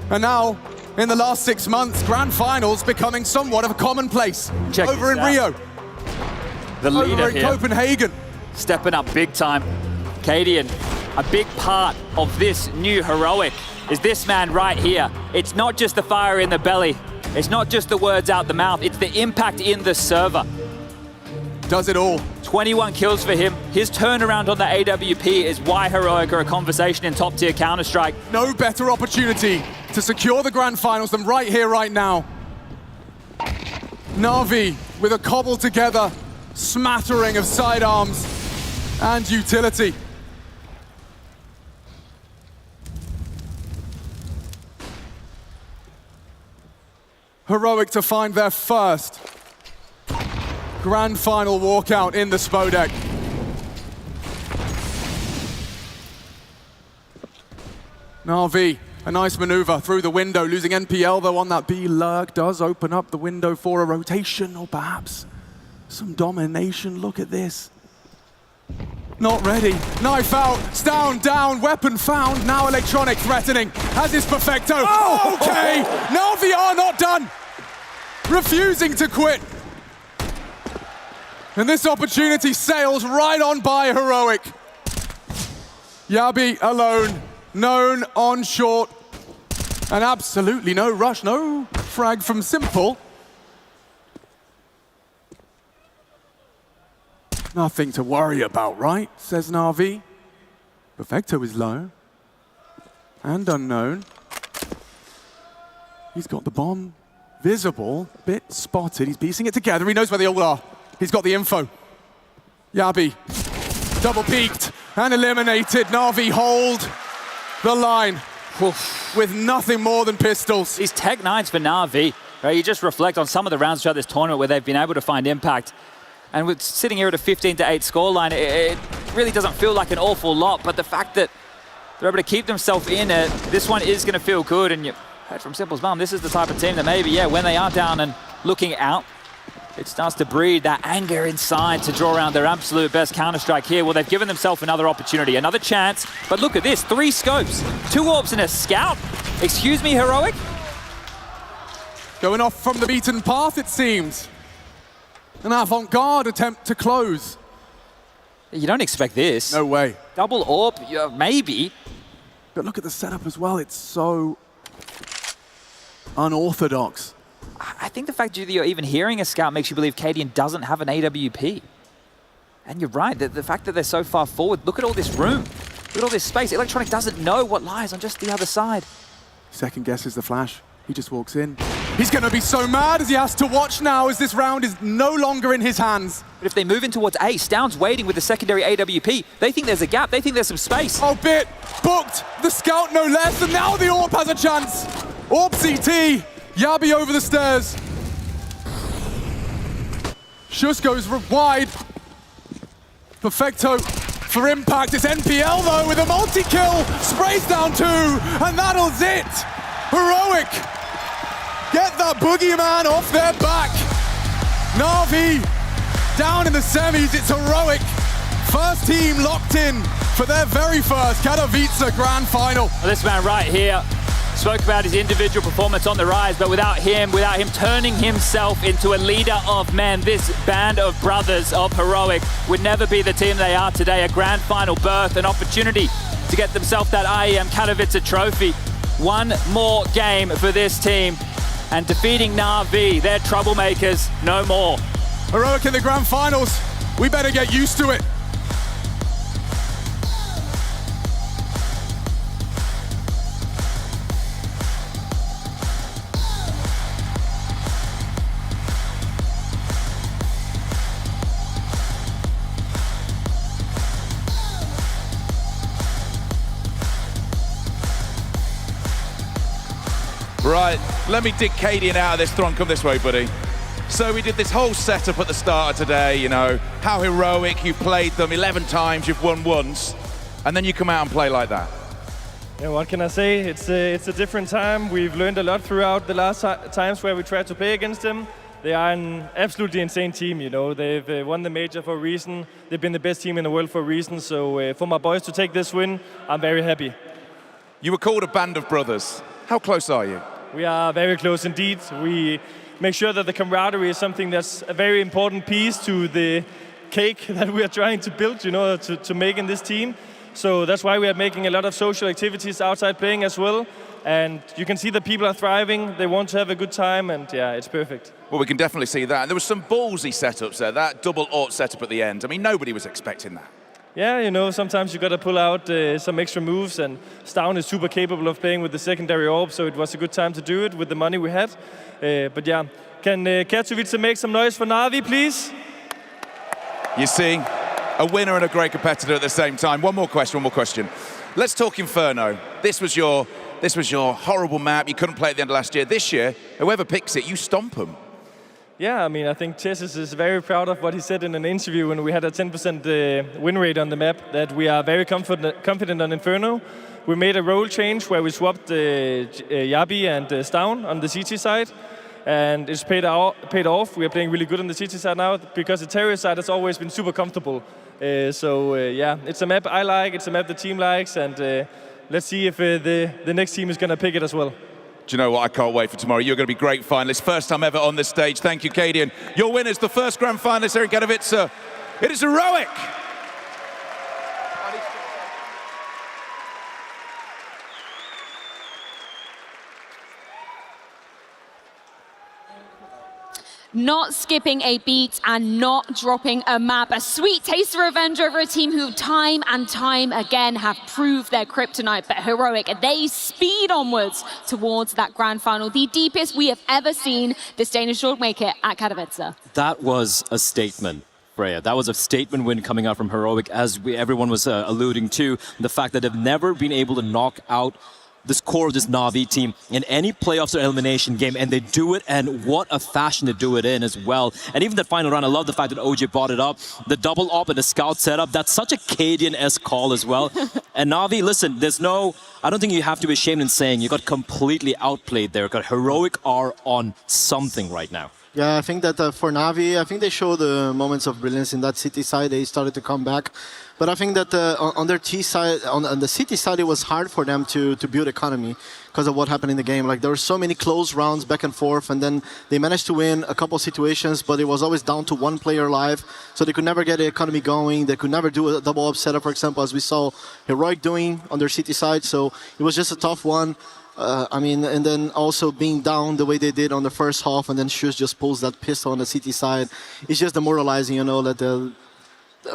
And now, in the last 6 months, Grand Finals becoming somewhat of a commonplace. Over in Rio. The leader over in here. Copenhagen. Stepping up big time. Cadian A big part of this new heroic is this man right here. It's not just the fire in the belly. It's not just the words out the mouth. It's the impact in the server. Does it all. 21 kills for him. His turnaround on the AWP is why Heroic are a conversation in top-tier Counter-Strike. No better opportunity to secure the grand finals than right here, right now. Na'Vi with a cobbled together smattering of sidearms and utility. Heroic to find their first grand final walkout in the Spodek. Na'Vi, a nice maneuver through the window, losing NPL though on that B lurk does open up the window for a rotation or perhaps some domination. Look at this. Not ready. Knife out, down, weapon found. Now Electronic threatening, as is Perfecto. Oh, okay, Na'Vi are not done. Refusing to quit. And this opportunity sails right on by Heroic. Yabi alone, known on short. And absolutely no rush, no frag from Simple. Nothing to worry about, right? Says Na'Vi. Perfecto is low. And unknown. He's got the bomb visible, bit spotted. He's piecing it together. He knows where they all are. He's got the info. Yabi, double peaked and eliminated. Na'Vi hold the line with nothing more than pistols. These Tech 9s for Na'Vi, right? You just reflect on some of the rounds throughout this tournament where they've been able to find impact. And with sitting here at a 15-8 scoreline, it really doesn't feel like an awful lot, but the fact that they're able to keep themselves in it, this one is going to feel good. And you heard from Simple's mum, this is the type of team that maybe, yeah, when they are down and looking out, it starts to breed that anger inside to draw around their absolute best Counter-Strike here. Well, they've given themselves another opportunity, another chance. But look at this, 3 scopes, 2 orbs and a scout. Excuse me, Heroic? Going off from the beaten path, it seems. An avant-garde attempt to close. You don't expect this. No way. Double orb, yeah, maybe. But look at the setup as well. It's so unorthodox. I think the fact that you're even hearing a scout makes you believe Cadian doesn't have an AWP. And you're right, the fact that they're so far forward, look at all this room. Look at all this space. Electronic doesn't know what lies on just the other side. Second guesses the flash. He just walks in. He's going to be so mad as he has to watch now as this round is no longer in his hands. But if they move in towards A, Stound's waiting with the secondary AWP. They think there's a gap. They think there's some space. Oh, bit booked. The scout no less, and now the AWP has a chance. AWP CT. Yabi over the stairs. Schuss goes wide. Perfecto for impact. It's NPL though with a multi-kill. Sprays down 2, and that'll it. Heroic. Get that boogeyman off their back. Na'Vi down in the semis. It's Heroic. First team locked in for their very first Katowice grand final. Well, this man right here spoke about his individual performance on the rise, but without him turning himself into a leader of men, this band of brothers of Heroic would never be the team they are today. A grand final berth, an opportunity to get themselves that IEM Katowice trophy. One more game for this team, and defeating Na'Vi, they're troublemakers, no more. Heroic in the grand finals. We better get used to it. Right, let me dig Cadian out of this throng. Come this way, buddy. So we did this whole setup at the start of today, you know, how Heroic, you've played them 11 times, you've won once, and then you come out and play like that. Yeah, what can I say? It's a different time. We've learned a lot throughout the last times where we tried to play against them. They are an absolutely insane team, you know. They've won the major for a reason. They've been the best team in the world for a reason. So for my boys to take this win, I'm very happy. You were called a band of brothers. How close are you? We are very close indeed. We make sure that the camaraderie is something that's a very important piece to the cake that we are trying to build, you know, to make in this team. So that's why we are making a lot of social activities outside playing as well. And you can see that people are thriving, they want to have a good time, and yeah, it's perfect. Well, we can definitely see that. And there was some ballsy setups there, that double AUT setup at the end. I mean, nobody was expecting that. Yeah, you know, sometimes you got to pull out some extra moves, and Stavn is super capable of playing with the secondary AWP, so it was a good time to do it with the money we had. But yeah, can Katowice make some noise for Na'Vi, please? You see, a winner and a great competitor at the same time. One more question. Let's talk Inferno. This was your horrible map. You couldn't play at the end of last year. This year, whoever picks it, you stomp them. Yeah, I mean, I think Chesses is very proud of what he said in an interview when we had a 10% win rate on the map, that we are very confident on Inferno. We made a role change where we swapped Yabi and Stavn on the CT side, and it's paid off. We are playing really good on the CT side now because the Terror side has always been super comfortable. Yeah, it's a map I like, it's a map the team likes, and let's see if the next team is going to pick it as well. Do you know what? I can't wait for tomorrow. You're going to be great finalists. First time ever on this stage. Thank you, Kadian. Your winners, the first grand finalist here in Katowice. It is heroic. Not skipping a beat and not dropping a map. A sweet taste of revenge over a team who time and time again have proved their kryptonite. But Heroic, they speed onwards towards that grand final. The deepest we have ever seen this Danish short make it at Katowice. That was a statement, Freya. That was a statement win coming out from Heroic, as everyone was alluding to. The fact that they've never been able to knock out this core of this Na'Vi team in any playoffs or elimination game, and they do it, and what a fashion to do it in as well. And even the final round, I love the fact that OJ brought it up. The double op and the scout setup, that's such a Cadian-esque call as well. And Na'Vi, listen, I don't think you have to be ashamed in saying you got completely outplayed there. Got Heroic are on something right now. Yeah, I think that for Na'Vi, I think they showed moments of brilliance in that city side. They started to come back. But I think that on their T side, on the city side, it was hard for them to build economy because of what happened in the game. Like, there were so many close rounds back and forth, and then they managed to win a couple of situations, but it was always down to one player live, so they could never get the economy going. They could never do a double up setup, for example, as we saw Heroic doing on their city side. So it was just a tough one. I mean, and then also being down the way they did on the first half, and then Shoes just pulls that pistol on the city side. It's just demoralizing, you know, that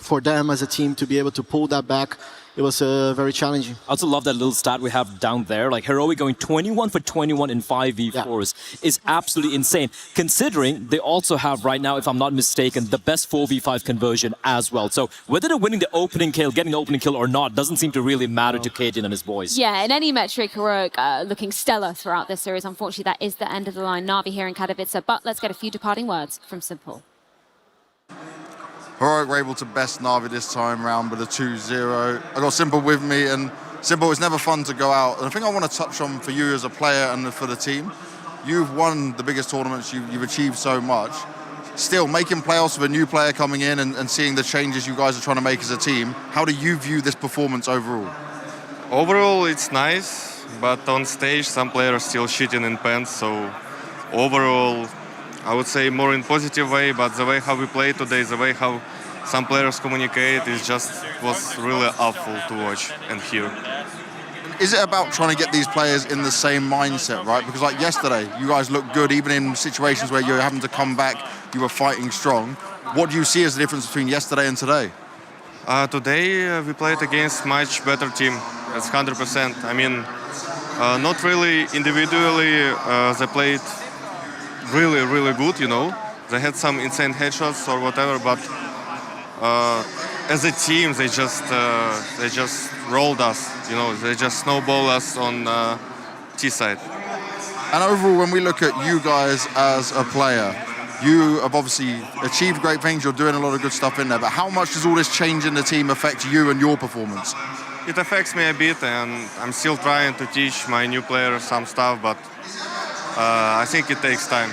for them as a team to be able to pull that back. It was very challenging. I also love that little stat we have down there. Like, Heroic going 21 for 21 in 5v4s is absolutely insane, considering they also have right now, if I'm not mistaken, the best 4v5 conversion as well. So whether they're winning the opening kill, getting the opening kill or not, doesn't seem to really matter to Cadian and his boys. Yeah, in any metric, Heroic looking stellar throughout this series. Unfortunately, that is the end of the line. Na'Vi here in Katowice, but let's get a few departing words from Simple. Heroic were able to best Na'Vi this time round with a 2-0. I got Simple with me, and Simple, it's never fun to go out. And the thing I want to touch on for you as a player and for the team, you've won the biggest tournaments, you've achieved so much. Still, making playoffs with a new player coming in and seeing the changes you guys are trying to make as a team, how do you view this performance overall? Overall, it's nice, but on stage, some players still shitting in pants, so overall, I would say more in positive way, but the way how we play today, the way how some players communicate, was really awful to watch and hear. Is it about trying to get these players in the same mindset, right? Because like yesterday, you guys looked good, even in situations where you're having to come back, you were fighting strong. What do you see as the difference between yesterday and today? Today we played against much better team, that's 100%. I mean, not really individually, they played really, really good, you know. They had some insane headshots or whatever, but as a team, they just rolled us, you know. They just snowballed us on T side. And overall, when we look at you guys as a player, you have obviously achieved great things. You're doing a lot of good stuff in there. But how much does all this change in the team affect you and your performance? It affects me a bit, and I'm still trying to teach my new players some stuff, but I think it takes time.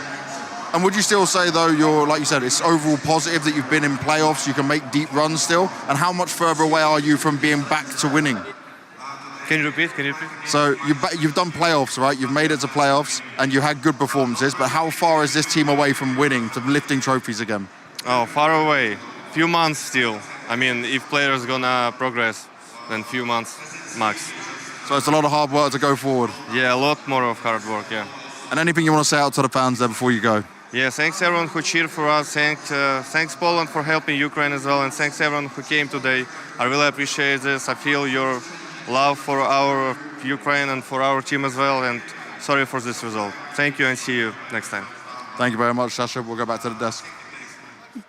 And would you still say, though, you're, like you said, it's overall positive that you've been in playoffs, you can make deep runs still? And how much further away are you from being back to winning? Can you repeat? So you've done playoffs, right? You've made it to playoffs, and you had good performances, but how far is this team away from winning, to lifting trophies again? Oh, far away. Few months still. I mean, if players gonna progress. than few months max. So it's a lot of hard work to go forward. Yeah, a lot more of hard work, yeah. And anything you want to say out to the fans there before you go? Yeah, thanks everyone who cheered for us. Thanks Poland for helping Ukraine as well, and thanks everyone who came today. I really appreciate this. I feel your love for our Ukraine and for our team as well, and sorry for this result. Thank you and see you next time. Thank you very much, Sasha. We'll go back to the desk.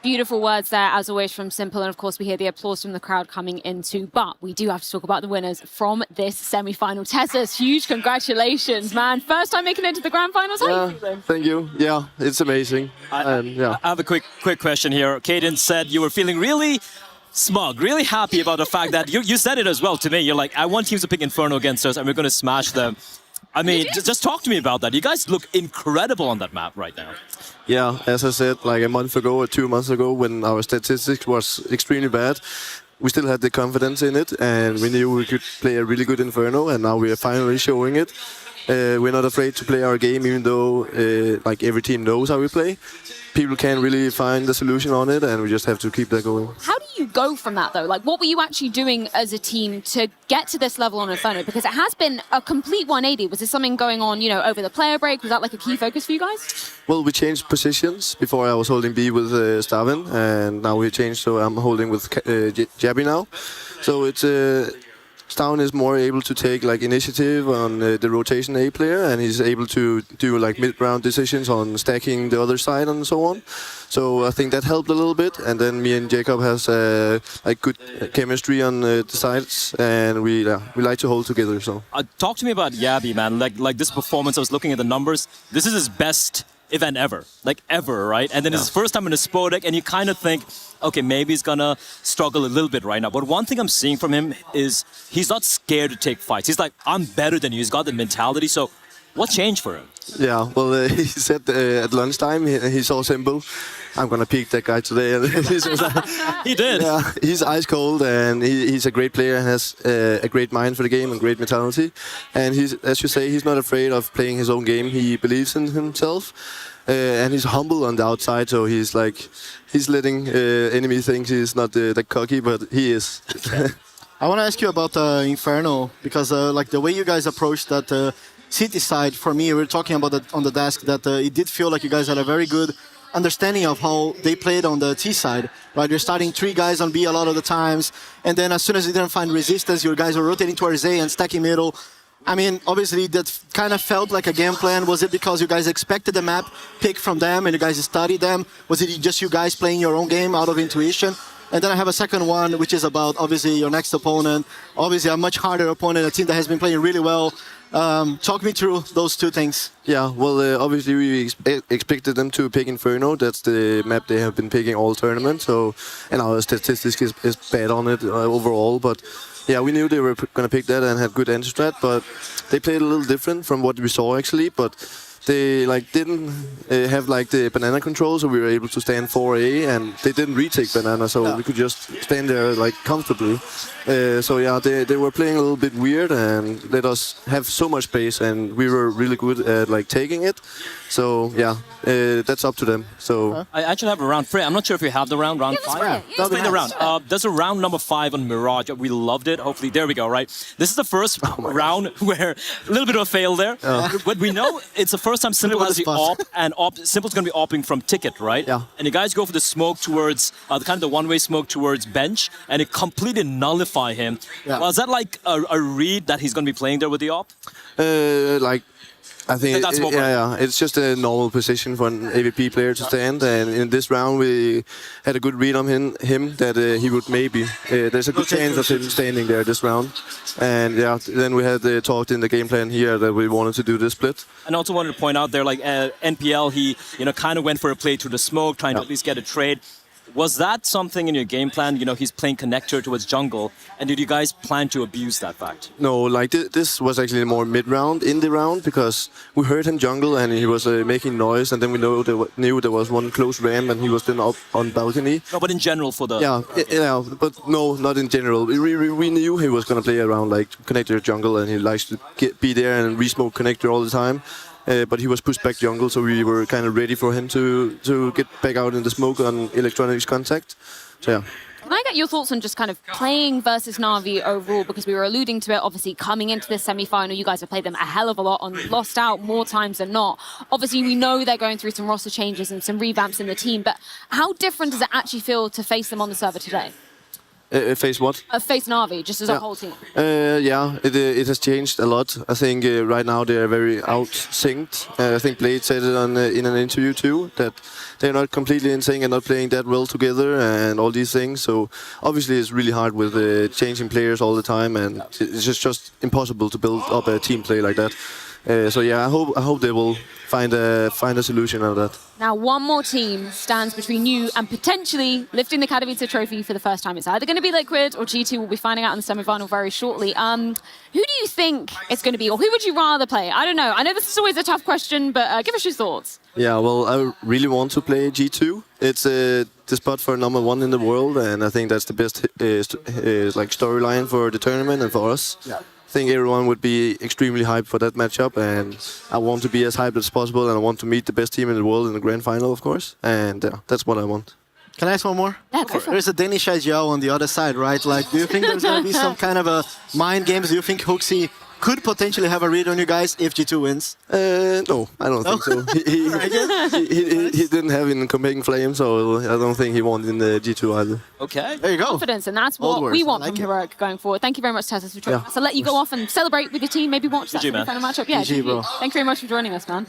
Beautiful words there, as always, from Simple. And of course, we hear the applause from the crowd coming in too. But we do have to talk about the winners from this semi-final. Tessas, huge congratulations, man. First time making it to the grand finals. How are you feeling? Thank you. Yeah, it's amazing. I have a quick question here. Caden said you were feeling really smug, really happy about the fact that you said it as well to me. You're like, I want teams to pick Inferno against us and we're going to smash them. I mean, just talk to me about that. You guys look incredible on that map right now. Yeah, as I said, like a month ago or 2 months ago, when our statistics was extremely bad, we still had the confidence in it, and we knew we could play a really good Inferno, and now we are finally showing it. We're not afraid to play our game, even though like every team knows how we play. People can't really find the solution on it, and we just have to keep that going. How do you go from that, though? Like, what were you actually doing as a team to get to this level on Inferno? Because it has been a complete 180. Was there something going on, you know, over the player break? Was that like a key focus for you guys? Well, we changed positions. Before I was holding B with Stavin, and now we changed, so I'm holding with Jabby now. So it's Stavin is more able to take like initiative on the rotation A player, and he's able to do like mid-round decisions on stacking the other side and so on. So I think that helped a little bit. And then me and Jacob has like good chemistry on the sides, and we like to hold together. So talk to me about Yabby, man. Like this performance. I was looking at the numbers. This is his best event ever, right? And then it's his first time in a Spodek, and you kind of think, okay, maybe he's gonna struggle a little bit right now. But one thing I'm seeing from him is he's not scared to take fights. He's like, I'm better than you. He's got the mentality. So what changed for him? Yeah, well, he said at lunchtime, he saw Simple, I'm gonna peek that guy today. He did. Yeah, he's ice cold, and he's a great player and has a great mind for the game and great mentality. And he's, as you say, he's not afraid of playing his own game. He believes in himself, and he's humble on the outside. So he's letting enemy think he's not that cocky, but he is. I want to ask you about Inferno, because like the way you guys approached that city side, for me, we were talking about it on the desk, that it did feel like you guys had a very good understanding of how they played on the T side, right? You're starting 3 guys on B a lot of the times, and then as soon as you didn't find resistance, your guys were rotating towards A and stacking middle. I mean, obviously that kind of felt like a game plan. Was it because you guys expected the map pick from them and you guys studied them? Was it just you guys playing your own game out of intuition? And then I have a second one, which is about obviously your next opponent. Obviously a much harder opponent, a team that has been playing really well. Talk me through those 2 things. Yeah, well, obviously we expected them to pick Inferno. That's the map they have been picking all tournament. So, and our statistics is bad on it overall. But yeah, we knew they were going to pick that and had good entry strat. But they played a little different from what we saw actually. But they didn't have the banana control, so we were able to stand 4A, and they didn't retake banana, so we could just stand there comfortably. So yeah, they were playing a little bit weird and let us have so much space, and we were really good at taking it. So yeah, that's up to them. So I actually have a round. Freya, I'm not sure if you have the round 5. Let's play the round. There's a round number 5 on Mirage. We loved it. Hopefully, there we go. Right, this is the first round where a little bit of a fail there, but we know it's the first time Simple has the op, and Simple's going to be opping from ticket, right? Yeah. And you guys go for the smoke towards the one-way smoke towards bench, and it completely nullify him. Yeah. Was that like a read that he's going to be playing there with the op? I think it's just a normal position for an AVP player to stand, and in this round we had a good read on him that he would maybe. There's a good chance of him standing there this round, and yeah, then we had talked in the game plan here that we wanted to do this split. And I also wanted to point out there, NPL, he kind of went for a play to the smoke, trying to at least get a trade. Was that something in your game plan? He's playing connector towards jungle, and did you guys plan to abuse that fact? No, this was actually more mid-round, in the round, because we heard him jungle and he was making noise, and then we knew there was one close ramp and he was then up on balcony. No, but in general for the... Yeah, but no, not in general. We knew he was going to play around connector jungle, and he likes to be there and re-smoke connector all the time. But he was pushed back jungle, so we were kind of ready for him to get back out in the smoke on electronics contact. So yeah. Can I get your thoughts on just kind of playing versus Na'Vi overall? Because we were alluding to it, obviously, coming into this semi-final, you guys have played them a hell of a lot and lost out more times than not. Obviously, we know they're going through some roster changes and some revamps in the team, but how different does it actually feel to face them on the server today? Face what? Face Na'Vi, just as a whole team. Yeah, it has changed a lot. I think right now they are very out-synced. I think Blade said it in an interview too, that they're not completely in sync and not playing that well together and all these things. So obviously it's really hard with changing players all the time, and it's just impossible to build up a team play like that. So yeah, I hope they will find a solution out of that. Now, one more team stands between you and potentially lifting the Katowice trophy for the first time. It's either going to be Liquid or G2. We'll be finding out in the semi-final very shortly. Who do you think it's going to be, or who would you rather play? I don't know. I know this is always a tough question, but give us your thoughts. Yeah, well, I really want to play G2. It's the spot for #1 in the world, and I think that's the best like storyline for the tournament and for us. Yeah. I think everyone would be extremely hyped for that matchup, and I want to be as hyped as possible, and I want to meet the best team in the world in the grand final, of course, and that's what I want. Can I ask one more? Yeah, go for it. There's a Danish Xiao on the other side, right? Like, do you think there's going to be some kind of a mind games? Do you think Hoxie could potentially have a read on you guys if G2 wins? No, I don't think so. He didn't have in Copenhagen Flame, so I don't think he won in the G2 either. Okay. There you go. Confidence, and that's what we want from Heroic going forward. Thank you very much, Natus, for joining us. I'll let you go off and celebrate with your team, maybe watch that final matchup. Yeah, GG, bro. Thank you very much for joining us, man.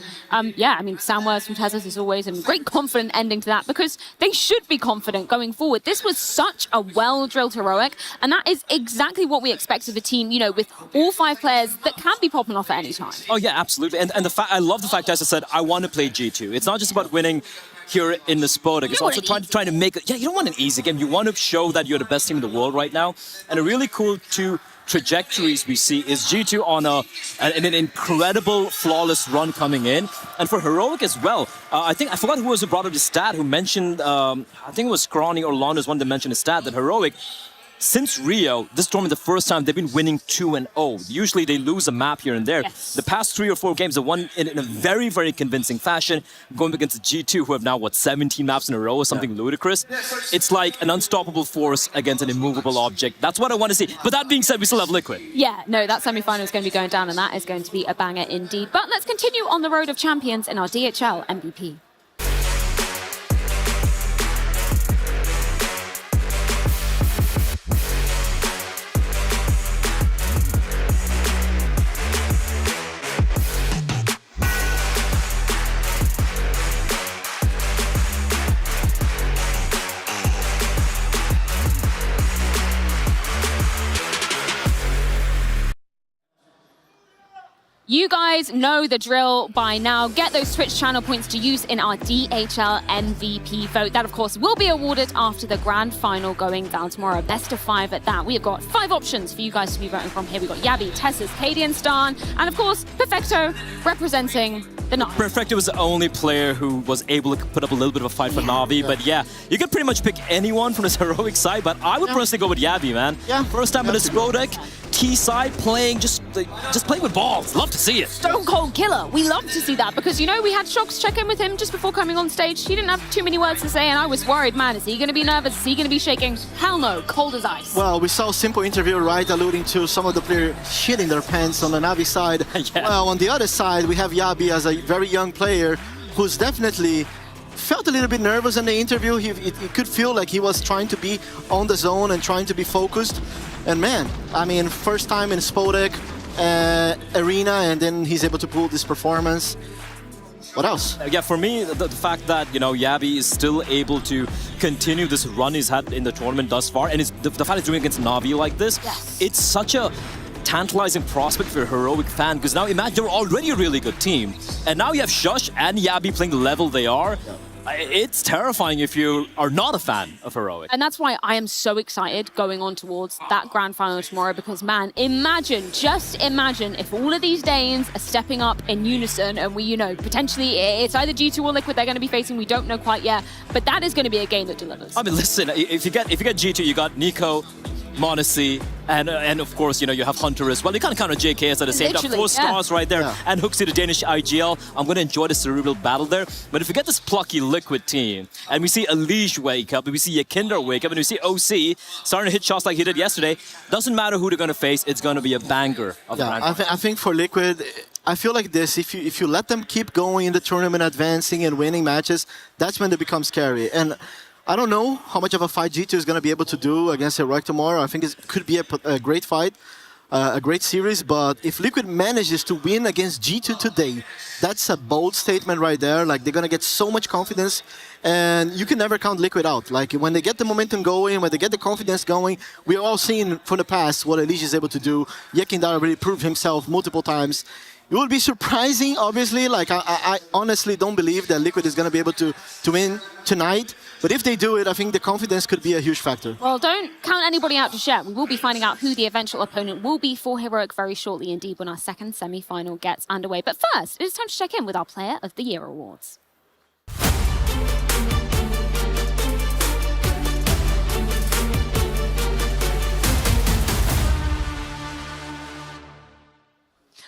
Yeah, I mean, sound words from Natus as always, and great confident ending to that, because they should be confident going forward. This was such a well-drilled Heroic, and that is exactly what we expect of a team, you know, with all 5 players that can be popping off at any time. Oh yeah, absolutely. And I love the fact, as I said, I want to play G2. It's not just about winning here in the Spodek. It's also trying to make it. Yeah, you don't want an easy game. You want to show that you're the best team in the world right now. And a really cool 2 trajectories we see is G2 on an incredible, flawless run coming in. And for Heroic as well, I forgot who was who brought up the stat, who mentioned, I think it was Scrawny or Londo's one that mentioned a stat that Heroic, since Rio, this tournament, the first time they've been winning 2-0. Usually they lose a map here and there. Yes. The past 3 or 4 games, they won in a very, very convincing fashion, going against G2, who have now, 17 maps in a row or something ludicrous. It's like an unstoppable force against an immovable object. That's what I want to see. But that being said, we still have Liquid. Yeah, no, that semi-final is going to be going down, and that is going to be a banger indeed. But let's continue on the road of champions in our DHL MVP. You guys know the drill by now. Get those Twitch channel points to use in our DHL MVP vote. That, of course, will be awarded after the grand final going down tomorrow. Best of 5 at that. We have got 5 options for you guys to be voting from here. We've got Yabi, Tessus, Katie and Stan, and, of course, Perfecto representing the Na'Vi. Perfecto was the only player who was able to put up a little bit of a fight for Na'Vi. But yeah, you can pretty much pick anyone from this Heroic side, but I would personally go with Yabi, man. Yeah. First time in this Spodek, T side playing, just playing with balls. Love to see it. Stone cold killer. We love to see that because, you know, we had Shox check in with him just before coming on stage. He didn't have too many words to say, and I was worried, man, is he going to be nervous? Is he going to be shaking? Hell no, cold as ice. Well, we saw a simple interview, right, alluding to some of the players shitting their pants on the Na'Vi side. Yeah. Well, on the other side, we have Yabi as a very young player who's definitely felt a little bit nervous in the interview. He could feel like he was trying to be on the zone and trying to be focused. And man, I mean, first time in Spodek arena, and then he's able to pull this performance. What else? Yeah, for me, the fact that, you know, Yabi is still able to continue this run he's had in the tournament thus far, and the fact he's doing it against Na'Vi like this, it's such a tantalizing prospect for a Heroic fan, because now imagine they're already a really good team, and now you have Shush and Yabi playing the level they are. It's terrifying if you are not a fan of Heroic. And that's why I am so excited going on towards that grand final tomorrow, because, man, just imagine if all of these Danes are stepping up in unison and we, you know, potentially it's either G2 or Liquid they're going to be facing. We don't know quite yet, but that is going to be a game that delivers. I mean, listen, if you get G2, you got Nico, Monacy, and of course, you have Hunter as well. You can't count on JKS at the same time. Literally, 4 stars right there. And Hooksy, the Danish IGL. I'm going to enjoy the cerebral battle there. But if we get this plucky Liquid team, and we see Elige wake up, and we see Yakinder wake up, and we see OC starting to hit shots like he did yesterday, doesn't matter who they're going to face, it's going to be a banger of the round. I think for Liquid, I feel like this, if you let them keep going in the tournament, advancing and winning matches, that's when they become scary. And I don't know how much of a fight G2 is going to be able to do against Heroic tomorrow. I think it could be a great fight, a great series. But if Liquid manages to win against G2 today, that's a bold statement right there. Like, they're going to get so much confidence. And you can never count Liquid out. Like, when they get the momentum going, when they get the confidence going, we've all seen from the past what Elige is able to do. Yakinder already proved himself multiple times. It will be surprising, obviously. Like, I honestly don't believe that Liquid is going to be able to win tonight. But if they do it, I think the confidence could be a huge factor. Well, don't count anybody out just yet. We will be finding out who the eventual opponent will be for Heroic very shortly indeed when our second semi-final gets underway. But first, it's time to check in with our Player of the Year awards.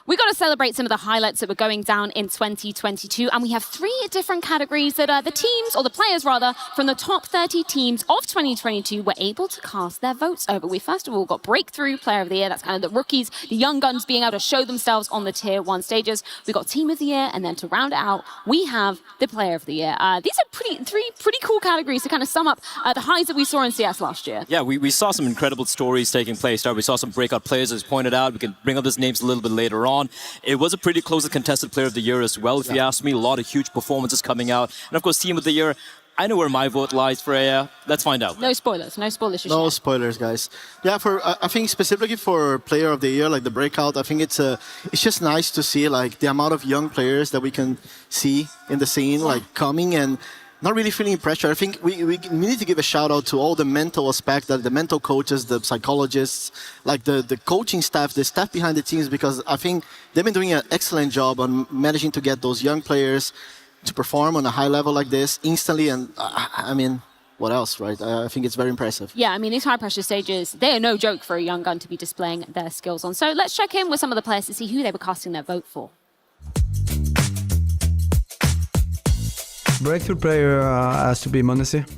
We got to celebrate some of the highlights that were going down in 2022, and we have 3 different categories that the teams, or the players rather, from the top 30 teams of 2022 were able to cast their votes over. We first of all got Breakthrough Player of the Year. That's kind of the rookies, the young guns being able to show themselves on the Tier 1 stages. We got Team of the Year, and then to round it out, we have the Player of the Year. These are 3 pretty cool categories to kind of sum up the highs that we saw in CS last year. Yeah, we saw some incredible stories taking place. We saw some breakout players, as pointed out. We can bring up those names a little bit later on. It was a pretty closely contested Player of the Year as well, if you ask me. A lot of huge performances coming out. And of course, Team of the Year, I know where my vote lies, Freya. Let's find out. No spoilers. No spoilers. No spoilers, guys. Yeah, I think specifically for Player of the Year, like the breakout, I think it's just nice to see like the amount of young players that we can see in the scene, like coming and not really feeling pressure. I think we need to give a shout out to all the mental aspect, the mental coaches, the psychologists, like the coaching staff, the staff behind the teams, because I think they've been doing an excellent job on managing to get those young players to perform on a high level like this instantly. And I mean, what else, right? I think it's very impressive. Yeah, I mean, these high-pressure stages, they are no joke for a young gun to be displaying their skills on. So let's check in with some of the players to see who they were casting their vote for. Breakthrough player has to be Monacy.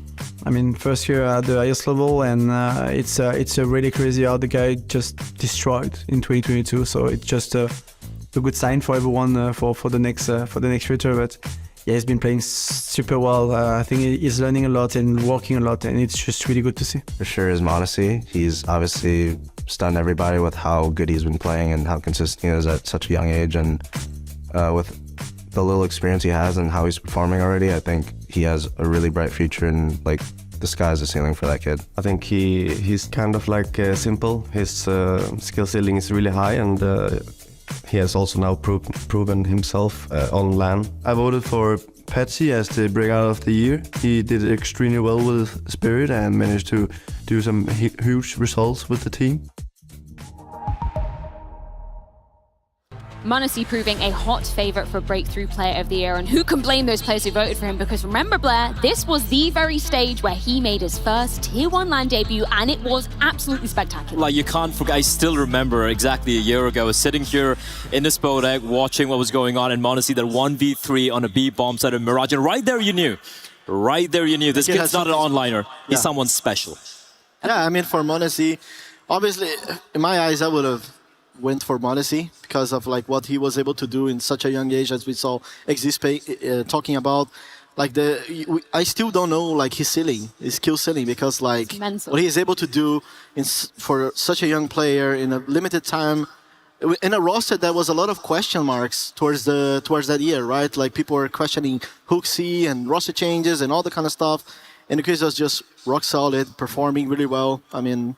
I mean, first year at the highest level, and it's really crazy how the guy just destroyed in 2022. So it's just a good sign for everyone for the next future. But yeah, he's been playing super well. I think he's learning a lot and working a lot, and it's just really good to see. For sure is Monacy. He's obviously stunned everybody with how good he's been playing and how consistent he is at such a young age, and with the little experience he has and how he's performing already, I think he has a really bright future, and like the sky's the ceiling for that kid. I think he's kind of like simple. His skill ceiling is really high, and he has also now proven himself on LAN. I voted for Patsy as the breakout of the year. He did extremely well with Spirit and managed to do some huge results with the team. Monacy proving a hot favourite for Breakthrough Player of the Year, and who can blame those players who voted for him? Because remember, Blair, this was the very stage where he made his first Tier 1 LAN debut, and it was absolutely spectacular. Like, you can't forget, I still remember exactly a year ago, I was sitting here in this boat deck watching what was going on in Monacy, that 1v3 on a B bomb side of Mirage, and right there you knew, this kid's not an onliner, he's someone special. Yeah, I mean, for Monacy, obviously, in my eyes, I would have went for Monacy because of like what he was able to do in such a young age, as we saw Exispe talking about. Like I still don't know like his ceiling, his skill ceiling, because like what he is able to do for such a young player in a limited time, in a roster that was a lot of question marks towards that year, right? Like people were questioning Hooksy and roster changes and all the kind of stuff. And the kid was just rock solid, performing really well. I mean,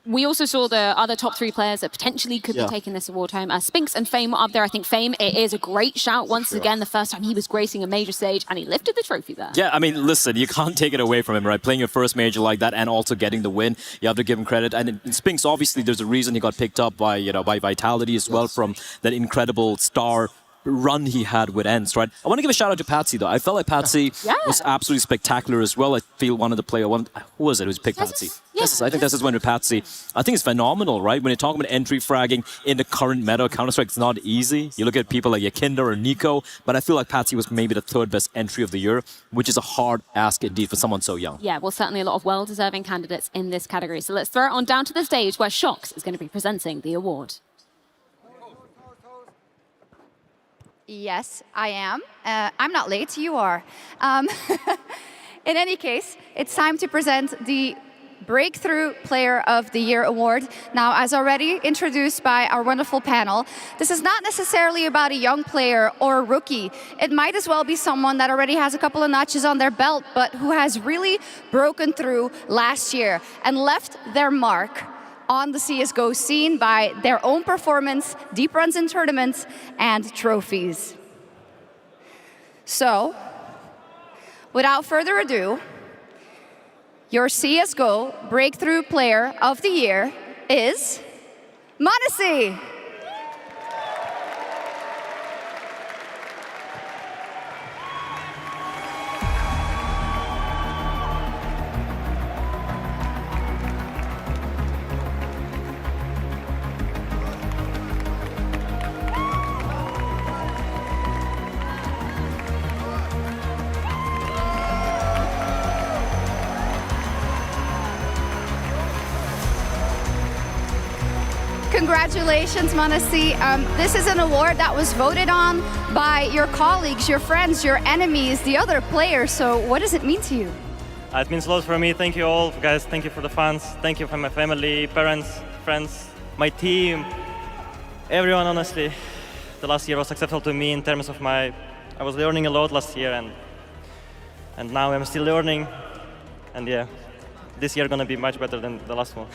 we also saw the other top 3 players that potentially could be taking this award home. Spinks and Fame were up there. I think Fame, it is a great shout once again. The first time he was gracing a major stage, and he lifted the trophy there. Yeah, I mean, listen, you can't take it away from him, right? Playing your first major like that and also getting the win, you have to give him credit. And in Spinks, obviously, there's a reason he got picked up by, by Vitality as well, from that incredible star run he had with ends, right? I want to give a shout out to Patsy though. I felt like Patsy was absolutely spectacular as well. I feel one of the players, who was it who's picked Patsy? Yes, I think this is one to Patsy. I think it's phenomenal, right? When you're talking about entry fragging in the current meta of Counter-Strike, it's not easy. You look at people like Yakinda or Nico, but I feel like Patsy was maybe the third best entry of the year, which is a hard ask indeed for someone so young. Yeah, well, certainly a lot of well-deserving candidates in this category. So let's throw it on down to the stage where Shox is going to be presenting the award. Yes, I am. I'm not late, you are. In any case, it's time to present the Breakthrough Player of the Year award. Now, as already introduced by our wonderful panel, this is not necessarily about a young player or a rookie. It might as well be someone that already has a couple of notches on their belt, but who has really broken through last year and left their mark on the CSGO scene by their own performance, deep runs in tournaments, and trophies. So, without further ado, your CSGO Breakthrough Player of the Year is m0NESY. Congratulations, m0NESY. This is an award that was voted on by your colleagues, your friends, your enemies, the other players. So what does it mean to you? It means a lot for me. Thank you all, guys. Thank you for the fans. Thank you for my family, parents, friends, my team, everyone, honestly. The last year was successful to me in terms of I was learning a lot last year, and now I'm still learning. And yeah, this year gonna be much better than the last one.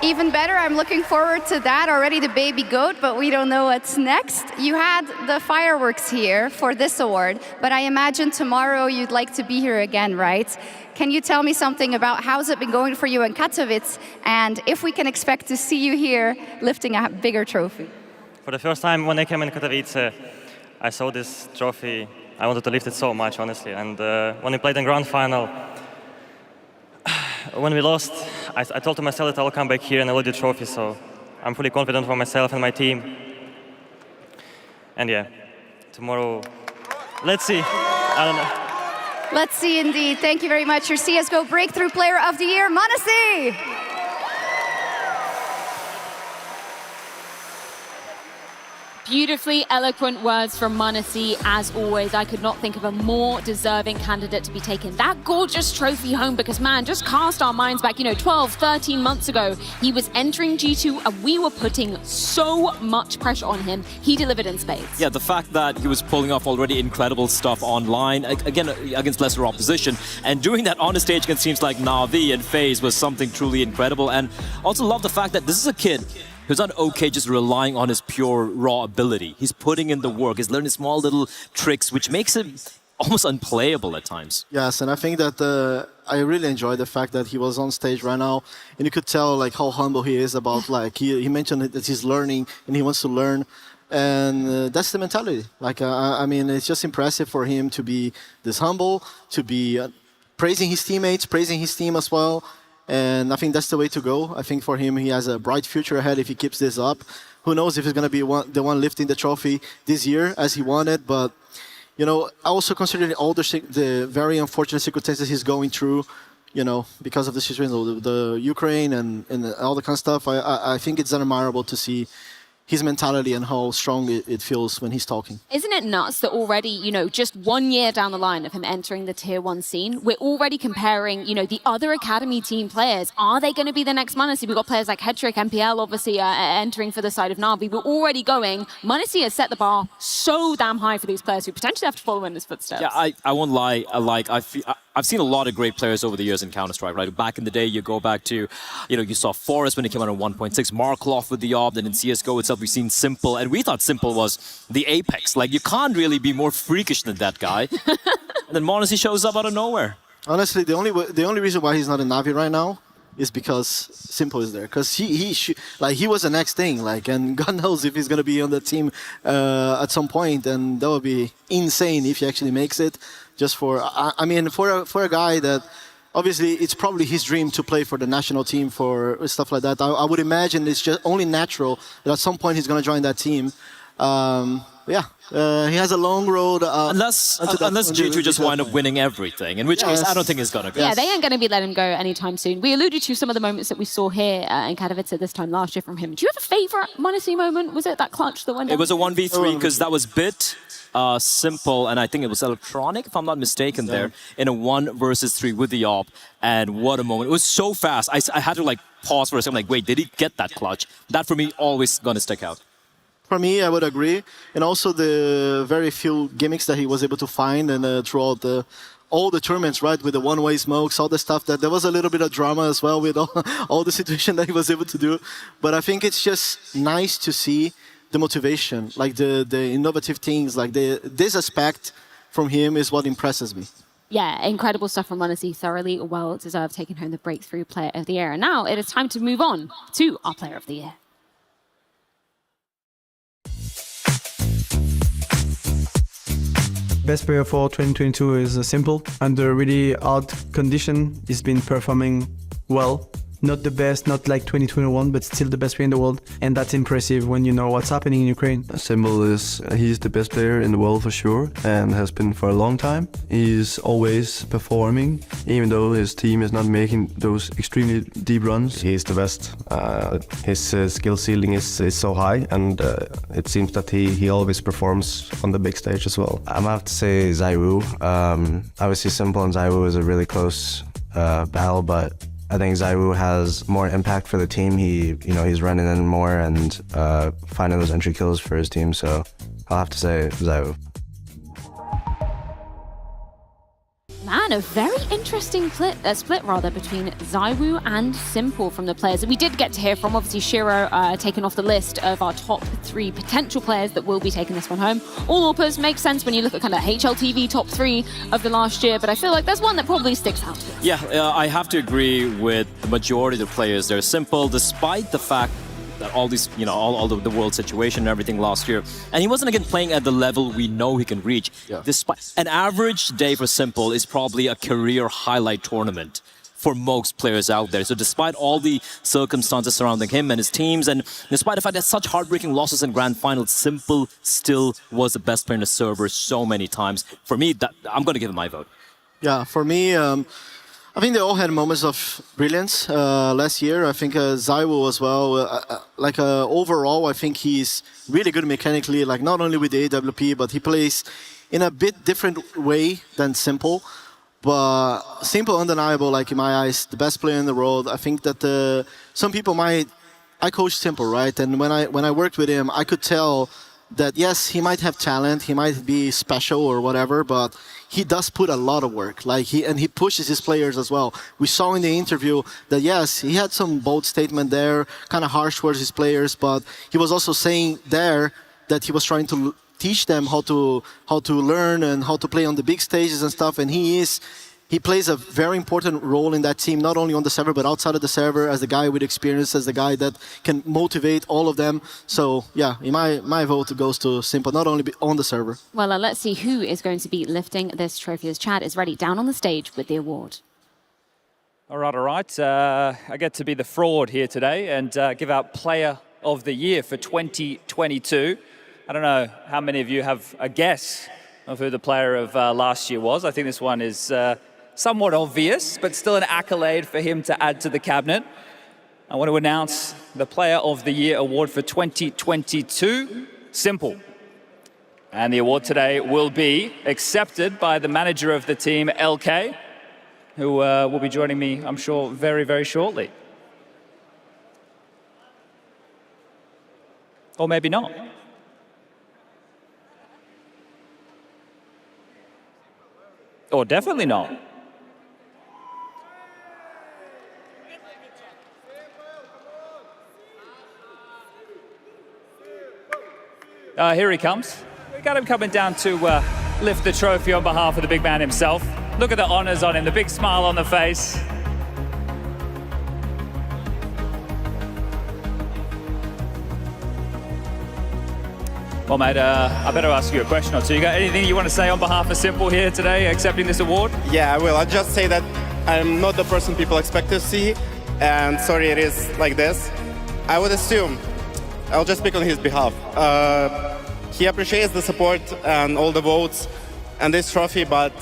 Even better, I'm looking forward to that. Already the baby goat, but we don't know what's next. You had the fireworks here for this award, but I imagine tomorrow you'd like to be here again, right? Can you tell me something about how's it been going for you in Katowice, and if we can expect to see you here lifting a bigger trophy? For the first time when I came in Katowice, I saw this trophy. I wanted to lift it so much, honestly. And when we played in grand final, when we lost, I told myself that I'll come back here and I'll lift the trophy, so I'm fully confident for myself and my team. And yeah, tomorrow, let's see. I don't know. Let's see indeed. Thank you very much. Your CSGO Breakthrough Player of the Year, m0NESY. Beautifully eloquent words from m0NESY, as always. I could not think of a more deserving candidate to be taking that gorgeous trophy home because, man, just cast our minds back, 12, 13 months ago. He was entering G2 and we were putting so much pressure on him. He delivered in spades. Yeah, the fact that he was pulling off already incredible stuff online, again, against lesser opposition, and doing that on the stage against teams like Na'Vi and FaZe was something truly incredible. And also love the fact that this is a kid who's not okay just relying on his pure raw ability. He's putting in the work. He's learning small little tricks, which makes him almost unplayable at times. Yes, and I think that I really enjoy the fact that he was on stage right now, and you could tell like how humble he is about he mentioned that he's learning and he wants to learn, and that's the mentality. I mean, it's just impressive for him to be this humble, to be praising his teammates, praising his team as well. And I think that's the way to go. I think for him, he has a bright future ahead if he keeps this up. Who knows if he's going to be the one lifting the trophy this year as he wanted. But, I also consider all the very unfortunate circumstances he's going through, because of the situation, the Ukraine and all the kind of stuff. I think it's admirable to see his mentality and how strong it feels when he's talking. Isn't it nuts that already, just 1 year down the line of him entering the Tier 1 scene, we're already comparing, the other Academy team players. Are they going to be the next m0NESY? We've got players like Hetrick, MPL, obviously, entering for the side of Na'Vi. We're already going. m0NESY has set the bar so damn high for these players who potentially have to follow in his footsteps. Yeah, I won't lie. I've seen a lot of great players over the years in Counter-Strike, right? Back in the day, you go back to, you saw Forrest when he came out on 1.6, Markloff with the Ob, and in CSGO itself, we've seen Simple, and we thought Simple was the apex. Like, you can't really be more freakish than that guy. And then m0NESY shows up out of nowhere. Honestly, the only reason why he's not in Na'Vi right now is because Simple is there. Because he was the next thing, and God knows if he's gonna be on the team at some point, and that would be insane if he actually makes it. Just for a guy that obviously it's probably his dream to play for the national team for stuff like that. I would imagine it's just only natural that at some point he's gonna join that team. He has a long road. Unless G2 just wind up winning everything, in which case I don't think he's gonna go. Yeah, they ain't going to be letting him go anytime soon. We alluded to some of the moments that we saw here in Katowice this time last year from him. Do you have a favorite m0NESY moment? Was it that clutch that went down? It was a 1v3 because that was Bit, Simple, and I think it was Electronic, if I'm not mistaken, there in a 1 versus 3 with the AWP. And what a moment. It was so fast. I had to pause for a second, wait, did he get that clutch? That for me always gonna stick out. For me, I would agree. And also the very few gimmicks that he was able to find and throughout all the tournaments, right, with the one-way smokes, all the stuff that there was a little bit of drama as well with all the situation that he was able to do. But I think it's just nice to see the motivation, the innovative things, this aspect from him is what impresses me. Yeah, incredible stuff from m0NESY. Thoroughly well deserved, taking home the Breakthrough Player of the Year. And now it is time to move on to our Player of the Year. Best player for 2022 is Simple. Under really hard condition, he's been performing well. Not the best, not like 2021, but still the best player in the world. And that's impressive when you know what's happening in Ukraine. Simple he's the best player in the world for sure, and has been for a long time. He's always performing, even though his team is not making those extremely deep runs. He's the best. His skill ceiling is so high, and it seems that he always performs on the big stage as well. I'm gonna have to say ZywOo. Obviously Simple and ZywOo is a really close battle, but I think ZywOo has more impact for the team. He's running in more and finding those entry kills for his team. So I'll have to say ZywOo. Man, a very interesting split between ZywOo and Simple from the players that we did get to hear from. Obviously, Shiro taken off the list of our top 3 potential players that will be taking this one home. All AWPers make sense when you look at kind of HLTV top 3 of the last year, but I feel like there's one that probably sticks out. Yeah, I have to agree with the majority of the players there. Simple, despite the fact that all these, all the world situation and everything last year. And he wasn't again playing at the level we know he can reach. Yeah. Despite an average day for Simple is probably a career highlight tournament for most players out there. So despite all the circumstances surrounding him and his teams, and despite the fact that such heartbreaking losses in grand finals, Simple still was the best player in the server so many times. For me, I'm going to give him my vote. Yeah, for me, I think they all had moments of brilliance last year. I think ZywOo as well. Overall, I think he's really good mechanically, not only with the AWP, but he plays in a bit different way than Simple. But Simple, undeniable, in my eyes, the best player in the world. I think that some people might... I coached Simple, right? And when I worked with him, I could tell that, yes, he might have talent, he might be special or whatever, but he does put a lot of work. He pushes his players as well. We saw in the interview that, yes, he had some bold statement there, kind of harsh towards his players, but he was also saying there that he was trying to teach them how to learn and how to play on the big stages and stuff. And he plays a very important role in that team, not only on the server, but outside of the server, as the guy with experience, as the guy that can motivate all of them. So, yeah, my vote goes to Simple, not only on the server. Well, let's see who is going to be lifting this trophy as Chad is ready down on the stage with the award. All right. I get to be the fraud here today and give out Player of the Year for 2022. I don't know how many of you have a guess of who the player of last year was. I think this one is somewhat obvious, but still an accolade for him to add to the cabinet. I want to announce the Player of the Year award for 2022, Simple. And the award today will be accepted by the manager of the team, LK, who will be joining me, I'm sure, very, very shortly. Or maybe not. Or definitely not. Here he comes. We got him coming down to lift the trophy on behalf of the big man himself. Look at the honors on him, the big smile on the face. Well, mate, I better ask you a question or two. You got anything you want to say on behalf of Simple here today, accepting this award? Yeah, I will. I'll just say that I'm not the person people expect to see, and sorry it is like this. I would assume, I'll just speak on his behalf, he appreciates the support and all the votes and this trophy, but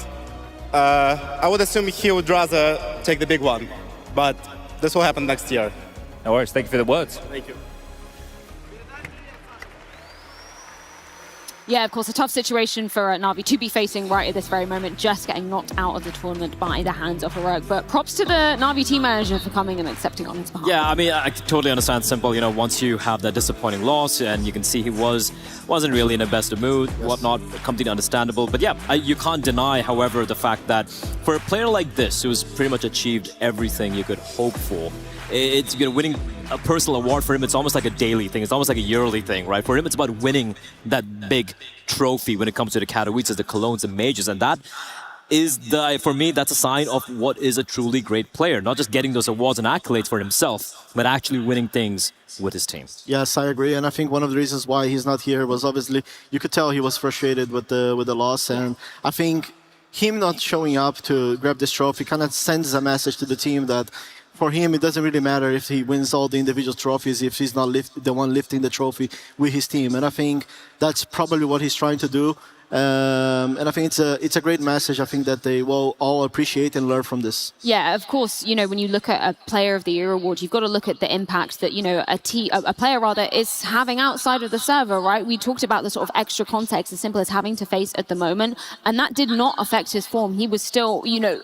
I would assume he would rather take the big one. But this will happen next year. No worries. Thank you for the words. Thank you. Yeah, of course, a tough situation for Na'Vi to be facing right at this very moment, just getting knocked out of the tournament by the hands of Heroic. But props to the Na'Vi team manager for coming and accepting on his behalf. Yeah, I mean, I totally understand Simple. You know, once you have that disappointing loss, and you can see he wasn't really in the best of mood, whatnot, completely understandable. But yeah, you can't deny, however, the fact that for a player like this, who's pretty much achieved everything you could hope for, it's, you know, winning a personal award for him, it's almost like a daily thing. It's almost like a yearly thing, right? For him, it's about winning that big trophy when it comes to the Katowice, the Colognes, and Majors. And that is, for me, that's a sign of what is a truly great player. Not just getting those awards and accolades for himself, but actually winning things with his team. Yes, I agree. And I think one of the reasons why he's not here was obviously, you could tell he was frustrated with the loss. And I think him not showing up to grab this trophy kind of sends a message to the team that for him, it doesn't really matter if he wins all the individual trophies if he's not the one lifting the trophy with his team. And I think that's probably what he's trying to do. And I think it's a great message. I think that they will all appreciate and learn from this. Yeah, of course, you know, when you look at a Player of the Year award, you've got to look at the impact that, you know, a player rather is having outside of the server, right? We talked about the sort of extra context as Simple as having to face at the moment, and that did not affect his form. He was still, you know,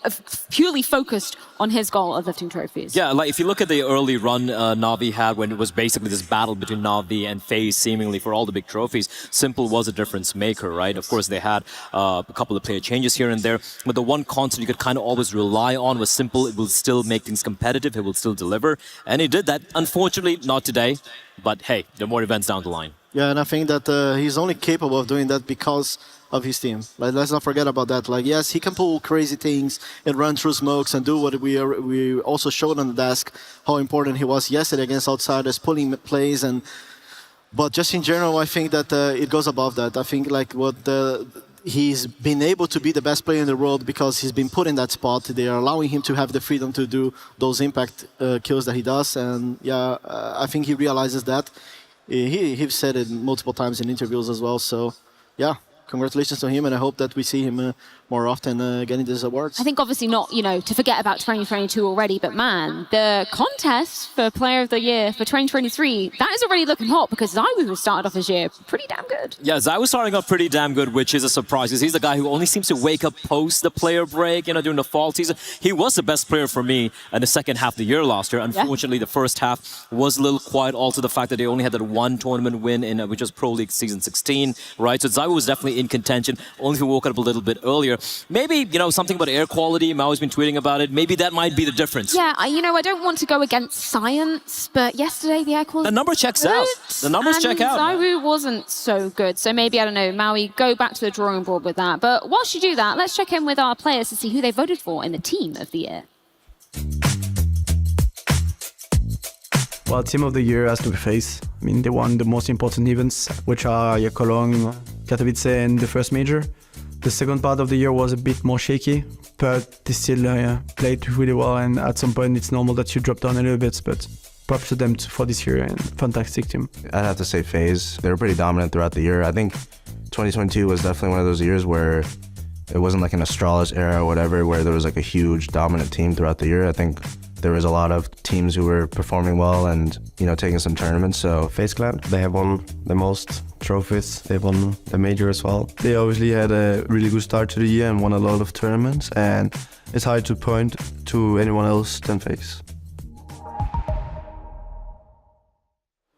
purely focused on his goal of lifting trophies. Yeah, like if you look at the early run Na'Vi had when it was basically this battle between Na'Vi and FaZe seemingly for all the big trophies, Simple was a difference maker, right? Of course, they had a couple of player changes here and there, but the one constant you could kind of always rely on was Simple. It will still make things competitive, it will still deliver, and he did that. Unfortunately, not today, but hey, there are more events down the line. Yeah, and I think that he's only capable of doing that because of his team. Like, let's not forget about that. Like, yes, he can pull crazy things and run through smokes and do what we also showed on the desk, how important he was yesterday against outsiders, pulling plays. But just in general, I think that it goes above that. I think like he's been able to be the best player in the world because he's been put in that spot. They are allowing him to have the freedom to do those impact kills that he does. And yeah, I think he realizes that. He's said it multiple times in interviews as well. So yeah, congratulations to him, and I hope that we see him more often getting these awards. I think obviously not, you know, to forget about 2022 already, but man, the contest for Player of the Year for 2023, that is already looking hot because Zywoo started off his year pretty damn good. Yeah, Zywoo starting off pretty damn good, which is a surprise because he's the guy who only seems to wake up post the player break, you know, during the fall season. He was the best player for me in the second half of the year last year. Unfortunately, the first half was a little quiet, also the fact that they only had that one tournament win in which was Pro League Season 16, right? So Zywoo was definitely in contention, only if he woke up a little bit earlier. Maybe, you know, something about air quality, Mao's been tweeting about it, maybe that might be the difference. Yeah, you know, I don't want to go against science, but yesterday the air quality... The number checks out. The numbers check out. Zywoo wasn't so good, so maybe, I don't know, Maui, go back to the drawing board with that. But whilst you do that, let's check in with our players to see who they voted for in the Team of the Year. Well, Team of the Year has to be FaZe. I mean, they won the most important events, which are Cologne, Katowice, and the first major. The second part of the year was a bit more shaky, but they still played really well, and at some point it's normal that you drop down a little bit, but props to them for this year, and fantastic team. I'd have to say FaZe. They were pretty dominant throughout the year. I think 2022 was definitely one of those years where it wasn't like an Astralis era or whatever, where there was like a huge dominant team throughout the year. I think there was a lot of teams who were performing well and, you know, taking some tournaments. So FaZe Clan, they have won the most trophies. They've won the major as well. They obviously had a really good start to the year and won a lot of tournaments, and it's hard to point to anyone else than FaZe.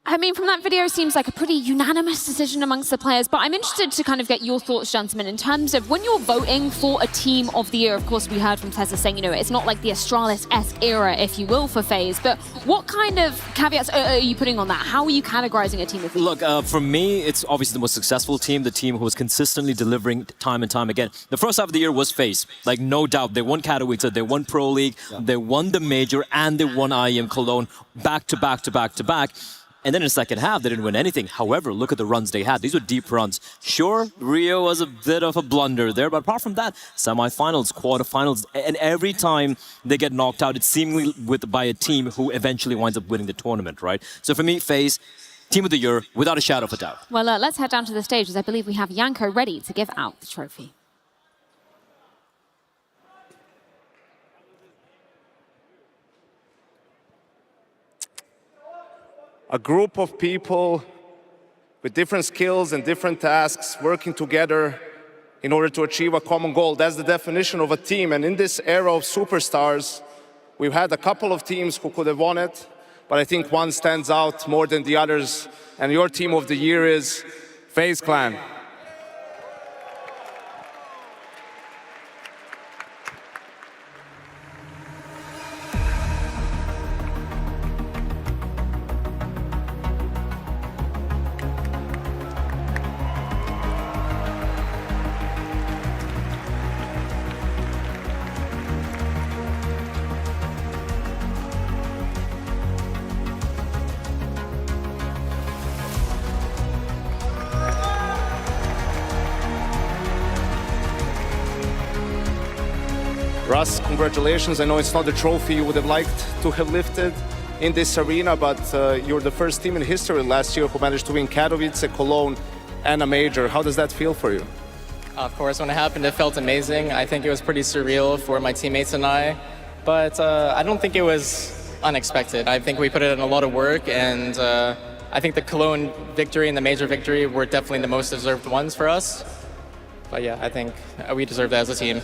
I mean, from that video, it seems like a pretty unanimous decision amongst the players, but I'm interested to kind of get your thoughts, gentlemen, in terms of when you're voting for a Team of the Year. Of course, we heard from Tessa saying, you know, it's not like the Astralis-esque era, if you will, for FaZe, but what kind of caveats are you putting on that? How are you categorizing a Team of the Year? Look, for me, it's obviously the most successful team, the team who was consistently delivering time and time again. The first half of the year was FaZe, like no doubt. They won Katowice, they won Pro League, they won the major, and they won IEM Cologne back to back to back to back. And then in the second half, they didn't win anything. However, look at the runs they had. These were deep runs. Sure, Rio was a bit of a blunder there, but apart from that, semifinals, quarterfinals, and every time they get knocked out, it's seemingly by a team who eventually winds up winning the tournament, right? So for me, FaZe, Team of the Year, without a shadow of a doubt. Well, let's head down to the stage, as I believe we have Yanko ready to give out the trophy. A group of people with different skills and different tasks working together in order to achieve a common goal. That's the definition of a team. And in this era of superstars, we've had a couple of teams who could have won it, but I think one stands out more than the others. And your Team of the Year is FaZe Clan. Russ, congratulations. I know it's not the trophy you would have liked to have lifted in this arena, but you're the first team in history last year who managed to win Katowice, Cologne, and a major. How does that feel for you? Of course, when it happened, it felt amazing. I think it was pretty surreal for my teammates and I, but I don't think it was unexpected. I think we put in a lot of work, and I think the Cologne victory and the major victory were definitely the most deserved ones for us. But yeah, I think we deserved that as a team.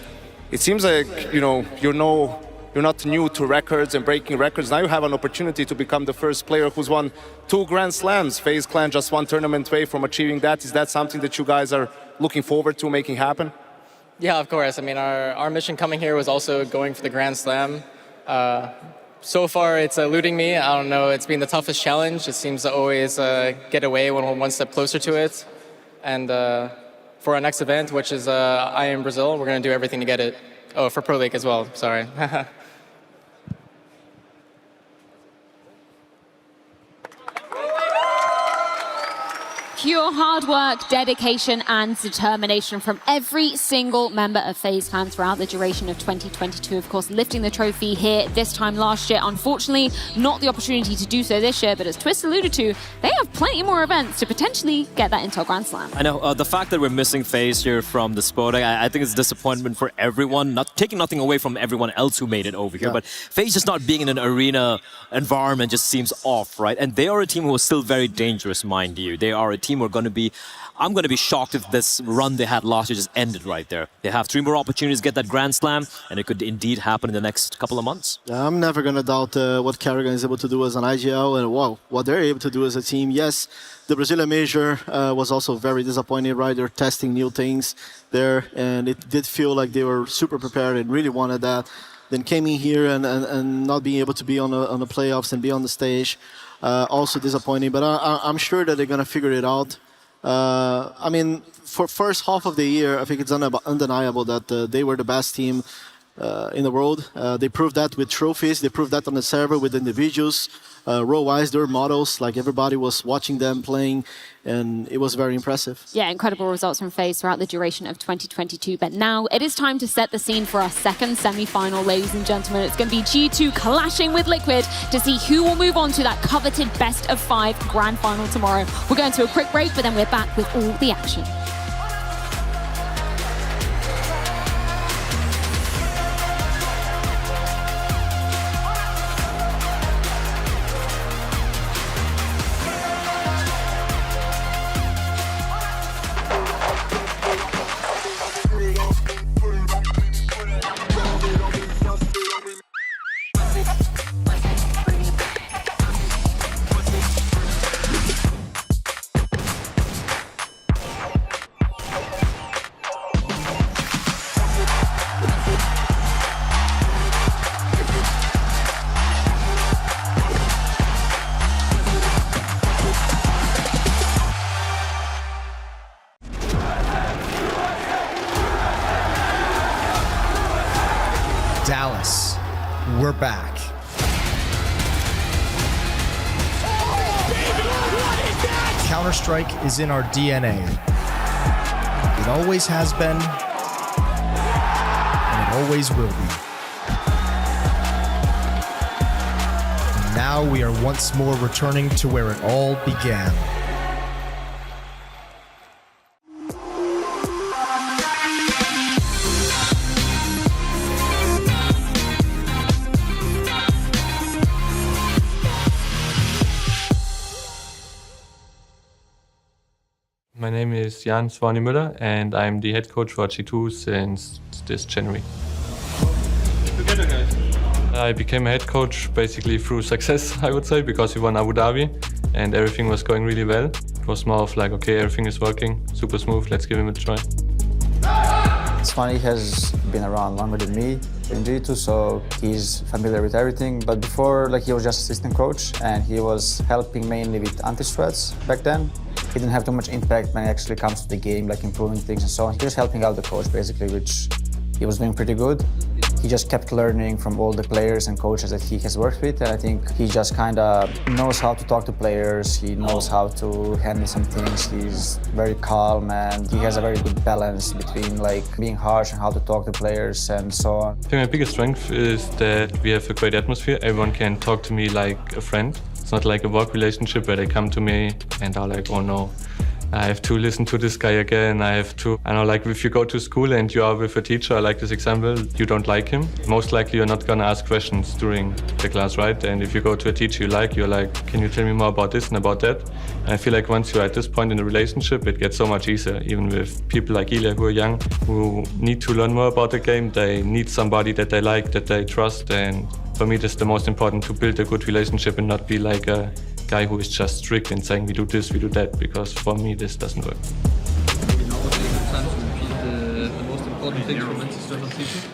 It seems like, you're not new to records and breaking records. Now you have an opportunity to become the first player who's won 2 Grand Slams. FaZe Clan just one tournament away from achieving that. Is that something that you guys are looking forward to making happen? Yeah, of course. I mean, our mission coming here was also going for the Grand Slam. So far, it's eluding me. I don't know. It's been the toughest challenge. It seems to always get away when we're one step closer to it. And for our next event, which is IEM Brazil, we're going to do everything to get it. Oh, for Pro League as well. Sorry. Pure hard work, dedication, and determination from every single member of FaZe Clan throughout the duration of 2022. Of course, lifting the trophy here this time last year. Unfortunately, not the opportunity to do so this year, but as Twist alluded to, they have plenty more events to potentially get that into a Grand Slam. I know, the fact that we're missing FaZe here from the sport, I think it's a disappointment for everyone, not taking nothing away from everyone else who made it over here, but FaZe just not being in an arena environment just seems off, right? And they are a team who is still very dangerous, mind you. They are a team who are going to be, I'm going to be shocked if this run they had last year just ended right there. They have 3 more opportunities to get that Grand Slam, and it could indeed happen in the next couple of months. I'm never going to doubt what Kerrigan is able to do as an IGL, and wow, what they're able to do as a team. Yes, the Brazilian Major was also very disappointing, right? They're testing new things there, and it did feel like they were super prepared and really wanted that. Then came in here and not being able to be on the playoffs and be on the stage. Also disappointing, but I'm sure that they're going to figure it out. I mean, for first half of the year, I think it's undeniable that they were the best team in the world. They proved that with trophies. They proved that on the server with individuals. Role-wise, their models, like everybody was watching them playing, and it was very impressive. Yeah, incredible results from FaZe throughout the duration of 2022. But now it is time to set the scene for our second semi-final, ladies and gentlemen. It's going to be G2 clashing with Liquid to see who will move on to that coveted best of 5 grand final tomorrow. We're going to a quick break, but then we're back with all the action. Dallas, we're back. Oh, baby! Counter-Strike is in our DNA. It always has been, and it always will be. And now we are once more returning to where it all began. My name is Jan Swanny Müller and I'm the head coach for G2 since this January. I became a head coach basically through success, I would say, because we won Abu Dhabi and everything was going really well. It was more of like, okay, everything is working, super smooth, let's give him a try. Swanny has been around longer than me in G2, so he's familiar with everything. But before, he was just assistant coach and he was helping mainly with anti-strats back then. He didn't have too much impact when it actually comes to the game, improving things and so on. He was helping out the coach basically, which he was doing pretty good. He just kept learning from all the players and coaches that he has worked with, and I think he just kind of knows how to talk to players, he knows how to handle some things, he's very calm and he has a very good balance between being harsh and how to talk to players and so on. I think my biggest strength is that we have a great atmosphere. Everyone can talk to me like a friend. It's not like a work relationship where they come to me and are like, oh no, I have to listen to this guy again. I know, if you go to school and you are with a teacher, like this example, you don't like him. Most likely you're not gonna ask questions during the class, right? And if you go to a teacher you're like, can you tell me more about this and about that? And I feel like once you're at this point in the relationship, it gets so much easier, even with people like Ilya who are young, who need to learn more about the game. They need somebody that they like, that they trust. And for me, that's the most important, to build a good relationship and not be like a guy who is just strict and saying we do this, we do that, because for me this doesn't work.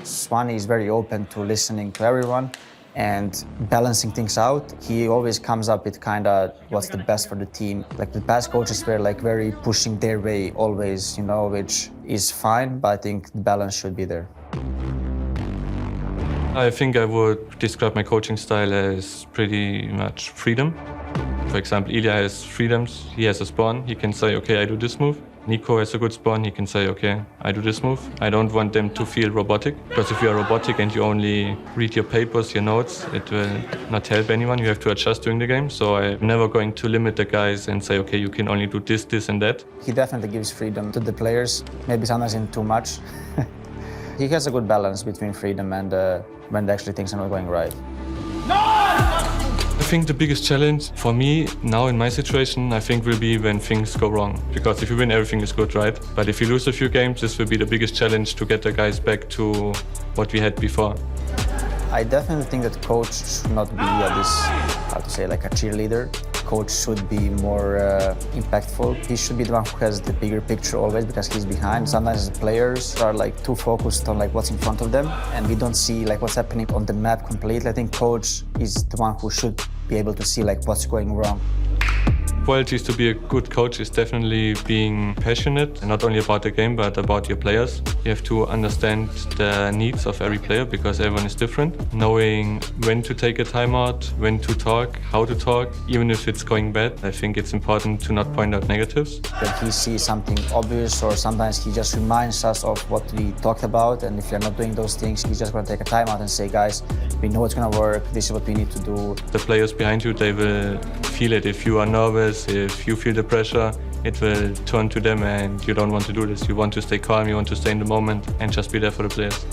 Swanny is very open to listening to everyone and balancing things out. He always comes up with what's the best for the team. The past coaches were very pushing their way always, which is fine, but I think the balance should be there. I think I would describe my coaching style as pretty much freedom. For example, Ilya has freedoms, he has a spawn, he can say, okay, I do this move. Nico has a good spawn, he can say, okay, I do this move. I don't want them to feel robotic, because if you are robotic and you only read your papers, your notes, it will not help anyone. You have to adjust during the game. So I'm never going to limit the guys and say, okay, you can only do this, this and that. He definitely gives freedom to the players, maybe sometimes in too much. He has a good balance between freedom and when actually things are not going right. I think the biggest challenge for me now in my situation, I think will be when things go wrong. Because if you win, everything is good, right? But if you lose a few games, this will be the biggest challenge to get the guys back to what we had before. I definitely think that coach should not be like a cheerleader. Coach should be more impactful. He should be the one who has the bigger picture always, because he's behind. Sometimes the players are too focused on what's in front of them, and we don't see what's happening on the map completely. I think coach is the one who should be able to see what's going wrong. Qualities to be a good coach is definitely being passionate, and not only about the game, but about your players. You have to understand the needs of every player, because everyone is different. Knowing when to take a timeout, when to talk, how to talk, even if it's going bad. I think it's important to not point out negatives. When he sees something obvious, or sometimes he just reminds us of what we talked about, and if you're not doing those things, he's just going to take a timeout and say, guys, we know it's going to work, this is what we need to do. The players behind you, they will feel it. If you are nervous, if you feel the pressure, it will turn to them, and you don't want to do this. You want to stay calm, you want to stay in the moment and just be there for the players.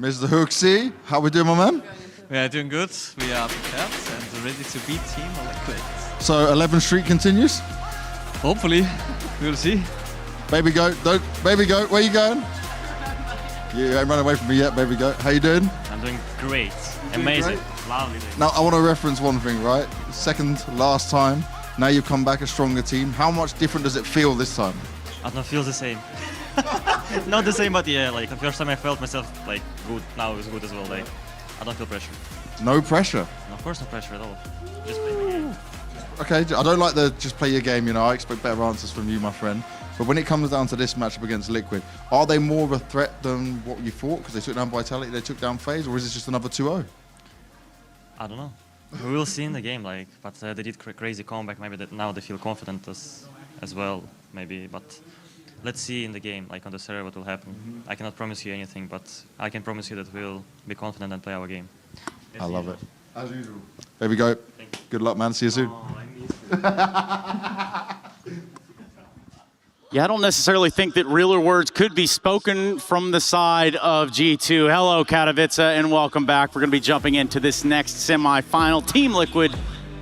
Mr. Hooksy, how we doing, my man? We are doing good. We are prepared and ready to beat Team Liquid. So 11 streak continues? Hopefully. We'll see. Baby goat, baby goat, where you going? You ain't run away from me yet, baby goat. How you doing? I'm doing great. Doing Amazing. great? Lovely. Now, I want to reference one thing, right? Second last time, now you've come back a stronger team. How much different does it feel this time? I don't feel the same. Not the same, but yeah, like the first time I felt myself like good, now it's good as well. Like, I don't feel pressure. No pressure? No, of course no pressure at all. Just play the game. Okay, I don't like the just play your game, you know, I expect better answers from you, my friend. But when it comes down to this matchup against Liquid, are they more of a threat than what you thought? Because they took down Vitality, they took down FaZe, or is this just another 2-0? I don't know. We will see in the game, like, but they did crazy comeback. Maybe that now they feel confident as well, maybe. But let's see in the game, like on the server, what will happen. I cannot promise you anything, but I can promise you that we'll be confident and play our game. I love it. As usual. There we go. Good luck, man. See you soon. Yeah, I don't necessarily think that realer words could be spoken from the side of G2. Hello, Katowice, and welcome back. We're going to be jumping into this next semifinal. Team Liquid,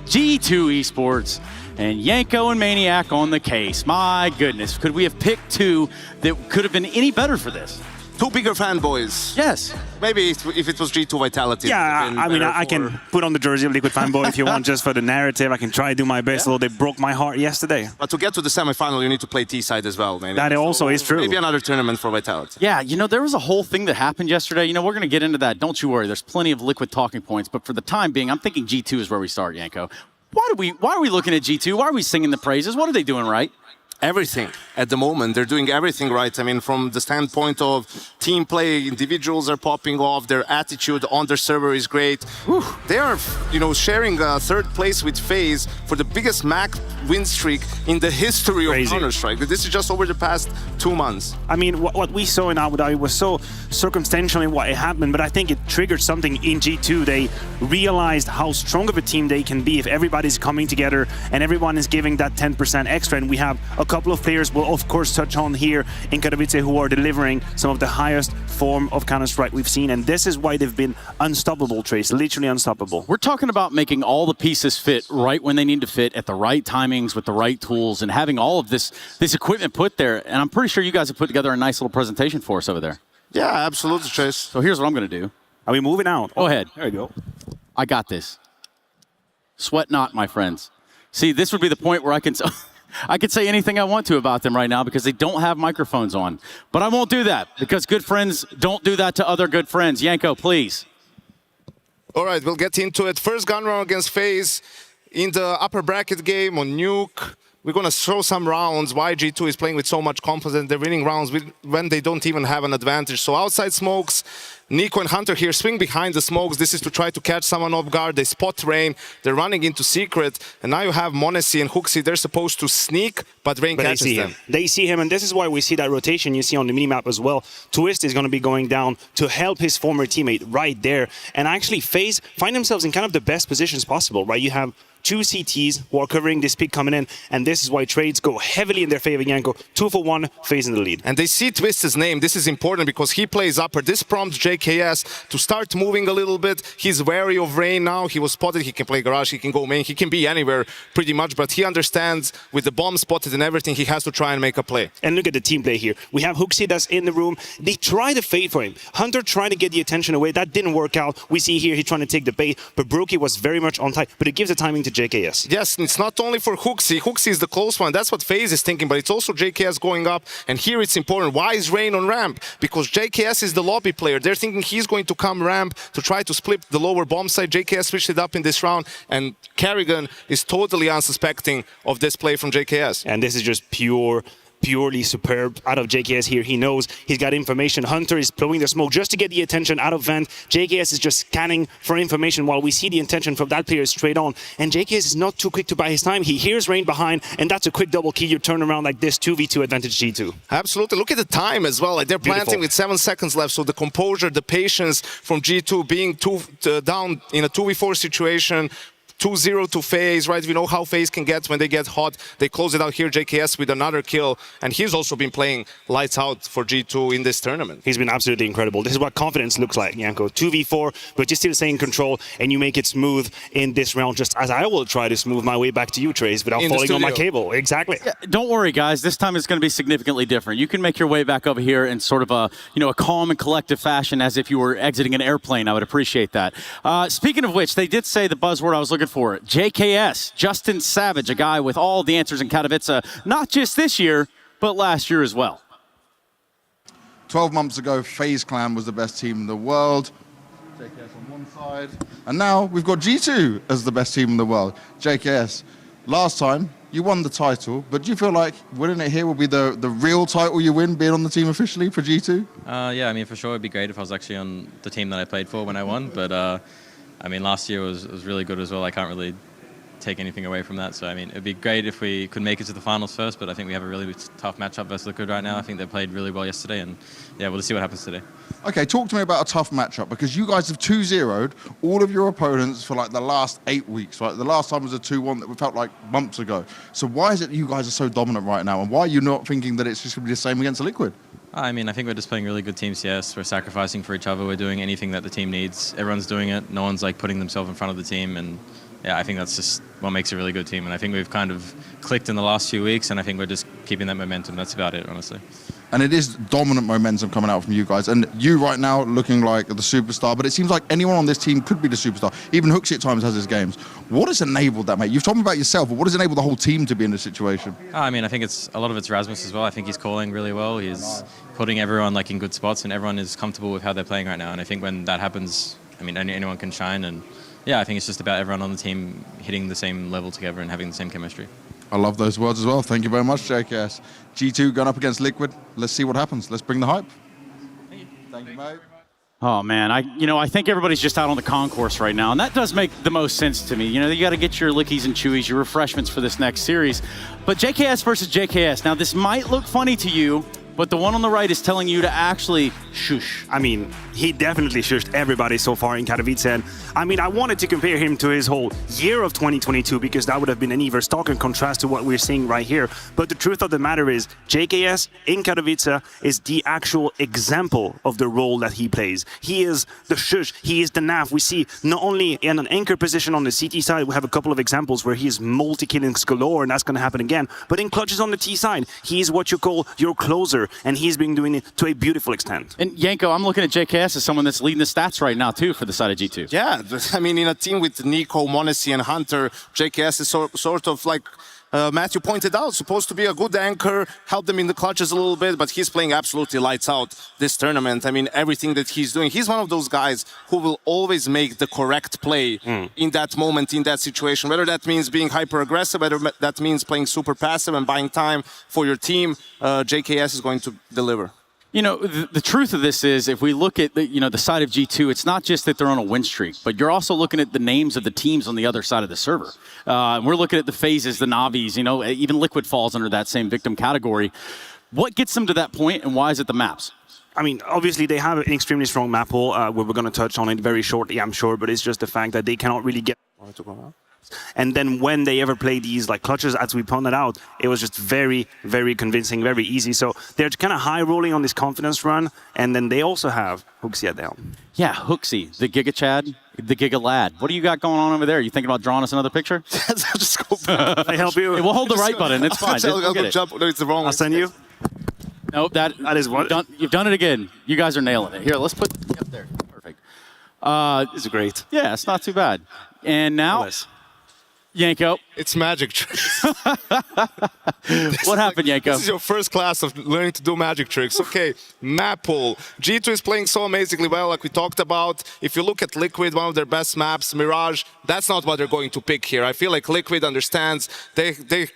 G2 Esports, and Yanko and Maniac on the case. My goodness, could we have picked two that could have been any better for this? Two bigger fanboys. Yes. Maybe if it was G2 Vitality. Yeah, I mean, I can put on the jersey of Liquid fanboy if you want, just for the narrative. I can try to do my best, although they broke my heart yesterday. But to get to the semifinal, you need to play T-side as well, maybe. That also is true. Maybe another tournament for Vitality. Yeah, you know, there was a whole thing that happened yesterday. You know, we're going to get into that. Don't you worry. There's plenty of Liquid talking points. But for the time being, I'm thinking G2 is where we start, Yanko. Why are we looking at G2? Why are we singing the praises? What are they doing right? Everything at the moment. They're doing everything right. I mean, from the standpoint of team play, individuals are popping off. Their attitude on their server is great. Whew. They are, you know, sharing third place with FaZe for the biggest MAC win streak in the history of Counter-Strike. This is just over the past 2 months. I mean, what we saw in Abu Dhabi was so circumstantial in what happened, but I think it triggered something in G2. They realized how strong of a team they can be if everybody's coming together and everyone is giving that 10% extra. And we have a couple of players we'll of course touch on here in Katowice who are delivering some of the highest form of Counter-Strike we've seen, and this is why they've been unstoppable, Trace, literally unstoppable. We're talking about making all the pieces fit right when they need to fit at the right timings with the right tools and having all of this equipment put there, and I'm pretty sure you guys have put together a nice little presentation for us over there. Yeah, absolutely, Trace. So here's what I'm going to do. Are we moving out? Go ahead. There you go. I got this. Sweat not, my friends. See, this would be the point where I can say anything I want to about them right now because they don't have microphones on. But I won't do that because good friends don't do that to other good friends. Yanko, please. All right, we'll get into it. First gun round against FaZe in the upper bracket game on Nuke. We're going to show some rounds why G2 is playing with so much confidence. They're winning rounds when they don't even have an advantage. So outside smokes, Nico and Hunter here swing behind the smokes. This is to try to catch someone off guard. They spot Rain. They're running into secret. And now you have Monesi and Hooksy. They're supposed to sneak, but Rain catches them. They see him, and this is why we see that rotation you see on the minimap as well. Twist is going to be going down to help his former teammate right there. And actually, FaZe find themselves in kind of the best positions possible, right? You have two CTs who are covering this pick coming in, and this is why trades go heavily in their favor. Yanko, 2 for 1, FaZe in the lead. And they see Twist's name. This is important because he plays upper. This prompts JKS to start moving a little bit. He's wary of Rain now. He was spotted. He can play garage. He can go main. He can be anywhere pretty much, but he understands with the bomb spotted and everything, he has to try and make a play. And look at the team play here. We have Hooksy that's in the room. They try to fade for him. Hunter tried to get the attention away. That didn't work out. We see here he's trying to take the bait, but Brokey was very much on tight, but it gives the timing to JKS. Yes, it's not only for Hooksy. Hooksy is the close one. That's what FaZe is thinking, but it's also JKS going up. And here it's important. Why is Rain on ramp? Because JKS is the lobby player. They're thinking he's going to come ramp to try to split the lower bomb side. JKS switched it up in this round, and Kerrigan is totally unsuspecting of this play from JKS. And this is just purely superb out of JKS here. He knows he's got information. Hunter is blowing the smoke just to get the attention out of Vent. JKS is just scanning for information while we see the intention from that player straight on. And JKS is not too quick to buy his time. He hears Rain behind, and that's a quick double kill. You turn around like this, 2v2 advantage G2. Absolutely. Look at the time as well. Like they're planting with 7 seconds left. So the composure, the patience from G2 being down in a 2v4 situation, 2-0 to FaZe, right? We know how FaZe can get when they get hot. They close it out here, JKS with another kill, and he's also been playing lights out for G2 in this tournament. He's been absolutely incredible. This is what confidence looks like, Janko. 2v4, but you still stay in control, and you make it smooth in this round, just as I will try to smooth my way back to you, Trace, without falling on my cable. Exactly. Yeah, don't worry, guys. This time it's going to be significantly different. You can make your way back over here in sort of a, a calm and collective fashion, as if you were exiting an airplane. I would appreciate that. Speaking of which, they did say the buzzword I was looking for. JKS, Justin Savage, a guy with all the answers in Katowice, not just this year, but last year as well. 12 months ago, FaZe Clan was the best team in the world. JKS on one side. And now we've got G2 as the best team in the world. JKS, last time you won the title, but do you feel like winning it here will be the real title you win, being on the team officially for G2? Yeah, I mean, for sure it'd be great if I was actually on the team that I played for when I won, but I mean, last year was really good as well. I can't really take anything away from that. So, I mean, it'd be great if we could make it to the finals first, but I think we have a really tough matchup versus Liquid right now. I think they played really well yesterday, and yeah, we'll see what happens today. Okay, talk to me about a tough matchup, because you guys have 2-0'd all of your opponents for like the last 8 weeks, right? The last time was a 2-1 that we felt like months ago. So why is it that you guys are so dominant right now, and why are you not thinking that it's just going to be the same against Liquid? I mean, I think we're just playing really good teams, yes. We're sacrificing for each other. We're doing anything that the team needs. Everyone's doing it. No one's like putting themselves in front of the team, and yeah, I think that's just what makes a really good team. And I think we've kind of clicked in the last few weeks, and I think we're just keeping that momentum. That's about it, honestly. And it is dominant momentum coming out from you guys. And you right now looking like the superstar, but it seems like anyone on this team could be the superstar. Even Hooksy at times has his games. What has enabled that, mate? You've told me about yourself, but what has enabled the whole team to be in this situation? I mean, I think a lot of it's Rasmus as well. I think he's calling really well. He's putting everyone like in good spots, and everyone is comfortable with how they're playing right now. And I think when that happens, I mean, anyone can shine. And yeah, I think it's just about everyone on the team hitting the same level together and having the same chemistry. I love those words as well. Thank you very much, JKS. G2 going up against Liquid. Let's see what happens. Let's bring the hype. Thank you, mate. Oh man, I think everybody's just out on the concourse right now, and that does make the most sense to me. You got to get your lickies and chewies, your refreshments for this next series. But JKS versus JKS. Now this might look funny to you, but the one on the right is telling you to actually shush. I mean, he definitely shushed everybody so far in Katowice. And I mean, I wanted to compare him to his whole year of 2022 because that would have been an even starker contrast to what we're seeing right here. But the truth of the matter is, JKS in Katowice is the actual example of the role that he plays. He is the shush, he is the nav. We see not only in an anchor position on the CT side, we have a couple of examples where he is multi-killing galore, and that's going to happen again. But in clutches on the T side, he is what you call your closer, and he's been doing it to a beautiful extent. And Janko, I'm looking at JKS as someone that's leading the stats right now too for the side of G2. Yeah, I mean, in a team with Nico, Monesi, and Hunter, JKS is sort of like Matthew pointed out, supposed to be a good anchor, help them in the clutches a little bit, but he's playing absolutely lights out this tournament. I mean, everything that he's doing, he's one of those guys who will always make the correct play in that moment, in that situation, whether that means being hyper-aggressive, whether that means playing super passive and buying time for your team, JKS is going to deliver. The truth of this is, if we look at the side of G2, it's not just that they're on a win streak, but you're also looking at the names of the teams on the other side of the server. We're looking at the FaZes, the Navis, even Liquid falls under that same victim category. What gets them to that point, and why is it the maps? I mean, obviously they have an extremely strong map pool. We're going to touch on it very shortly, I'm sure, but it's just the fact that they cannot really get... And then when they ever play these like clutches, as we pointed out, it was just very, very convincing, very easy. So they're kind of high rolling on this confidence run. And then they also have Hooksy at the helm. Yeah, Hooksy, the Giga Chad, the Giga Lad. What do you got going on over there? You thinking about drawing us another picture? Just go. I help you. Hey, we'll hold the right button. It's fine. I'll go jump. No, it's the wrong one. I'll send you. Nope, that is what you've done it again. You guys are nailing it. Here, let's put up there. Perfect. This is great. Yeah, it's not too bad. And now. Janko. It's magic tricks. What happened, Janko? This is your first class of learning to do magic tricks. Okay, map pool. G2 is playing so amazingly well, like we talked about. If you look at Liquid, one of their best maps, Mirage, that's not what they're going to pick here. I feel like Liquid understands. They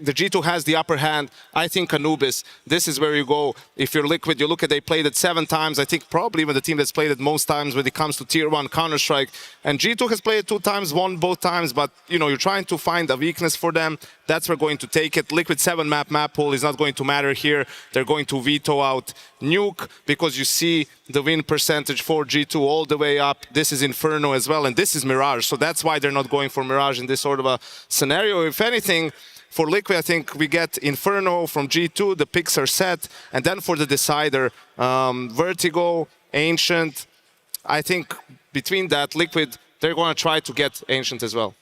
the G2 has the upper hand. I think Anubis, this is where you go. If you're Liquid, you look at they played it 7 times. I think probably even the team that's played it most times when it comes to Tier 1 Counter-Strike. And G2 has played it 2 times, won both times, but you know, you're trying to find a weakness for them. That's where we're going to take it. Liquid 7 map pool is not going to matter here. They're going to veto out Nuke because you see the win percentage for G2 all the way up. This is Inferno as well, and this is Mirage. So that's why they're not going for Mirage in this sort of a scenario. If anything, for Liquid, I think we get Inferno from G2, the picks are set, and then for the decider, Vertigo, Ancient. I think between that, Liquid, they're going to try to get Ancient as well.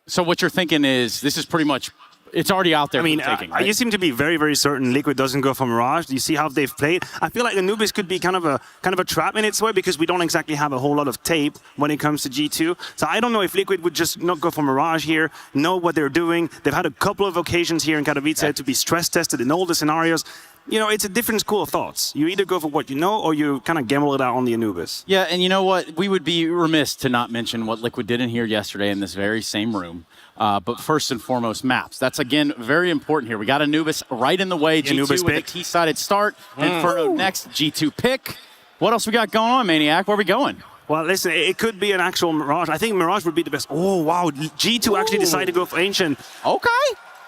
So what you're thinking is this is pretty much, it's already out there. I mean, for taking, right? you seem to be very, very certain Liquid doesn't go for Mirage. You see how they've played. I feel like Anubis could be kind of a trap in its way because we don't exactly have a whole lot of tape when it comes to G2. So I don't know if Liquid would just not go for Mirage here, know what they're doing. They've had a couple of occasions here in Katowice to be stress tested in all the scenarios. You know, it's a different school of thoughts. You either go for what you know or you kind of gamble it out on the Anubis. Yeah, and you know what? We would be remiss to not mention what Liquid did in here yesterday in this very same room. But first and foremost, maps. That's, again, very important here. We got Anubis right in the way. G2 Anubis with pick. a T-sided start. Inferno next. G2 pick. What else we got going on, Maniac? Where are we going? Well, listen, it could be an actual Mirage. I think Mirage would be the best. Oh, wow. G2 actually decided to go for Ancient. Okay.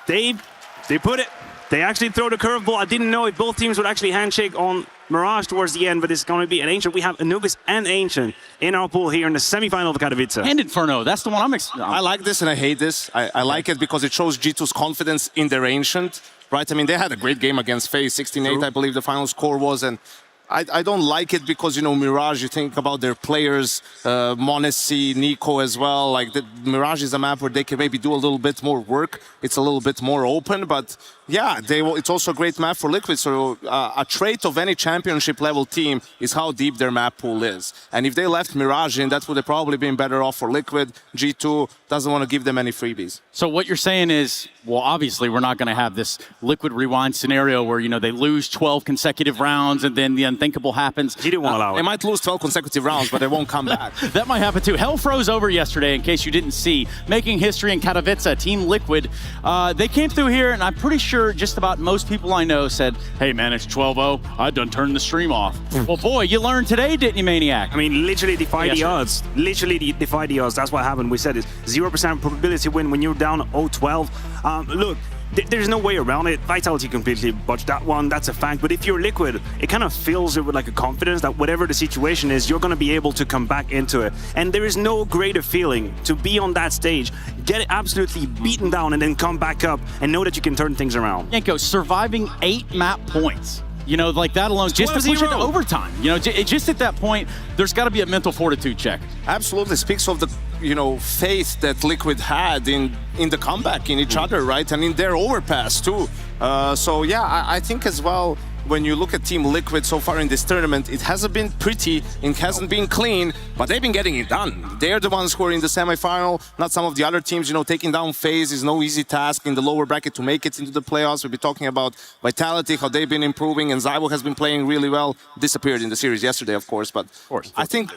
They put it. They actually throw the curveball. I didn't know if both teams would actually handshake on Mirage towards the end, but it's going to be an Ancient. We have Anubis and Ancient in our pool here in the semifinal of Katowice. And Inferno. That's the one I like this and I hate this. I like it because it shows G2's confidence in their Ancient, right? I mean, they had a great game against FaZe, 16-8, I believe the final score was, and I don't like it because, you know, Mirage, you think about their players, Monacy, Nico as well. Like, Mirage is a map where they can maybe do a little bit more work. It's a little bit more open, but yeah, it's also a great map for Liquid. So a trait of any championship level team is how deep their map pool is. And if they left Mirage in, that would have probably been better off for Liquid. G2 doesn't want to give them any freebies. So what you're saying is, well, obviously we're not going to have this Liquid rewind scenario where, you know, they lose 12 consecutive rounds and then the unthinkable happens. He didn't want to allow it. They might lose 12 consecutive rounds, but they won't come back. That might happen too. Hell froze over yesterday, in case you didn't see. Making history in Katowice, Team Liquid. They came through here, and I'm pretty sure just about most people I know said, hey man, it's 12-0. I done turned the stream off. Well, boy, you learned today, didn't you, Maniac? I mean, literally defy the odds. Literally defy the odds. That's what happened. We said it's 0% probability win when you're down 0-12. Look, there's no way around it. Vitality completely botched that one. That's a fact. But if you're Liquid, it kind of fills you with like a confidence that whatever the situation is, you're going to be able to come back into it. And there is no greater feeling to be on that stage, get absolutely beaten down, and then come back up and know that you can turn things around. Yanko, surviving 8 map points. You know, like that alone, just to push it to overtime. You know, just at that point, there's got to be a mental fortitude check. Absolutely. Speaks of the, you know, faith that Liquid had in the comeback, in each other, right? And in their overpass, too. So, yeah, I think as well, when you look at Team Liquid so far in this tournament, it hasn't been pretty, it hasn't been clean, but they've been getting it done. They're the ones who are in the semifinal, not some of the other teams. You know, taking down FaZe is no easy task in the lower bracket to make it into the playoffs. We'll be talking about Vitality, how they've been improving, and Zybo has been playing really well. Disappeared in the series yesterday, of course, but I think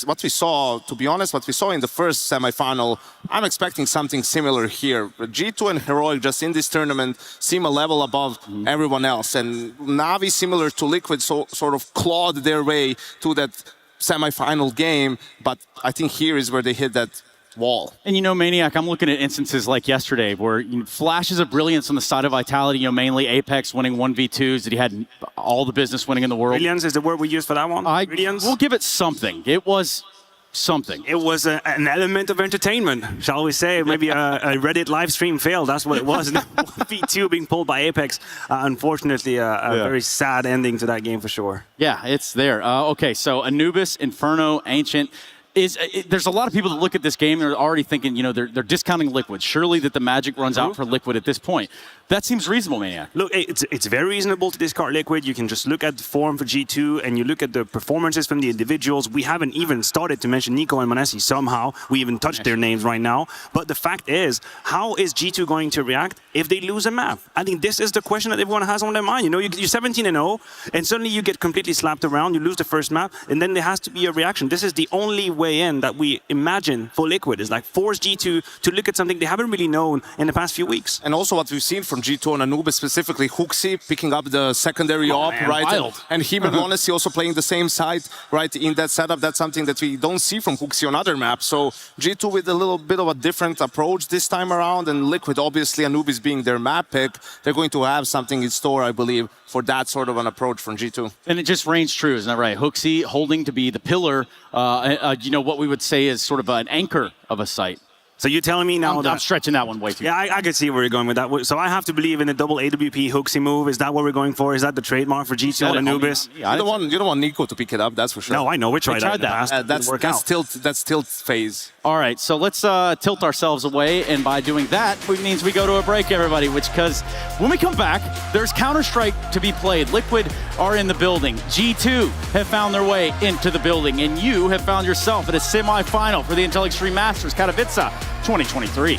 what we saw, to be honest, what we saw in the first semifinal, I'm expecting something similar here. G2 and Heroic just in this tournament seem a level above everyone else, and Navi, similar to Liquid, sort of clawed their way to that semi-final game, but I think here is where they hit that wall. And you know, Maniac, I'm looking at instances like yesterday where flashes of brilliance on the side of Vitality, you know, mainly Apex winning 1v2s, that he had all the business winning in the world. Brilliance is the word we use for that one? Brilliance? We'll give it something. It was something. It was an element of entertainment, shall we say. Maybe a Reddit live stream failed. That's what it was. 1v2 being pulled by Apex. Unfortunately, a very sad ending to that game for sure. Yeah, it's there. Okay, so Anubis, Inferno, Ancient. There's a lot of people that look at this game and are already thinking, you know, they're discounting Liquid. Surely that the magic runs out for Liquid at this point. That seems reasonable, Maniac. Look, it's very reasonable to discard Liquid. You can just look at the form for G2 and you look at the performances from the individuals. We haven't even started to mention Nico and Monacy somehow. We even touched their names right now. But the fact is, how is G2 going to react if they lose a map? I think this is the question that everyone has on their mind. You know, you're 17-0 and suddenly you get completely slapped around. You lose the first map and then there has to be a reaction. This is the only way way in that we imagine for Liquid, is like force G2 to look at something they haven't really known in the past few weeks. And also what we've seen from G2 and Anubis, specifically Huxi picking up the secondary op, man, right? wild. And him and Honesty also playing the same side, right, in that setup. That's something that we don't see from Huxi on other maps. So G2 with a little bit of a different approach this time around, and Liquid, obviously Anubis being their map pick, they're going to have something in store, I believe, for that sort of an approach from G2. And it just reigns true, isn't that right? Huxi holding to be the pillar, you know, what we would say is sort of an anchor of a site. So you're telling me now that... I'm stretching that one way too. Yeah, I could see where you're going with that. So I have to believe in the double AWP Huxi move. Is that what we're going for? Is that the trademark for G2 and Anubis? You don't want Nico to pick it up, that's for sure. No, I know. We tried that in the past. That's tilt phase. All right, so let's tilt ourselves away, and by doing that, it means we go to a break, everybody, because when we come back, there's Counter-Strike to be played. Liquid are in the building. G2 have found their way into the building, and you have found yourself at a semi-final for the Intel Extreme Masters Katowice 2023.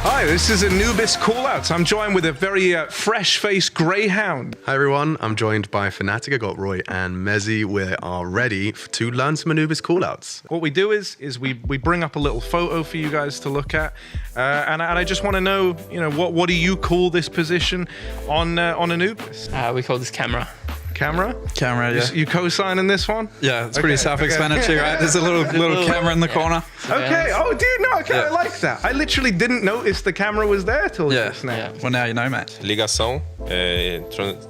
Hi, this is Anubis Callouts. I'm joined with a very fresh-faced greyhound. Hi everyone, I'm joined by Fnatic. I got Roy and Mezzy. We are ready to learn some Anubis callouts. What we do is we bring up a little photo for you guys to look at, and I just want to know, you know, what do you call this position on Anubis? We call this camera. Camera? Camera, yeah. You co-signing this one? Yeah, it's pretty self-explanatory, right? There's a little camera in the corner. Okay. Oh, dude, no, okay, I like that. I literally didn't notice the camera was there till just now. Yeah. Well, now you know, mate. Ligação,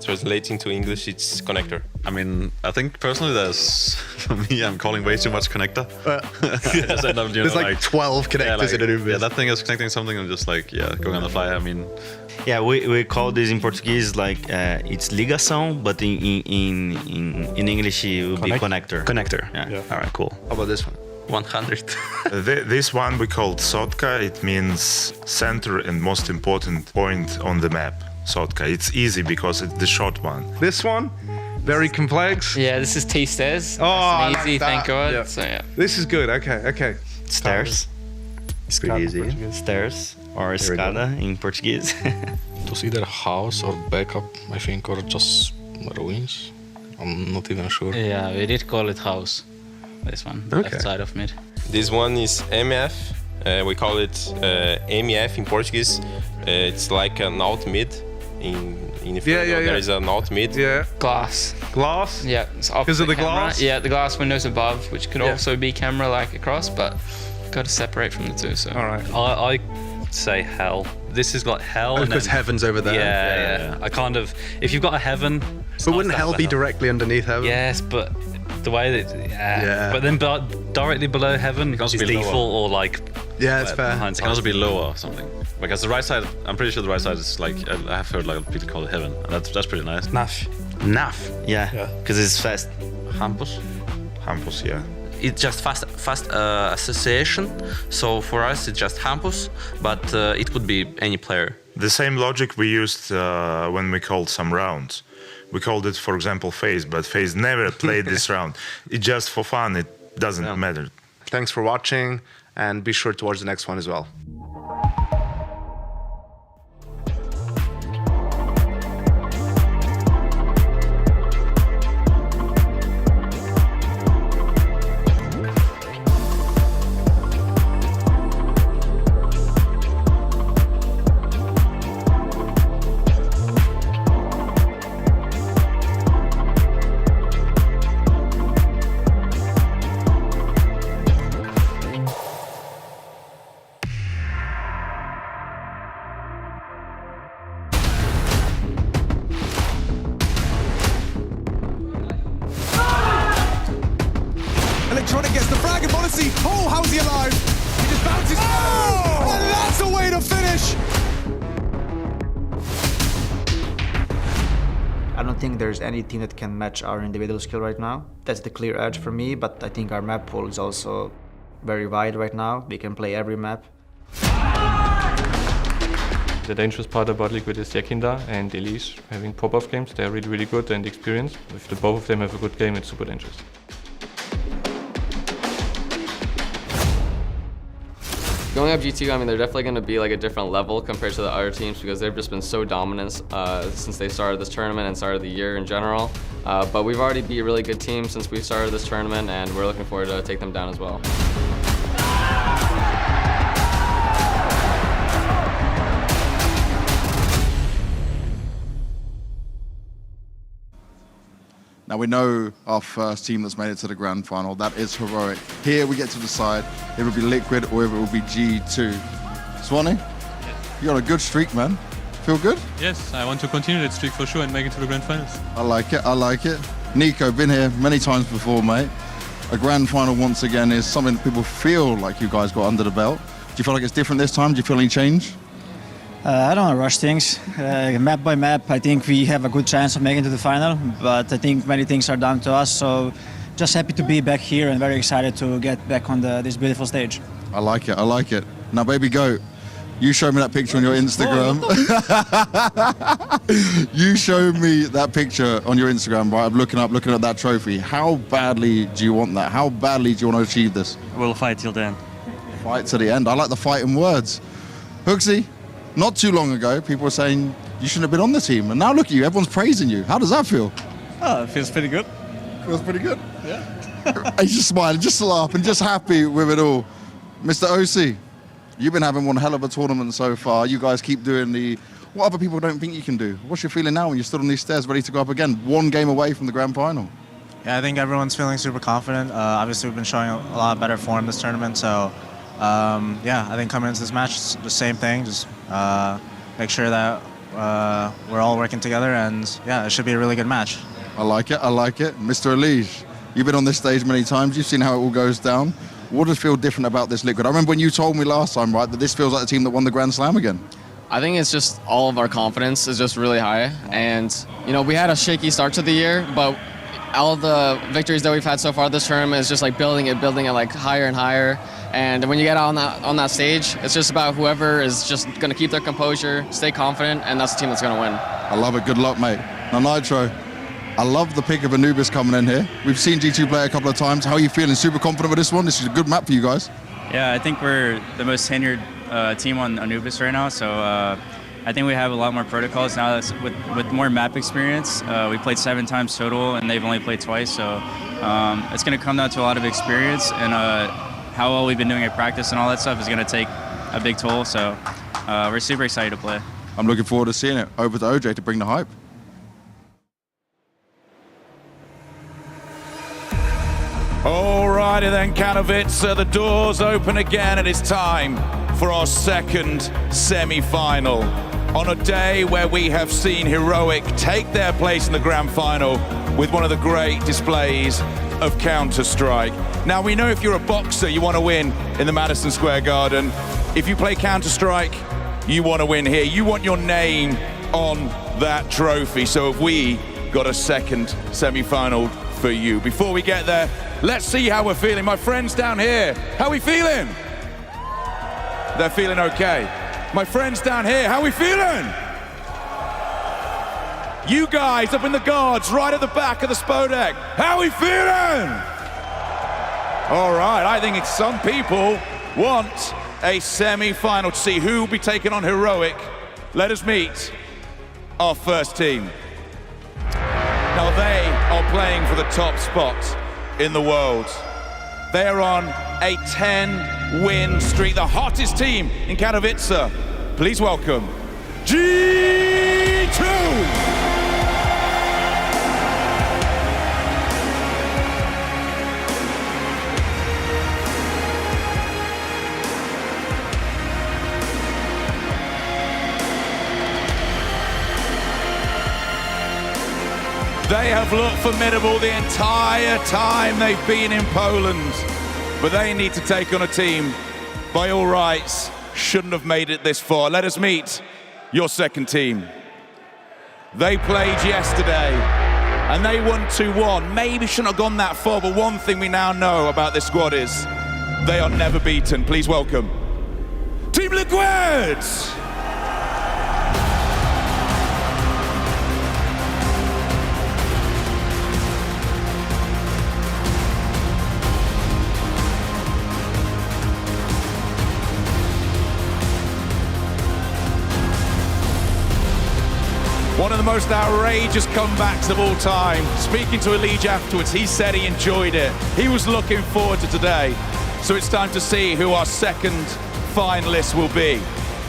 translating to English, it's connector. I mean, I think personally there's, for me, I'm calling way too much connector. Just end up, There's like 12 connectors in Anubis. Yeah, that thing is connecting something and just like, going on the fly. I mean... Yeah, we call this in Portuguese like it's ligação, but in English it would be connector. Connector. Yeah. All right, cool. How about this one? 100. This one we called Sotka. It means center and most important point on the map. Sotka. It's easy because it's the short one. This one? Very complex. Yeah, this is T-stairs. Oh, easy, like thank God. Yeah. So, yeah. This is good. Okay. Stairs. It's pretty easy. Stairs or escada in Portuguese. It was either house or backup, I think, or just ruins. I'm not even sure. Yeah, we did call it house. This one, left side of mid. This one is MF. We call it MEF in Portuguese. It's like an out mid. In there is an out mid. Yeah. Glass. Glass? Yeah. Because of the glass? Yeah, the glass windows above, which could also be camera like across, but got to separate from the two. So. All right. I say hell. This has got hell. Because heaven's over there. Yeah. I kind of, if you've got a heaven. But wouldn't hell be directly underneath heaven? Yes, but the way that, but then directly below heaven is default or like. Yeah, it's fair. It can also be lower or something. Because the right side, I'm pretty sure the right side is like, I have heard like people call it heaven. And that's pretty nice. Naf. Yeah, because it's fast. Hampus, yeah. It's just fast association. So for us, it's just Hampus, but it could be any player. The same logic we used when we called some rounds. We called it, for example, FaZe, but FaZe never played this round. It's just for fun. It doesn't matter. Thanks for watching, and be sure to watch the next one as well. Electronic gets the frag and Modesty. Oh, how's he alive? He just bounces. Oh! And that's a way to finish. I don't think there's any team that can match our individual skill right now. That's the clear edge for me, but I think our map pool is also very wide right now. We can play every map. The dangerous part about Liquid is Yakinda and Elise having pop-off games. They're really, really good and experienced. If the both of them have a good game, it's super dangerous. Going up G2, I mean, they're definitely going to be like a different level compared to the other teams because they've just been so dominant since they started this tournament and started the year in general. But we've already beat a really good team since we started this tournament, and we're looking forward to take them down as well. Now we know our first team that's made it to the grand final. That is Heroic. Here we get to decide if it will be Liquid or if it will be G2. Swanee, you got a good streak, man. Feel good? Yes, I want to continue that streak for sure and make it to the grand finals. I like it, I like it. Nico, been here many times before, mate. A grand final once again is something people feel like you guys got under the belt. Do you feel like it's different this time? Do you feel any change? I don't want to rush things. Map by map, I think we have a good chance of making it to the final, but I think many things are down to us, so just happy to be back here and very excited to get back on this beautiful stage. I like it, I like it. Now, baby goat, you showed me that picture on your Instagram. You showed me that picture on your Instagram, right? I'm looking at that trophy. How badly do you want that? How badly do you want to achieve this? We'll fight till the end. Fight to the end. I like the fighting words. Hooksy, not too long ago, people were saying you shouldn't have been on the team, and now look at you, everyone's praising you. How does that feel? Oh, it feels pretty good. Feels pretty good? Yeah. He's just smiling, just laughing, just happy with it all. Mr. OC, you've been having one hell of a tournament so far. You guys keep doing what other people don't think you can do. What's your feeling now when you're stood on these stairs ready to go up again, one game away from the grand final? Yeah, I think everyone's feeling super confident. Obviously, we've been showing a lot better form this tournament, so yeah, I think coming into this match, it's the same thing. Just make sure that we're all working together, and yeah, it should be a really good match. I like it, I like it. Mr. Elige, you've been on this stage many times. You've seen how it all goes down. What does feel different about this Liquid? I remember when you told me last time, right, that this feels like the team that won the Grand Slam again. I think it's just all of our confidence is just really high, and you know, we had a shaky start to the year, but all of the victories that we've had so far this tournament is just like building it like higher and higher. And when you get on that stage, it's just about whoever is just going to keep their composure, stay confident, and that's the team that's going to win. I love it. Good luck, mate. Now, Nitro, I love the pick of Anubis coming in here. We've seen G2 play a couple of times. How are you feeling? Super confident with this one? This is a good map for you guys. Yeah, I think we're the most tenured team on Anubis right now, so I think we have a lot more protocols now. That's with more map experience. We played 7 times total, and they've only played twice, so it's going to come down to a lot of experience, and how well we've been doing at practice and all that stuff is going to take a big toll, so we're super excited to play. I'm looking forward to seeing it. Over to OJ to bring the hype. Alrighty then, Katowice, the doors open again, and it's time for our second semi-final. On a day where we have seen Heroic take their place in the grand final with one of the great displays of Counter-Strike. Now, we know if you're a boxer, you want to win in the Madison Square Garden. If you play Counter-Strike, you want to win here. You want your name on that trophy. So have we got a second semi-final for you. Before we get there, let's see how we're feeling. My friends down here, how are we feeling? They're feeling okay. My friends down here, how are we feeling? You guys up in the guards, right at the back of the Spodek, how are we feeling? All right, I think some people want a semi-final to see who will be taking on Heroic. Let us meet our first team. Now they are playing for the top spot in the world. They are on a 10-win streak, the hottest team in Katowice. Please welcome G2! They have looked formidable the entire time they've been in Poland, but they need to take on a team, by all rights, shouldn't have made it this far. Let us meet your second team. They played yesterday, and they won 2-1. Maybe shouldn't have gone that far, but one thing we now know about this squad is they are never beaten. Please welcome Team Liquid! the most outrageous comebacks of all time. Speaking to Elige afterwards, he said he enjoyed it. He was looking forward to today. So it's time to see who our second finalist will be.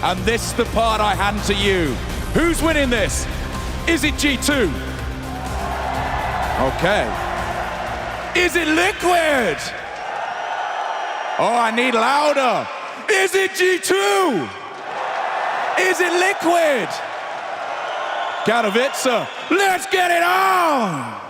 And this is the part I hand to you. Who's winning this? Is it G2? Okay. Is it Liquid? Oh, I need louder. Is it G2? Is it Liquid? Katowice, let's get it on!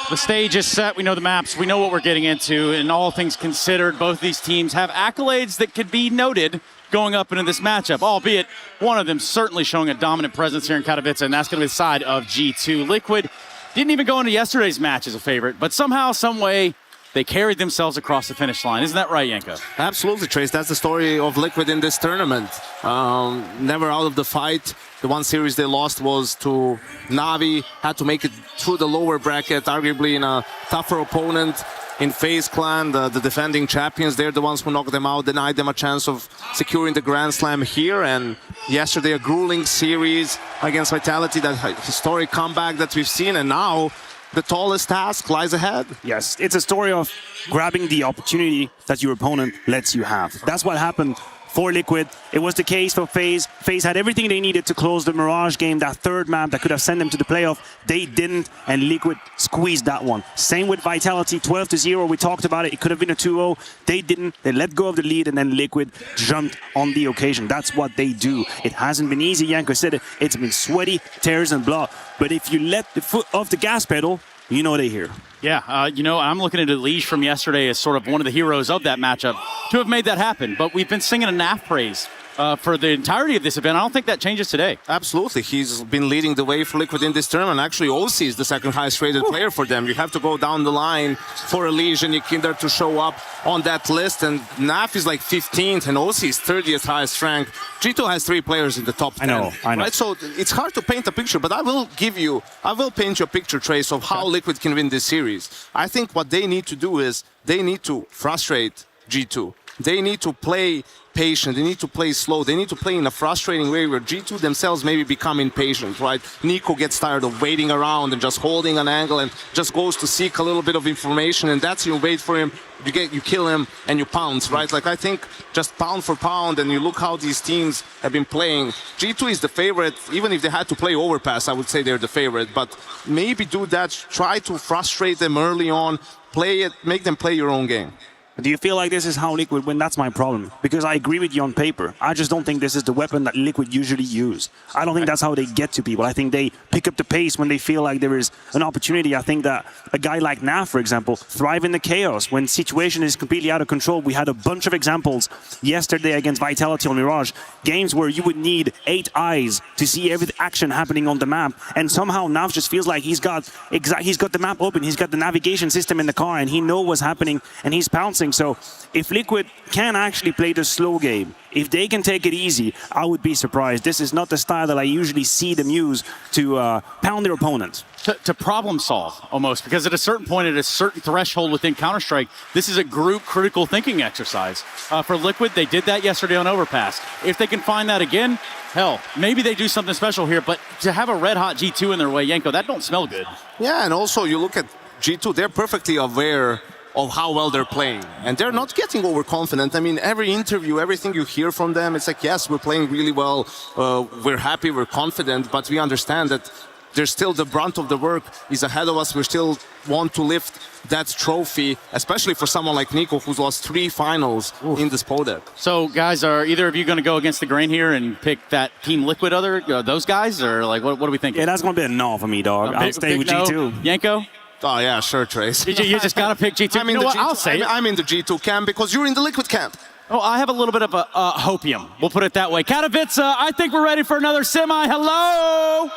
The stage is set, we know the maps, we know what we're getting into, and all things considered, both these teams have accolades that could be noted going up into this matchup, albeit one of them certainly showing a dominant presence here in Katowice, and that's going to be the side of G2. Liquid didn't even go into yesterday's match as a favorite, but somehow, some way, they carried themselves across the finish line. Isn't that right, Yanko? Absolutely, Trace. That's the story of Liquid in this tournament. Never out of the fight. The one series they lost was to Navi, had to make it through the lower bracket, arguably in a tougher opponent in FaZe Clan, the defending champions. They're the ones who knocked them out, denied them a chance of securing the Grand Slam here. And yesterday, a grueling series against Vitality, that historic comeback that we've seen. And now, the tallest task lies ahead. Yes, it's a story of grabbing the opportunity that your opponent lets you have. That's what happened for Liquid. It was the case for FaZe. FaZe had everything they needed to close the Mirage game, that third map that could have sent them to the playoff. They didn't, and Liquid squeezed that one. Same with Vitality, 12-0. We talked about it. It could have been a 2-0. They didn't. They let go of the lead, and then Liquid jumped on the occasion. That's what they do. It hasn't been easy. Yanko said it. It's been sweaty, tears and blood. But if you let the foot off the gas pedal, you know they're here. Yeah, you know, I'm looking at Elige from yesterday as sort of one of the heroes of that matchup to have made that happen. But we've been singing a NAF praise for the entirety of this event. I don't think that changes today. Absolutely. He's been leading the way for Liquid in this tournament. Actually, OC is the second highest rated player for them. You have to go down the line for Elige and Yikinder to show up on that list. And NAF is like 15th and OC is 30th highest ranked. G2 has 3 players in the top 10. I know. Right? So it's hard to paint a picture, but I will paint you a picture, Trace, of how Liquid can win this series. I think what they need to do is they need to frustrate G2. They need to play patient, they need to play slow, they need to play in a frustrating way where G2 themselves maybe become impatient, right? Nico gets tired of waiting around and just holding an angle and just goes to seek a little bit of information, and that's you wait for him, you kill him and you pounce, right? Like I think just pound for pound, and you look how these teams have been playing. G2 is the favorite, even if they had to play overpass, I would say they're the favorite, but maybe do that, try to frustrate them early on, play it, make them play your own game. Do you feel like this is how Liquid win? That's my problem. Because I agree with you on paper. I just don't think this is the weapon that Liquid usually use. I don't think that's how they get to people. I think they pick up the pace when they feel like there is an opportunity. I think that a guy like NAF, for example, thrive in the chaos. When situation is completely out of control, we had a bunch of examples yesterday against Vitality on Mirage. Games where you would need 8 eyes to see every action happening on the map. And somehow NAF just feels like he's got the map open. He's got the navigation system in the car and he knows what's happening and he's pouncing. So if Liquid can actually play the slow game, if they can take it easy, I would be surprised. This is not the style that I usually see them use to pound their opponents. To problem solve, almost, because at a certain point, at a certain threshold within Counter-Strike, this is a group critical thinking exercise. For Liquid, they did that yesterday on Overpass. If they can find that again, hell, maybe they do something special here, but to have a red-hot G2 in their way, Yanko, that don't smell good. Yeah, and also you look at G2, they're perfectly aware of how well they're playing. And they're not getting overconfident. I mean, every interview, everything you hear from them, it's like, yes, we're playing really well, we're happy, we're confident, but we understand that there's still the brunt of the work is ahead of us. We still want to lift that trophy, especially for someone like Nico, who's lost 3 finals in this PODEC. So, guys, are either of you going to go against the grain here and pick that Team Liquid those guys? Or, like, what are we thinking? Yeah, that's going to be a no for me, dog. I'll stay with G2. Yanko? Oh, yeah, sure, Trace. You just got to pick G2. I'm in the G2 camp because you're in the Liquid camp. Oh, I have a little bit of a hopium. We'll put it that way. Katowice, I think we're ready for another semi. Hello?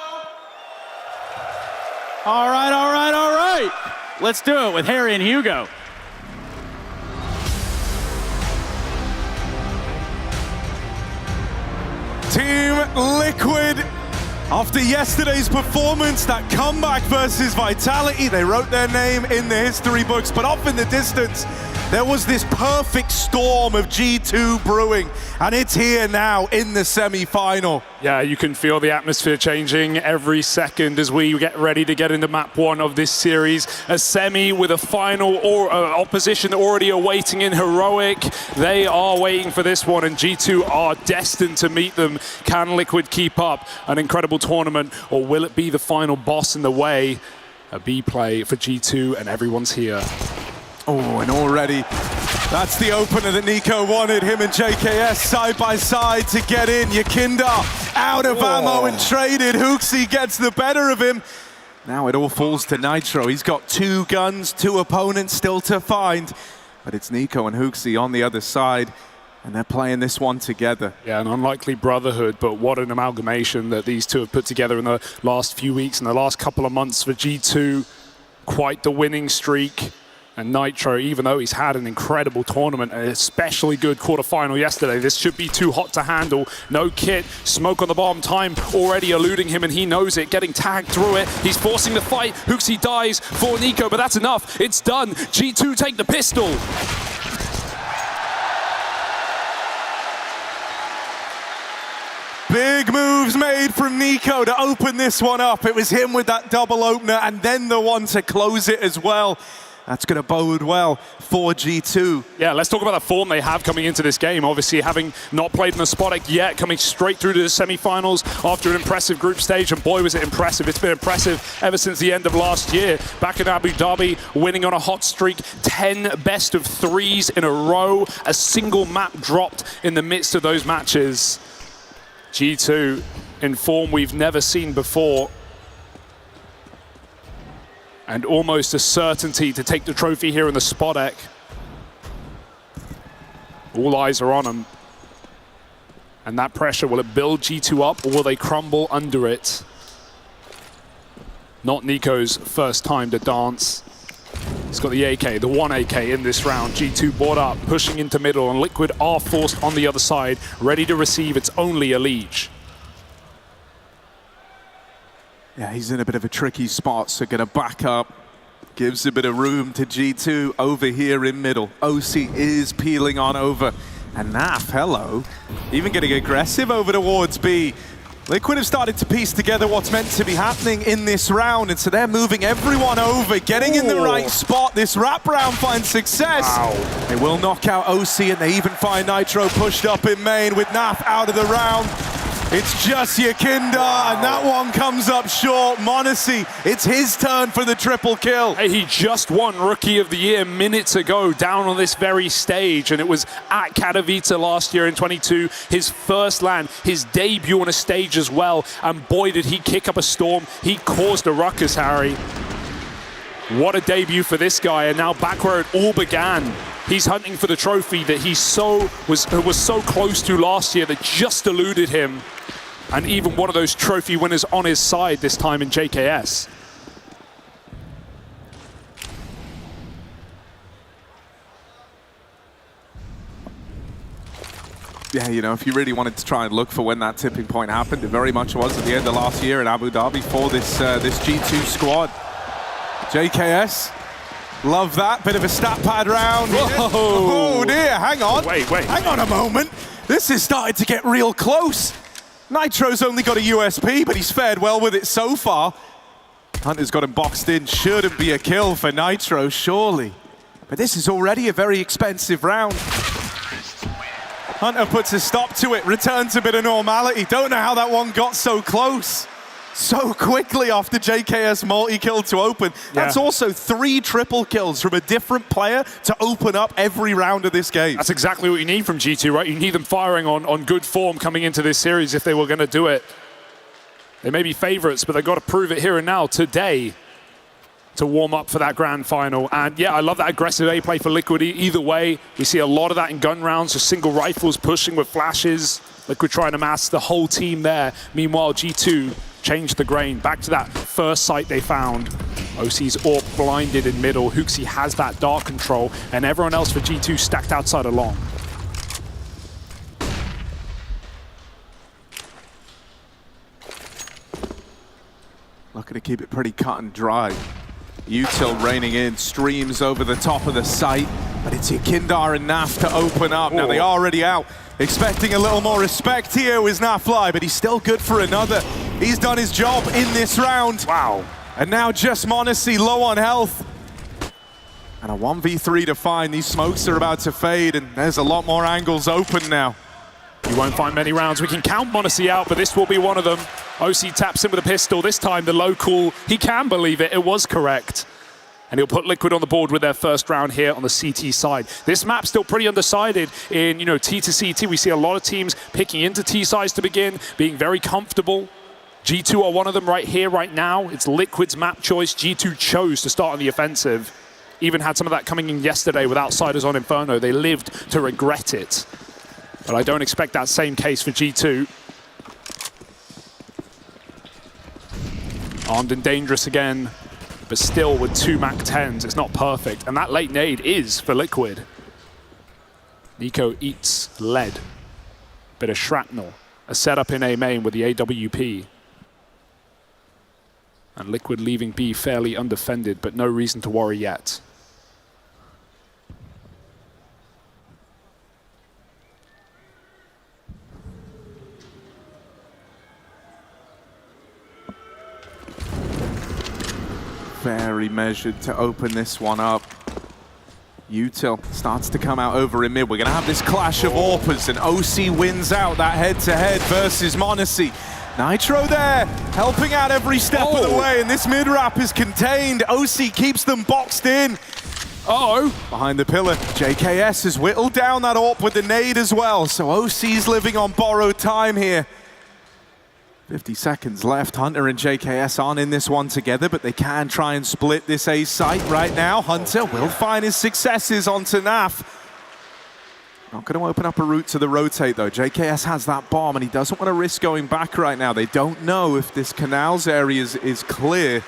All right. Let's do it with Harry and Hugo. Team Liquid After yesterday's performance, that comeback versus Vitality, they wrote their name in the history books, but off in the distance, there was this perfect storm of G2 brewing, and it's here now in the semi-final. Yeah, you can feel the atmosphere changing every second as we get ready to get into map 1 of this series. A semi with a final or opposition already awaiting in Heroic. They are waiting for this one, and G2 are destined to meet them. Can Liquid keep up an incredible tournament, or will it be the final boss in the way? A B play for G2, and everyone's here. Oh, and already, that's the opener that Nico wanted. Him and JKS side by side to get in. Yakinda out of ammo and traded. Hooksy gets the better of him. Now it all falls to Nitro. He's got 2 guns, 2 opponents still to find. But it's Nico and Hooksy on the other side, and they're playing this one together. Yeah, an unlikely brotherhood, but what an amalgamation that these two have put together in the last few weeks and the last couple of months for G2. Quite the winning streak. And Nitro, even though he's had an incredible tournament, an especially good quarterfinal yesterday, this should be too hot to handle. No kit, smoke on the bomb, time already eluding him, and he knows it, getting tagged through it. He's forcing the fight. Hooksy dies for Nico, but that's enough. It's done. G2 take the pistol. Big moves made from Nico to open this one up. It was him with that double opener, and then the one to close it as well. That's going to bode well for G2. Yeah, let's talk about the form they have coming into this game. Obviously, having not played in the Spodek yet, coming straight through to the semi-finals after an impressive group stage, and boy, was it impressive. It's been impressive ever since the end of last year. Back in Abu Dhabi, winning on a hot streak, 10 best of 3s in a row, a single map dropped in the midst of those matches. G2 in form we've never seen before, and almost a certainty to take the trophy here in the Spodek. All eyes are on them. And that pressure, will it build G2 up, or will they crumble under it? Not Nico's first time to dance. He's got the AK, the 1 AK in this round. G2 brought up, pushing into middle, and Liquid are forced on the other side, ready to receive. It's only a Liege. Yeah, he's in a bit of a tricky spot, so gonna back up. Gives a bit of room to G2 over here in middle. OC is peeling on over. And Naf, hello, even getting aggressive over towards B. Liquid have started to piece together what's meant to be happening in this round, and so they're moving everyone over, getting in the right spot. This wraparound finds success. Wow. They will knock out OC, and they even find Nitro pushed up in main with Naf out of the round. It's just Yakinda, and that one comes up short. Monacy, it's his turn for the triple kill. Hey, he just won Rookie of the Year minutes ago down on this very stage, and it was at Katowice last year in 22, his first LAN, his debut on a stage as well, and boy did he kick up a storm. He caused a ruckus, Harry. What a debut for this guy, and now back where it all began. He's hunting for the trophy that he was so close to last year that just eluded him. And even one of those trophy winners on his side this time in JKS. Yeah, you know, if you really wanted to try and look for when that tipping point happened, it very much was at the end of last year in Abu Dhabi for this G2 squad. JKS, love that. Bit of a stat pad round. Whoa. Oh dear, hang on. Wait. Hang on a moment. This is starting to get real close. Nitro's only got a USP, but he's fared well with it so far. Hunter's got him boxed in. Shouldn't be a kill for Nitro, surely. But this is already a very expensive round. Hunter puts a stop to it, returns a bit of normality. Don't know how that one got so close. So quickly after JKS multi-kill to open. That's also 3 triple kills from a different player to open up every round of this game. That's exactly what you need from G2, right? You need them firing on good form coming into this series if they were going to do it. They may be favorites, but they've got to prove it here and now, today, to warm up for that grand final. And yeah, I love that aggressive A play for Liquid. Either way, we see a lot of that in gun rounds, just single rifles pushing with flashes. Liquid trying to mass the whole team there. Meanwhile, G2 changed the grain. Back to that first site they found. OC's AWP blinded in middle. Hooksy has that dark control, and everyone else for G2 stacked outside of long. Going to keep it pretty cut and dry. Util raining in, streams over the top of the site, but it's Yakindar and Naf to open up. Now, they are already out. Expecting a little more respect here with Nafly, but he's still good for another. He's done his job in this round. Wow. And now just Monacy low on health. And a 1v3 to find. These smokes are about to fade, and there's a lot more angles open now. You won't find many rounds. We can count Monacy out, but this will be one of them. OC taps him with a pistol. This time, the local, he can believe it. It was correct. And he'll put Liquid on the board with their first round here on the CT side. This map's still pretty undecided in, T to CT. We see a lot of teams picking into T sides to begin, being very comfortable. G2 are one of them right here, right now. It's Liquid's map choice. G2 chose to start on the offensive. Even had some of that coming in yesterday with Outsiders on Inferno. They lived to regret it. But I don't expect that same case for G2. Armed and dangerous again, but still with 2 MAC-10s, it's not perfect. And that late nade is for Liquid. Nico eats lead. Bit of shrapnel. A setup in A main with the AWP. And Liquid leaving B fairly undefended, but no reason to worry yet. Very measured to open this one up. Util starts to come out over in mid. We're going to have this clash of AWPers, and OC wins out that head-to-head versus Monacy. Nitro there, helping out every step of the way, and this mid-wrap is contained. OC keeps them boxed in. Behind the pillar, JKS has whittled down that AWP with the nade as well, so OC's living on borrowed time here. 50 seconds left. Hunter and JKS aren't in this one together, but they can try and split this A site right now. Hunter will find his successes onto Naf. Not going to open up a route to the rotate, though. JKS has that bomb, and he doesn't want to risk going back right now. They don't know if this canals area is clear.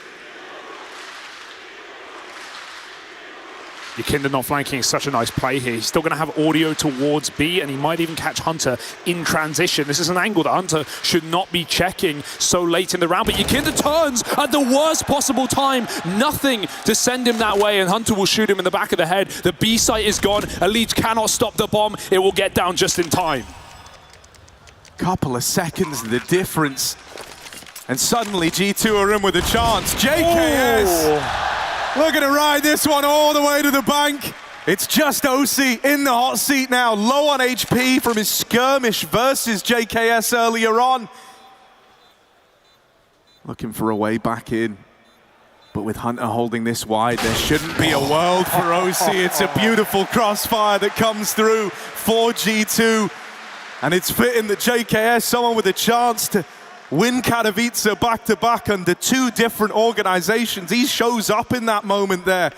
Yakinda not flanking is such a nice play here. He's still going to have audio towards B, and he might even catch Hunter in transition. This is an angle that Hunter should not be checking so late in the round, but Yakinda turns at the worst possible time. Nothing to send him that way, and Hunter will shoot him in the back of the head. The B site is gone. Elite cannot stop the bomb. It will get down just in time. Couple of seconds, the difference. And suddenly G2 are in with a chance. JKS! Looking to ride this one all the way to the bank. It's just OC in the hot seat now, low on HP from his skirmish versus JKS earlier on. Looking for a way back in. But with Hunter holding this wide, there shouldn't be a world for OC. It's a beautiful crossfire that comes through for G2. And it's fitting that JKS, someone with a chance to win Katowice back-to-back under 2 different organizations. He shows up in that moment there,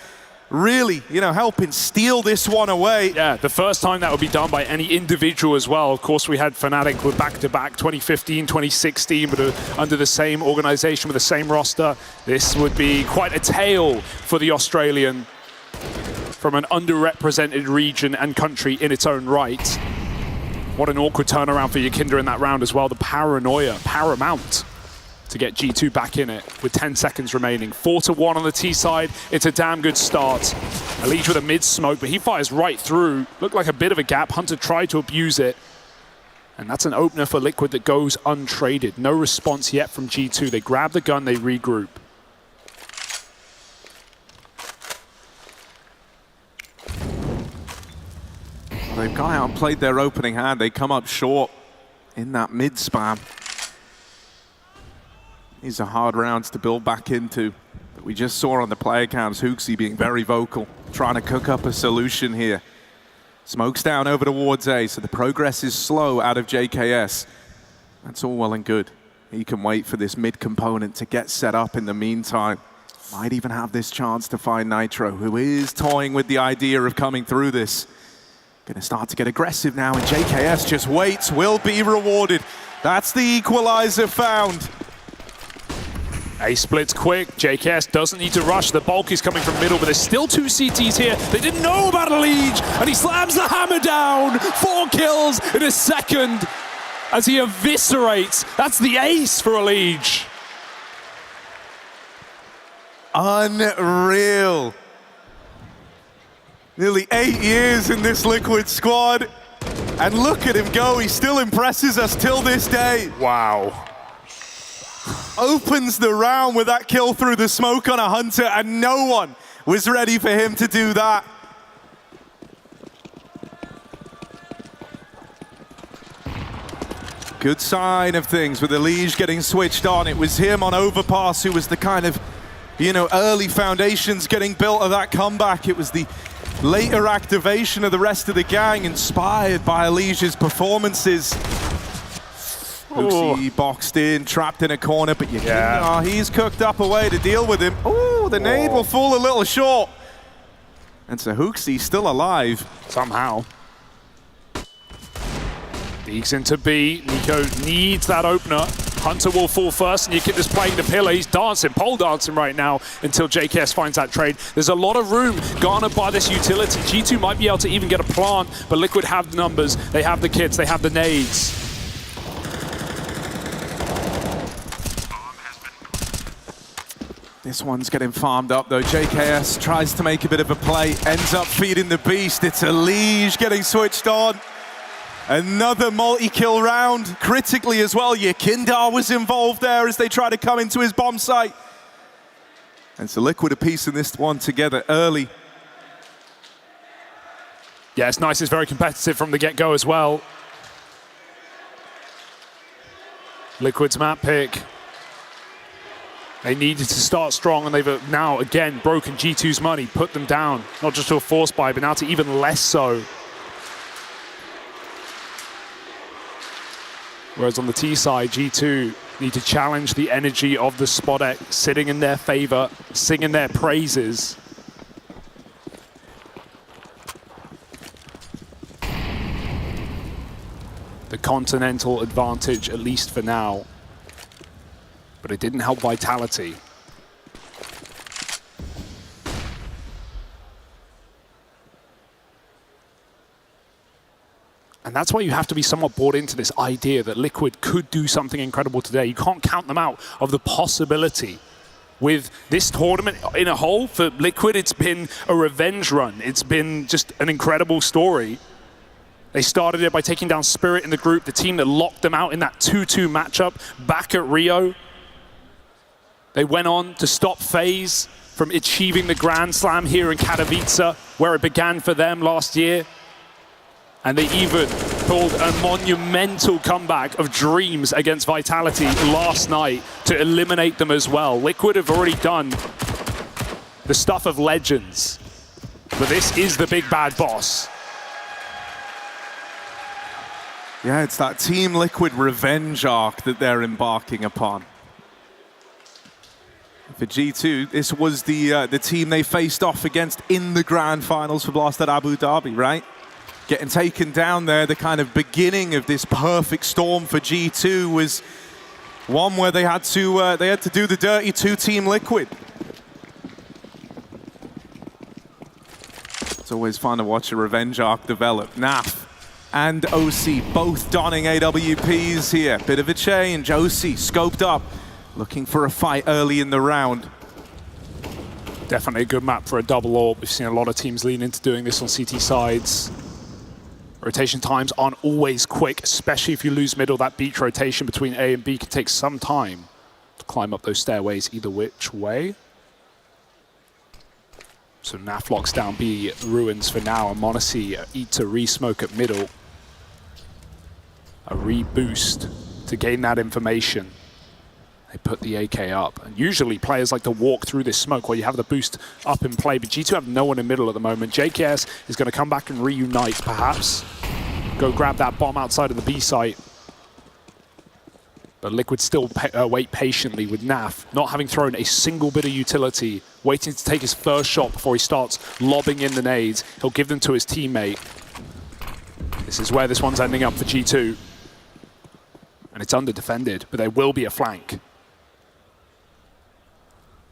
really, helping steal this one away. Yeah, the first time that would be done by any individual as well. Of course, we had Fnatic with back-to-back 2015, 2016, but under the same organization with the same roster. This would be quite a tale for the Australian from an underrepresented region and country in its own right. What an awkward turnaround for Yakinda in that round as well. The paranoia, paramount to get G2 back in it with 10 seconds remaining. 4-1 on the T side. It's a damn good start. Elite with a mid smoke, but he fires right through. Looked like a bit of a gap. Hunter tried to abuse it. And that's an opener for Liquid that goes untraded. No response yet from G2. They grab the gun, they regroup. They've gone out and played their opening hand. They come up short in that mid spam. These are hard rounds to build back into. But we just saw on the player cams, Hooksy being very vocal, trying to cook up a solution here. Smokes down over towards A, so the progress is slow out of JKS. That's all well and good. He can wait for this mid component to get set up in the meantime. Might even have this chance to find Nitro, who is toying with the idea of coming through this. Gonna start to get aggressive now, and JKS just waits, will be rewarded. That's the equalizer found. A splits quick. JKS doesn't need to rush. The bulk is coming from middle, but there's still 2 CTs here. They didn't know about Elige, and he slams the hammer down. 4 kills in a second as he eviscerates. That's the ace for Elige. Unreal. Nearly 8 years in this Liquid squad. And look at him go. He still impresses us till this day. Wow. Opens the round with that kill through the smoke on a Hunter, and no one was ready for him to do that. Good sign of things with the Liege getting switched on. It was him on Overpass who was the kind of, early foundations getting built of that comeback. It was the later activation of the rest of the gang inspired by Liege's performances. Lucy boxed in, trapped in a corner, but he's cooked up a way to deal with him. Oh, the nade will fall a little short. And so Hooksy still alive. Somehow. Deeks into B. Nico needs that opener. Hunter will fall first, and Nikit is playing the pillar. He's dancing, pole dancing right now until JKS finds that trade. There's a lot of room garnered by this utility. G2 might be able to even get a plant, but Liquid have the numbers, they have the kits, they have the nades. This one's getting farmed up though. JKS tries to make a bit of a play, ends up feeding the beast. It's a Liege getting switched on. Another multi-kill round, critically as well. Yakindar was involved there as they try to come into his bomb site. And so Liquid a piece in this one together early. Yeah, it's nice. It's very competitive from the get-go as well. Liquid's map pick. They needed to start strong, and they've now, again, broken G2's money, put them down. Not just to a force buy, but now to even less so. Whereas on the T side, G2 need to challenge the energy of the Spodek, sitting in their favor, singing their praises. The continental advantage, at least for now. But it didn't help Vitality. And that's why you have to be somewhat bought into this idea that Liquid could do something incredible today. You can't count them out of the possibility. With this tournament in a whole, for Liquid, it's been a revenge run. It's been just an incredible story. They started it by taking down Spirit in the group, the team that locked them out in that 2-2 matchup back at Rio. They went on to stop FaZe from achieving the Grand Slam here in Katowice, where it began for them last year. And they even pulled a monumental comeback of dreams against Vitality last night to eliminate them as well. Liquid have already done the stuff of legends, but this is the big bad boss. Yeah, it's that Team Liquid revenge arc that they're embarking upon. For G2, this was the team they faced off against in the grand finals for Blast at Abu Dhabi, right? Getting taken down there, the kind of beginning of this perfect storm for G2 was one where they had to do the dirty to Team Liquid. It's always fun to watch a revenge arc develop. Naf and OC both donning AWPs here. Bit of a change. OC scoped up, looking for a fight early in the round. Definitely a good map for a double AWP. We've seen a lot of teams lean into doing this on CT sides. Rotation times aren't always quick, especially if you lose middle. That beach rotation between A and B can take some time to climb up those stairways either which way. So Naf locks down B ruins for now, and Monacy eats a re-smoke at middle. A re-boost to gain that information. They put the AK up. And usually players like to walk through this smoke while you have the boost up in play, but G2 have no one in middle at the moment. JKS is going to come back and reunite, perhaps. Go grab that bomb outside of the B site. But Liquid still wait patiently with Naf, not having thrown a single bit of utility, waiting to take his first shot before he starts lobbing in the nades. He'll give them to his teammate. This is where this one's ending up for G2. And it's under-defended, but there will be a flank.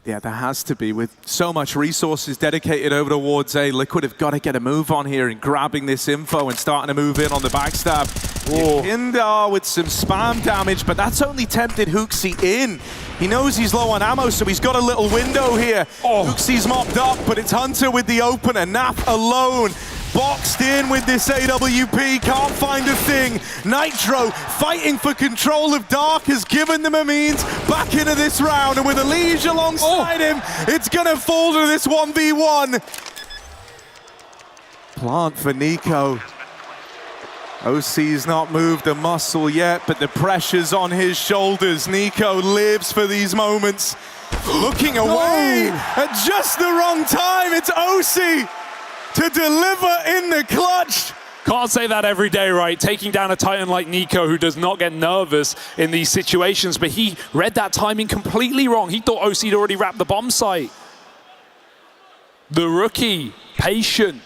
Yeah, there has to be. With so much resources dedicated over towards A, Liquid have got to get a move on here in grabbing this info and starting to move in on the backstab. Kindar with some spam damage, but that's only tempted Hooksy in. He knows he's low on ammo, so he's got a little window here. Hooksy's mopped up, but it's Hunter with the opener. Naf alone, boxed in with this AWP, can't find a thing. Nitro fighting for control of Dark has given them a means back into this round, and with Elige alongside him, it's gonna fall to this 1v1. Plant for Nico. OC's not moved a muscle yet, but the pressure's on his shoulders. Nico lives for these moments. Looking away at just the wrong time. It's OC to deliver in the clutch. Can't say that every day, right? Taking down a Titan like Nico, who does not get nervous in these situations, but he read that timing completely wrong. He thought OC'd already wrapped the bomb site. The rookie, patient,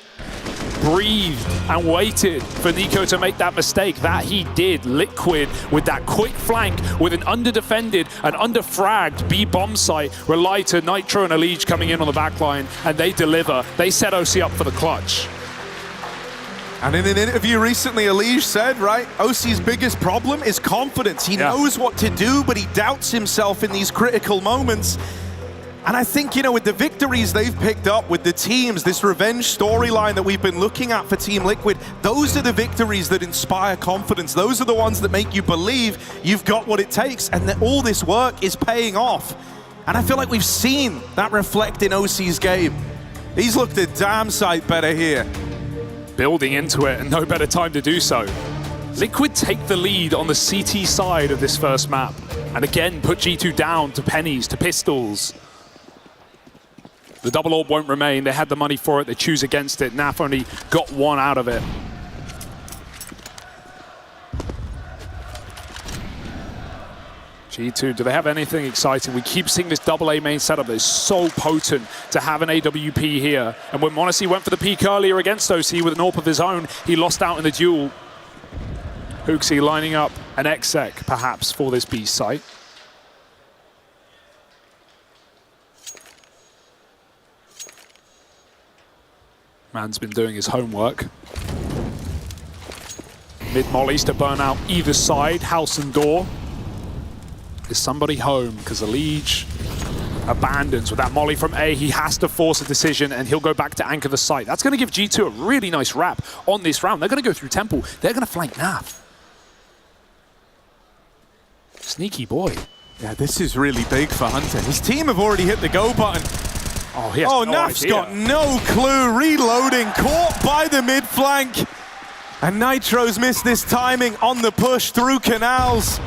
breathed and waited for Nico to make that mistake. That he did. Liquid with that quick flank with an under-defended and under-fragged B bomb site relied to Nitro and Elige coming in on the back line, and they deliver. They set OC up for the clutch. And in an interview recently, Elige said, right, OC's biggest problem is confidence. He knows what to do, but he doubts himself in these critical moments. And I think, you know, with the victories they've picked up with the teams, this revenge storyline that we've been looking at for Team Liquid, those are the victories that inspire confidence. Those are the ones that make you believe you've got what it takes and that all this work is paying off. And I feel like we've seen that reflect in OC's game. He's looked a damn sight better here. Building into it, and no better time to do so. Liquid take the lead on the CT side of this first map, and again put G2 down to pennies, to pistols. The double orb won't remain. They had the money for it. They choose against it. Naf only got one out of it. G2, do they have anything exciting? We keep seeing this double A main setup that is so potent to have an AWP here. And when m0NESY went for the peak earlier against OC with an AWP of his own, he lost out in the duel. Hooksy lining up an exec, perhaps, for this B site. Man's been doing his homework. Mid-mollies to burn out either side, house and door. Is somebody home? Because Elige abandons with that molly from A. He has to force a decision, and he'll go back to anchor the site. That's going to give G2 a really nice wrap on this round. They're going to go through Temple. They're going to flank Naf. Sneaky boy. Yeah, this is really big for Hunter. His team have already hit the go button. Oh, he has no Naf's idea. got no clue. Reloading, caught by the mid flank. And Nitro's missed this timing on the push through canals.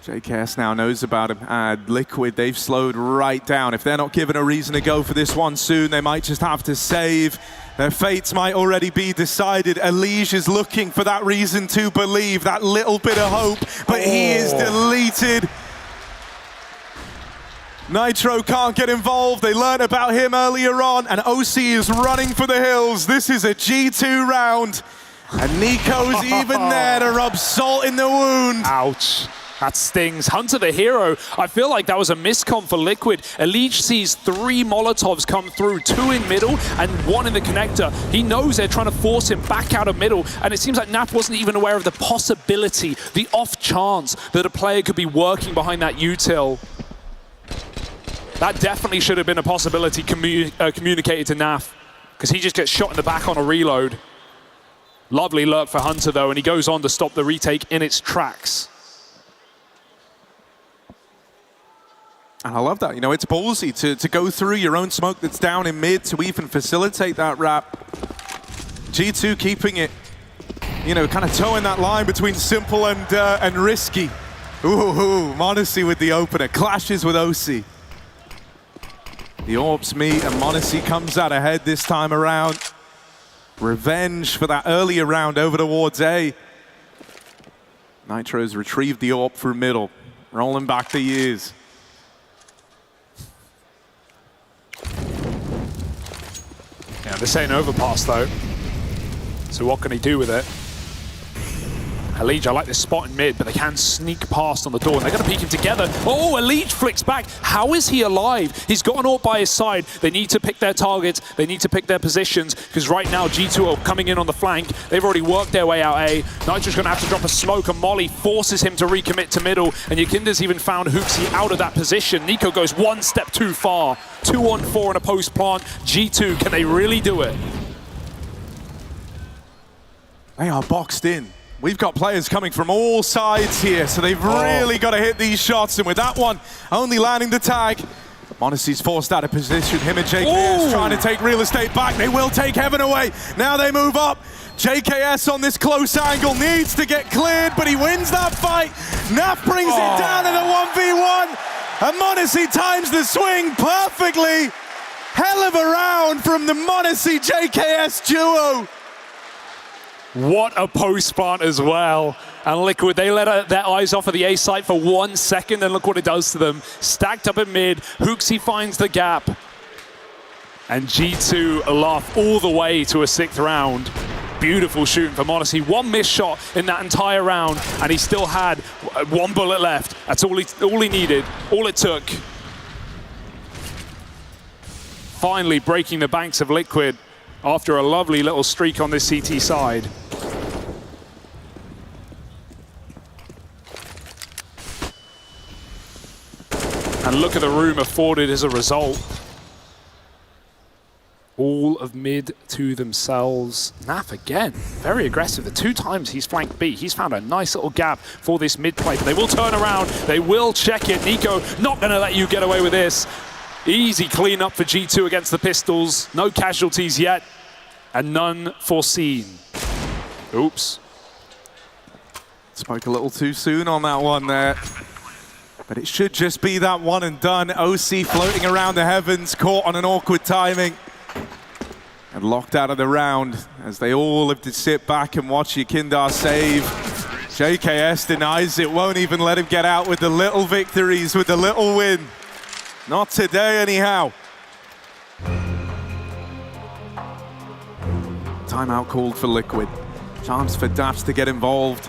JKS now knows about him. And Liquid, they've slowed right down. If they're not given a reason to go for this one soon, they might just have to save. Their fates might already be decided. Elige is looking for that reason to believe, that little bit of hope, but he is deleted. Nitro can't get involved. They learned about him earlier on, and OC is running for the hills. This is a G2 round, and Nico's even there to rub salt in the wound. Ouch. That stings. Hunter the hero. I feel like that was a miscom for Liquid. Elige sees 3 Molotovs come through, 2 in middle and 1 in the connector. He knows they're trying to force him back out of middle, and it seems like Naf wasn't even aware of the possibility, the off chance that a player could be working behind that util. That definitely should have been a possibility communicated to Naf, because he just gets shot in the back on a reload. Lovely lurk for Hunter though, and he goes on to stop the retake in its tracks. And I love that, you know, it's ballsy to go through your own smoke that's down in mid to even facilitate that wrap. G2 keeping it, you know, kind of towing that line between simple and risky. Ooh, m0NESY with the opener, clashes with OC. The orbs meet and m0NESY comes out ahead this time around. Revenge for that earlier round over towards A. Nitro's retrieved the AWP through middle, rolling back the years. Yeah, this ain't overpass though. So what can he do with it? Elige, I like this spot in mid, but they can sneak past on the door, and they're going to peek him together. Oh, Elige flicks back. How is he alive? He's got an AWP by his side. They need to pick their targets. They need to pick their positions, because right now G2 are coming in on the flank. They've already worked their way out A. Nitro's going to have to drop a smoke, and Molly forces him to recommit to middle, and Yakinda's even found Hooksy out of that position. Nico goes one step too far. 2-on-4 in a post plant. G2, can they really do it? They are boxed in. We've got players coming from all sides here, so they've really got to hit these shots. And with that one only landing the tag, m0NESY's forced out of position. Him and JKS trying to take real estate back. They will take Heaven away. Now they move up. JKS on this close angle needs to get cleared, but he wins that fight. Naf brings it down in a 1v1. And m0NESY times the swing perfectly. Hell of a round from the m0NESY JKS duo. What a post plant as well. And Liquid, they let their eyes off of the A site for 1 second, and look what it does to them. Stacked up in mid, Hooksy finds the gap. And G2 laugh all the way to a 6th round. Beautiful shooting for m0NESY. One missed shot in that entire round, and he still had 1 bullet left. That's all he needed, all it took. Finally breaking the banks of Liquid after a lovely little streak on this CT side. And look at the room afforded as a result. All of mid to themselves. Naf again, very aggressive. The 2 times he's flanked B, he's found a nice little gap for this mid play, but they will turn around, they will check it. Nico, not gonna let you get away with this. Easy clean up for G2 against the Pistols. No casualties yet, and none foreseen. Oops. Spoke a little too soon on that one there. But it should just be that one and done. OC floating around the heavens, caught on an awkward timing. And locked out of the round as they all have to sit back and watch Yakindar save. JKS denies it, won't even let him get out with the little victories, with the little win. Not today anyhow. Timeout called for Liquid. Chance for Daps to get involved.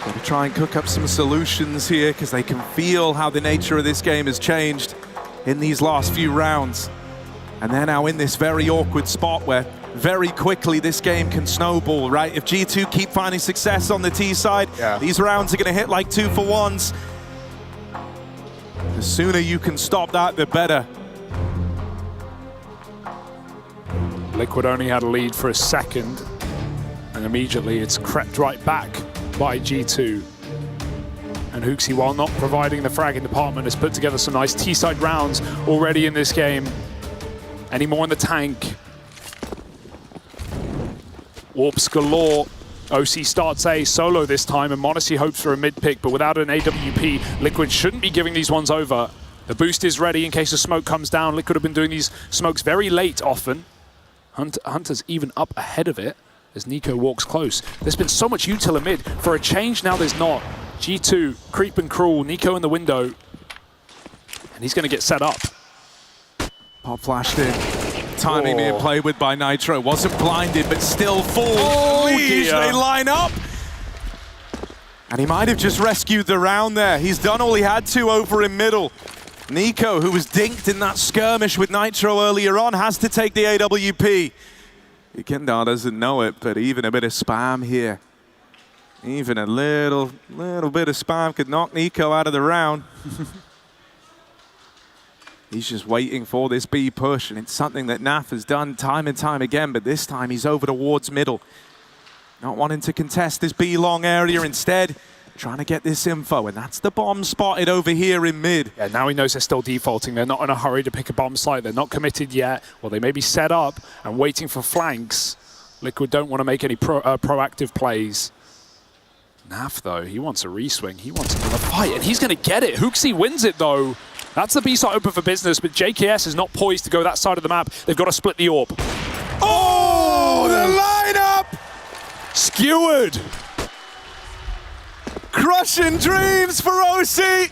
Got to try and cook up some solutions here because they can feel how the nature of this game has changed in these last few rounds. And they're now in this very awkward spot where very quickly this game can snowball, right? If G2 keep finding success on the T side, these rounds are going to hit like 2-for-1s. The sooner you can stop that, the better. Liquid only had a lead for a second, and immediately it's crept right back by G2. And Hooksy, while not providing the fragging department, has put together some nice T-side rounds already in this game. Any more in the tank? Warps galore. OC starts A solo this time, and m0NESY hopes for a mid pick, but without an AWP, Liquid shouldn't be giving these ones over. The boost is ready in case a smoke comes down. Liquid have been doing these smokes very late often. Hunter's even up ahead of it as Nico walks close. There's been so much util in mid. For a change, now there's not. G2, creep and crawl, Nico in the window. And he's going to get set up. Pop flashed in. Timing being played with by Nitro. Wasn't blinded, but still falls. They line up. And he might have just rescued the round there. He's done all he had to over in middle. Nico, who was dinked in that skirmish with Nitro earlier on, has to take the AWP. Yakindar doesn't know it, but even a bit of spam here. Even a little bit of spam could knock Nico out of the round. He's just waiting for this B push, and it's something that Naf has done time and time again, but this time he's over towards middle. Not wanting to contest this B long area, instead trying to get this info, and that's the bomb spotted over here in mid. Yeah, now he knows they're still defaulting. They're not in a hurry to pick a bomb site. They're not committed yet. Well, they may be set up and waiting for flanks. Liquid don't want to make any proactive plays. Naf, though, he wants a reswing. He wants another fight, and he's going to get it. Hooksy wins it, though. That's the B site open for business, but JKS is not poised to go that side of the map. They've got to split the AWP. Oh, the lineup! Skewered! Crushing dreams for OC.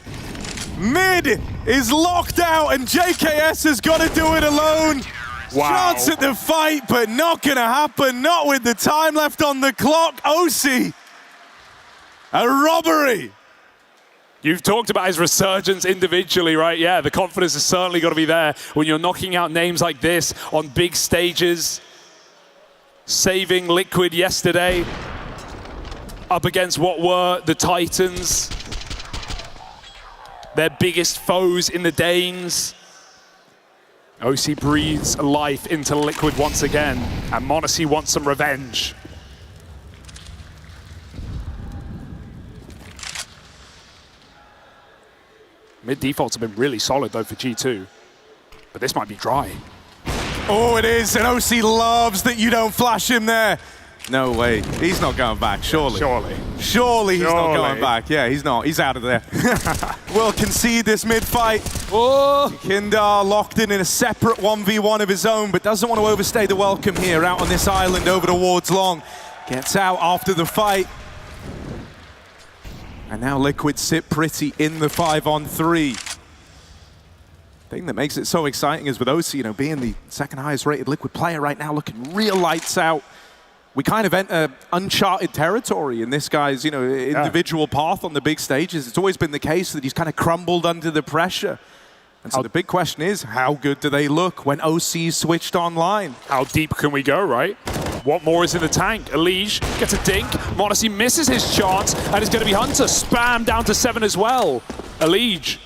Mid is locked out, and JKS has got to do it alone. Wow. Chance at the fight, but not going to happen. Not with the time left on the clock. OC, a robbery. You've talked about his resurgence individually, right? Yeah, the confidence has certainly got to be there when you're knocking out names like this on big stages. Saving Liquid yesterday up against what were the Titans, their biggest foes in the Danes. OC breathes life into Liquid once again, and m0NESY wants some revenge. Mid defaults have been really solid though for G2, but this might be dry. Oh, it is, and OC loves that you don't flash him there. No way, he's not going back, surely. Surely he's not going back. Yeah, he's not, he's out of there. We'll concede this mid-fight. Oh. Kindar locked in a separate 1v1 of his own, but doesn't want to overstay the welcome here, out on this island over towards Long. Gets out after the fight. And now Liquid sit pretty in the 5-on-3. Thing that makes it so exciting is with OC, you know, being the second highest rated Liquid player right now, looking real lights out. We kind of enter uncharted territory in this guy's, you know, individual path on the big stages. It's always been the case that he's kind of crumbled under the pressure. And so the big question is, how good do they look when OC's switched online? How deep can we go, right? What more is in the tank? Elige gets a dink. m0NESY misses his chance, and it's going to be Hunter. Spam down to 7 as well. Elige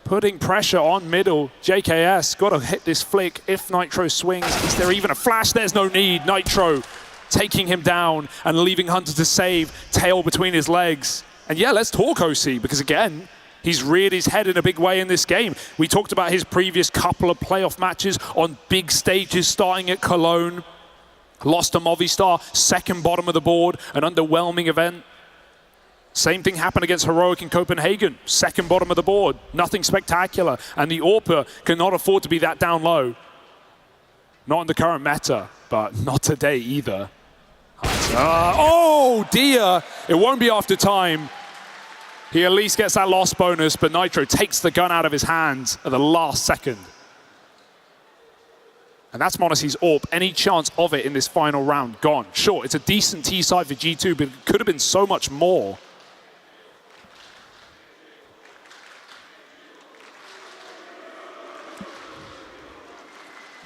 putting pressure on middle. JKS got to hit this flick if Nitro swings. Is there even a flash? There's no need. Nitro taking him down and leaving Hunter to save, tail between his legs. And yeah, let's talk OC, because again, he's reared his head in a big way in this game. We talked about his previous couple of playoff matches on big stages, starting at Cologne. Lost to Movistar, second bottom of the board, an underwhelming event. Same thing happened against Heroic in Copenhagen, second bottom of the board, nothing spectacular. And the AWPA cannot afford to be that down low. Not in the current meta, but not today either. Oh dear, it won't be after time. He at least gets that loss bonus, but Nitro takes the gun out of his hands at the last second. And that's m0NESY's AWP. Any chance of it in this final round gone. Sure, it's a decent T side for G2, but it could have been so much more.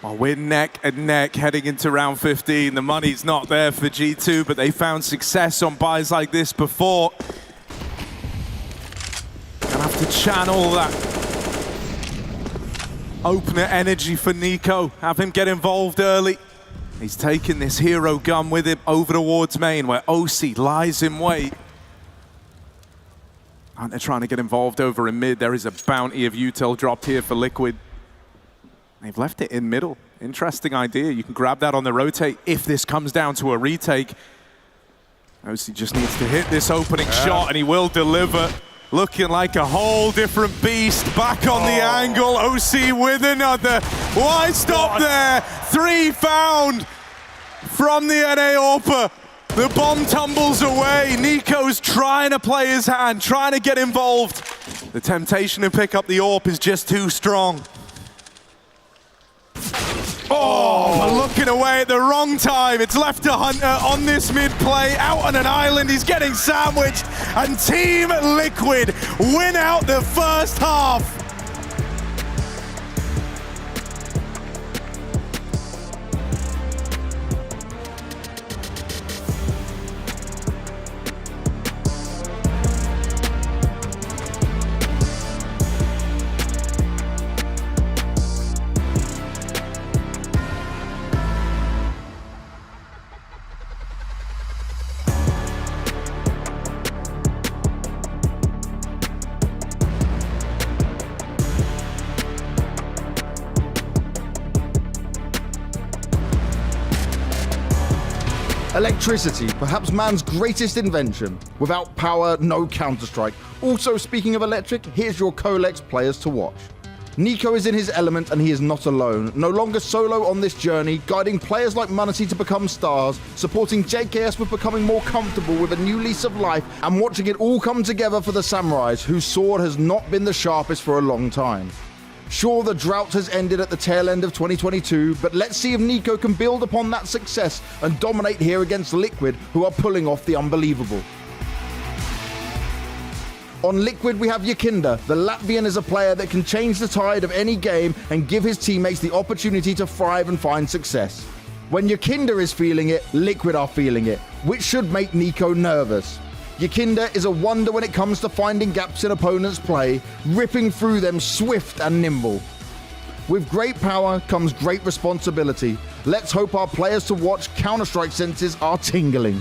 Well, we're neck and neck heading into round 15. The money's not there for G2, but they found success on buys like this before. Gonna have to channel that opener energy for Nico. Have him get involved early. He's taking this hero gun with him over towards main, where OC lies in wait. Aren't they trying to get involved over in mid? There is a bounty of util dropped here for Liquid. They've left it in middle. Interesting idea. You can grab that on the rotate if this comes down to a retake. OC just needs to hit this opening shot, and he will deliver. Looking like a whole different beast. Back on the angle. OC with another. Why stop there? 3 found from the NA AWPA. The bomb tumbles away. Nico's trying to play his hand, trying to get involved. The temptation to pick up the AWP is just too strong. Oh, looking away at the wrong time. It's left to Hunter on this mid-play, out on an island. He's getting sandwiched, and Team Liquid win out the first half. Electricity, perhaps man's greatest invention. Without power, no Counter-Strike. Also, speaking of electric, here's your Colex players to watch. Nico is in his element and he is not alone. No longer solo on this journey, guiding players like Munity to become stars, supporting JKS with becoming more comfortable with a new lease of life, and watching it all come together for the Samurais, whose sword has not been the sharpest for a long time. Sure, the drought has ended at the tail end of 2022, but let's see if Nico can build upon that success and dominate here against Liquid, who are pulling off the unbelievable. On Liquid, we have Yakinda. The Latvian is a player that can change the tide of any game and give his teammates the opportunity to thrive and find success. When Yakinda is feeling it, Liquid are feeling it, which should make Nico nervous. Yakinda is a wonder when it comes to finding gaps in opponents' play, ripping through them swift and nimble. With great power comes great responsibility. Let's hope our players to watch Counter-Strike senses are tingling.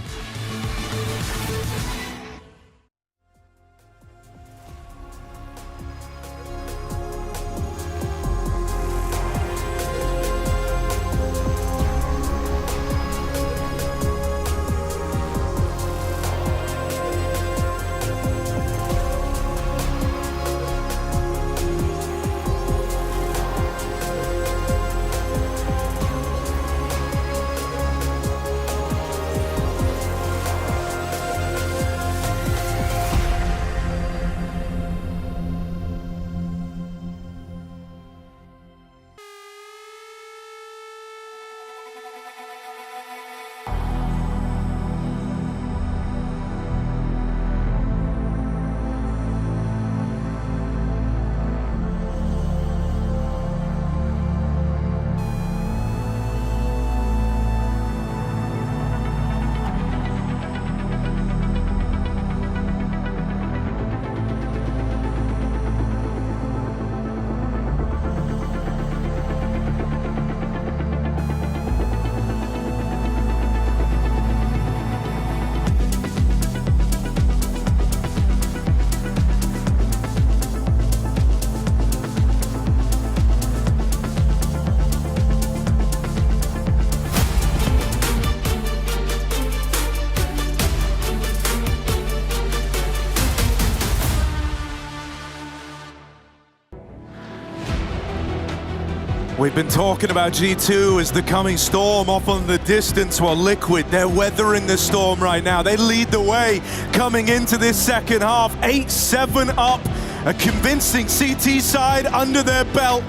We've been talking about G2 as the coming storm off on the distance. Well, Liquid, they're weathering the storm right now. They lead the way coming into this second half. 8-7 up, a convincing CT side under their belt.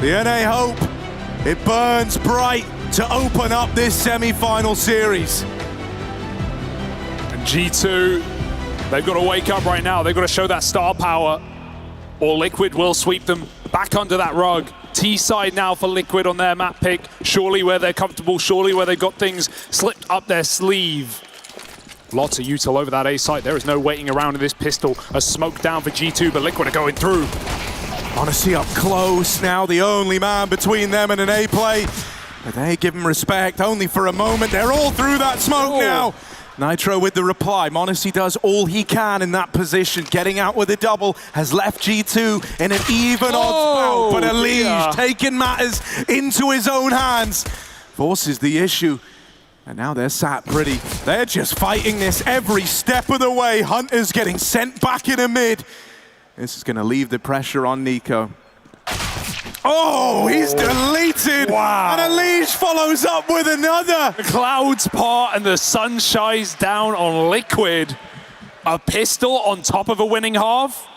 The NA hope, it burns bright to open up this semi-final series. And G2, they've got to wake up right now. They've got to show that star power, or Liquid will sweep them back under that rug. T-side now for Liquid on their map pick. Surely where they're comfortable, surely where they've got things slipped up their sleeve. Lots of util over that A site. There is no waiting around in this pistol. A smoke down for G2, but Liquid are going through. Honestly up close now, the only man between them and an A play. But they give him respect only for a moment. They're all through that smoke now. Nitro with the reply. Monacy does all he can in that position. Getting out with a double has left G2 in an even odds bout. But Elige taking matters into his own hands. Forces the issue. And now they're sat pretty. They're just fighting this every step of the way. Hunter's getting sent back in a mid. This is going to leave the pressure on Nico. Oh, he's deleted! Wow. And Elige follows up with another! The clouds part and the sun shines down on Liquid. A pistol on top of a winning half?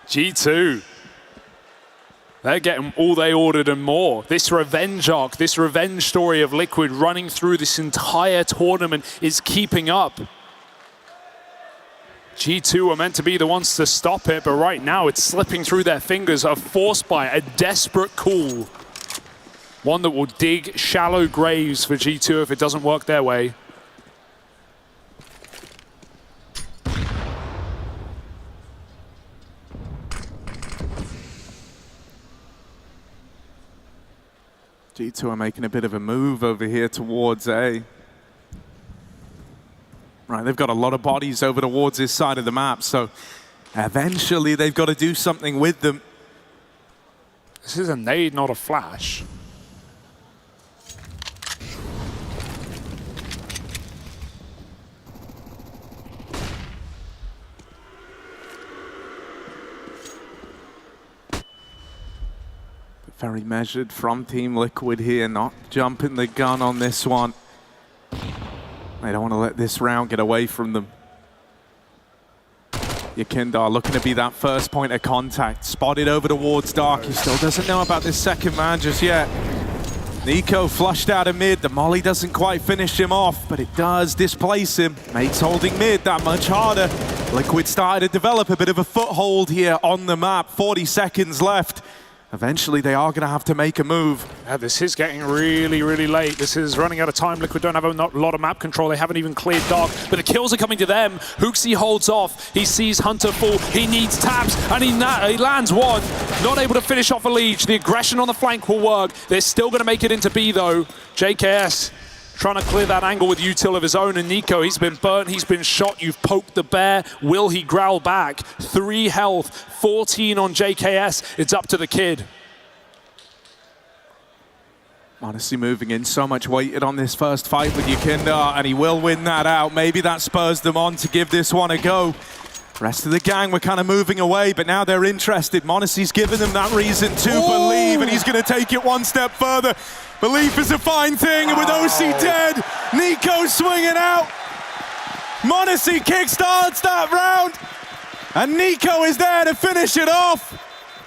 G2. They're getting all they ordered and more. This revenge arc, this revenge story of Liquid running through this entire tournament is keeping up. G2 are meant to be the ones to stop it, but right now it's slipping through their fingers. A force buy, a desperate call. One that will dig shallow graves for G2 if it doesn't work their way. G2 are making a bit of a move over here towards A. Right, they've got a lot of bodies over towards this side of the map, so eventually they've got to do something with them. This is a nade, not a flash. Very measured from Team Liquid here, not jumping the gun on this one. They don't want to let this round get away from them. Yakindar looking to be that first point of contact. Spotted over towards Dark. He still doesn't know about this second man just yet. Nico flushed out of mid. The molly doesn't quite finish him off, but it does displace him. Makes holding mid that much harder. Liquid started to develop a bit of a foothold here on the map. 40 seconds left. Eventually, they are going to have to make a move. Yeah, this is getting really, really late. This is running out of time. Liquid don't have a lot of map control. They haven't even cleared Dark, but the kills are coming to them. Hooksy holds off. He sees Hunter fall. He needs taps, and he lands one. Not able to finish off a leech. The aggression on the flank will work. They're still going to make it into B, though. JKS trying to clear that angle with util of his own, and Nico, he's been burnt, he's been shot, you've poked the bear. Will he growl back? 3 health, 14 on JKS. It's up to the kid. Honestly moving in, so much weighted on this first fight with Yakindar, and he will win that out. Maybe that spurs them on to give this one a go. Rest of the gang were kind of moving away, but now they're interested. Monacy's given them that reason to believe, and he's going to take it one step further. Belief is a fine thing, and with OC dead, Nico swinging out. Monacy kickstarts that round, and Nico is there to finish it off.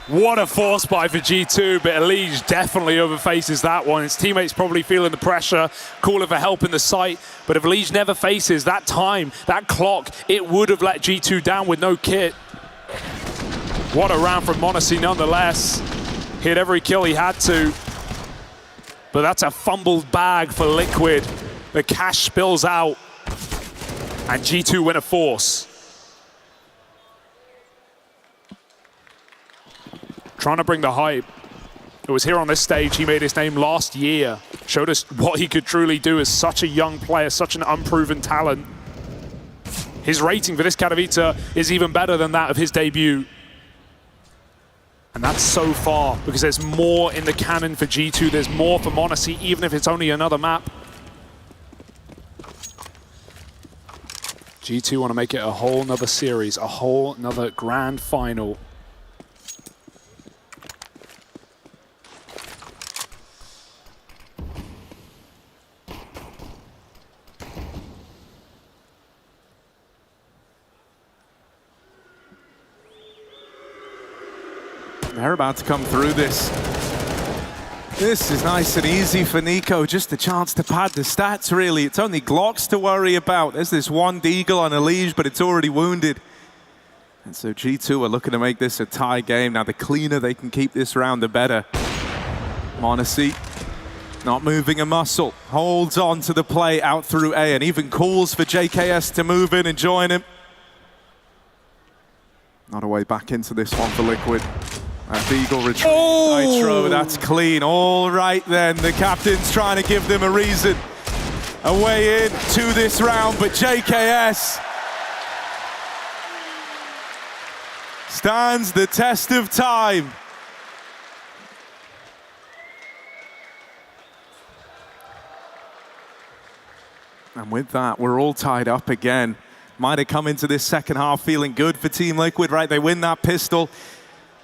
What a force buy for G2, but Elige definitely overfaces that one. His teammates probably feeling the pressure, calling for help in the site, but if Elige never faces that time, that clock, it would have let G2 down with no kit. What a round from Monacy nonetheless. Hit every kill he had to. But that's a fumbled bag for Liquid. The cash spills out, and G2 win a force. Trying to bring the hype. It was here on this stage he made his name last year. Showed us what he could truly do as such a young player, such an unproven talent. His rating for this Katowice is even better than that of his debut. And that's so far, because there's more in the cannon for G2. There's more for Monacy, even if it's only another map. G2 want to make it a whole nother series, a whole nother grand final. They're about to come through this. This is nice and easy for Nico, just a chance to pad the stats, really. It's only Glocks to worry about. There's this one Deagle on Elige, but it's already wounded. And so G2 are looking to make this a tie game. Now, the cleaner they can keep this round, the better. Monacy not moving a muscle, holds on to the play out through A, and even calls for JKS to move in and join him. Not a way back into this one for Liquid. That Deagle retreat. Oh! Nitro, that's clean. All right then, the captain's trying to give them a reason. A way in to this round, but JKS stands the test of time. And with that, we're all tied up again. Might have come into this second half feeling good for Team Liquid, right? They win that pistol.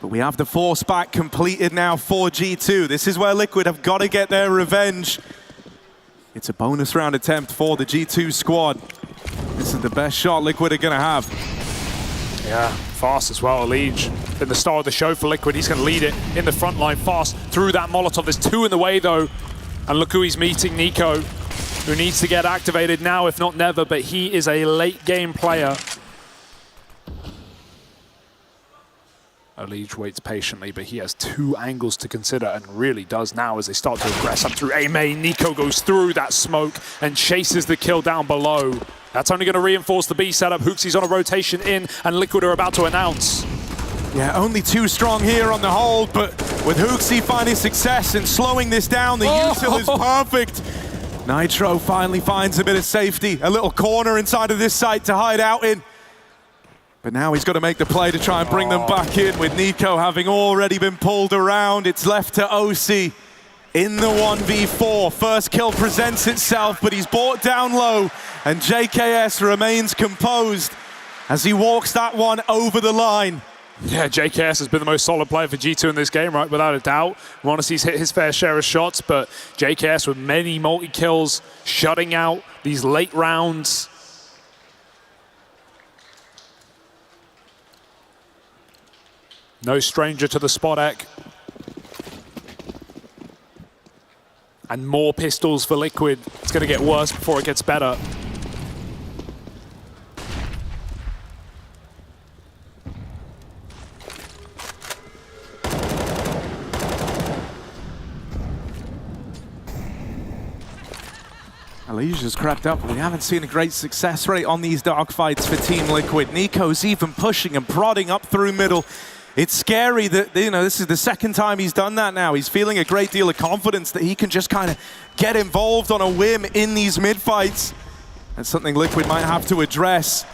But we have the force back completed now for G2. This is where Liquid have got to get their revenge. It's a bonus round attempt for the G2 squad. This is the best shot Liquid are going to have. Yeah, fast as well, Elige. In the start of the show for Liquid, he's going to lead it in the front line fast through that Molotov. There's 2 in the way, though. And look who he's meeting, Nico, who needs to get activated now, if not never, but he is a late game player. Elige waits patiently, but he has 2 angles to consider and really does now as they start to aggress up through A main. Nico goes through that smoke and chases the kill down below. That's only going to reinforce the B setup. Hooksy's on a rotation in, and Liquid are about to announce. Yeah, only 2 strong here on the hold, but with Hooksy finding success and slowing this down, the util is perfect. Nitro finally finds a bit of safety, a little corner inside of this site to hide out in. But now he's got to make the play to try and bring them back in, with Nico having already been pulled around. It's left to OC in the 1v4. First kill presents itself, but he's brought down low, and JKS remains composed as he walks that one over the line. Yeah, JKS has been the most solid player for G2 in this game, right? Without a doubt. Ronesi's hit his fair share of shots, but JKS with many multi-kills, shutting out these late rounds. No stranger to the spot egg. And more pistols for Liquid. It's going to get worse before it gets better. Alesia's crept up, but we haven't seen a great success rate on these dark fights for Team Liquid. Nico's even pushing and prodding up through middle. It's scary that, you know, this is the second time he's done that now. He's feeling a great deal of confidence that he can just kind of get involved on a whim in these mid-fights. That's something Liquid might have to address.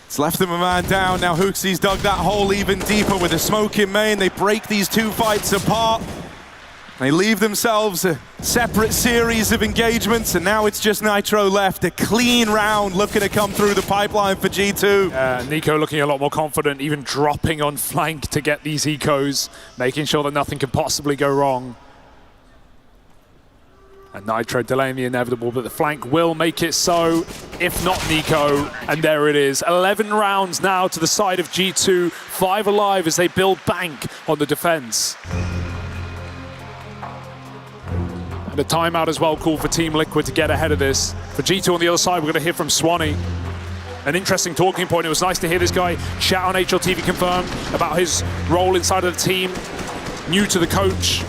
It's left them a man down. Now Hooksie's dug that hole even deeper with a smoke in main. They break these two fights apart. They leave themselves a separate series of engagements, and now it's just Nitro left. A clean round looking to come through the pipeline for G2. Nico looking a lot more confident, even dropping on flank to get these ecos, making sure that nothing can possibly go wrong. And Nitro delaying the inevitable, but the flank will make it so, if not Nico. And there it is. 11 rounds now to the side of G2. 5 alive as they build bank on the defense. And a timeout as well called for Team Liquid to get ahead of this. For G2 on the other side, we're going to hear from Swanee. An interesting talking point. It was nice to hear this guy chat on HLTV Confirmed about his role inside of the team. New to the coach,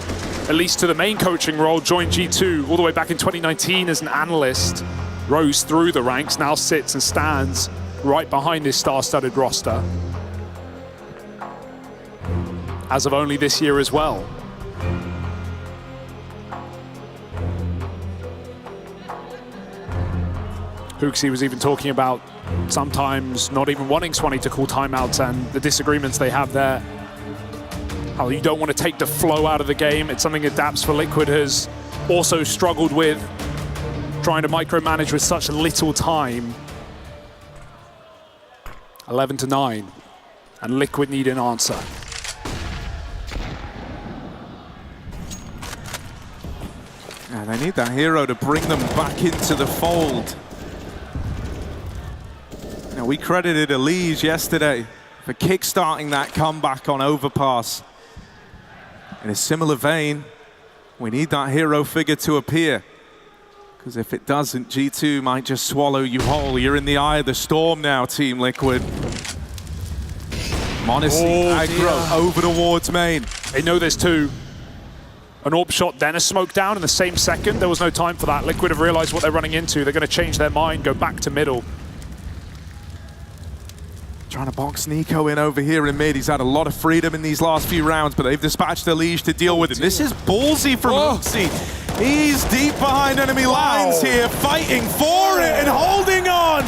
at least to the main coaching role, joined G2 all the way back in 2019 as an analyst. Rose through the ranks, now sits and stands right behind this star-studded roster. As of only this year as well. Hooksy was even talking about sometimes not even wanting Swanee to call timeouts and the disagreements they have there. How you don't want to take the flow out of the game. It's something that Daps for Liquid has also struggled with, trying to micromanage with such little time. 11-9, and Liquid need an answer. Yeah, they need that hero to bring them back into the fold. Now, we credited Elise yesterday for kickstarting that comeback on Overpass. In a similar vein, we need that hero figure to appear. Because if it doesn't, G2 might just swallow you whole. You're in the eye of the storm now, Team Liquid. Monacy aggro over towards main. They know there's two. An orb shot, then a smoke down in the same second. There was no time for that. Liquid have realized what they're running into. They're going to change their mind, go back to middle. Trying to box Nico in over here in mid. He's had a lot of freedom in these last few rounds, but they've dispatched Elise to deal with him. This is ballsy from Hooksy. He's deep behind enemy lines here, fighting for it and holding on.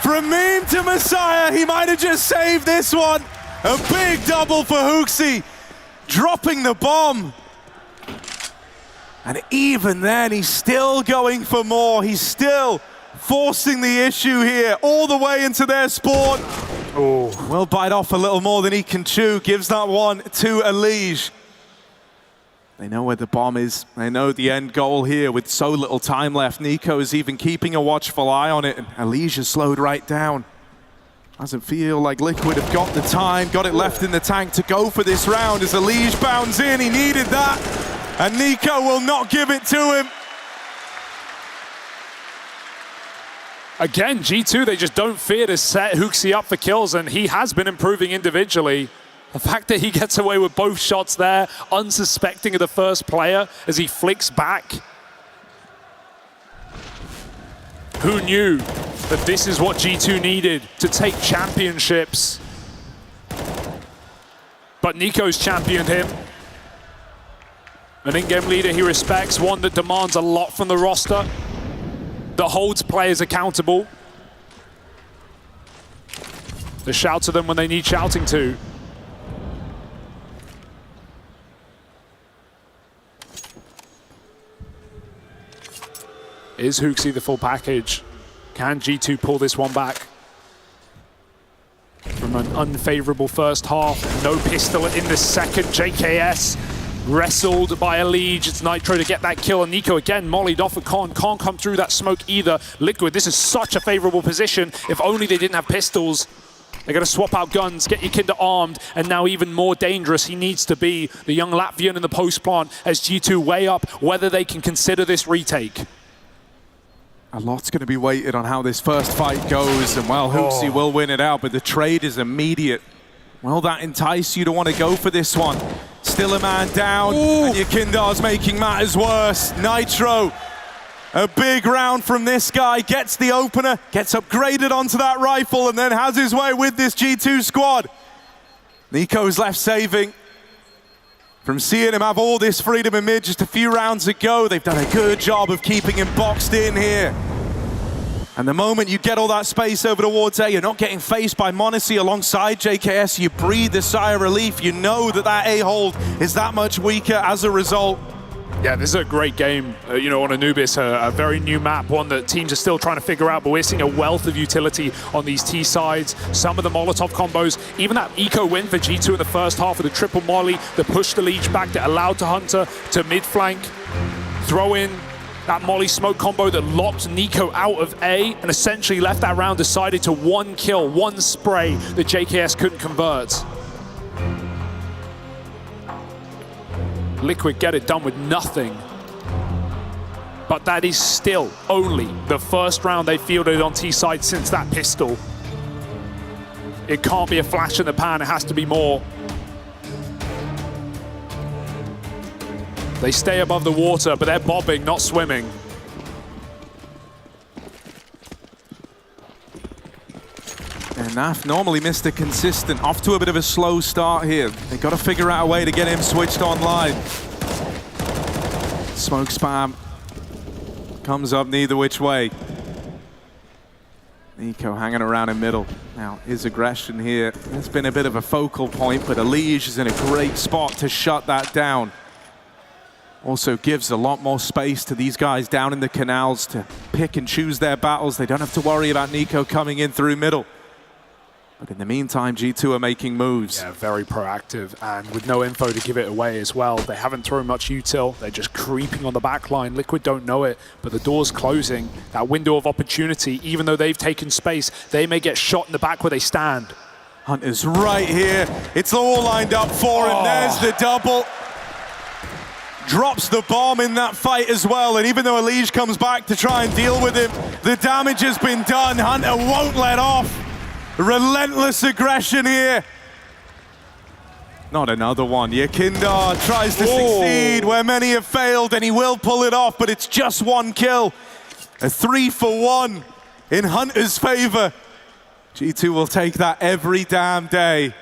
From meme to Messiah, he might have just saved this one. A big double for Hooksy, dropping the bomb. And even then, he's still going for more. He's still forcing the issue here all the way into their sport. Oh, will bite off a little more than he can chew. Gives that one to Elige. They know where the bomb is. They know the end goal here with so little time left. Nico is even keeping a watchful eye on it, and Elige has slowed right down. Doesn't feel like Liquid have got the time, got it left in the tank to go for this round as Elige bounds in. He needed that, and Nico will not give it to him. Again, G2, they just don't fear to set Hooksy up for kills, and he has been improving individually. The fact that he gets away with both shots there, unsuspecting of the first player as he flicks back. Who knew that this is what G2 needed to take championships? But Nico's championed him. An in-game leader he respects, one that demands a lot from the roster, that holds players accountable. To shout to them when they need shouting to. Is Hooksy the full package? Can G2 pull this one back? from an unfavorable first half. No pistol in the second. JKS wrestled by Elige. It's Nitro to get that kill, and Nico again mollied off of Con. Can't come through that smoke either. Liquid, this is such a favorable position. If only they didn't have pistols. They're going to swap out guns, get Yakinda armed, and now even more dangerous he needs to be. The young Latvian in the post plant as G2 weigh up whether they can consider this retake. A lot's going to be weighted on how this first fight goes, and well, Hoopsy will win it out, but the trade is immediate. Will that entice you to want to go for this one? Still a man down, and Yakinda's making matters worse. Nitro, a big round from this guy, gets the opener, gets upgraded onto that rifle, and then has his way with this G2 squad. Nico's left saving. From seeing him have all this freedom in mid just a few rounds ago, they've done a good job of keeping him boxed in here. And the moment you get all that space over towards A, you're not getting faced by Monacy alongside JKS, you breathe a sigh of relief. You know that that A hold is that much weaker as a result. Yeah, this is a great game, you know, on Anubis, a very new map, one that teams are still trying to figure out, but we're seeing a wealth of utility on these T sides. Some of the Molotov combos, even that eco win for G2 in the first half with the triple molly that pushed the Leech back, that allowed to Hunter to mid flank, throw in that molly smoke combo that locked Nico out of A and essentially left that round decided to one kill, one spray that JKS couldn't convert. Liquid get it done with nothing. But that is still only the first round they fielded on T side since that pistol. It can't be a flash in the pan, it has to be more. They stay above the water, but they're bobbing, not swimming. And Naf normally Mr. Consistent, off to a bit of a slow start here. They've got to figure out a way to get him switched online. Smoke spam comes up neither which way. Nico hanging around in middle. Now, his aggression here has been a bit of a focal point, but Elige is in a great spot to shut that down. Also gives a lot more space to these guys down in the canals to pick and choose their battles. They don't have to worry about Nico coming in through middle. But in the meantime, G2 are making moves. Yeah, very proactive, and with no info to give it away as well. They haven't thrown much util. They're just creeping on the back line. Liquid don't know it, but the door's closing. That window of opportunity, even though they've taken space, they may get shot in the back where they stand. Hunter's right here. It's all lined up for him. There's the double. Drops the bomb in that fight as well, and even though Elige comes back to try and deal with him, the damage has been done. Hunter won't let off. Relentless aggression here. Not another one. Yakinda tries to succeed where many have failed, and he will pull it off, but it's just one kill. A 3-for-1 in Hunter's favor. G2 will take that every damn day.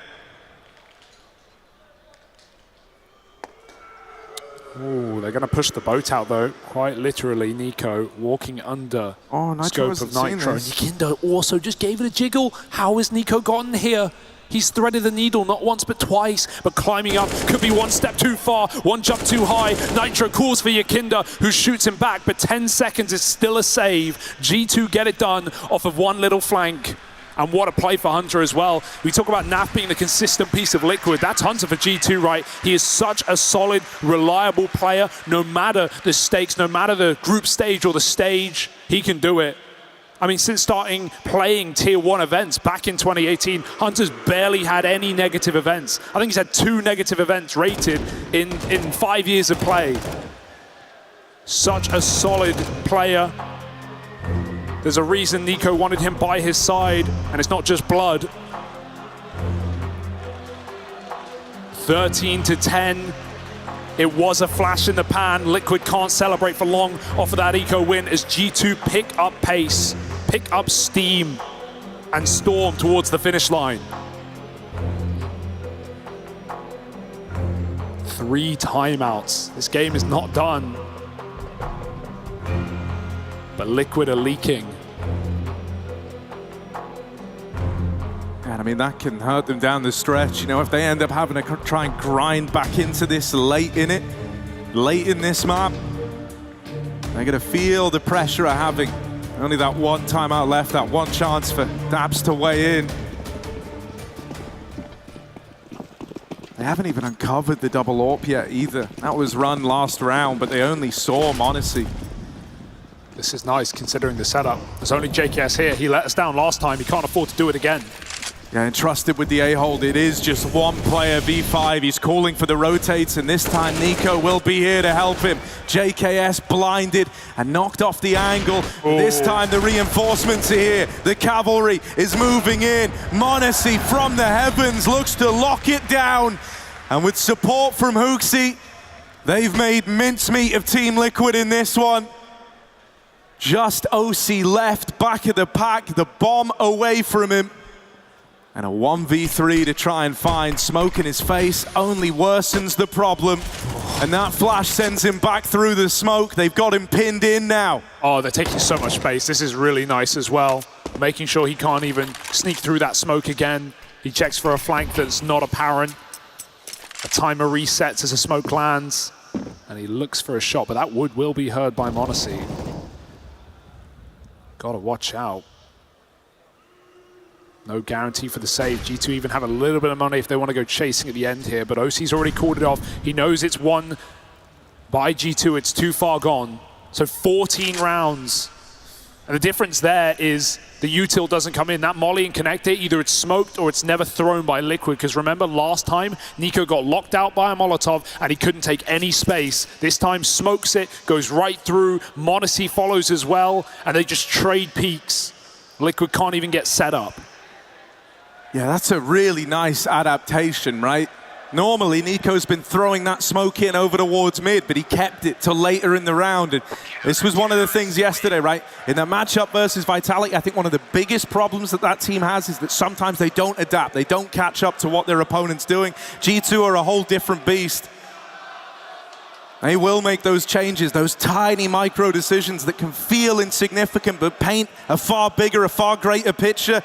Ooh, they're going to push the boat out though, quite literally. Nico walking under scope of Nitro. And Yakinda also just gave it a jiggle. How has Nico gotten here? He's threaded the needle not once but twice, but climbing up could be one step too far, one jump too high. Nitro calls for Yakinda, who shoots him back, but 10 seconds is still a save. G2 get it done off of one little flank. And what a play for Hunter as well. We talk about Naf being the consistent piece of Liquid. That's Hunter for G2, right? He is such a solid, reliable player. No matter the stakes, no matter the group stage or the stage, he can do it. I mean, since starting playing Tier 1 events back in 2018, Hunter's barely had any negative events. I think he's had 2 negative events rated in 5 years of play. Such a solid player. There's a reason Nico wanted him by his side, and it's not just blood. 13-10. It was a flash in the pan. Liquid can't celebrate for long off of that eco win as G2 pick up pace, pick up steam, and storm towards the finish line. 3 timeouts. This game is not done. But Liquid are leaking. And I mean, that can hurt them down the stretch. You know, if they end up having to try and grind back into this late in this map, they're going to feel the pressure of having only that one timeout left, that one chance for Dabs to weigh in. They haven't even uncovered the double AWP yet either. That was run last round, but they only saw Monacy. This is nice considering the setup. There's only JKS here. He let us down last time. He can't afford to do it again. Yeah, entrusted with the A-hold. It is just one player, V5. He's calling for the rotates, and this time Nico will be here to help him. JKS blinded and knocked off the angle. This time the reinforcements are here. The cavalry is moving in. Monacy from the heavens looks to lock it down. And with support from Hooksy, they've made mincemeat of Team Liquid in this one. Just OC left, back of the pack, the bomb away from him. And a 1v3 to try and find. Smoke in his face only worsens the problem. And that flash sends him back through the smoke. They've got him pinned in now. Oh, they're taking so much space. This is really nice as well. Making sure he can't even sneak through that smoke again. He checks for a flank that's not apparent. A timer resets as a smoke lands. And he looks for a shot, but that wood will be heard by Monacy. Gotta watch out. No guarantee for the save. G2 even have a little bit of money if they want to go chasing at the end here, but OC's already called it off. He knows it's won by G2. It's too far gone. So 14 rounds. And the difference there is the util doesn't come in. That molly and connector, either it's smoked or it's never thrown by Liquid. Because remember last time, Nico got locked out by a Molotov and he couldn't take any space. This time smokes it, goes right through. Monacy follows as well, and they just trade peaks. Liquid can't even get set up. Yeah, that's a really nice adaptation, right? Normally, Nico's been throwing that smoke in over towards mid, but he kept it till later in the round. And this was one of the things yesterday, right? In the matchup versus Vitality, I think one of the biggest problems that that team has is that sometimes they don't adapt. They don't catch up to what their opponent's doing. G2 are a whole different beast. They will make those changes, those tiny micro decisions that can feel insignificant, but paint a far bigger, a far greater picture.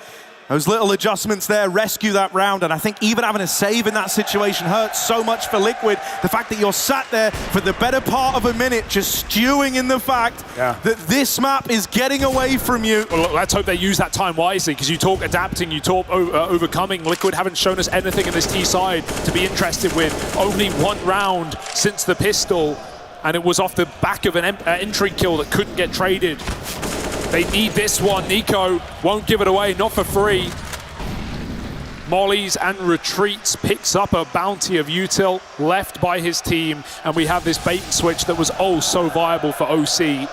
Those little adjustments there rescue that round, and I think even having a save in that situation hurts so much for Liquid. The fact that you're sat there for the better part of a minute just stewing in the fact that this map is getting away from you. Well, look, let's hope they use that time wisely, because you talk adapting, you talk overcoming. Liquid haven't shown us anything in this T side to be interested with. Only one round since the pistol, and it was off the back of an entry kill that couldn't get traded. They need this one. Nico won't give it away, not for free. Mollies and retreats, picks up a bounty of util left by his team, and we have this bait and switch that was oh so viable for OC.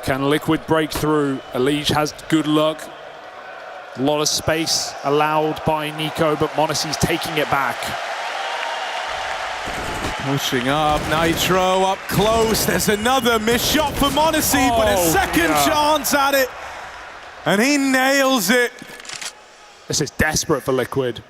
Can Liquid break through? Elige has good luck. A lot of space allowed by Nico, but Monacy's taking it back. Pushing up, Nitro up close. There's another missed shot for Monacy, but a second chance at it. And he nails it. This is desperate for Liquid.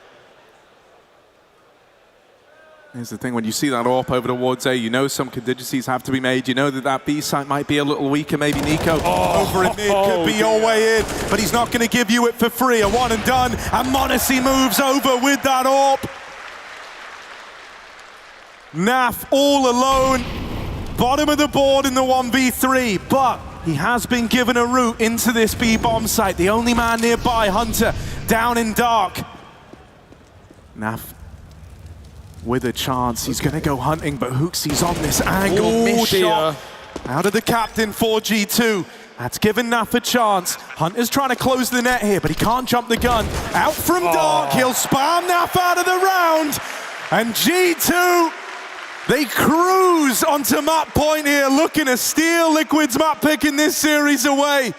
Here's the thing, when you see that AWP over towards A, you know some contingencies have to be made. You know that that B site might be a little weaker. Maybe Nico over in mid could be your way in, but he's not going to give you it for free. A one and done, and Monacy moves over with that AWP. Naf all alone, bottom of the board in the 1v3, but he has been given a route into this B bomb site. The only man nearby, Hunter, down in dark. Naf with a chance, he's gonna go hunting, but Hooksy's on this angle, missed shot. Out of the captain for G2. That's given Naf a chance. Hunter's trying to close the net here, but he can't jump the gun. Out from dark, he'll spam Naf out of the round, and G2, they cruise onto map point here, looking to steal Liquid's map pick in this series away.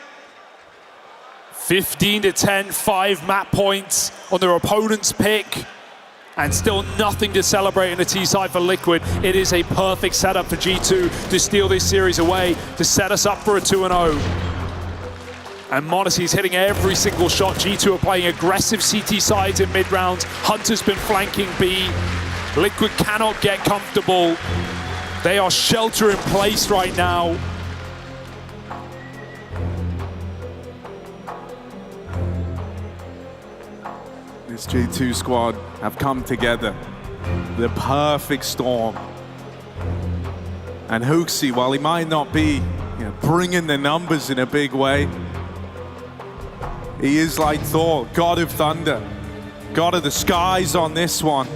15-10, 5 map points on their opponent's pick, and still nothing to celebrate in the T side for Liquid. It is a perfect setup for G2 to steal this series away, to set us up for a 2-0. And Monacy's hitting every single shot. G2 are playing aggressive CT sides in mid-rounds. Hunter's been flanking B. Liquid cannot get comfortable. They are shelter in place right now. This G2 squad have come together. The perfect storm. And Hooksy, while he might not be bringing the numbers in a big way, he is like Thor, God of Thunder. God of the skies on this one.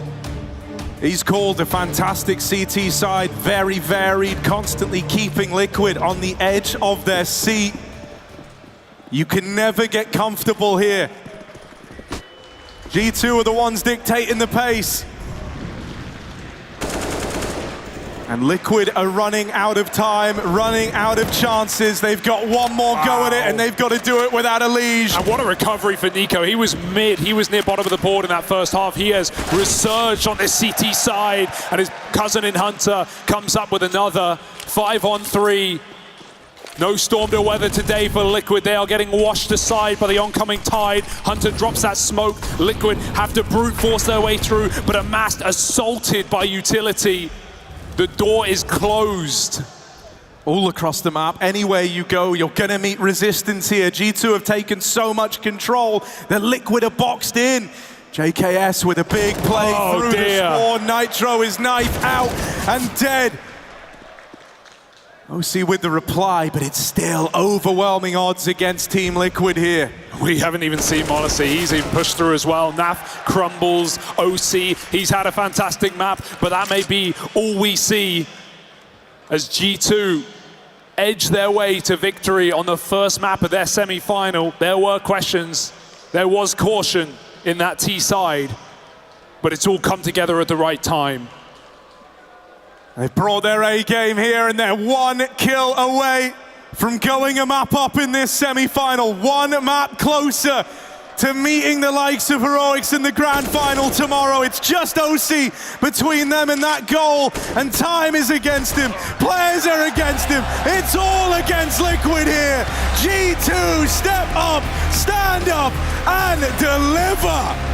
He's called a fantastic CT side, very varied, constantly keeping Liquid on the edge of their seat. You can never get comfortable here. G2 are the ones dictating the pace. And Liquid are running out of time, running out of chances. They've got one more go at it, and they've got to do it without a leash. And what a recovery for Nico. He was mid, he was near bottom of the board in that first half. He has resurged on this CT side, and his cousin in Hunter comes up with another 5-on-3. No storm to weather today for Liquid. They are getting washed aside by the oncoming tide. Hunter drops that smoke. Liquid have to brute force their way through, but Amassed assaulted by utility. The door is closed. All across the map, anywhere you go, you're gonna meet resistance here. G2 have taken so much control. The Liquid are boxed in. JKS with a big play through the spawn. Nitro is knife out and dead. OC with the reply, but it's still overwhelming odds against Team Liquid here. We haven't even seen Molosy. He's even pushed through as well. Naf crumbles. OC, he's had a fantastic map, but that may be all we see as G2 edge their way to victory on the first map of their semi-final. There were questions. There was caution in that T side, but it's all come together at the right time. They've brought their A game here, and they're one kill away from going a map up in this semi-final. One map closer to meeting the likes of Heroics in the grand final tomorrow. It's just OC between them and that goal, and time is against him. Players are against him. It's all against Liquid here. G2, step up, stand up, and deliver.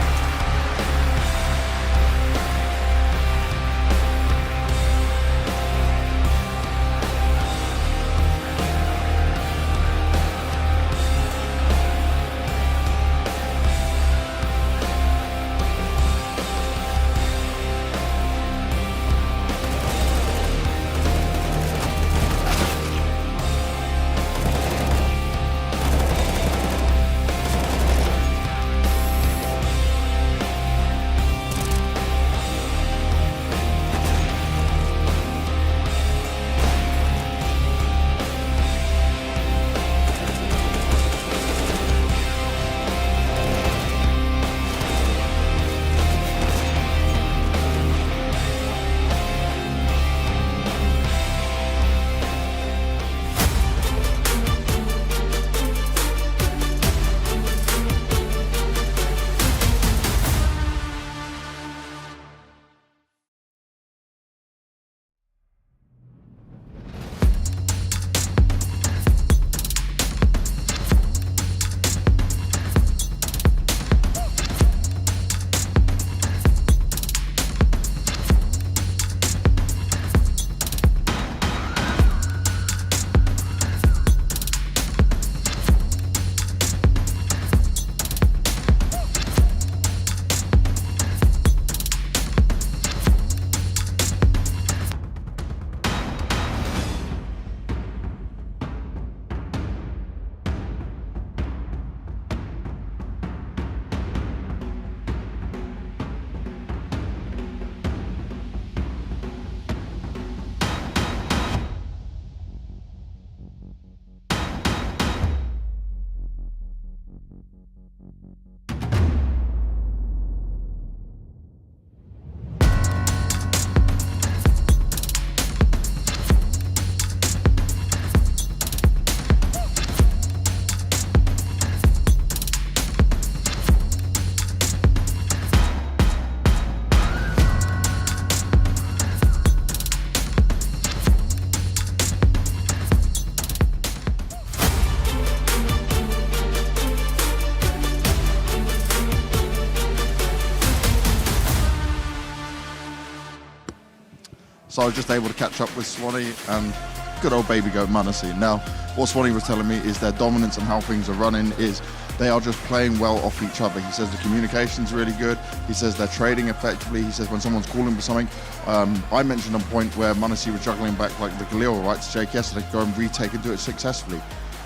So I was just able to catch up with Swanee and good old baby goat Manassi. Now, what Swanee was telling me is their dominance and how things are running is they are just playing well off each other. He says the communication's really good. He says they're trading effectively. He says when someone's calling for something, I mentioned a point where Manassi was juggling back like the Galil, right, to JKS, so they could go and retake and do it successfully.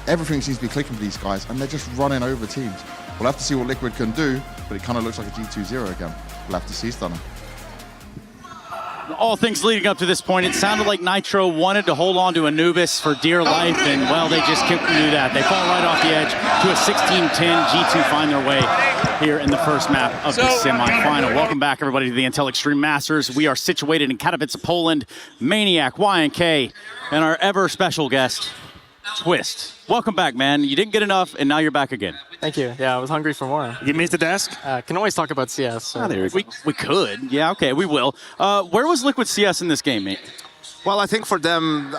Everything seems to be clicking for these guys, and they're just running over teams. We'll have to see what Liquid can do, but it kind of looks like a G2-0 again. We'll have to see, Stunner. All things leading up to this point, it sounded like Nitro wanted to hold on to Anubis for dear life, and, well, they just couldn't do that. They fall right off the edge to a 16-10. G2 find their way here in the first map of the semifinal. Welcome back, everybody, to the Intel Extreme Masters. We are situated in Katowice, Poland. Maniac, YNK, and our ever-special guest, Twist. Welcome back, man. You didn't get enough, and now you're back again. Thank you. Yeah, I was hungry for more. You missed the desk? Can always talk about CS. So. We could. Yeah, okay, we will. Where was Liquid CS in this game, mate? Well, I think for them,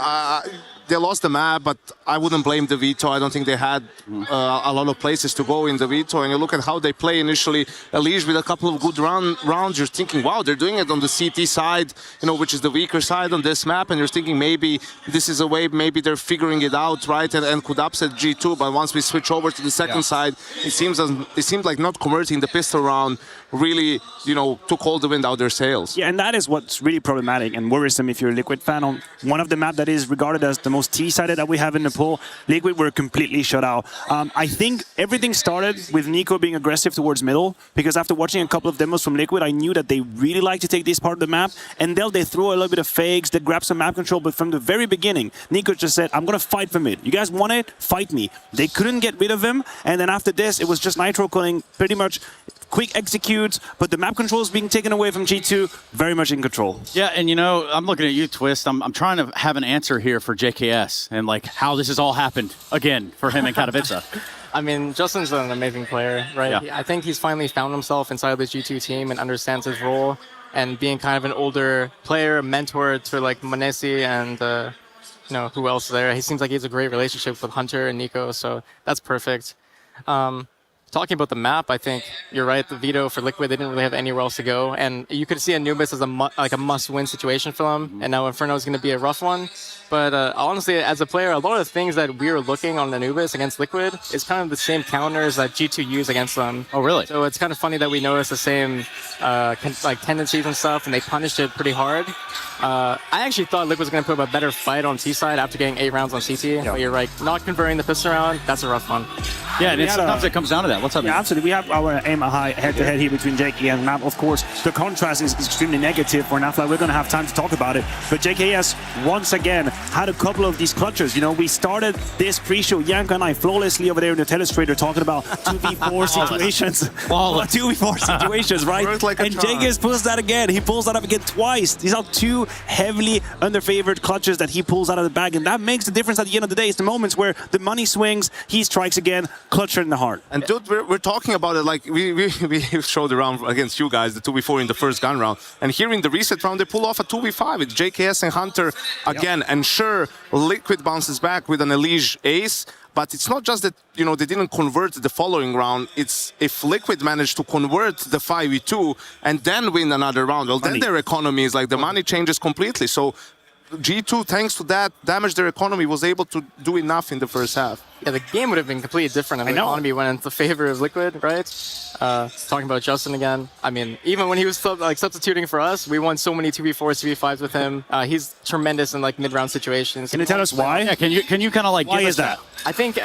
they lost the map, but I wouldn't blame the veto. I don't think they had a lot of places to go in the veto. And you look at how they play initially, Elige with a couple of good rounds, you're thinking, wow, they're doing it on the CT side, you know, which is the weaker side on this map. And you're thinking maybe this is a way, maybe they're figuring it out, right, and could upset G2. But once we switch over to the second side, it seems like not converting the pistol round really, you know, took all the wind out their sails. Yeah, and that is what's really problematic and worrisome if you're a Liquid fan. On one of the map that is regarded as the most T-sided that we have in the pool, Liquid were completely shut out. I think everything started with Nico being aggressive towards middle, because after watching a couple of demos from Liquid, I knew that they really like to take this part of the map, and then they throw a little bit of fakes, they grab some map control, but from the very beginning, Nico just said, I'm going to fight for mid. You guys want it? Fight me. They couldn't get rid of him, and then after this, it was just Nitro calling pretty much quick executes, but the map control is being taken away from G2, very much in control. Yeah, and you know, I'm looking at you, Twist. I'm trying to have an answer here for JKS and like how this has all happened again for him in Katowice. I mean, Justin's an amazing player, right? Yeah. I think he's finally found himself inside of the G2 team and understands his role, and being kind of an older player, mentor to like Manesi and you know, who else is there. He seems like he has a great relationship with Hunter and Nico, so that's perfect. Talking about the map, I think you're right. The veto for Liquid, they didn't really have anywhere else to go, and you could see Anubis as a must-win situation for them. And now Inferno is going to be a rough one. But honestly, as a player, a lot of the things that we were looking on Anubis against Liquid is kind of the same counters that G2 use against them. Oh, really? So it's kind of funny that we noticed the same like tendencies and stuff, and they punished it pretty hard. I actually thought Liquid was going to put up a better fight on T-side after getting 8 rounds on CT. Yeah. But you're right, not converting the pistol round, that's a rough one. Yeah, and sometimes it comes down to that. What's up? Yeah, absolutely. We have our aim high head-to-head here between JK and Map. Of course, the contrast is extremely negative for Nafla. We're going to have time to talk about it. But JKS, once again, had a couple of these clutches. You know, we started this pre-show, Yanko and I, flawlessly over there in the telestrator talking about 2v4 situations. 2v4 situations, right? Like and JKS pulls that again. He pulls that up again twice. These are 2 heavily under-favored clutches that he pulls out of the bag. And that makes the difference at the end of the day. It's the moments where the money swings, he strikes again, clutcher in the heart. And dude, we're talking about it like we showed around against you guys, the 2v4 in the first gun round. And here in the reset round, they pull off a 2v5 with JKS and Hunter again. Yep. And sure, Liquid bounces back with an Elige ace. But it's not just that, you know, they didn't convert the following round. It's if Liquid managed to convert the 5v2 and then win another round, well, then their economy is like the money changes completely. So G2, thanks to that damage their economy, was able to do enough in the first half. Yeah, the game would have been completely different if the economy went in favor of Liquid, right? Talking about Justin again. I mean, even when he was like substituting for us, we won so many 2v4s, 2v5s with him. He's tremendous in like mid-round situations. Can you tell us why? Yeah, can you kind of like why give is that? I think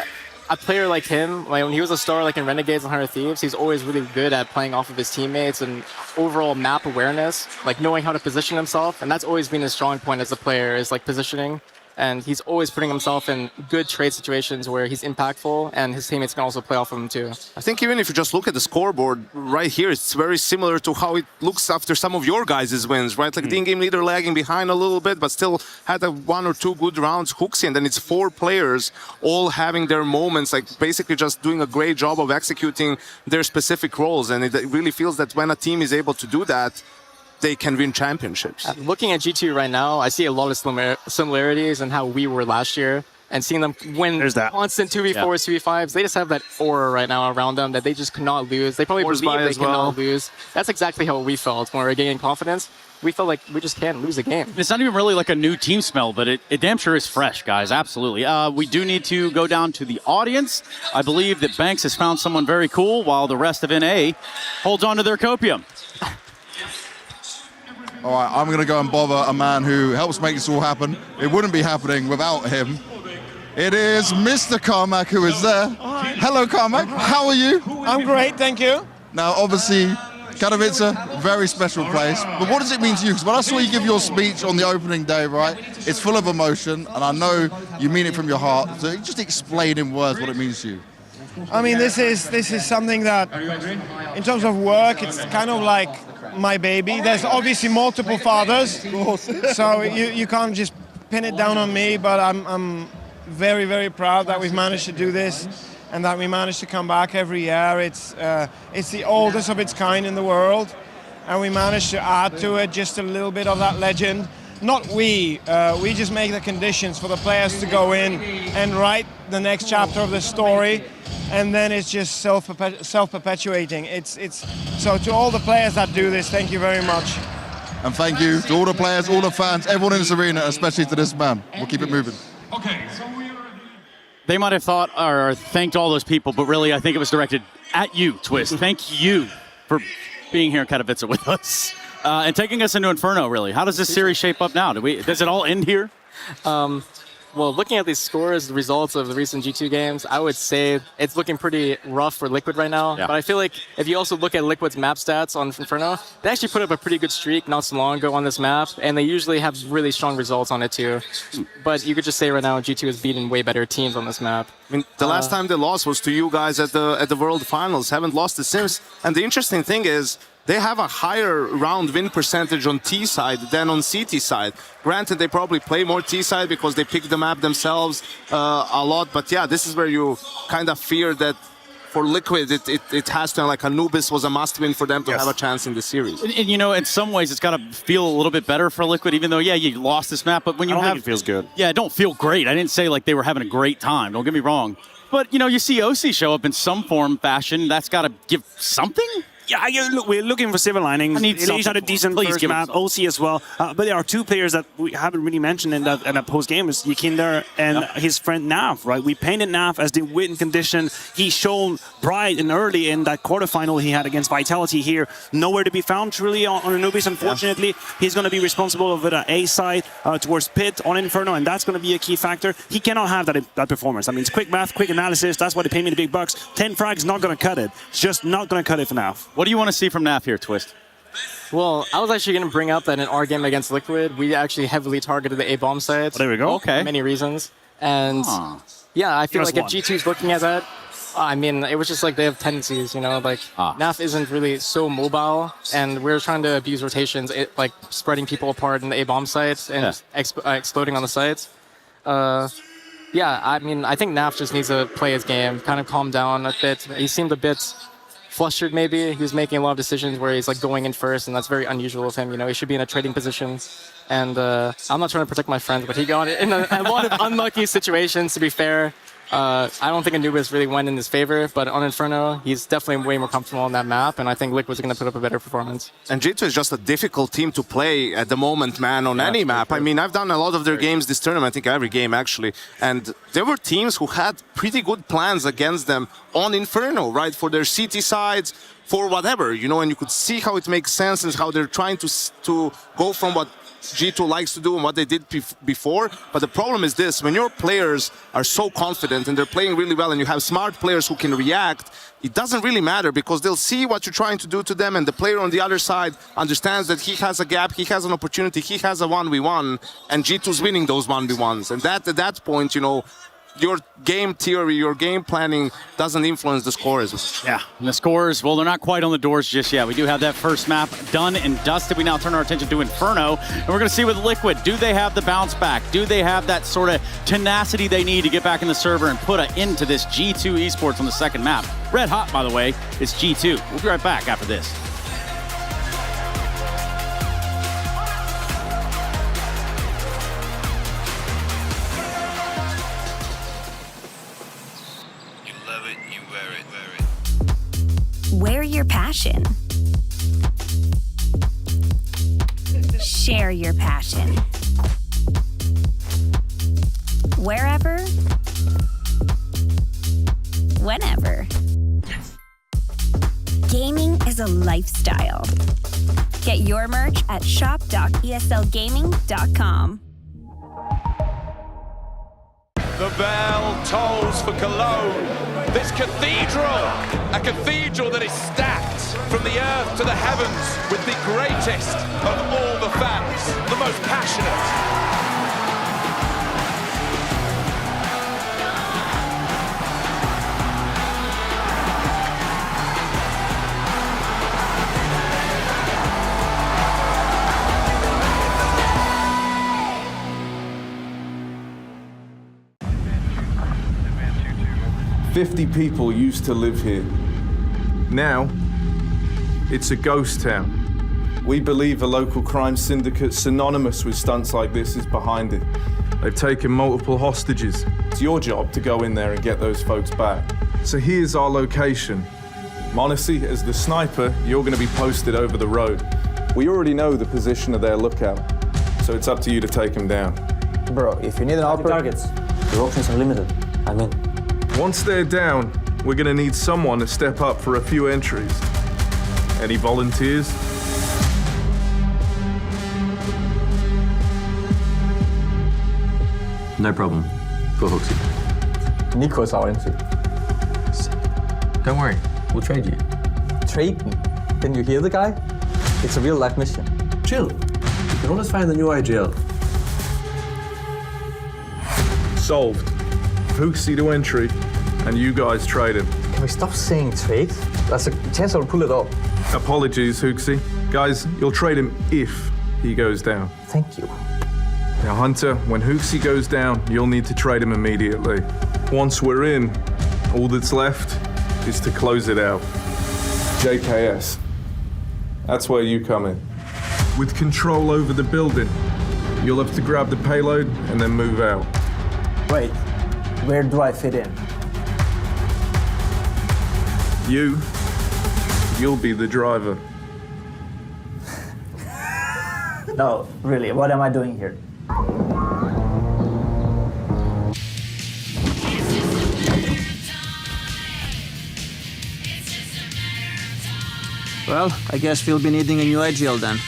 a player like him, like when he was a star like in Renegades and 100 Thieves, he's always really good at playing off of his teammates and overall map awareness, like knowing how to position himself. And that's always been his strong point as a player, is like positioning. And he's always putting himself in good trade situations where he's impactful, and his teammates can also play off of him too. I think even if you just look at the scoreboard right here, it's very similar to how it looks after some of your guys' wins, right? Like the in-game leader lagging behind a little bit, but still had a 1 or 2 good rounds. Hooksy, and then it's 4 players all having their moments, like basically just doing a great job of executing their specific roles. And it really feels that when a team is able to do that, they can win championships. Looking at G2 right now, I see a lot of similarities in how we were last year, and seeing them win constant 2v4s, 2v5s. They just have that aura right now around them that they just cannot lose. They probably believe they cannot lose. That's exactly how we felt when we were gaining confidence. We felt like we just can't lose a game. It's not even really like a new team smell, but it damn sure is fresh, guys. Absolutely. We do need to go down to the audience. I believe that Banks has found someone very cool, while the rest of NA holds on to their copium. All right, I'm going to go and bother a man who helps make this all happen. It wouldn't be happening without him. It is Mr. Carmack who is there. Hello, Carmack. How are you? I'm great, thank you. Now, obviously, Katowice, very special place. But what does it mean to you? Because when I saw you give your speech on the opening day, right, it's full of emotion, and I know you mean it from your heart. So just explain in words what it means to you. I mean, this is something that, in terms of work, it's kind of like my baby. There's obviously multiple fathers, so you can't just pin it down on me, but I'm very, very proud that we've managed to do this and that we managed to come back every year. It's the oldest of its kind in the world, and we managed to add to it just a little bit of that legend. Not we just make the conditions for the players to go in and write the next chapter of the story, and then it's just self-perpetuating. So to all the players that do this, thank you very much. And thank you to all the players, all the fans, everyone in this arena, especially to this man. We'll keep it moving. Okay, so they might have thought or thanked all those people, but really I think it was directed at you, Twist. Thank you for being here in Katowice with us. And taking us into Inferno, really. How does this series shape up now? Does it all end here? Well, looking at these scores, the results of the recent G2 games, I would say it's looking pretty rough for Liquid right now. Yeah. But I feel like if you also look at Liquid's map stats on Inferno, they actually put up a pretty good streak not so long ago on this map, and they usually have really strong results on it too. But you could just say right now G2 has beaten way better teams on this map. I mean, the last time they lost was to you guys at the World Finals. Haven't lost it since. And the interesting thing is, they have a higher round win percentage on T side than on CT side. Granted, they probably play more T side because they pick the map themselves a lot. But yeah, this is where you kind of fear that for Liquid, it has to, like Anubis was a must-win for them to have a chance in the series. And you know, in some ways, it's got to feel a little bit better for Liquid, even though, yeah, you lost this map. But when you I don't think it feels good. Yeah, it don't feel great. I didn't say like they were having a great time. Don't get me wrong. But, you know, you see OC show up in some form, fashion. That's got to give something. Yeah, look, we're looking for silver linings. He's had a decent first map, OC as well. But there are two players that we haven't really mentioned in that post-game, is Yikinder and his friend Nav, right? We painted Nav as the win condition. He shone bright and early in that quarterfinal he had against Vitality here. Nowhere to be found truly on Anubis, unfortunately. He's going to be responsible of the A side towards Pit on Inferno, and that's going to be a key factor. He cannot have that performance. I mean, it's quick math, quick analysis. That's why they pay me the big bucks. 10 frags not going to cut it. It's just not going to cut it for Nav. What do you want to see from Naf here, Twist? Well, I was actually going to bring up that in our game against Liquid, we actually heavily targeted the A-bomb sites. There we go. Okay. For many reasons. And yeah, I feel like if G2's looking at that, I mean, it was just like they have tendencies, you know, like Naf isn't really so mobile, and we're trying to abuse rotations, like spreading people apart in the A-bomb sites and exploding on the sites. Yeah, I mean, I think Naf just needs to play his game, kind of calm down a bit. He seemed a bit flustered maybe. He was making a lot of decisions where he's like going in first, and that's very unusual of him. You know, he should be in a trading position. And I'm not trying to protect my friends, but he got it in a lot of unlucky situations, to be fair. I don't think Anubis really went in his favor, but on Inferno, he's definitely way more comfortable on that map, and I think Liquid's going to put up a better performance. And G2 is just a difficult team to play at the moment, man, on any map. Sure. I mean, I've done a lot of their games this tournament, I think every game actually, and there were teams who had pretty good plans against them on Inferno, right, for their CT sides, for whatever, you know, and you could see how it makes sense and how they're trying to go from what G2 likes to do and what they did before. But the problem is this: when your players are so confident and they're playing really well and you have smart players who can react, it doesn't really matter because they'll see what you're trying to do to them, and the player on the other side understands that he has a gap, he has an opportunity, he has a 1v1, and G2's winning those 1v1s. And at that point, you know, your game theory, your game planning doesn't influence the scores. Yeah, and the scores, well, they're not quite on the doors just yet. We do have that first map done and dusted. We now turn our attention to Inferno, and we're going to see with Liquid, do they have the bounce back? Do they have that sort of tenacity they need to get back in the server and put an end to this G2 Esports on the second map? Red hot, by the way, is G2. We'll be right back after this. Wear your passion. Share your passion. Wherever, whenever. Gaming is a lifestyle. Get your merch at shop.eslgaming.com. The bell tolls for Cologne. This cathedral, a cathedral that is stacked from the earth to the heavens with the greatest of all the fans, the most passionate. 50 people used to live here. Now, it's a ghost town. We believe a local crime syndicate synonymous with stunts like this is behind it. They've taken multiple hostages. It's your job to go in there and get those folks back. So here's our location. Monesi, as the sniper, you're going to be posted over the road. We already know the position of their lookout, so it's up to you to take them down. Bro, if you need an helper, targets. Your options are limited. I'm in. Once they're down, we're going to need someone to step up for a few entries. Any volunteers? No problem. Go Hooksy. Nico's our entry. Don't worry, we'll trade you. Trade me? Can you hear the guy? It's a real life mission. Chill. You can always find the new IGL. Solved. Hooksy to entry, and you guys trade him. Can we stop saying trade? That's a chance I'll pull it off. Apologies, Hooksy. Guys, you'll trade him if he goes down. Thank you. Now, Hunter, when Hooksy goes down, you'll need to trade him immediately. Once we're in, all that's left is to close it out. JKS. That's where you come in. With control over the building, you'll have to grab the payload and then move out. Wait, where do I fit in? You'll be the driver. No, really, what am I doing here? Well, I guess we'll be needing a new IGL then.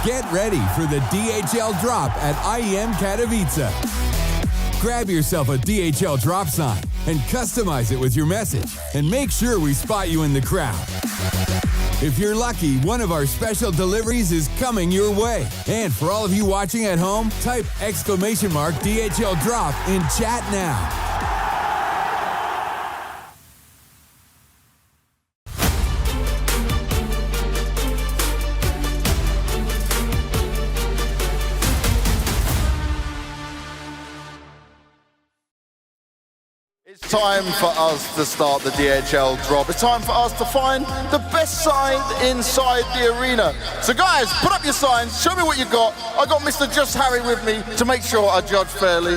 Get ready for the DHL drop at IEM Katowice. Grab yourself a DHL drop sign and customize it with your message, and make sure we spot you in the crowd. If you're lucky, one of our special deliveries is coming your way. And for all of you watching at home, type !DHL drop in chat now. It's time for us to start the DHL drop. It's time for us to find the best sign inside the arena. So guys, put up your signs, show me what you got. I got Mr. Just Harry with me to make sure I judge fairly.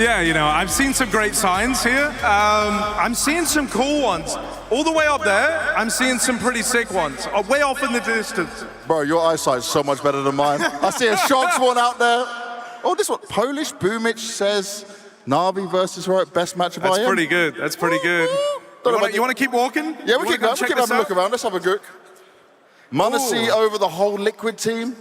Yeah, you know, I've seen some great signs here. I'm seeing some cool ones. all the way up there, I'm seeing some pretty sick ones. Way off in the distance. Bro, your eyesight's so much better than mine. I see a Sharks one out there. Oh, this one, Polish Boomich says Na'Vi versus Heroic, best match of IEM. That's pretty good. That's pretty good. You want to keep walking? Yeah, we keep going. We keep having a look around. Let's have a look. Munacy over the whole Liquid team.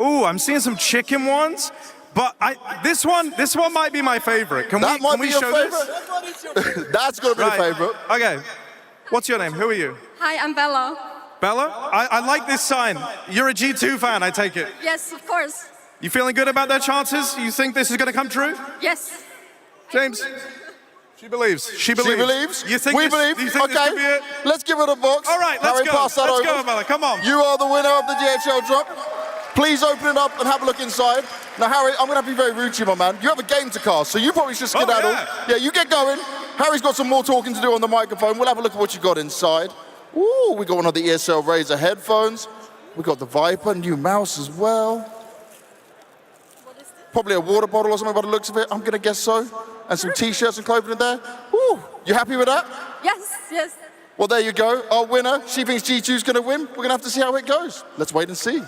Ooh, I'm seeing some chicken ones. But this one might be my favorite. Can we show this? That's gonna be the favorite. Okay. What's your name? Who are you? Hi, I'm Bella. Bella? I like this sign. You're a G2 fan, I take it. Yes, of course. You feeling good about their chances? You think this is gonna come true? Yes. James? She believes. She believes. She believes. You think we believe. You think okay. this could be it? Let's give it a box. All right, let's Harry, go. pass that Let's over. go, Bella. Come on. You are the winner of the DHL drop. Please open it up and have a look inside. Now, Harry, I'm going to be very rude to you, my man. You have a game to cast, so you probably should skedaddle. Yeah, you get going. Harry's got some more talking to do on the microphone. We'll have a look at what you got inside. Ooh, we got one of the ESL Razor headphones. We got the Viper, new mouse as well. Probably a water bottle or something by the looks of it. I'm going to guess so. And some T-shirts and clothing in there. Ooh, you happy with that? Yes, yes. Well, there you go. Our winner. She thinks G2's going to win. We're going to have to see how it goes. Let's wait and see.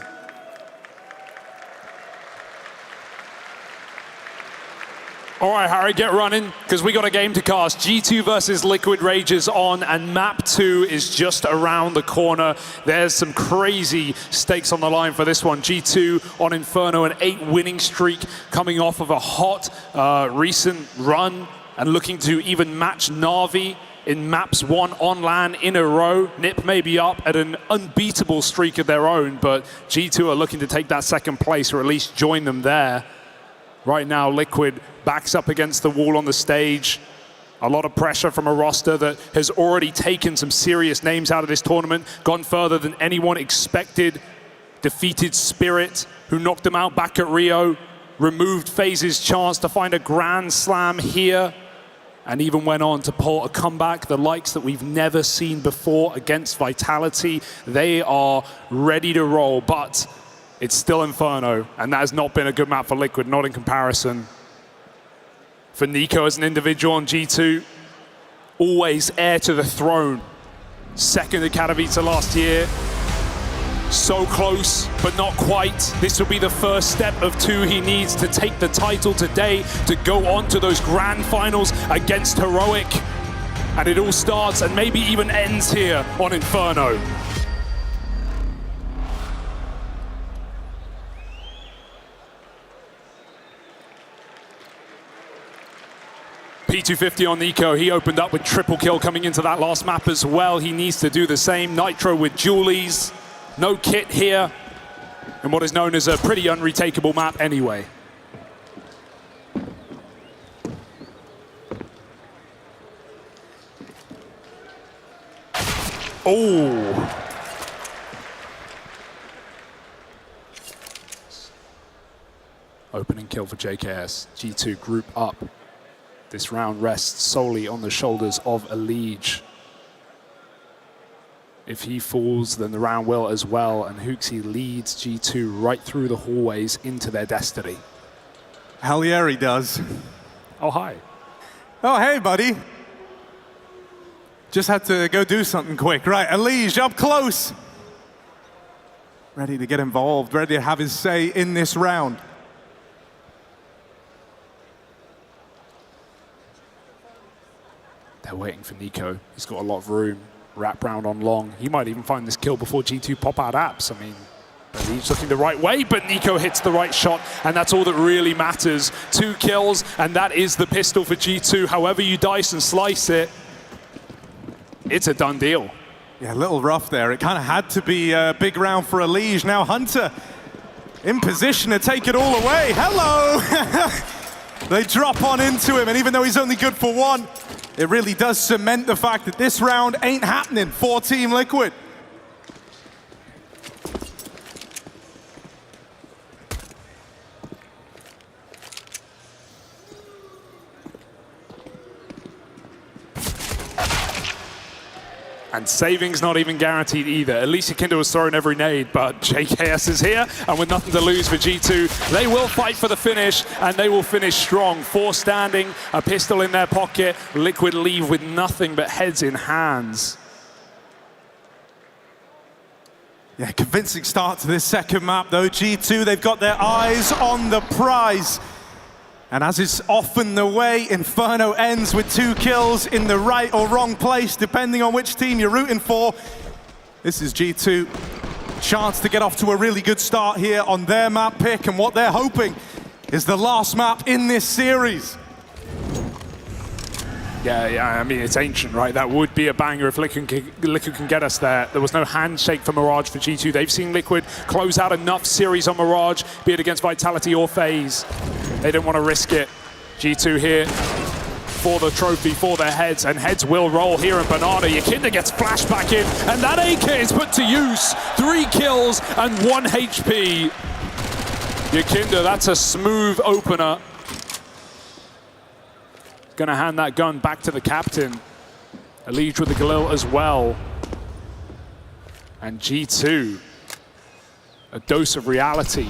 All right, Harry, get running, because we got a game to cast. G2 versus Liquid Rage is on, and map 2 is just around the corner. There's some crazy stakes on the line for this one. G2 on Inferno, an 8-winning streak, coming off of a hot recent run, and looking to even match Na'Vi in maps 1 on LAN in a row. NIP may be up at an unbeatable streak of their own, but G2 are looking to take that second place, or at least join them there. Right now, Liquid backs up against the wall on the stage. A lot of pressure from a roster that has already taken some serious names out of this tournament, gone further than anyone expected. Defeated Spirit, who knocked them out back at Rio, removed FaZe's chance to find a Grand Slam here, and even went on to pull a comeback, the likes that we've never seen before against Vitality. They are ready to roll, but it's still Inferno, and that has not been a good map for Liquid, not in comparison. For Nico as an individual on G2, always heir to the throne. Second at Katowice last year. So close, but not quite. This will be the first step of 2 he needs to take the title today, to go on to those grand finals against Heroic. And it all starts and maybe even ends here on Inferno. P250 on Nico. He opened up with triple kill coming into that last map as well. He needs to do the same. Nitro with Julies. No kit here in what is known as a pretty unretakeable map anyway. Oh. Opening kill for JKS. G2 group up. This round rests solely on the shoulders of Elige. If he falls, then the round will as well, and Hooksy leads G2 right through the hallways into their destiny. Hell yeah, he does. Oh, hi. Oh, hey, buddy. Just had to go do something quick. Right, Elige up close. Ready to get involved, ready to have his say in this round. They're waiting for Nico. He's got a lot of room. Wrap round on long. He might even find this kill before G2 pop out apps. I mean, he's looking the right way, but Nico hits the right shot, and that's all that really matters. 2 kills, and that is the pistol for G2. However you dice and slice it, it's a done deal. Yeah, a little rough there. It kind of had to be a big round for Elige. Now Hunter in position to take it all away. Hello! They drop on into him, and even though he's only good for 1, it really does cement the fact that this round ain't happening for Team Liquid. And saving's not even guaranteed either. At least Yakinda was throwing every nade, but JKS is here, and with nothing to lose for G2, they will fight for the finish, and they will finish strong. 4 standing, a pistol in their pocket. Liquid leave with nothing but heads in hands. Yeah, convincing start to this second map though. G2, they've got their eyes on the prize. And as is often the way, Inferno ends with 2 kills in the right or wrong place, depending on which team you're rooting for. This is G2. Chance to get off to a really good start here on their map pick, and what they're hoping is the last map in this series. Yeah, I mean, it's ancient, right? That would be a banger if Liquid can get us there. There was no handshake for Mirage for G2. They've seen Liquid close out enough series on Mirage, be it against Vitality or FaZe. They didn't want to risk it. G2 here for the trophy, for their heads, and heads will roll here in Banana. Yakinda gets flashed back in, and that AK is put to use. 3 kills and 1 HP. Yakinda, that's a smooth opener. Gonna hand that gun back to the captain. Elige with the Galil as well. And G2, a dose of reality.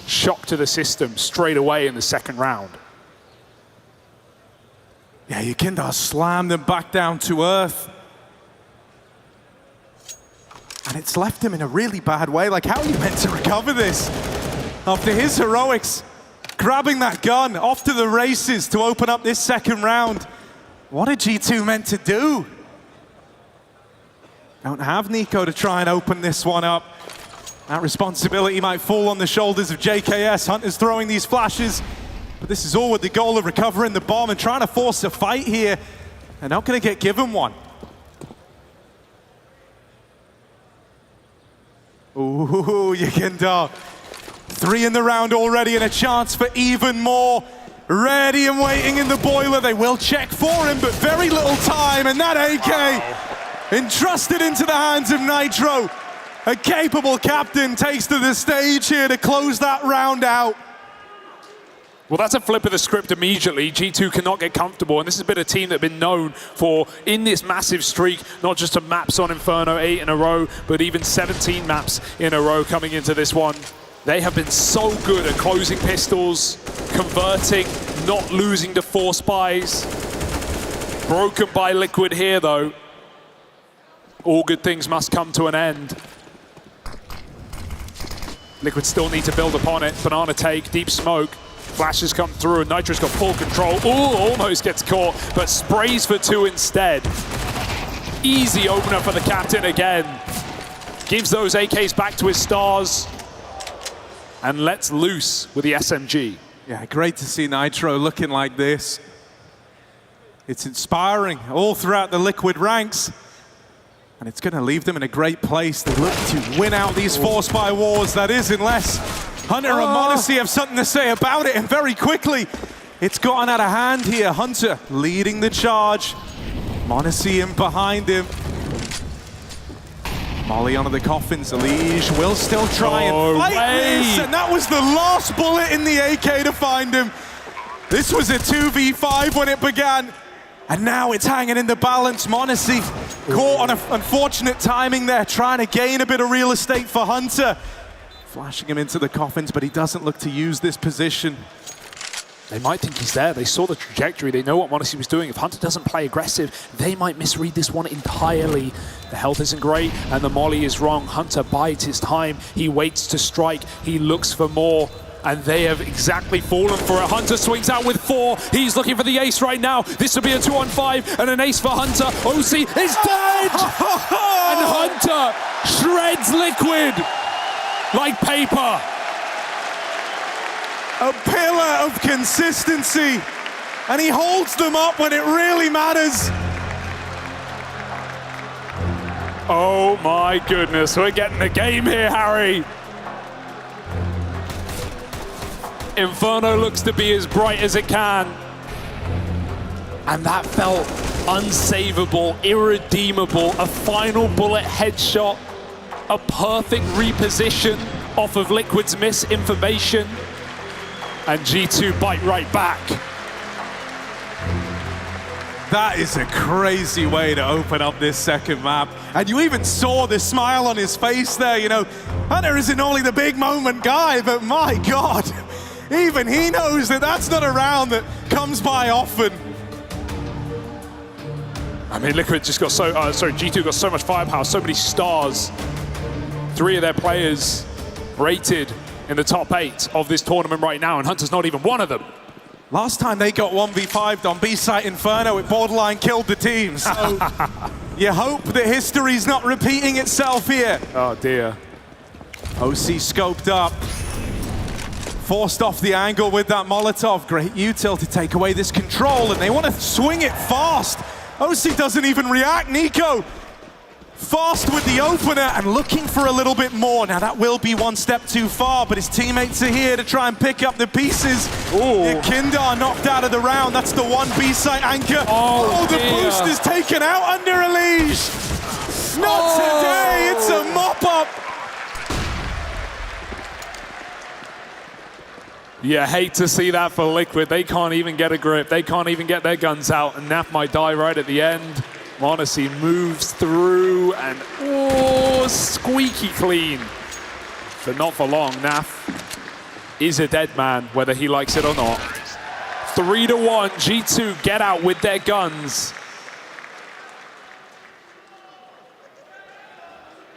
Shock to the system straight away in the second round. Yeah, Yakinda slammed them back down to earth. And it's left him in a really bad way. Like, how are you meant to recover this? After his heroics, grabbing that gun off to the races to open up this second round. What are G2 meant to do? Don't have Nico to try and open this one up. That responsibility might fall on the shoulders of JKS. Hunter's throwing these flashes, but this is all with the goal of recovering the bomb and trying to force a fight here. They're not going to get given one. Ooh, Yakinda. 3 in the round already, and a chance for even more. Ready and waiting in the boiler. They will check for him, but very little time, and that AK entrusted into the hands of Nitro. A capable captain takes to the stage here to close that round out. Well, that's a flip of the script immediately. G2 cannot get comfortable, and this has been a team that have been known for, in this massive streak, not just a maps on Inferno 8 in a row, but even 17 maps in a row coming into this one. They have been so good at closing pistols, converting, not losing to force buys. Broken by Liquid here, though. All good things must come to an end. Liquid still need to build upon it. Banana take, deep smoke. Flashes come through, and Nitro's got full control. Ooh, almost gets caught, but sprays for 2 instead. Easy opener for the captain again. Gives those AKs back to his stars. And lets loose with the SMG. Yeah, great to see Nitro looking like this. It's inspiring all throughout the Liquid ranks. And it's going to leave them in a great place. They look to win out these force buy wars. That is, unless Hunter and Modesty have something to say about it. And very quickly, it's gotten out of hand here. Hunter leading the charge. Modesty in behind him. Molly onto the coffins. Elige will still try and fight this, and that was the last bullet in the AK to find him. This was a 2v5 when it began, and now it's hanging in the balance. Monacy caught on unfortunate timing there, trying to gain a bit of real estate for Hunter. Flashing him into the coffins, but he doesn't look to use this position. They might think he's there. They saw the trajectory. They know what Modesty was doing. If Hunter doesn't play aggressive, they might misread this one entirely. The health isn't great, and the molly is wrong. Hunter bides his time. He waits to strike. He looks for more, and they have exactly fallen for it. Hunter swings out with 4. He's looking for the ace right now. This will be a 2-on-5, and an ace for Hunter. OC is dead! And Hunter shreds Liquid like paper. A pillar of consistency, and he holds them up when it really matters. Oh my goodness, we're getting a game here, Harry. Inferno looks to be as bright as it can. And that felt unsavable, irredeemable, a final bullet headshot, a perfect reposition off of Liquid's misinformation. And G2 bite right back. That is a crazy way to open up this second map. And you even saw the smile on his face there, you know. Hunter isn't only the big moment guy, but my God, even he knows that that's not a round that comes by often. I mean, Liquid just got G2 got so much firepower, so many stars. 3 of their players rated in the top 8 of this tournament right now, and Hunter's not even one of them. Last time they got 1v5'd on B-Site Inferno, it borderline killed the team. So you hope that history's not repeating itself here. Oh dear. OC scoped up. Forced off the angle with that Molotov. Great util to take away this control, and they want to swing it fast. OC doesn't even react. Nico fast with the opener and looking for a little bit more. Now that will be one step too far, but his teammates are here to try and pick up the pieces. Kindar knocked out of the round. That's the one B-site anchor. Oh, the boost is taken out under a leash. Not today, it's a mop-up. Yeah, hate to see that for Liquid. They can't even get a grip. They can't even get their guns out, and Naf might die right at the end. m0NESY moves through and squeaky clean. But not for long. Naf is a dead man, whether he likes it or not. 3-1, G2 get out with their guns.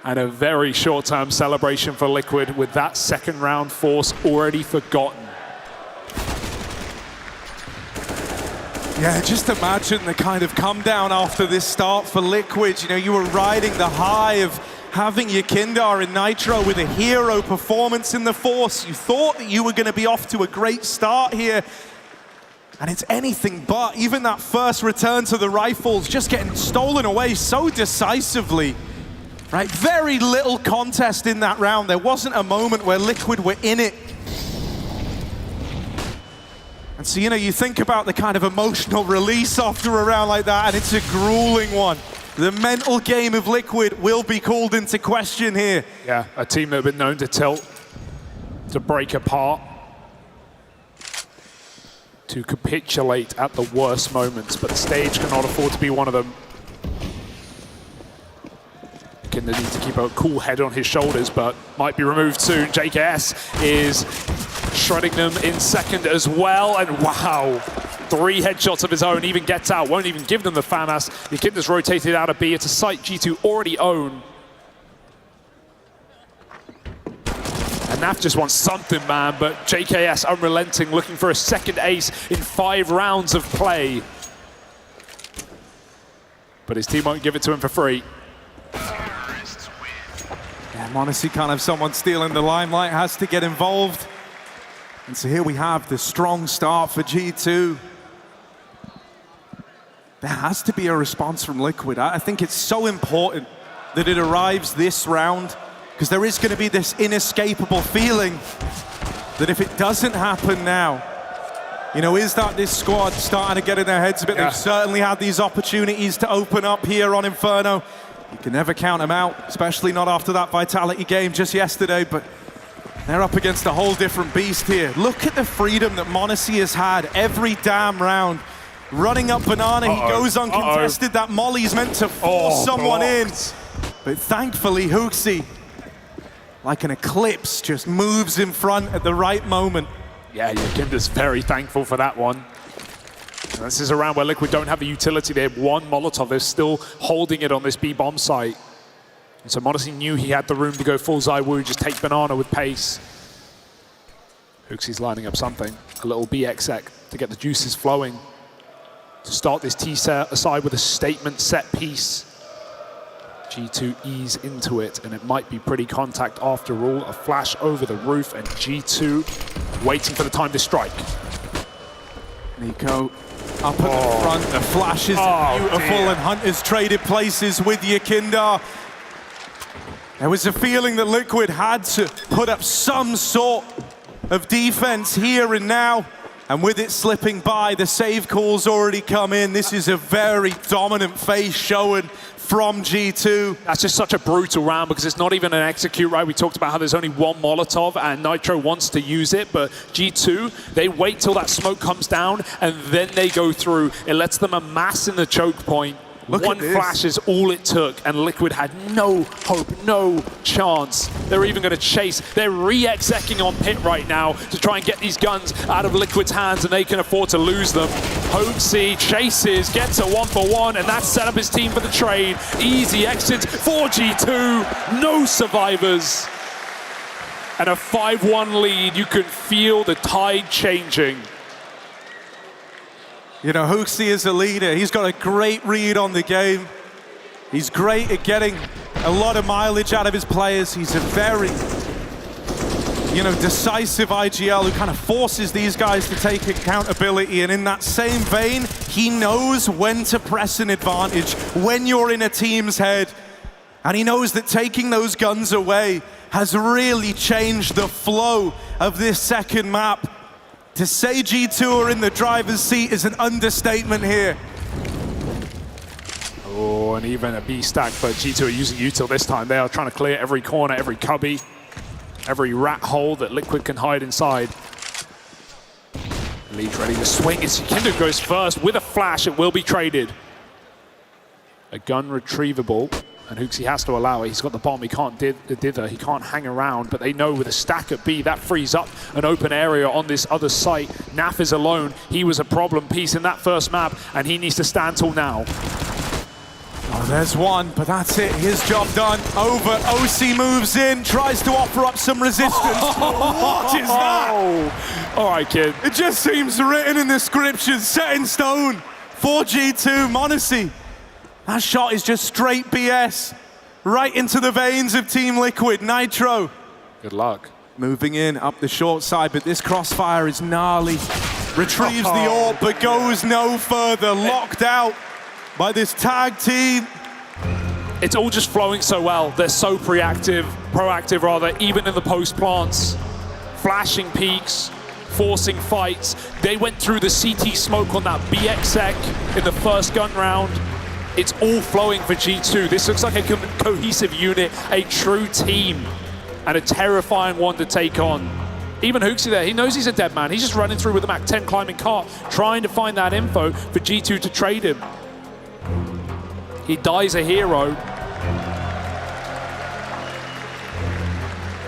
And a very short-term celebration for Liquid with that second round force already forgotten. Yeah, just imagine the kind of come down after this start for Liquid. You know, you were riding the high of having your Kindar in Nitro with a hero performance in the Force. You thought that you were going to be off to a great start here. And it's anything but. Even that first return to the rifles just getting stolen away so decisively. Right, very little contest in that round. There wasn't a moment where Liquid were in it. And so, you know, you think about the kind of emotional release after a round like that, and it's a grueling one. The mental game of Liquid will be called into question here. Yeah, a team that have been known to tilt, to break apart, to capitulate at the worst moments, but the stage cannot afford to be one of them. Gonna need to keep a cool head on his shoulders, but might be removed soon. JKS is shredding them in second as well, and wow, 3 headshots of his own, even gets out, won't even give them the FAMAS. Yakinda's rotated out of B. It's a site G2 already own. And Naf just wants something, man, but JKS unrelenting, looking for a second ace in 5 rounds of play. But his team won't give it to him for free. Yeah, m0NESY kind of someone stealing the limelight, has to get involved. And so here we have the strong start for G2. There has to be a response from Liquid. I think it's so important that it arrives this round, because there is going to be this inescapable feeling that if it doesn't happen now, you know, is that this squad starting to get in their heads a bit? Yeah. They've certainly had these opportunities to open up here on Inferno. You can never count them out, especially not after that Vitality game just yesterday, but they're up against a whole different beast here. Look at the freedom that m0NESY has had every damn round. Running up Banana, he goes uncontested. That Molly's meant to force someone in. But thankfully, HooXi, like an eclipse, just moves in front at the right moment. Yeah, Yakinda's very thankful for that one. And this is a round where Liquid don't have the utility. They have 1 Molotov. They're still holding it on this B bomb site. And so m0NESY knew he had the room to go full ZywOo, just take Banana with pace. HooXi's lining up something, a little BXX to get the juices flowing. To start this T set aside with a statement set piece. G2 ease into it, and it might be pretty contact after all. A flash over the roof, and G2 waiting for the time to strike. Nico up at the front, the flash is beautiful, and Hunter's traded places with Yakindar. There was a feeling that Liquid had to put up some sort of defense here and now, and with it slipping by, the save call's already come in. This is a very dominant phase showing from G2. That's just such a brutal round because it's not even an execute, right? We talked about how there's only one Molotov and Nitro wants to use it, but G2, they wait till that smoke comes down and then they go through. It lets them amass in the choke point. One flash is all it took, and Liquid had no hope, no chance. They're even going to chase. They're re-execing on Pit right now to try and get these guns out of Liquid's hands, and they can afford to lose them. Hoaxy chases, gets a 1-for-1, and that's set up his team for the trade. Easy exit for G2, no survivors. And a 5-1 lead, you can feel the tide changing. You know, Hoaxy is a leader. He's got a great read on the game. He's great at getting a lot of mileage out of his players. He's a very, you know, decisive IGL who kind of forces these guys to take accountability. And in that same vein, he knows when to press an advantage, when you're in a team's head. And he knows that taking those guns away has really changed the flow of this second map. To say G2 are in the driver's seat is an understatement here. Oh, and even a B stack, but G2 are using util this time. They are trying to clear every corner, every cubby, every rat hole that Liquid can hide inside. Leech ready to swing. As Kinder goes first with a flash, it will be traded. A gun retrievable. And Hoaxy has to allow it. He's got the bomb, he can't dither, he can't hang around, but they know with a stack at B, that frees up an open area on this other site. Naf is alone. He was a problem piece in that first map, and he needs to stand tall now. Oh, there's one, but that's it. His job done. Over. OC moves in, tries to offer up some resistance. What is that? All right, kid. It just seems written in the scriptures, set in stone for G2. m0NESY. That shot is just straight BS. Right into the veins of Team Liquid. Nitro. Good luck. Moving in up the short side, but this crossfire is gnarly. Retrieves the AWP, but goes no further. Locked out by this tag team. It's all just flowing so well. They're so proactive rather, even in the post plants. Flashing peaks, forcing fights. They went through the CT smoke on that BXEC in the first gun round. It's all flowing for G2. This looks like a cohesive unit, a true team, and a terrifying one to take on. Even Hoaxy there, he knows he's a dead man. He's just running through with the Mach 10 climbing cart, trying to find that info for G2 to trade him. He dies a hero.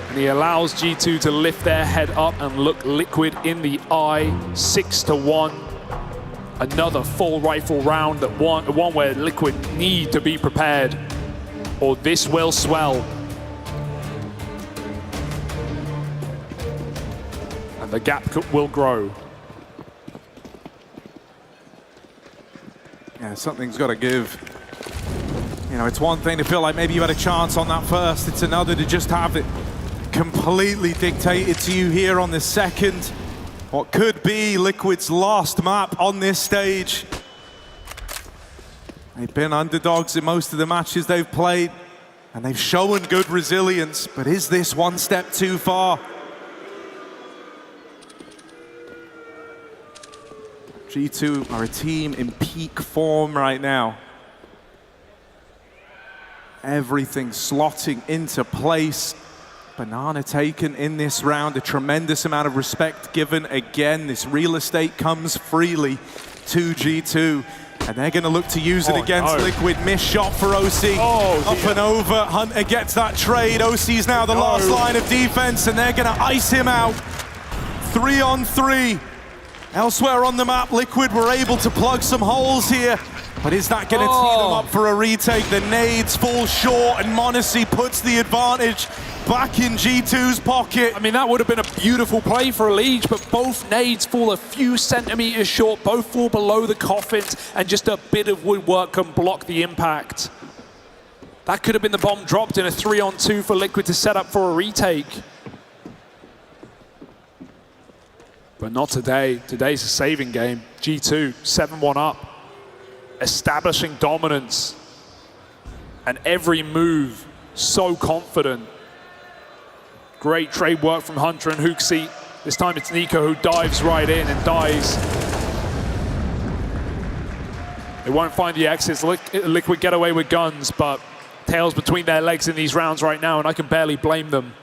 And he allows G2 to lift their head up and look Liquid in the eye, 6-1. Another full rifle round, that one where Liquid need to be prepared, or this will swell. And the gap will grow. Yeah, something's got to give. You know, it's one thing to feel like maybe you had a chance on that first. It's another to just have it completely dictated to you here on the second. What could be Liquid's last map on this stage. They've been underdogs in most of the matches they've played, and they've shown good resilience, but is this one step too far? G2 are a team in peak form right now. Everything slotting into place. Banana taken in this round, a tremendous amount of respect given again. This real estate comes freely to G2, and they're going to look to use it against Liquid. Missed shot for OC. Up and over, Hunter gets that trade. OC's now the last line of defense, and they're going to ice him out. 3-on-3. Elsewhere on the map, Liquid were able to plug some holes here, but is that going to tee them up for a retake? The nades fall short, and m0NESY puts the advantage back in G2's pocket. I mean, that would have been a beautiful play for a Liege, but both nades fall a few centimeters short, both fall below the coffins, and just a bit of woodwork can block the impact. That could have been the bomb dropped in a 3-on-2 for Liquid to set up for a retake. But not today. Today's a saving game. G2, 7-1 up, establishing dominance, and every move so confident. Great trade work from Hunter and Hoaxy. This time it's Nico who dives right in and dies. They won't find the exits. Liquid get away with guns, but tails between their legs in these rounds right now, and I can barely blame them.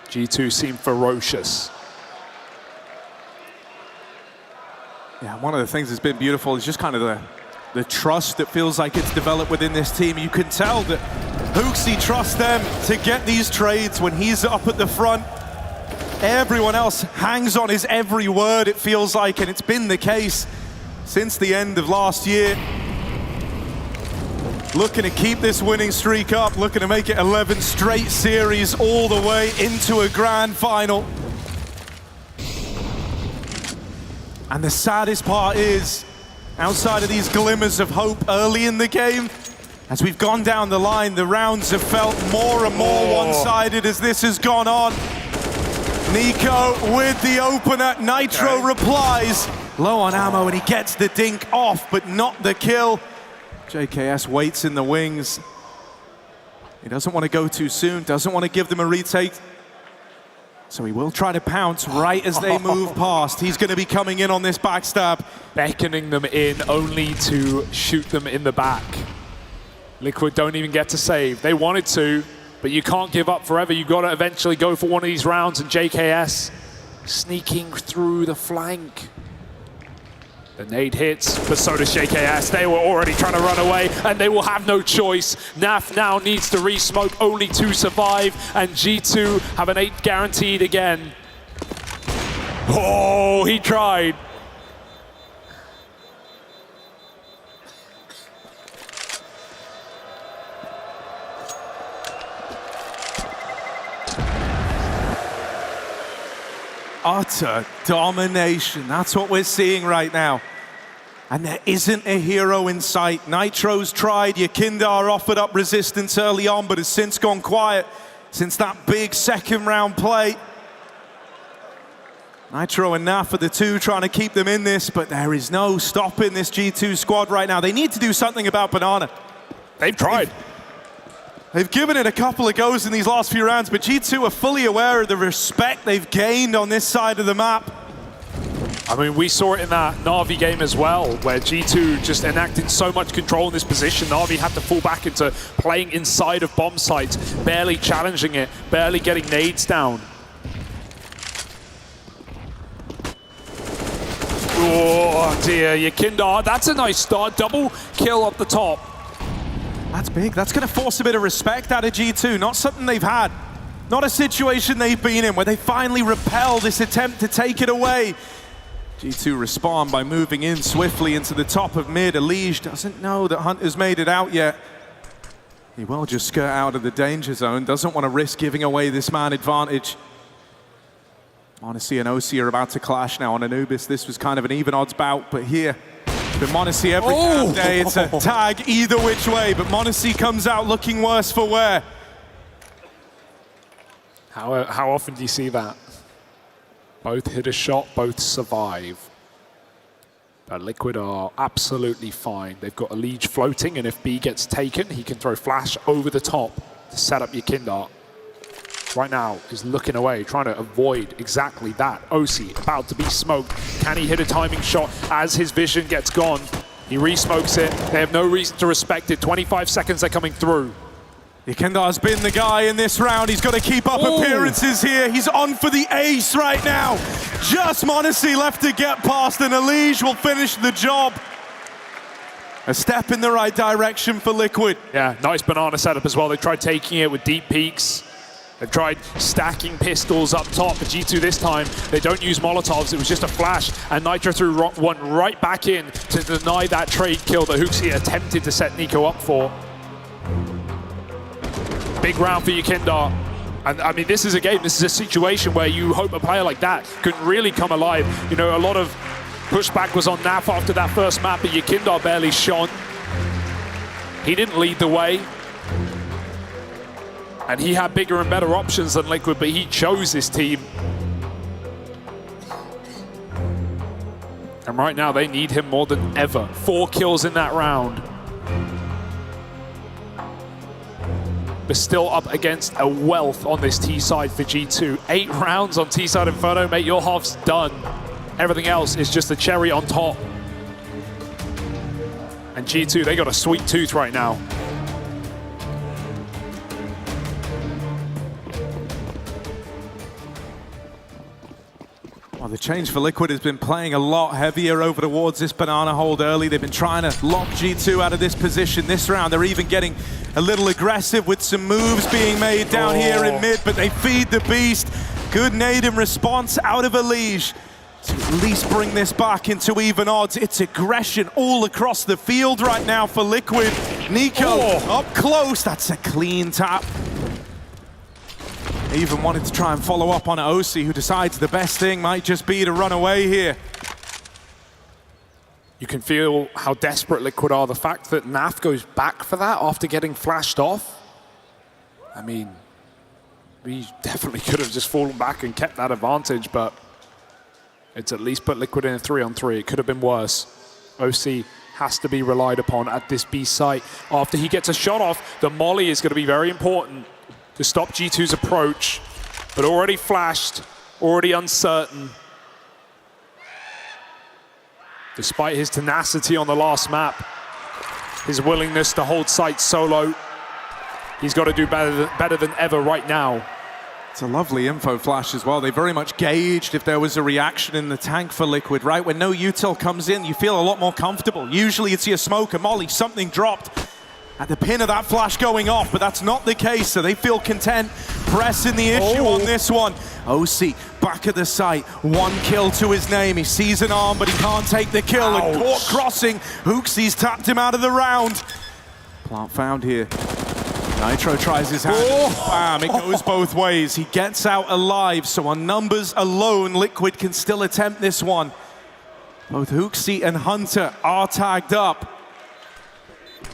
G2 seem ferocious. Yeah, one of the things that's been beautiful is just kind of the trust that feels like it's developed within this team. You can tell that Hooksy trusts them to get these trades when he's up at the front. Everyone else hangs on his every word, it feels like, and it's been the case since the end of last year. Looking to keep this winning streak up, looking to make it 11 straight series all the way into a grand final. And the saddest part is, outside of these glimmers of hope early in the game, as we've gone down the line, the rounds have felt more and more one-sided as this has gone on. Nico with the opener, Nitro replies, low on ammo, and he gets the dink off, but not the kill. JKS waits in the wings. He doesn't want to go too soon, doesn't want to give them a retake. So he will try to pounce right as they move past. He's going to be coming in on this backstab. Beckoning them in only to shoot them in the back. Liquid don't even get to save. They wanted to, but you can't give up forever. You've got to eventually go for one of these rounds, and JKS sneaking through the flank. The nade hits, but so does JKS. They were already trying to run away, and they will have no choice. Naf now needs to re-smoke only to survive, and G2 have an 8 guaranteed again. Oh, he tried. Utter domination. That's what we're seeing right now. And there isn't a hero in sight. Nitro's tried. Yakindar offered up resistance early on, but has since gone quiet since that big second round play. Nitro and Naf are the two trying to keep them in this, but there is no stopping this G2 squad right now. They need to do something about Banana. They've tried. They've given it a couple of goes in these last few rounds, but G2 are fully aware of the respect they've gained on this side of the map. I mean, we saw it in that Na'Vi game as well, where G2 just enacted so much control in this position. Na'Vi had to fall back into playing inside of bomb sites, barely challenging it, barely getting nades down. Oh dear, Yakindar, that's a nice start. Double kill up the top. That's big. That's going to force a bit of respect out of G2. Not something they've had. Not a situation they've been in where they finally repel this attempt to take it away. G2 respond by moving in swiftly into the top of mid. Elige doesn't know that Hunter's made it out yet. He will just skirt out of the danger zone. Doesn't want to risk giving away this man advantage. m0NESY and OC are about to clash now on Anubis. This was kind of an even odds bout, but here, with m0NESY every damn day, it's a tag either which way, but m0NESY comes out looking worse for wear. How often do you see that? Both hit a shot, both survive. But Liquid are absolutely fine. They've got Elige floating, and if B gets taken, he can throw flash over the top to set up Yakindar. Right now is looking away, trying to avoid exactly that. OC about to be smoked. Can he hit a timing shot as his vision gets gone? He re-smokes it. They have no reason to respect it. 25 seconds, they're coming through. Yakindar's been the guy in this round. He's got to keep up appearances here. He's on for the ace right now. Just m0NESY left to get past, and Elige will finish the job. A step in the right direction for Liquid. Yeah, nice banana setup as well. They tried taking it with deep peaks. They've tried stacking pistols up top, but G2 this time, they don't use Molotovs. It was just a flash, and Nitro threw one right back in to deny that trade kill that Hooksy attempted to set Nico up for. Big round for Yakindar. And I mean, this is a game, this is a situation where you hope a player like that can really come alive. You know, a lot of pushback was on Naf after that first map, but Yakindar barely shone. He didn't lead the way. And he had bigger and better options than Liquid, but he chose this team. And right now, they need him more than ever. 4 kills in that round. But still up against a wealth on this T side for G2. 8 rounds on T side Inferno, mate, your half's done. Everything else is just the cherry on top. And G2, they got a sweet tooth right now. Well, the change for Liquid has been playing a lot heavier over towards this banana hold early. They've been trying to lock G2 out of this position this round. They're even getting a little aggressive with some moves being made down here in mid, but they feed the beast. Good nade in response out of Elige to at least bring this back into even odds. It's aggression all across the field right now for Liquid. Nico up close. That's a clean tap. They even wanted to try and follow up on OC, who decides the best thing might just be to run away here. You can feel how desperate Liquid are. The fact that Naf goes back for that after getting flashed off. I mean, we definitely could have just fallen back and kept that advantage, but it's at least put Liquid in a 3-on-3. It could have been worse. OC has to be relied upon at this B site. After he gets a shot off, the molly is going to be very important to stop G2's approach, but already flashed, already uncertain. Despite his tenacity on the last map, his willingness to hold site solo, he's got to do better than ever right now. It's a lovely info flash as well. They very much gauged if there was a reaction in the tank for Liquid, right? When no util comes in, you feel a lot more comfortable. Usually it's your smoke, a molly, something dropped at the pin of that flash going off, but that's not the case, so they feel content pressing the issue on this one. OC back at the site, 1 kill to his name. He sees an arm, but he can't take the kill. And caught crossing, Hooksy's tapped him out of the round. Plant found here. Nitro tries his hand. Bam, it goes both ways. He gets out alive, so on numbers alone, Liquid can still attempt this one. Both Hooksy and Hunter are tagged up.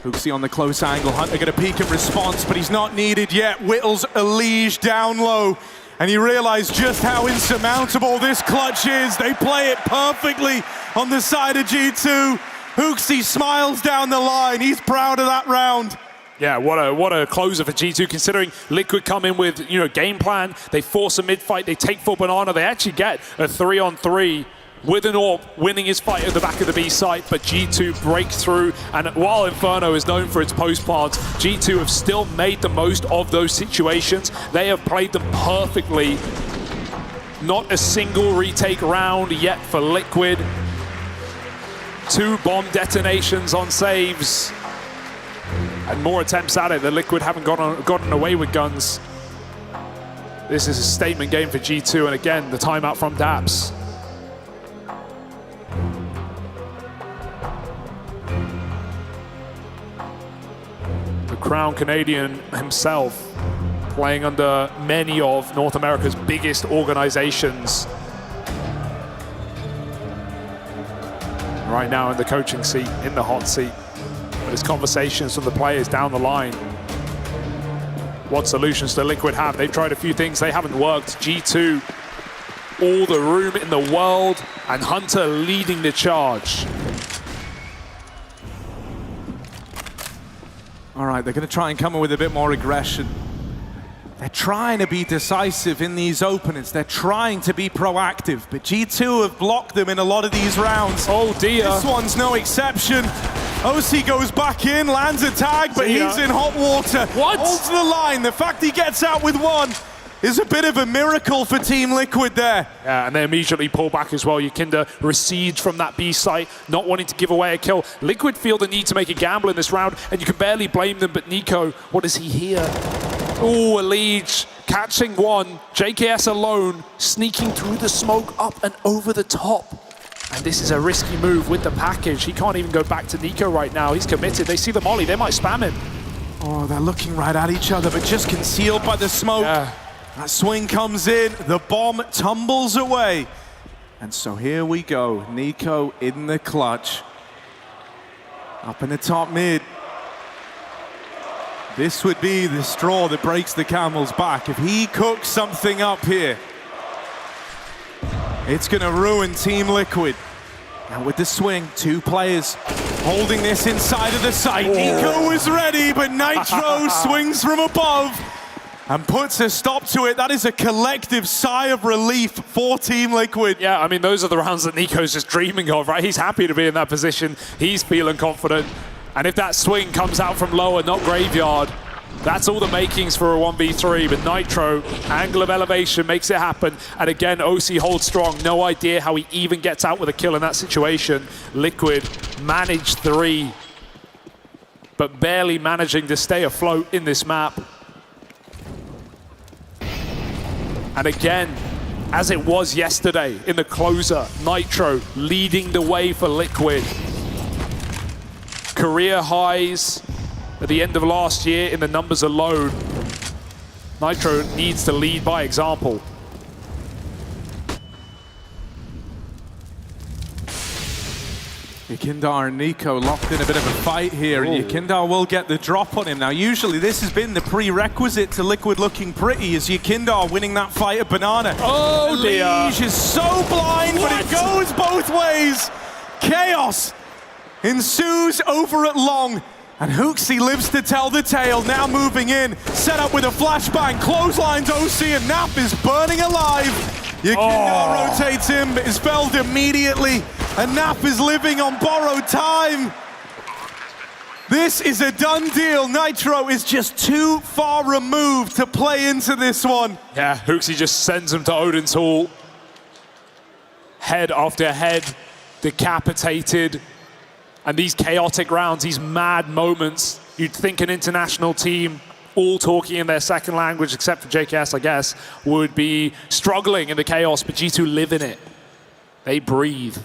Hooksy on the close angle, Hunter gonna peek in response, but he's not needed yet. Whittles Elige down low, and he realized just how insurmountable this clutch is. They play it perfectly on the side of G2. Hooksy smiles down the line, he's proud of that round. Yeah, what a closer for G2, considering Liquid come in with, game plan. They force a mid-fight, they take full banana, they actually get a 3-on-3 with an AWP, winning his fight at the back of the B site, but G2 break through, and while Inferno is known for its post-plants, G2 have still made the most of those situations. They have played them perfectly. Not a single retake round yet for Liquid. 2 bomb detonations on saves, and more attempts at it. The Liquid haven't gotten away with guns. This is a statement game for G2, and again, the timeout from Daps. The Crown Canadian himself, playing under many of North America's biggest organizations. Right now in the coaching seat, in the hot seat. But his conversations from the players down the line. What solutions do Liquid have? They've tried a few things, they haven't worked. G2, all the room in the world, and Hunter leading the charge. All right, they're going to try and come in with a bit more aggression. They're trying to be decisive in these openings. They're trying to be proactive, but G2 have blocked them in a lot of these rounds. Oh dear. This one's no exception. OC goes back in, lands a tag, but he's in hot water. What? Holds the line. The fact he gets out with one is a bit of a miracle for Team Liquid there. Yeah, and they immediately pull back as well. Yukinda recedes from that B site, not wanting to give away a kill. Liquid feel the need to make a gamble in this round, and you can barely blame them, but Nico, what is he here? Oh, Elige catching one. JKS alone, sneaking through the smoke up and over the top. And this is a risky move with the package. He can't even go back to Nico right now. He's committed. They see the molly. They might spam him. Oh, they're looking right at each other, but just concealed by the smoke. Yeah. That swing comes in. The bomb tumbles away. And so here we go. Nico in the clutch. Up in the top mid. This would be the straw that breaks the camel's back. If he cooks something up here, it's going to ruin Team Liquid. Now with the swing, 2 players holding this inside of the site. Nico was ready, but Nitro swings from above. and puts a stop to it. That is a collective sigh of relief for Team Liquid. Yeah, I mean, those are the rounds that Nico's just dreaming of, right? He's happy to be in that position. He's feeling confident. And if that swing comes out from lower, not graveyard, that's all the makings for a 1v3. But Nitro, angle of elevation makes it happen. And again, OC holds strong. No idea how he even gets out with a kill in that situation. Liquid managed 3, but barely managing to stay afloat in this map. And again, as it was yesterday in the closer, Nitro leading the way for Liquid. Career highs at the end of last year in the numbers alone. Nitro needs to lead by example. Yekindar and Nico locked in a bit of a fight here, and Yekindar will get the drop on him. Now, usually this has been the prerequisite to Liquid looking pretty, is Yekindar winning that fight at Banana. Oh dear. Lige is so blind, but it goes both ways. Chaos ensues over at Long, and Hooksy lives to tell the tale. Now moving in, set up with a flashbang, clotheslines OC, and Nap is burning alive. Yekindar rotates him, but is felled immediately. And Nap is living on borrowed time. This is a done deal. Nitro is just too far removed to play into this one. Yeah, Hooksy just sends him to Odin's Hall. Head after head, decapitated. And these chaotic rounds, these mad moments, you'd think an international team, all talking in their second language, except for JKS, I guess, would be struggling in the chaos, but G2 live in it. They breathe.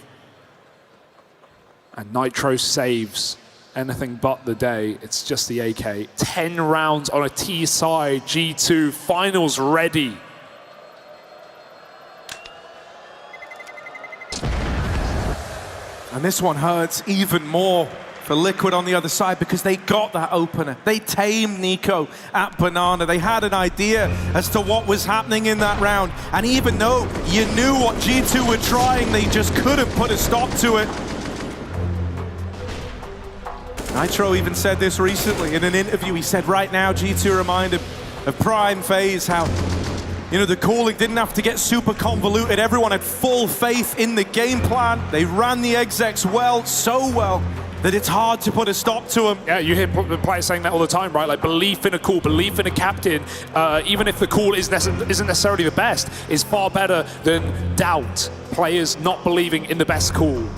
And Nitro saves anything but the day. It's just the AK. 10 rounds on a T side. G2 finals ready. And this one hurts even more for Liquid on the other side because they got that opener. They tamed Nico at Banana. They had an idea as to what was happening in that round. And even though you knew what G2 were trying, they just couldn't put a stop to it. Nitro even said this recently in an interview. He said right now G2 remind him of Prime Phase, how the calling didn't have to get super convoluted. Everyone had full faith in the game plan. They ran the execs well, so well, that it's hard to put a stop to them. Yeah, you hear players saying that all the time, right? Like belief in a call, belief in a captain, even if the call isn't necessarily the best, is far better than doubt. Players not believing in the best call.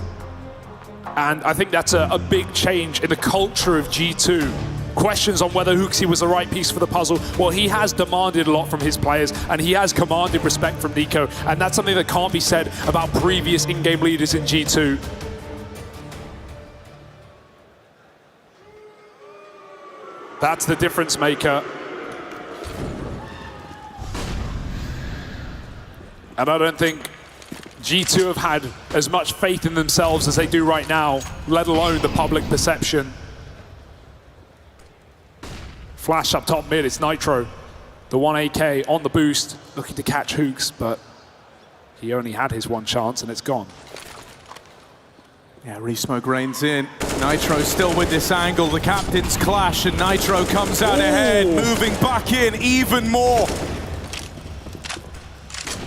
And I think that's a big change in the culture of G2. Questions on whether Hooksy was the right piece for the puzzle. Well, he has demanded a lot from his players, and he has commanded respect from Nico, and that's something that can't be said about previous in-game leaders in G2. That's the difference maker. And I don't think G2 have had as much faith in themselves as they do right now, let alone the public perception. Flash up top mid, it's Nitro. The 1 AK on the boost, looking to catch Hooks, but he only had his one chance and it's gone. Yeah, Resmoke reigns in. Nitro still with this angle. The captains clash and Nitro comes out ahead, moving back in even more.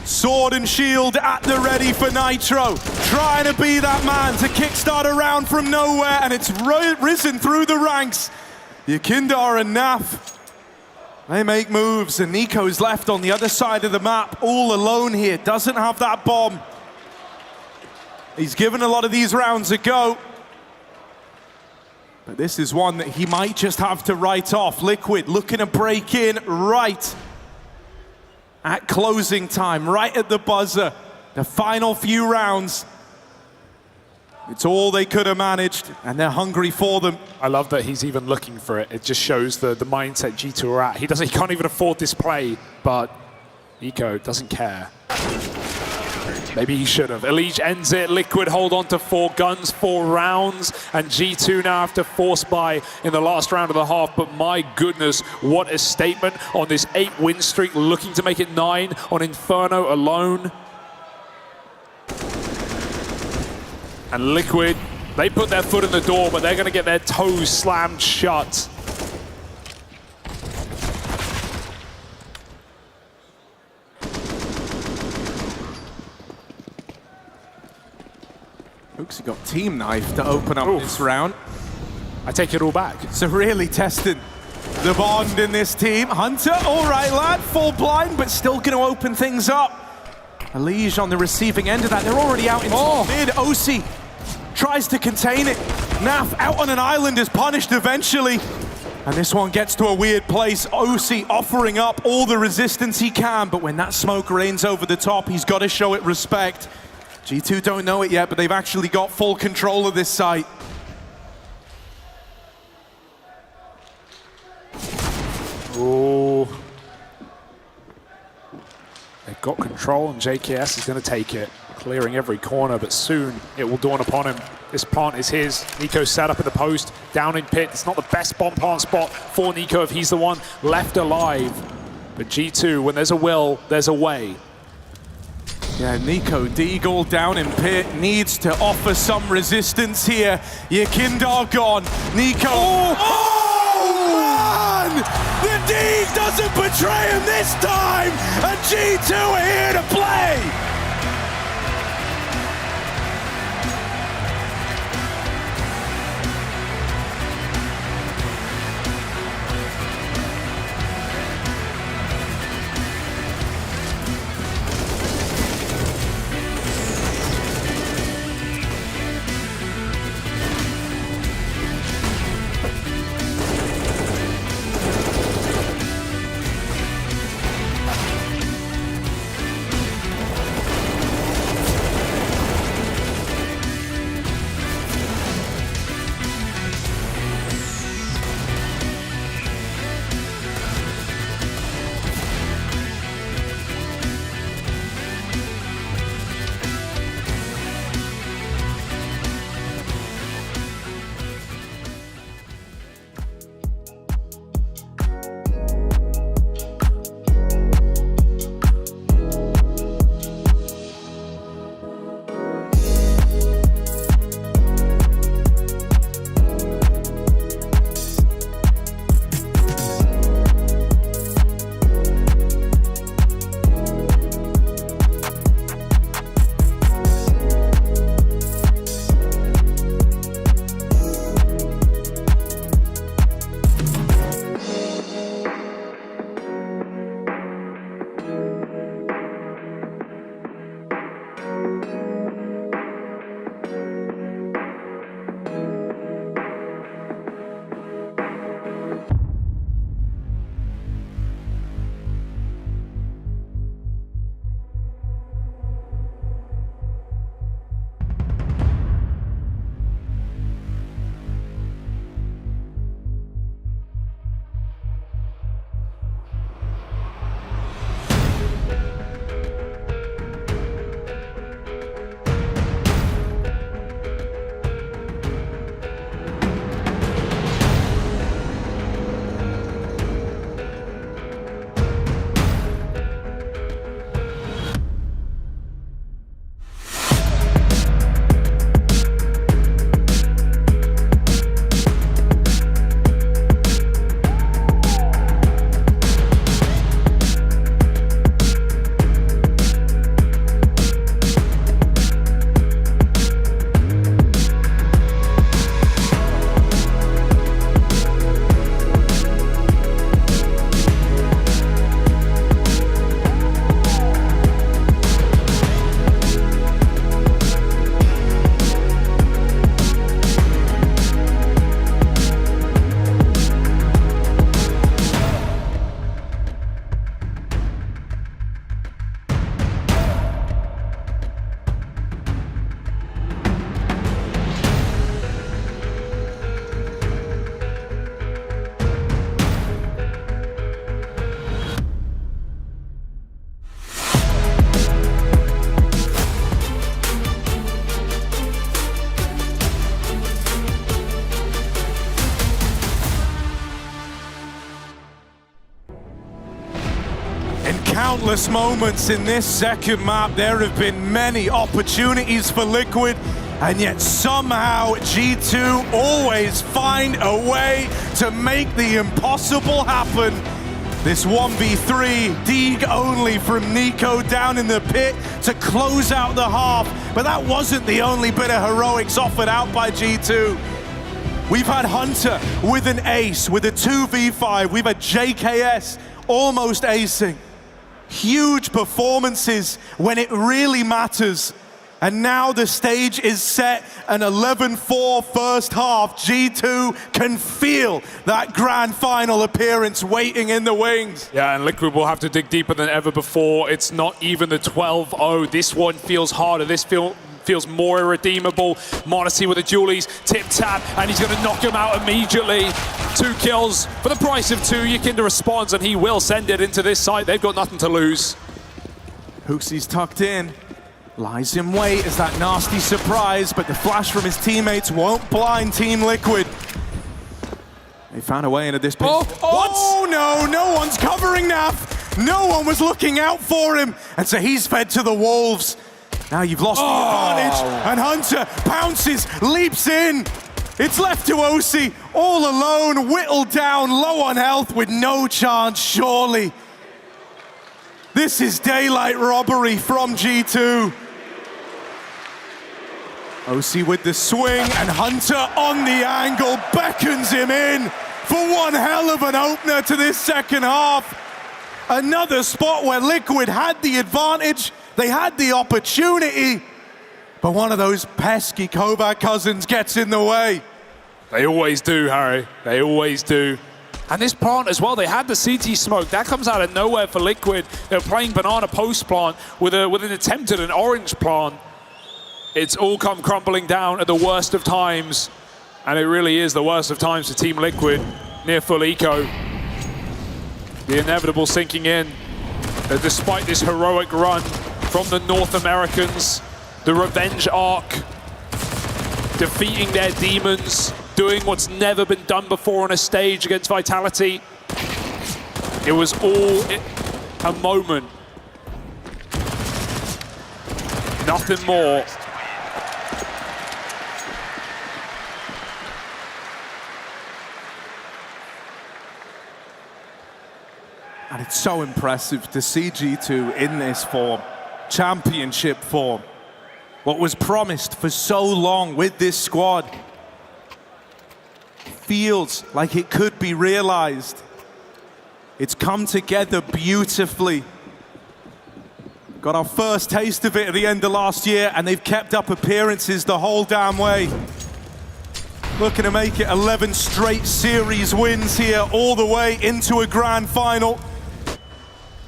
Sword and shield at the ready for Nitro. Trying to be that man to kickstart a round from nowhere, and it's risen through the ranks. Yekindar and Naf, they make moves, and Nico's left on the other side of the map, all alone here. Doesn't have that bomb. He's given a lot of these rounds a go. But this is one that he might just have to write off. Liquid looking to break in right at closing time, right at the buzzer. The final few rounds. It's all they could have managed, and they're hungry for them. I love that he's even looking for it. It just shows the mindset G2 are at. He can't even afford this play, but Nico doesn't care. Maybe he should have. Elige ends it. Liquid hold on to 4 guns, 4 rounds, and G2 now have to force buy in the last round of the half. But my goodness, what a statement on this 8-win streak, looking to make it 9 on Inferno alone. And Liquid, they put their foot in the door, but they're going to get their toes slammed shut. Ooks, he got team knife to open up this round. I take it all back. So really testing the bond in this team. Hunter, all right, lad, full blind, but still going to open things up. Elige on the receiving end of that. They're already out into mid. OC tries to contain it. Naf out on an island is punished eventually. And this one gets to a weird place. OC offering up all the resistance he can, but when that smoke rains over the top, he's got to show it respect. G2 don't know it yet, but they've actually got full control of this site. Oh. They've got control, and JKS is going to take it, clearing every corner, but soon it will dawn upon him. This plant is his. Nico set up in the post, down in pit. It's not the best bomb plant spot for Nico if he's the one left alive. But G2, when there's a will, there's a way. Yeah, Nico Deagle down in pit needs to offer some resistance here. Yakindar gone. Nico. Oh, man! The Deag doesn't betray him this time! And G2 are here to play! Countless moments in this second map. There have been many opportunities for Liquid, and yet somehow G2 always find a way to make the impossible happen. This 1v3, dig only from NiKo down in the pit to close out the half. But that wasn't the only bit of heroics offered out by G2. We've had Hunter with an ace, with a 2v5. We've had JKS almost acing. Huge performances when it really matters. And now the stage is set, an 11-4 first half. G2 can feel that grand final appearance waiting in the wings. Yeah, and Liquid will have to dig deeper than ever before. It's not even the 12-0. This one feels harder. This feels more irredeemable. m0NESY with the dualies, tip-tap, and he's going to knock him out immediately. 2 kills for the price of 2. Yikinda responds, and he will send it into this site. They've got nothing to lose. HooXi's tucked in. Lies in wait as that nasty surprise, but the flash from his teammates won't blind Team Liquid. They found a way into this pitch. Oh no, no one's covering Naf. No one was looking out for him. And so he's fed to the wolves. Now you've lost the advantage, and Hunter pounces, leaps in. It's left to OC, all alone, whittled down, low on health, with no chance, surely. This is daylight robbery from G2. OC with the swing, and Hunter on the angle beckons him in for one hell of an opener to this second half. Another spot where Liquid had the advantage, they had the opportunity, but one of those pesky Kovac cousins gets in the way. They always do, Harry. They always do. And this plant as well, they had the CT smoke. That comes out of nowhere for Liquid. They're playing banana post plant with an attempt at an orange plant. It's all come crumbling down at the worst of times. And it really is the worst of times for Team Liquid. Near full eco. The inevitable sinking in. That despite this heroic run from the North Americans, the revenge arc, defeating their demons, doing what's never been done before on a stage against Vitality. It was all a moment. Nothing more. And it's so impressive to see G2 in this form, championship form. What was promised for so long with this squad feels like it could be realized. It's come together beautifully. Got our first taste of it at the end of last year, and they've kept up appearances the whole damn way. Looking to make it 11 straight series wins here, all the way into a grand final.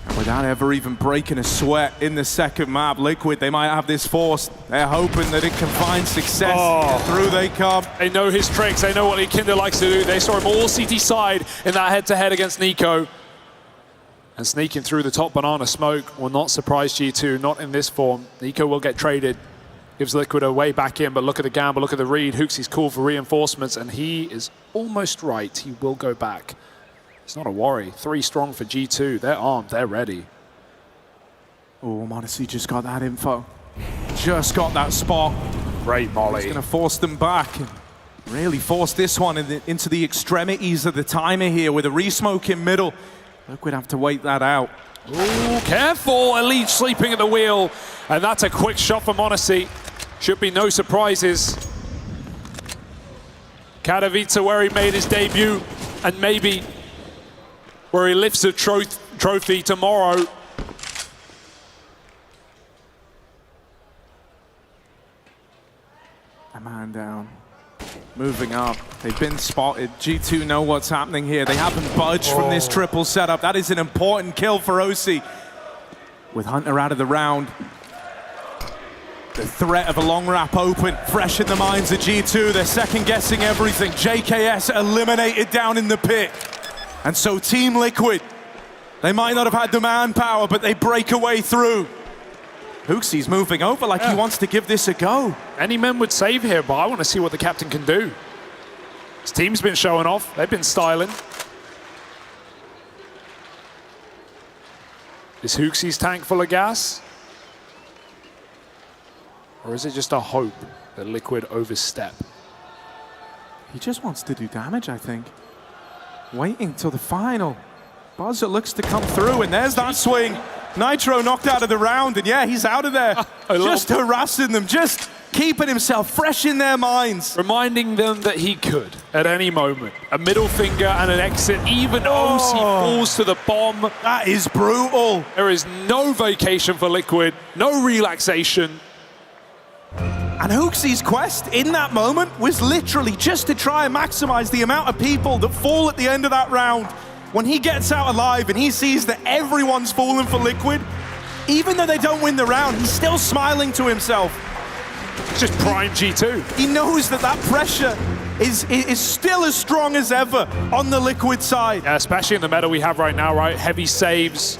And without ever even breaking a sweat in the second map, Liquid, they might have this forced. They're hoping that it can find success. Through they come. They know his tricks. They know what Yikinda likes to do. They saw him all CT side in that head-to-head against NiKo. And sneaking through the top banana smoke will not surprise G2, not in this form. NiKo will get traded. Gives Liquid a way back in, but look at the gamble, look at the read. HooXi's called for reinforcements, and he is almost right. He will go back. It's not a worry. 3 strong for G2. They're armed, they're ready. Oh, m0NESY just got that info. Just got that spot. Great molly. He's going to force them back. Really force this one into the extremities of the timer here with a re-smoke in middle. Liquid have to wait that out. Ooh, careful! Elite sleeping at the wheel. And that's a quick shot for m0NESY. Should be no surprises. Katowice where he made his debut, and maybe where he lifts a trophy tomorrow. A man down. Moving up. They've been spotted. G2 know what's happening here. They haven't budged from this triple setup. That is an important kill for OC. With Hunter out of the round. The threat of a long wrap open, fresh in the minds of G2. They're second guessing everything. JKS eliminated down in the pit. And so Team Liquid, they might not have had the manpower, but they break a way through. HooXi's moving over like he wants to give this a go. Any men would save here, but I want to see what the captain can do. His team's been showing off. They've been styling. Is HooXi's tank full of gas? Or is it just a hope that Liquid overstep? He just wants to do damage, I think. Waiting till the final. Buzzer looks to come through, and there's that swing. Nitro knocked out of the round, and yeah, he's out of there. Just harassing them, just keeping himself fresh in their minds. Reminding them that he could, at any moment. A middle finger and an exit. Even OC falls to the bomb. That is brutal. There is no vacation for Liquid, no relaxation. And Hooksy's quest in that moment was literally just to try and maximize the amount of people that fall at the end of that round. When he gets out alive and he sees that everyone's fallen for Liquid, even though they don't win the round, he's still smiling to himself. It's just prime G2. He knows that that pressure is still as strong as ever on the Liquid side. Yeah, especially in the meta we have right now, right? Heavy saves.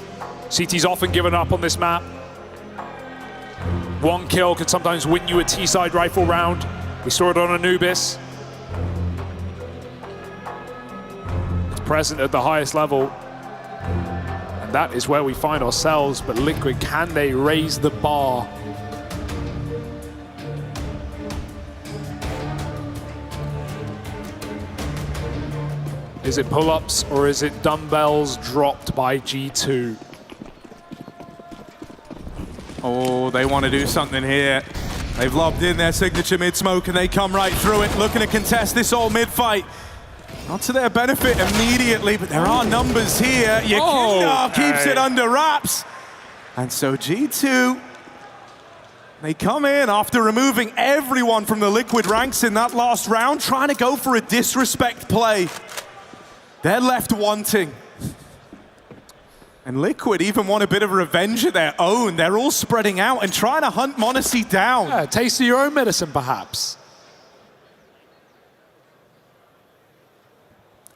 CT's often given up on this map. One kill can sometimes win you a T-side rifle round. We saw it on Anubis. It's present at the highest level. And that is where we find ourselves. But Liquid, can they raise the bar? Is it pull-ups or is it dumbbells dropped by G2? Oh, they want to do something here. They've lobbed in their signature mid-smoke and they come right through it, looking to contest this all mid-fight. Not to their benefit immediately, but there are numbers here. Yakinda keeps it under wraps. And so G2, they come in after removing everyone from the Liquid ranks in that last round, trying to go for a disrespect play. They're left wanting. And Liquid even want a bit of revenge of their own. They're all spreading out and trying to hunt m0NESY down. Yeah, taste of your own medicine, perhaps.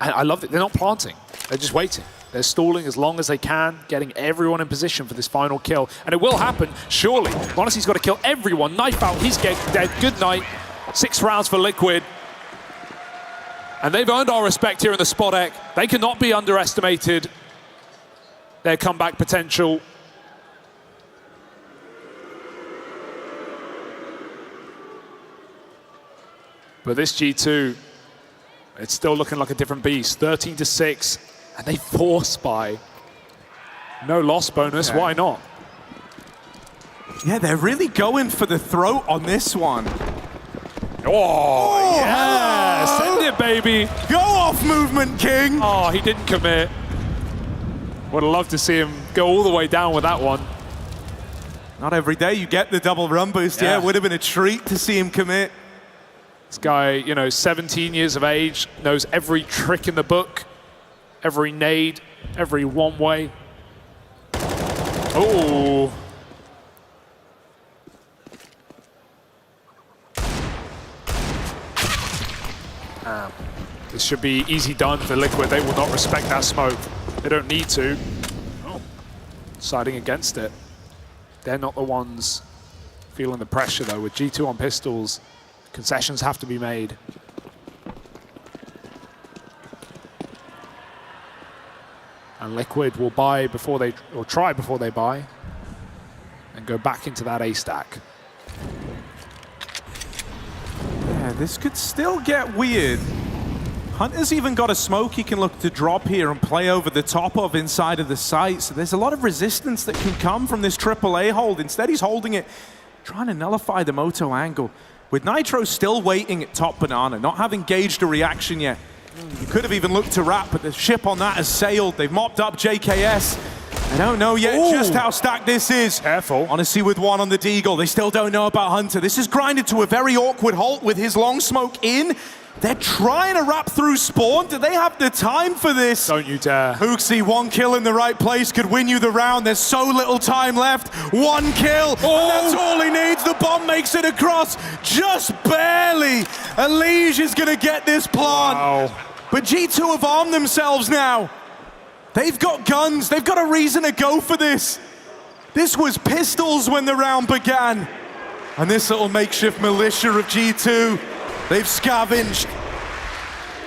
I love that they're not planting. They're just waiting. They're stalling as long as they can, getting everyone in position for this final kill. And it will happen, surely. m0NESY's got to kill everyone. Knife out, he's dead. Good night. 6 rounds for Liquid. And they've earned our respect here in the spot deck. They cannot be underestimated. Their comeback potential. But this G2, it's still looking like a different beast. 13-6, and they force by. No loss bonus, why not? Yeah, they're really going for the throat on this one. Oh yeah, send it, baby. Go off, Movement King. Oh, he didn't commit. Would have loved to see him go all the way down with that one. Not every day you get the double run boost. Yeah, it would have been a treat to see him commit. This guy, you know, 17 years of age, knows every trick in the book, every nade, every one-way. Oh. This should be easy done for Liquid. They will not respect that smoke. They don't need to. Oh. Siding against it. They're not the ones feeling the pressure, though. With G2 on pistols, concessions have to be made. And Liquid will buy before they, or try before they buy, and go back into that A stack. Yeah, this could still get weird. Hunter's even got a smoke he can look to drop here and play over the top of inside of the site. So there's a lot of resistance that can come from this AAA hold. Instead, he's holding it, trying to nullify the Moto angle. With Nitro still waiting at top banana, not having gauged a reaction yet. You could have even looked to wrap, but the ship on that has sailed. They've mopped up JKS. I don't know yet just how stacked this is. Careful. Honestly, with one on the Deagle, they still don't know about Hunter. This is grinded to a very awkward halt with his long smoke in. They're trying to wrap through spawn. Do they have the time for this? Don't you dare. Hooksy, one kill in the right place could win you the round. There's so little time left. One kill, and that's all he needs. The bomb makes it across, just barely. Elige is gonna get this plant. Wow. But G2 have armed themselves now. They've got guns, they've got a reason to go for this. This was pistols when the round began. And this little makeshift militia of G2, they've scavenged.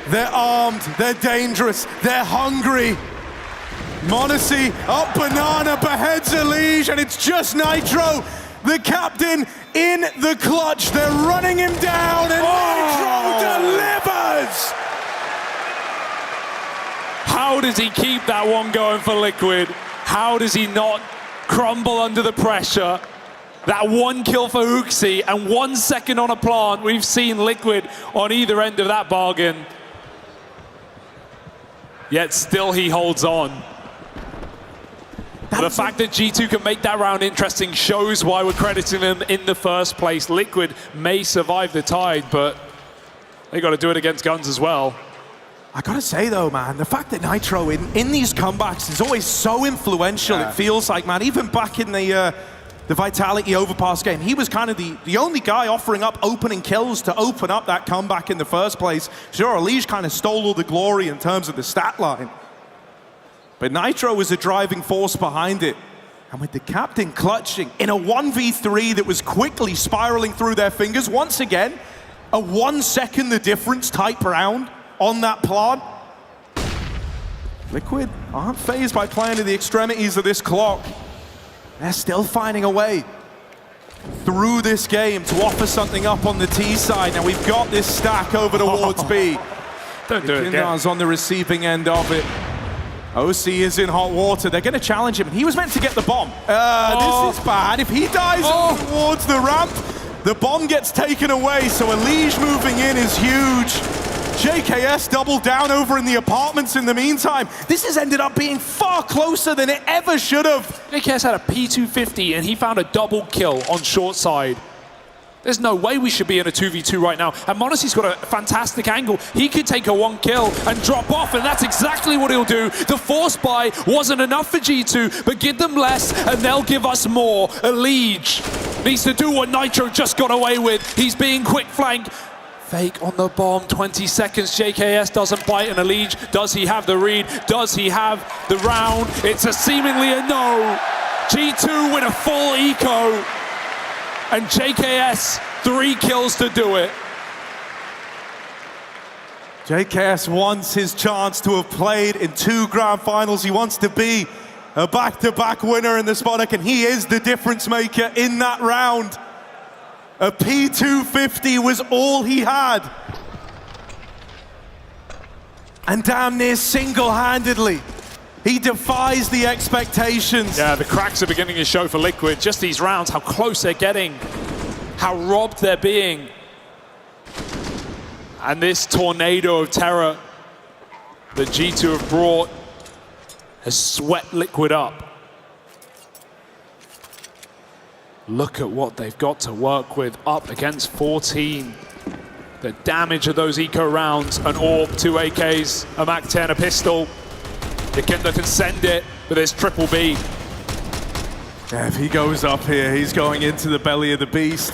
They're armed, they're dangerous, they're hungry. m0NESY up banana, beheads Elige, and it's just Nitro, the captain, in the clutch. They're running him down, and Nitro delivers! How does he keep that one going for Liquid? How does he not crumble under the pressure? That one kill for Huxi and 1 second on a plant. We've seen Liquid on either end of that bargain. Yet still he holds on. The fact that G2 can make that round interesting shows why we're crediting them in the first place. Liquid may survive the tide, but they got to do it against guns as well. I gotta say though, man, the fact that Nitro in these comebacks is always so influential, it feels like, man. Even back in the Vitality Overpass game, he was kind of the only guy offering up opening kills to open up that comeback in the first place. Sure, Elige kind of stole all the glory in terms of the stat line. But Nitro was a driving force behind it. And with the captain clutching in a 1v3 that was quickly spiraling through their fingers, once again, a 1 second the difference type round on that plant. Liquid aren't fazed by playing to the extremities of this clock. They're still finding a way through this game to offer something up on the T side. Now we've got this stack over towards B. Don't do it again. Kindar's on the receiving end of it. OC is in hot water. They're going to challenge him. He was meant to get the bomb. This is bad. If he dies towards the ramp, the bomb gets taken away. So Elige moving in is huge. JKS doubled down over in the apartments in the meantime. This has ended up being far closer than it ever should have. JKS had a P250 and he found a double kill on short side. There's no way we should be in a 2v2 right now. And m0NESY's got a fantastic angle. He could take a 1 kill and drop off, and that's exactly what he'll do. The force buy wasn't enough for G2, but give them less and they'll give us more. Elige needs to do what Nitro just got away with. He's being quick flank. Fake on the bomb, 20 seconds. JKS doesn't bite, and Elige, does he have the read? Does he have the round? It's a seemingly a no. G2 win a full eco, and JKS 3 kills to do it. JKS wants his chance to have played in 2 grand finals. He wants to be a back-to-back winner in the Spotlight, and he is the difference maker in that round. A P250 was all he had. And damn near single-handedly, he defies the expectations. Yeah, the cracks are beginning to show for Liquid. Just these rounds, how close they're getting, how robbed they're being. And this tornado of terror that G2 have brought has swept Liquid up. Look at what they've got to work with up against 14. The damage of those eco rounds, an AWP, 2 AKs, a MAC-10, a pistol. Yikinda can send it, but there's triple B. Yeah, if he goes up here, he's going into the belly of the beast.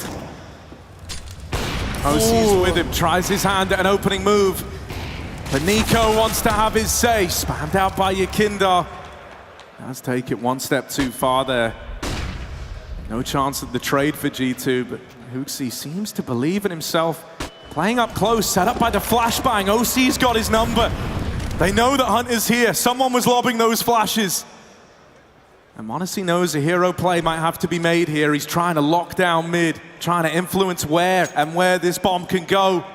OC's with him, tries his hand at an opening move. But Nico wants to have his say, spammed out by Yikinda. Let's take it 1 step too far there. No chance of the trade for G2, but Huxi seems to believe in himself. Playing up close, set up by the flashbang. OC's got his number. They know that Hunter's here. Someone was lobbing those flashes. And m0NESY knows a hero play might have to be made here. He's trying to lock down mid, trying to influence where this bomb can go.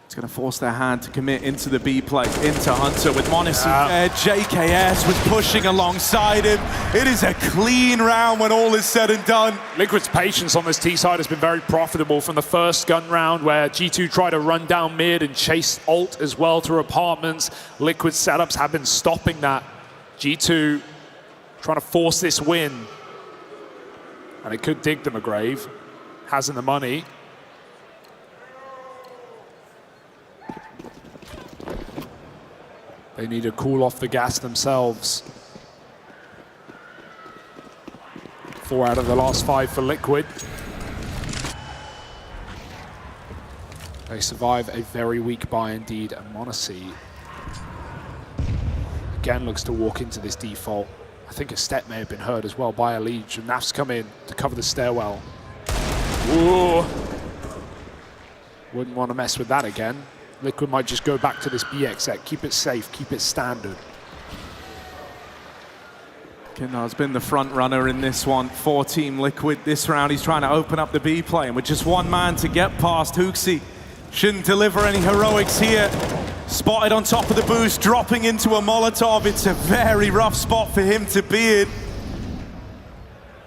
It's going to force their hand to commit into the B play, into Hunter with m0NESY there. JKS was pushing alongside him. It is a clean round when all is said and done. Liquid's patience on this T side has been very profitable from the first gun round where G2 tried to run down mid and chase ult as well through apartments. Liquid's setups have been stopping that. G2 trying to force this win. And it could dig them a grave. Hasn't the money. They need to cool off the gas themselves. 4 out of the last 5 for Liquid. They survive a very weak buy indeed, and m0NESY again looks to walk into this default. I think a step may have been heard as well by Elige, and Naf's come in to cover the stairwell. Ooh. Wouldn't want to mess with that again. Liquid might just go back to this B exec, keep it safe, keep it standard. Kindar's been the front runner in this one for Team Liquid. This round he's trying to open up the B play, and with just 1 man to get past Huxi, shouldn't deliver any heroics here. Spotted on top of the boost, dropping into a Molotov. It's a very rough spot for him to be in.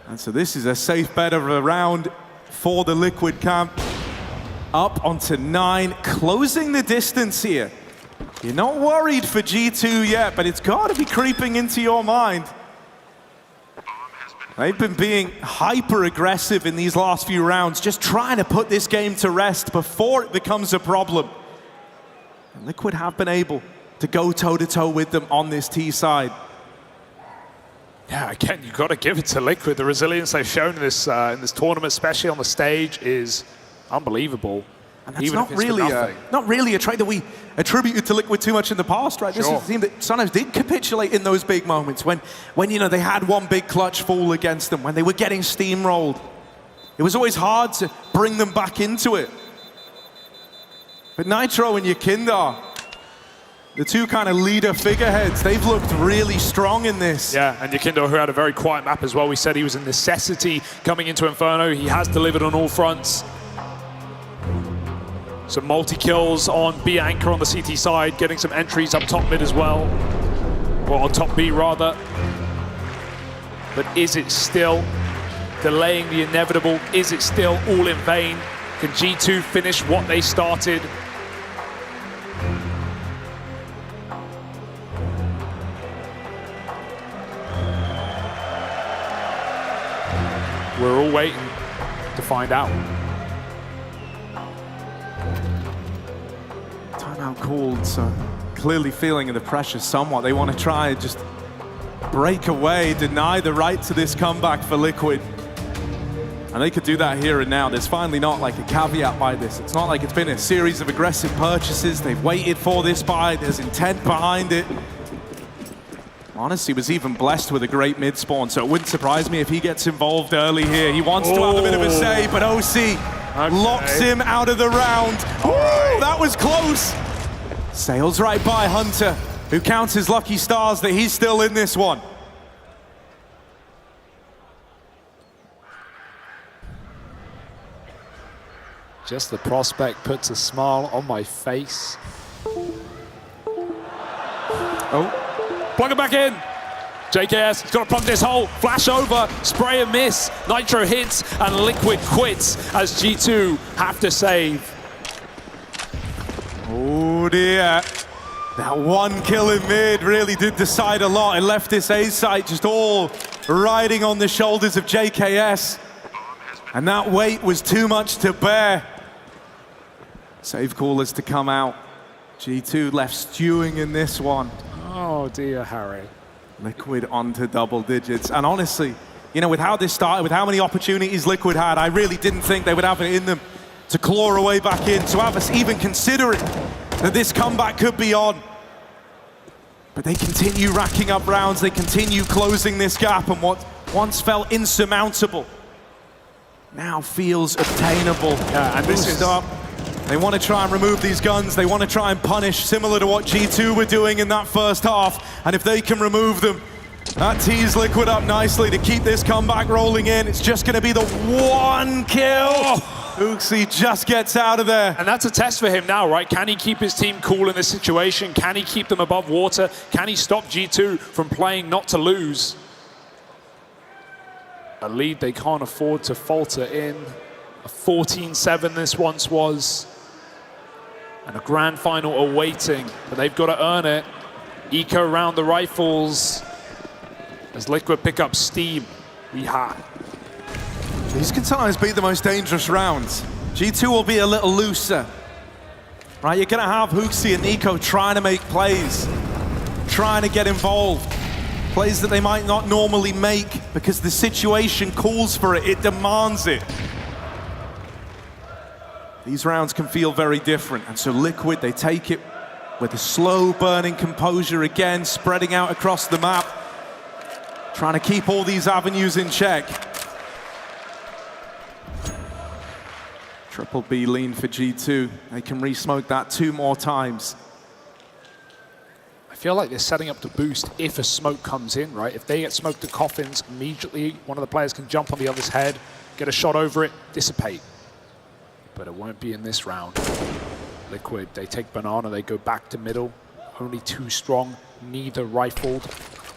And so this is a safe bet of a round for the Liquid camp. Up onto 9, closing the distance here. You're not worried for G2 yet, but it's got to be creeping into your mind. They've been being hyper-aggressive in these last few rounds, just trying to put this game to rest before it becomes a problem. And Liquid have been able to go toe-to-toe with them on this T side. Yeah, again, you've got to give it to Liquid. The resilience they've shown in this tournament, especially on the stage, is unbelievable. And that's not really a trait that we attributed to Liquid too much in the past, right? This is a team that sometimes did capitulate in those big moments when you know, they had one big clutch fall against them, when they were getting steamrolled. It was always hard to bring them back into it. But Nitro and Yakinda, the two kind of leader figureheads, they've looked really strong in this. Yeah, and Yakinda, who had a very quiet map as well. We said he was a necessity coming into Inferno. He has delivered on all fronts. Some multi-kills on B Anchor on the CT side, getting some entries up top mid as well. Or on top B, rather. But is it still delaying the inevitable? Is it still all in vain? Can G2 finish what they started? We're all waiting to find out. Timeout called, so clearly feeling the pressure somewhat. They want to try and just break away, deny the right to this comeback for Liquid. And they could do that here and now. There's finally not like a caveat by this. It's not like it's been a series of aggressive purchases. They've waited for this buy. There's intent behind it. Honestly, was even blessed with a great mid spawn, so it wouldn't surprise me if he gets involved early here. He wants to have a bit of a say, but OC locks him out of the round. Oh, that was close. Sails right by Hunter, who counts his lucky stars that he's still in this one. Just the prospect puts a smile on my face. Oh. Plug it back in. JKS has got to plug this hole. Flash over, spray and miss. Nitro hits and Liquid quits as G2 have to save. Oh dear. That one kill in mid really did decide a lot. It left this A site just all riding on the shoulders of JKS. And that weight was too much to bear. Save callers to come out. G2 left stewing in this one. Oh dear, Harry. Liquid onto double digits. And honestly, you know, with how this started, with how many opportunities Liquid had, I really didn't think they would have it in them to claw away back in, to have us even considering that this comeback could be on. But they continue racking up rounds, they continue closing this gap, and what once felt insurmountable now feels obtainable. Yeah, and this is up. They want to try and remove these guns. They want to try and punish, similar to what G2 were doing in that first half. And if they can remove them, that tees Liquid up nicely to keep this comeback rolling in. It's just going to be the one kill. Uxie just gets out of there. And that's a test for him now, right? Can he keep his team cool in this situation? Can he keep them above water? Can he stop G2 from playing not to lose? A lead they can't afford to falter in. A 14-7 this once was. And a grand final awaiting, but they've got to earn it. Eco around the rifles as Liquid pick up steam. These can sometimes be the most dangerous rounds. G2 will be a little looser. Right, you're gonna have Huxi and Nico trying to make plays, trying to get involved. Plays that they might not normally make because the situation calls for it, it demands it. These rounds can feel very different, and so Liquid, they take it with a slow burning composure again, spreading out across the map, trying to keep all these avenues in check. Triple B lean for G2. They can re-smoke that 2 more times. I feel like they're setting up to boost if a smoke comes in, right? If they get smoked at coffins, immediately one of the players can jump on the other's head, get a shot over it, dissipate. But it won't be in this round. Liquid, they take banana, they go back to middle. Only too strong, neither rifled.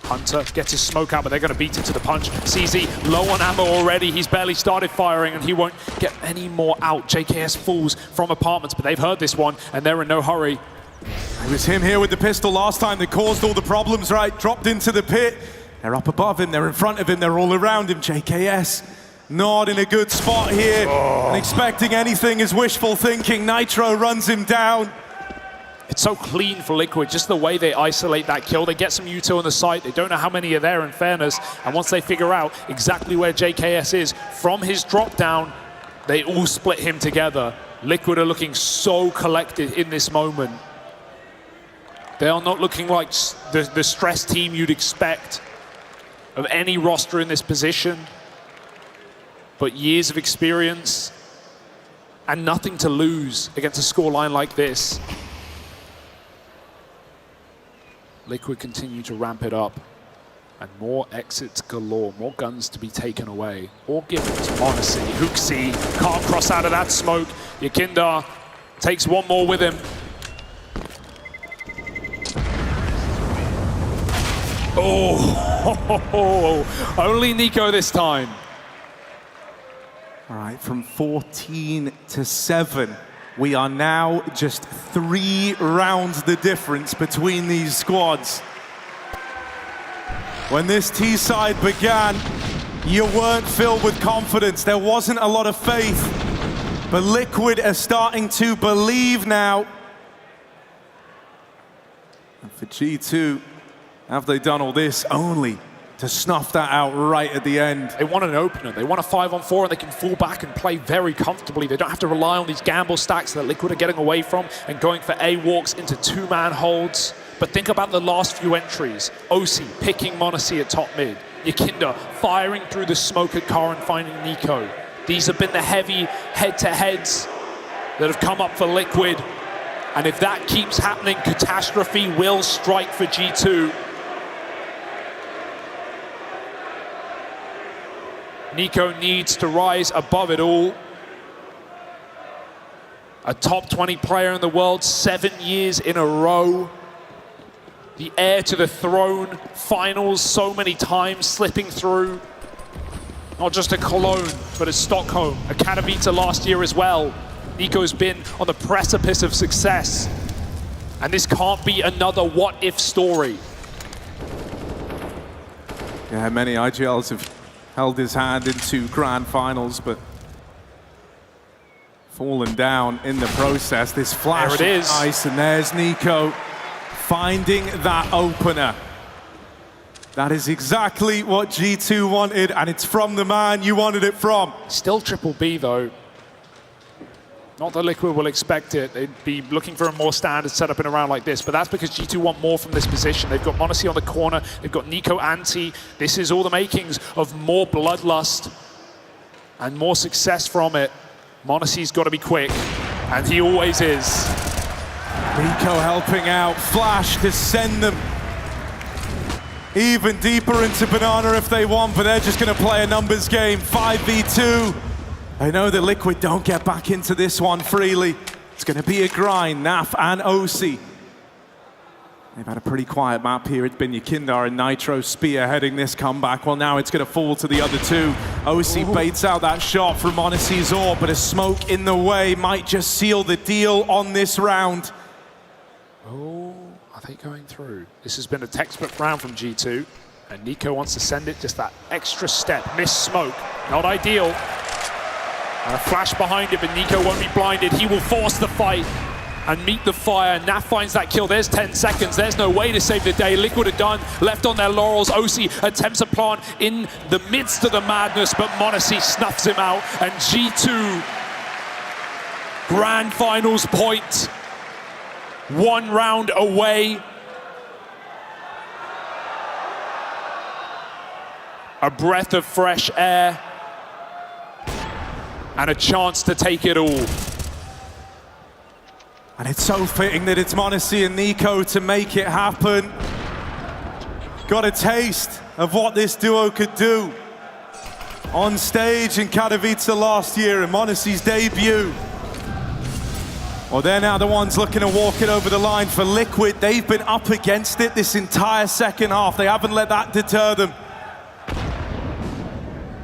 Hunter gets his smoke out, but they're going to beat him to the punch. CZ low on ammo already. He's barely started firing, and he won't get any more out. JKS falls from apartments, but they've heard this one, and they're in no hurry. It was him here with the pistol last time that caused all the problems, right? Dropped into the pit. They're up above him, they're in front of him, they're all around him. JKS not in a good spot here. And expecting anything is wishful thinking. Nitro runs him down. It's so clean for Liquid, just the way they isolate that kill. They get some util on the site. They don't know how many are there, in fairness. And once they figure out exactly where JKS is from his drop down, they all split him together. Liquid are looking so collected in this moment. They are not looking like the stress team you'd expect of any roster in this position. But years of experience and nothing to lose against a scoreline like this. Liquid continue to ramp it up, and more exits galore, more guns to be taken away or given to Monacy. Hooksy can't cross out of that smoke. Yakinda takes one more with him. Oh, only Nico this time. All right, from 14 to 7. We are now just 3 rounds the difference between these squads. When this T-side began, you weren't filled with confidence. There wasn't a lot of faith. But Liquid are starting to believe now. And for G2, have they done all this only to snuff that out right at the end? They want an opener. They want a 5-on-4, and they can fall back and play very comfortably. They don't have to rely on these gamble stacks that Liquid are getting away from and going for A-walks into 2-man holds. But think about the last few entries. Osi picking Monacy at top mid. Yakinda firing through the smoke at Car and finding Nico. These have been the heavy head-to-heads that have come up for Liquid. And if that keeps happening, catastrophe will strike for G2. Nico needs to rise above it all. A top 20 player in the world, 7 years in a row. The heir to the throne, finals so many times, slipping through. Not just at Cologne, but at Stockholm, at Katowice last year as well. Nico's been on the precipice of success. And this can't be another what-if story. Yeah, many IGLs have held his hand into grand finals, but fallen down in the process. This flash there it is. Nice, and there's Nico finding that opener. That is exactly what G2 wanted, and it's from the man you wanted it from. Still triple B though. Not that Liquid will expect it. They'd be looking for a more standard setup in a round like this, but that's because G2 want more from this position. They've got Monacy on the corner, they've got Nico Anti. This is all the makings of more bloodlust and more success from it. Monacy's got to be quick, and he always is. Nico helping out, Flash to send them even deeper into Banana if they want, but they're just going to play a numbers game, 5v2. I know that Liquid don't get back into this one freely. It's going to be a grind. Naf and Osi. They've had a pretty quiet map here. It's been Yakinda and Nitro spearheading this comeback. Well, now it's going to fall to the other two. Osi baits out that shot from Monacy's orb, but a smoke in the way might just seal the deal on this round. Oh, are they going through? This has been a textbook round from G2, and Nico wants to send it just that extra step. Missed smoke, not ideal. And a flash behind it, but Nico won't be blinded. He will force the fight and meet the fire. Naf finds that kill. There's 10 seconds. There's no way to save the day. Liquid are done, left on their laurels. Osi attempts a plant in the midst of the madness, but Monacy snuffs him out. And G2, grand finals point. 1 round away. A breath of fresh air. And a chance to take it all. And it's so fitting that it's Monacy and Nico to make it happen. Got a taste of what this duo could do on stage in Katowice last year in Monacy's debut. Well, they're now the ones looking to walk it over the line for Liquid. They've been up against it this entire second half. They haven't let that deter them.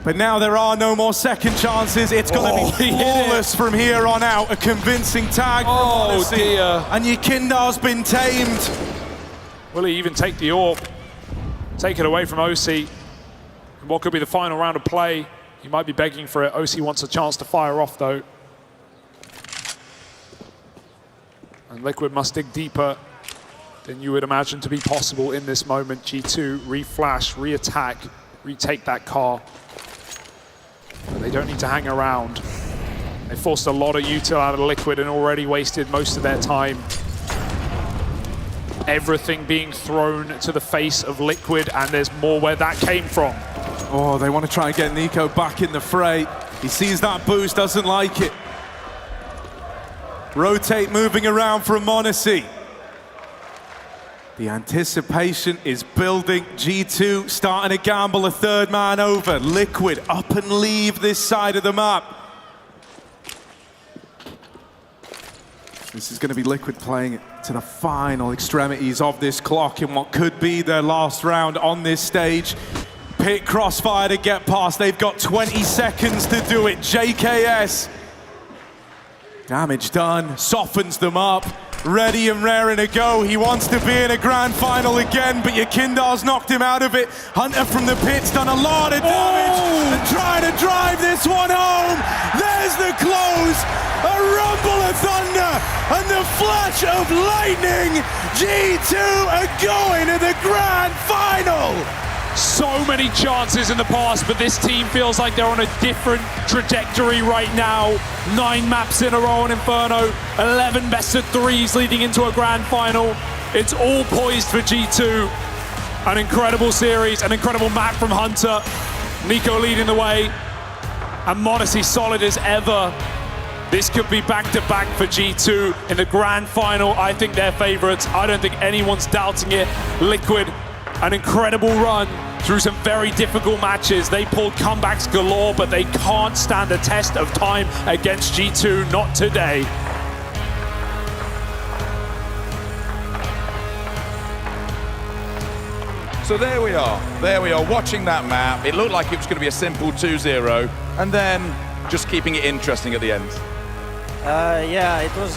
But now there are no more second chances. It's going to be flawless from here on out. A convincing tag from Odyssey. Dear. And Yakindar's been tamed. Will he even take the AWP? Take it away from OC. What could be the final round of play? He might be begging for it. OC wants a chance to fire off, though. And Liquid must dig deeper than you would imagine to be possible in this moment. G2, re-flash, re-attack, retake that car. But they don't need to hang around. They forced a lot of util out of Liquid and already wasted most of their time. Everything being thrown to the face of Liquid, and there's more where that came from. Oh, they want to try and get Nico back in the fray. He sees that boost, doesn't like it. Rotate moving around from Monacy. The anticipation is building. G2 starting to gamble a third man over. Liquid up and leave this side of the map. This is going to be Liquid playing it to the final extremities of this clock in what could be their last round on this stage. Pick Crossfire to get past. They've got 20 seconds to do it. JKS. Damage done, softens them up. Ready and raring to go. He wants to be in a grand final again, but Yakindar's knocked him out of it. Hunter from the pit's done a lot of damage and trying to drive this one home. There's the close. A rumble of thunder and the flash of lightning. G2 are going to the grand final. So many chances in the past, but this team feels like they're on a different trajectory right now. 9 maps in a row on Inferno, 11 best of 3s leading into a grand final. It's all poised for G2. An incredible series, an incredible map from Hunter. Nico leading the way, and Monacy solid as ever. This could be back-to-back for G2 in the grand final. I think they're favorites. I don't think anyone's doubting it. Liquid, an incredible run through some very difficult matches. They pulled comebacks galore, but they can't stand the test of time against G2, not today. So there we are, watching that map. It looked like it was going to be a simple 2-0, and then just keeping it interesting at the end. Yeah, it was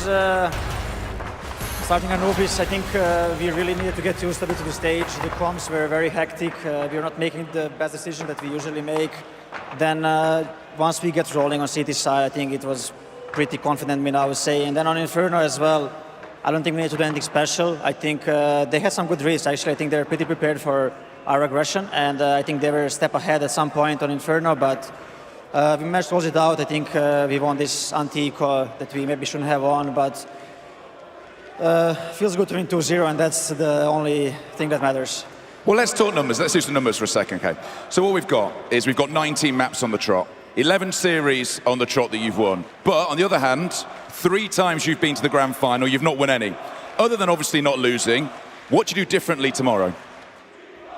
starting Anubis. I think we really needed to get used a bit to the stage. The comms were very hectic. We were not making the best decision that we usually make. Then once we get rolling on CT side, I think it was pretty confident, I would say. And then on Inferno as well, I don't think we need to do anything special. I think they had some good reads. Actually, I think they're pretty prepared for our aggression, and I think they were a step ahead at some point on Inferno, but we managed to close it out. I think we won this anti-eco that we maybe shouldn't have won, but feels good to win 2-0, and that's the only thing that matters. Well, let's talk numbers. Let's do some numbers for a second, okay? So what we've got is we've got 19 maps on the trot, 11 series on the trot that you've won. But on the other hand, 3 times you've been to the grand final, you've not won any. Other than obviously not losing, what do you do differently tomorrow?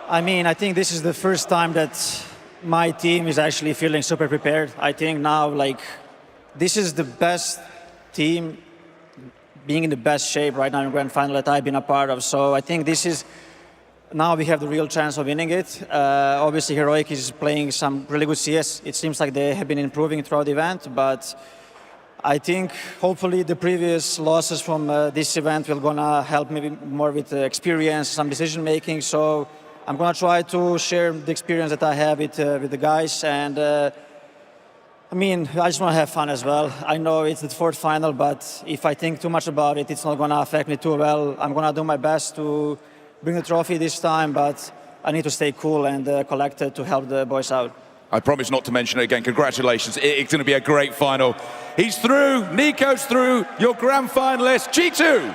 I mean, I think this is the first time that my team is actually feeling super prepared. I think now, like, this is the best team being in the best shape right now in grand final that I've been a part of. So I think this is, now we have the real chance of winning it. Obviously, Heroic is playing some really good CS. It seems like they have been improving throughout the event, but I think hopefully the previous losses from this event will gonna help me more with experience, some decision making. So I'm gonna try to share the experience that I have with the guys, and I mean, I just want to have fun as well. I know it's the 4th final, but if I think too much about it, it's not gonna affect me too well. I'm gonna do my best to bring the trophy this time, but I need to stay cool and collected to help the boys out. I promise not to mention it again. Congratulations. It's going to be a great final. He's through. Nico's through. Your grand finalist, G2.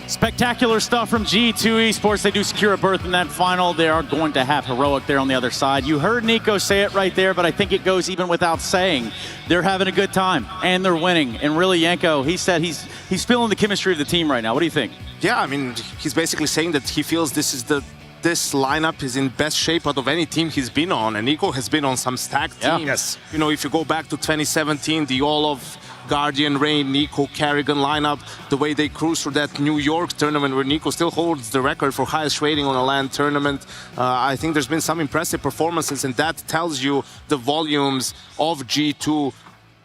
Spectacular stuff from G2 Esports. They do secure a berth in that final. They are going to have Heroic there on the other side. You heard Nico say it right there, but I think it goes even without saying. They're having a good time, and they're winning. And really, Yanko, he said he's feeling the chemistry of the team right now. What do you think? Yeah, I mean, he's basically saying that he feels this is the this lineup is in best shape out of any team he's been on, and Nico has been on some stacked teams. Yes. You know, if you go back to 2017, the all of Guardian, Rain, Nico, Carrigan lineup, the way they cruise through that New York tournament where Nico still holds the record for highest rating on a LAN tournament. I think there's been some impressive performances, and that tells you the volumes of G2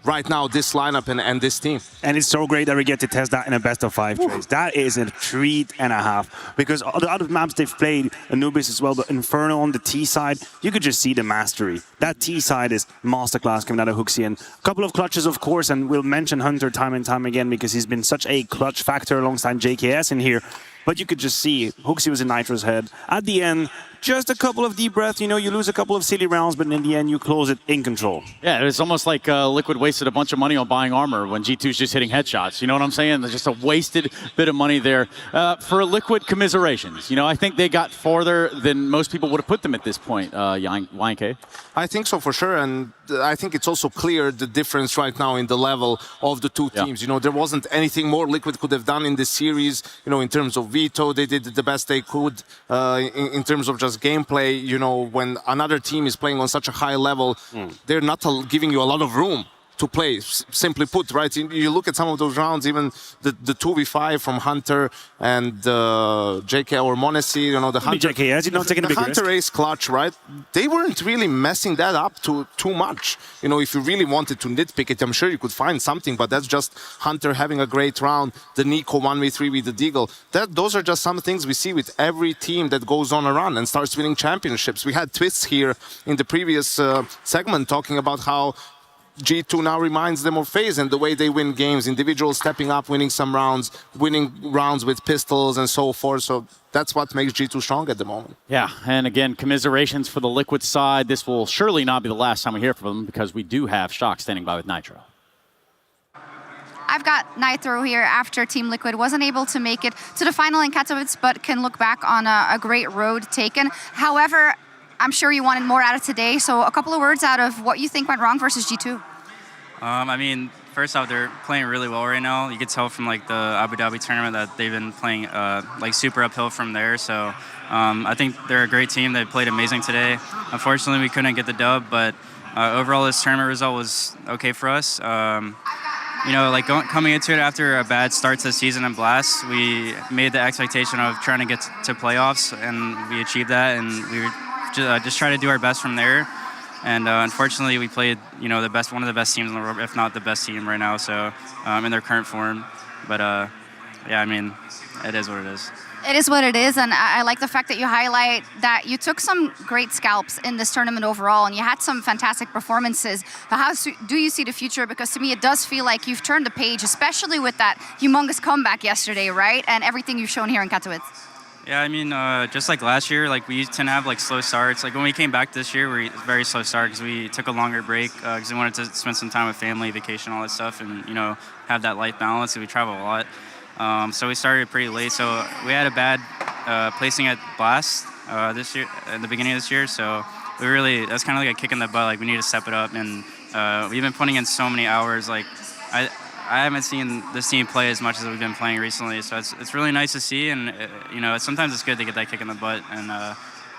right now, this lineup and this team. And it's so great that we get to test that in a best of 5 trades. That is a treat and a half. Because the other maps they've played, Anubis as well, but Inferno on the T side, you could just see the mastery. That T side is masterclass coming out of Huxian. A couple of clutches, of course, and we'll mention Hunter time and time again because he's been such a clutch factor alongside JKS in here. But you could just see Huxi was in Nitro's head. At the end, just a couple of deep breaths, you know, you lose a couple of silly rounds, but in the end, you close it in control. Yeah, it's almost like Liquid wasted a bunch of money on buying armor when G2's just hitting headshots. You know what I'm saying? There's just a wasted bit of money there. For Liquid, commiserations. You know, I think they got farther than most people would have put them at this point, YNK. I think so for sure, and I think it's also clear the difference right now in the level of the two teams. You know, there wasn't anything more Liquid could have done in this series, you know, in terms of veto. They did the best they could in terms of just gameplay. You know, when another team is playing on such a high level, they're not giving you a lot of room to play, simply put, right? You look at some of those rounds, even the 2v5 from Hunter and JK or Monesi, you know, the Hunter, JKS, not taking a big Hunter risk. Ace clutch, right? They weren't really messing that up too much. You know, if you really wanted to nitpick it, I'm sure you could find something, but that's just Hunter having a great round, the Nico 1v3 with the Deagle. Those are just some things we see with every team that goes on a run and starts winning championships. We had Twists here in the previous segment talking about how G2 now reminds them of FaZe and the way they win games, individuals stepping up, winning some rounds, winning rounds with pistols and so forth. So that's what makes G2 strong at the moment. Yeah, and again, commiserations for the Liquid side. This will surely not be the last time we hear from them because we do have Shock standing by with Nitro. I've got Nitro here after Team Liquid wasn't able to make it to the final in Katowice, but can look back on a great road taken. However, I'm sure you wanted more out of today, so a couple of words out of what you think went wrong versus G2. I mean, first off, they're playing really well right now. You could tell from like the Abu Dhabi tournament that they've been playing like super uphill from there. So I think they're a great team. They played amazing today. Unfortunately, we couldn't get the dub, but overall, this tournament result was okay for us. You know, like coming into it after a bad start to the season in Blast, we made the expectation of trying to get to playoffs, and we achieved that, and we were just try to do our best from there. And unfortunately, we played, you know, one of the best teams in the world, if not the best team right now. So in their current form, but yeah, I mean, it is what it is. It is what it is, and I like the fact that you highlight that you took some great scalps in this tournament overall, and you had some fantastic performances. But how do you see the future? Because to me, it does feel like you've turned the page, especially with that humongous comeback yesterday, right? And everything you've shown here in Katowice. Yeah, I mean, just like last year, like we tend to have like slow starts. Like when we came back this year, we very slow start because we took a longer break because we wanted to spend some time with family, vacation, all that stuff, and you know, have that life balance. So we travel a lot. So we started pretty late. So we had a bad placing at Blast this year, at the beginning of this year. So that's kind of like a kick in the butt. Like we need to step it up, and we've been putting in so many hours. Like I haven't seen this team play as much as we've been playing recently, so it's really nice to see, and you know, sometimes it's good to get that kick in the butt, and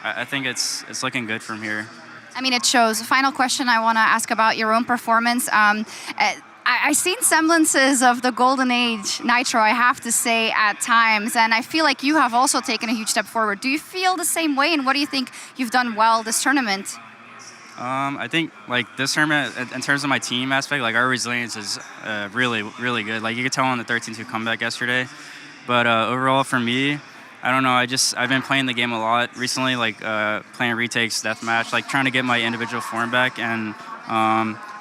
I think it's looking good from here. I mean, it shows. Final question I want to ask about your own performance. I've seen semblances of the golden age Nitro, I have to say, at times, and I feel like you have also taken a huge step forward. Do you feel the same way, and what do you think you've done well this tournament? I think like this tournament, in terms of my team aspect, like our resilience is really, really good. Like you could tell on the 13-2 comeback yesterday. But overall for me, I don't know, I've been playing the game a lot recently, like playing retakes, deathmatch, like trying to get my individual form back, and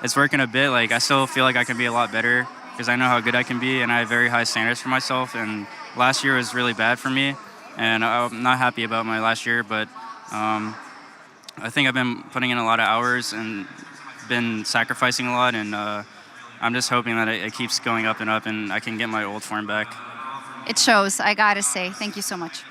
it's working a bit. Like I still feel like I can be a lot better because I know how good I can be, and I have very high standards for myself. And last year was really bad for me, and I'm not happy about my last year, but I think I've been putting in a lot of hours and been sacrificing a lot, and I'm just hoping that it keeps going up and up and I can get my old form back. It shows, I gotta say. Thank you so much.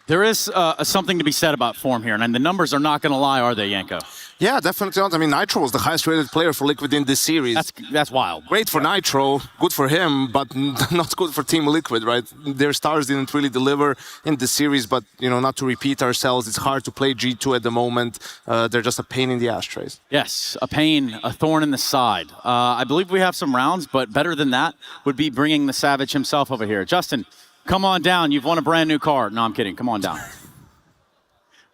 There is something to be said about form here, and the numbers are not going to lie, are they, Yanko? Yeah, definitely not. I mean, Nitro was the highest rated player for Liquid in this series. That's wild. Great for Nitro, good for him, but not good for Team Liquid, right? Their stars didn't really deliver in this series, but, you know, not to repeat ourselves, it's hard to play G2 at the moment. They're just a pain in the ashtrays. Yes, a pain, a thorn in the side. I believe we have some rounds, but better than that would be bringing the Savage himself over here. Justin, come on down. You've won a brand new car. No, I'm kidding. Come on down.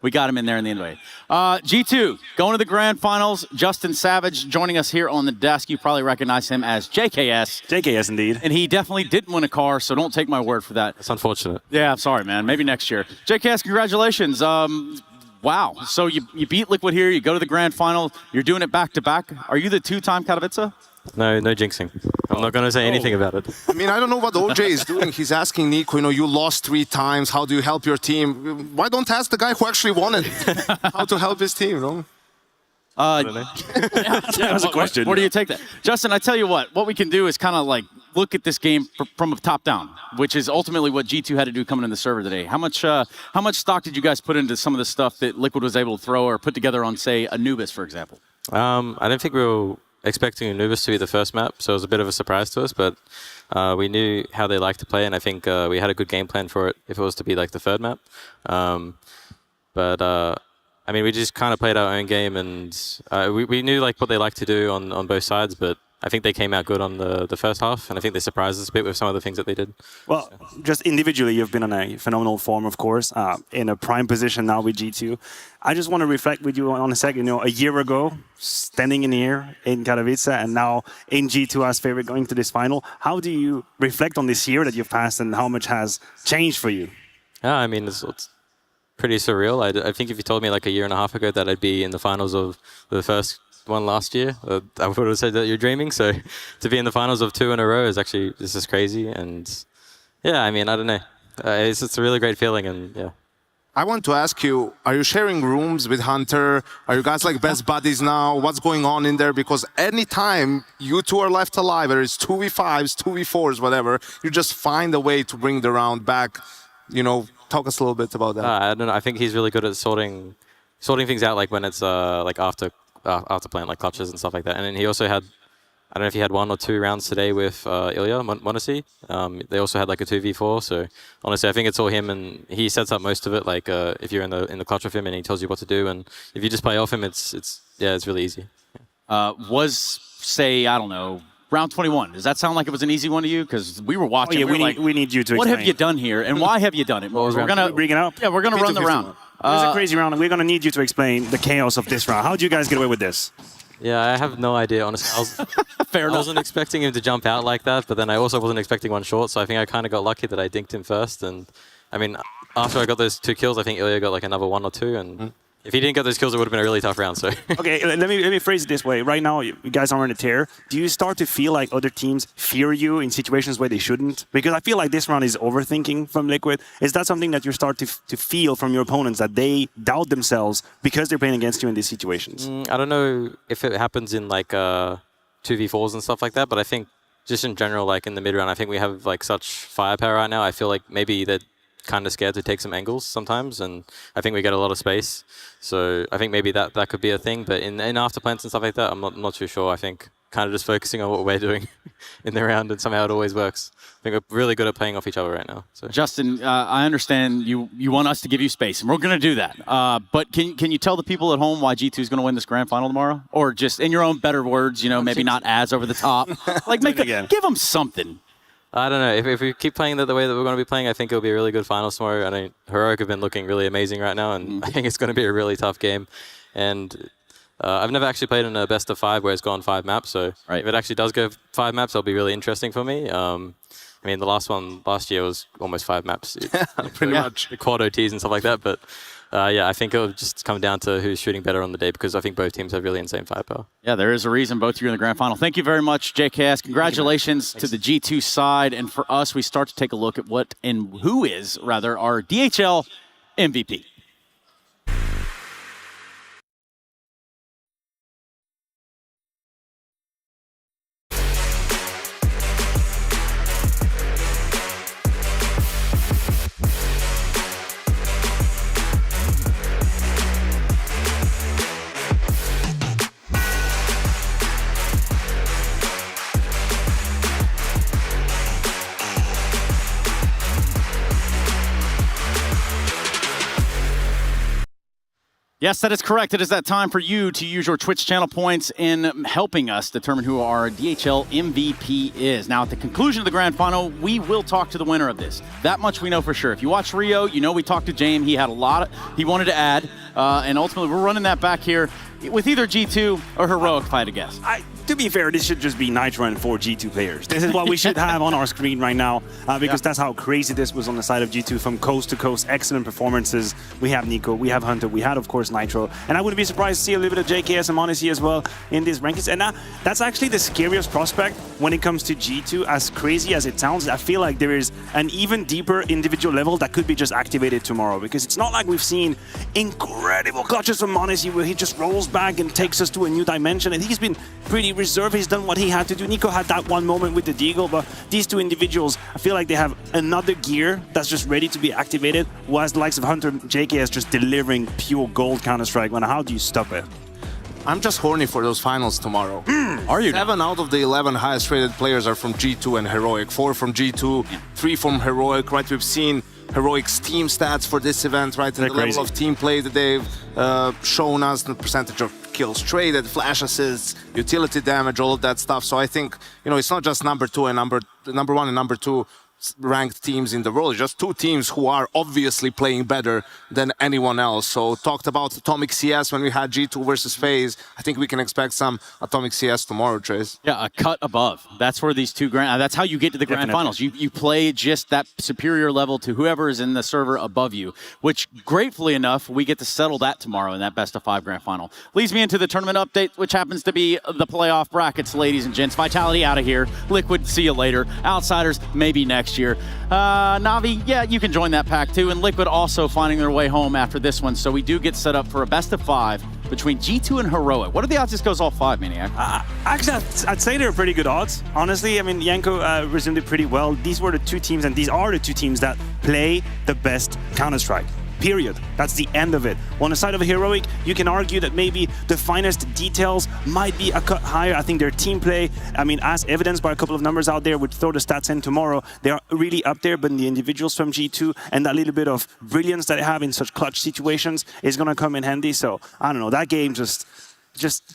We got him in there in the end way. G2, going to the grand finals. Justin Savage joining us here on the desk. You probably recognize him as JKS. JKS, indeed. And he definitely didn't win a car, so don't take my word for that. It's unfortunate. Yeah, I'm sorry, man. Maybe next year. JKS, congratulations. Wow. So you beat Liquid here. You go to the grand final. You're doing it back-to-back. Are you the two-time Katowice? No jinxing. I'm not going to say anything about it. I mean, I don't know what OJ is doing. He's asking Nico, you know, you lost 3 times. How do you help your team? Why don't ask the guy who actually won it how to help his team, no? That was a question. Where do you take that? Justin, I tell you what we can do is kind of like look at this game from a top down, which is ultimately what G2 had to do coming in the server today. How much stock did you guys put into some of the stuff that Liquid was able to throw or put together on, say, Anubis, for example? I don't think we were expecting Anubis to be the first map, so it was a bit of a surprise to us, but we knew how they like to play, and I think we had a good game plan for it if it was to be like the third map. I mean, we just kind of played our own game, and we knew like what they like to do on both sides, but I think they came out good on the first half, and I think they surprised us a bit with some of the things that they did. Well, just individually, you've been on a phenomenal form, of course, in a prime position now with G2. I just want to reflect with you on a second. You know, a year ago, standing in here in Katowice, and now in G2 as favorite going to this final. How do you reflect on this year that you've passed, and how much has changed for you? Yeah, I mean, it's pretty surreal. I think if you told me like a year and a half ago that I'd be in the finals of the first one last year, I would have said that you're dreaming. So to be in the finals of 2 in a row is actually, this is crazy. And yeah, I mean, I don't know. It's a really great feeling, and yeah. I want to ask you, are you sharing rooms with Hunter? Are you guys like best buddies now? What's going on in there? Because anytime you two are left alive, whether it's 2v5s, 2v4s, whatever, you just find a way to bring the round back. You know, talk us a little bit about that. I don't know. I think he's really good at sorting things out, like when it's like after playing like clutches and stuff like that. And then he also had, I don't know if he had 1 or 2 rounds today with Ilya Monesi. They also had like a 2v4. So honestly, I think it's all him, and he sets up most of it. Like if you're in the clutch with him, and he tells you what to do, and if you just play off him, it's really easy. Say, I don't know, round 21. Does that sound like it was an easy one to you? Because we were watching. Oh, yeah, we need you to what explain. have you done here, and why have you done it? We're gonna bring it up. Yeah, we're gonna run the round. It was a crazy round, and we're gonna need you to explain the chaos of this round. How did you guys get away with this? Yeah, I have no idea, honestly. I wasn't expecting him to jump out like that, but then I also wasn't expecting one short, so I think I kind of got lucky that I dinked him first. And I mean, after I got those 2 kills, I think Ilya got like another 1 or 2, and if he didn't get those kills, it would have been a really tough round. So okay, let me phrase it this way. Right now, you guys are on a tear. Do you start to feel like other teams fear you in situations where they shouldn't? Because I feel like this round is overthinking from Liquid. Is that something that you start to feel from your opponents, that they doubt themselves because they're playing against you in these situations? I don't know if it happens in like 2v4s and stuff like that, but I think just in general, like in the mid round, I think we have like such firepower right now. I feel like maybe that kind of scared to take some angles sometimes, and I think we get a lot of space. So I think maybe that could be a thing, but in after plants and stuff like that, I'm not too sure. I think kind of just focusing on what we're doing in the round, and somehow it always works. I think we're really good at playing off each other right now. So Justin, I understand you want us to give you space, and we're going to do that. But can you tell the people at home why G2 is going to win this grand final tomorrow? Or just in your own better words, you know, maybe not as over the top. Like give them something. I don't know. If we keep playing the way that we're going to be playing, I think it'll be a really good finals tomorrow. I mean, Heroic have been looking really amazing right now, and I think it's going to be a really tough game. And I've never actually played in a best of 5 where it's gone 5 maps, so if it actually does go 5 maps, it'll be really interesting for me. I mean, the last one last year was almost 5 maps. Pretty much. Quad OTs and stuff like that, but yeah, I think it'll just come down to who's shooting better on the day, because I think both teams have really insane firepower. Yeah, there is a reason both of you are in the grand final. Thank you very much, JKS. Congratulations to the G2 side. And for us, we start to take a look at what and who is, rather, our DHL MVP. Yes, that is correct. It is that time for you to use your Twitch channel points in helping us determine who our DHL MVP is. Now, at the conclusion of the grand final, we will talk to the winner of this. That much we know for sure. If you watch Rio, you know we talked to James. He had a lot he wanted to add, and ultimately we're running that back here with either G2 or Heroic, if I had to guess. To be fair, this should just be Nitro and 4 G2 players. This is what we should have on our screen right now, because that's how crazy this was on the side of G2 from coast to coast. Excellent performances. We have Nico, we have Hunter, we had, of course, Nitro. And I wouldn't be surprised to see a little bit of JKS and m0NESY as well in these rankings. And that's actually the scariest prospect when it comes to G2. As crazy as it sounds, I feel like there is an even deeper individual level that could be just activated tomorrow, because it's not like we've seen incredible clutches from m0NESY where he just rolls back and takes us to a new dimension. And he's been pretty reserved. He's done what he had to do. Nico had that one moment with the Deagle, but these two individuals, I feel like they have another gear that's just ready to be activated, whilst the likes of Hunter and JKS just delivering pure gold Counter-Strike. How do you stop it? I'm just horny for those finals tomorrow. Are you? 7 out of the 11 highest rated players are from G2 and Heroic. 4 from G2, 3 from Heroic, right? We've seen Heroic's team stats for this event, right? And the level of team play that they've shown us, the percentage of kills traded, flash assists, utility damage, all of that stuff. So I think, it's not just number 2 and number 1 and number 2 ranked teams in the world. It's just 2 teams who are obviously playing better than anyone else. So talked about Atomic CS when we had G2 versus FaZe. I think we can expect some Atomic CS tomorrow, Trace. Yeah, a cut above. That's where these two that's how you get to the grand finals. You play just that superior level to whoever is in the server above you, which gratefully enough, we get to settle that tomorrow in that best of 5 grand final. Leads me into the tournament update, which happens to be the playoff brackets, ladies and gents. Vitality out of here. Liquid, see you later. Outsiders, maybe next year. Navi, yeah, you can join that pack too. And Liquid also finding their way home after this one. So we do get set up for a best of 5 between G2 and Heroic. What are the odds this goes all 5, Maniac? Actually, I'd say they're pretty good odds. Honestly, I mean, Yanko resumed it pretty well. These were the 2 teams, and these are the 2 teams that play the best Counter-Strike. Period. That's the end of it. On the side of Heroic, you can argue that maybe the finest details might be a cut higher. I think their team play, as evidenced by a couple of numbers out there, would throw the stats in tomorrow. They are really up there, but the individuals from G2 and that little bit of brilliance that they have in such clutch situations is going to come in handy. So, I don't know, that game just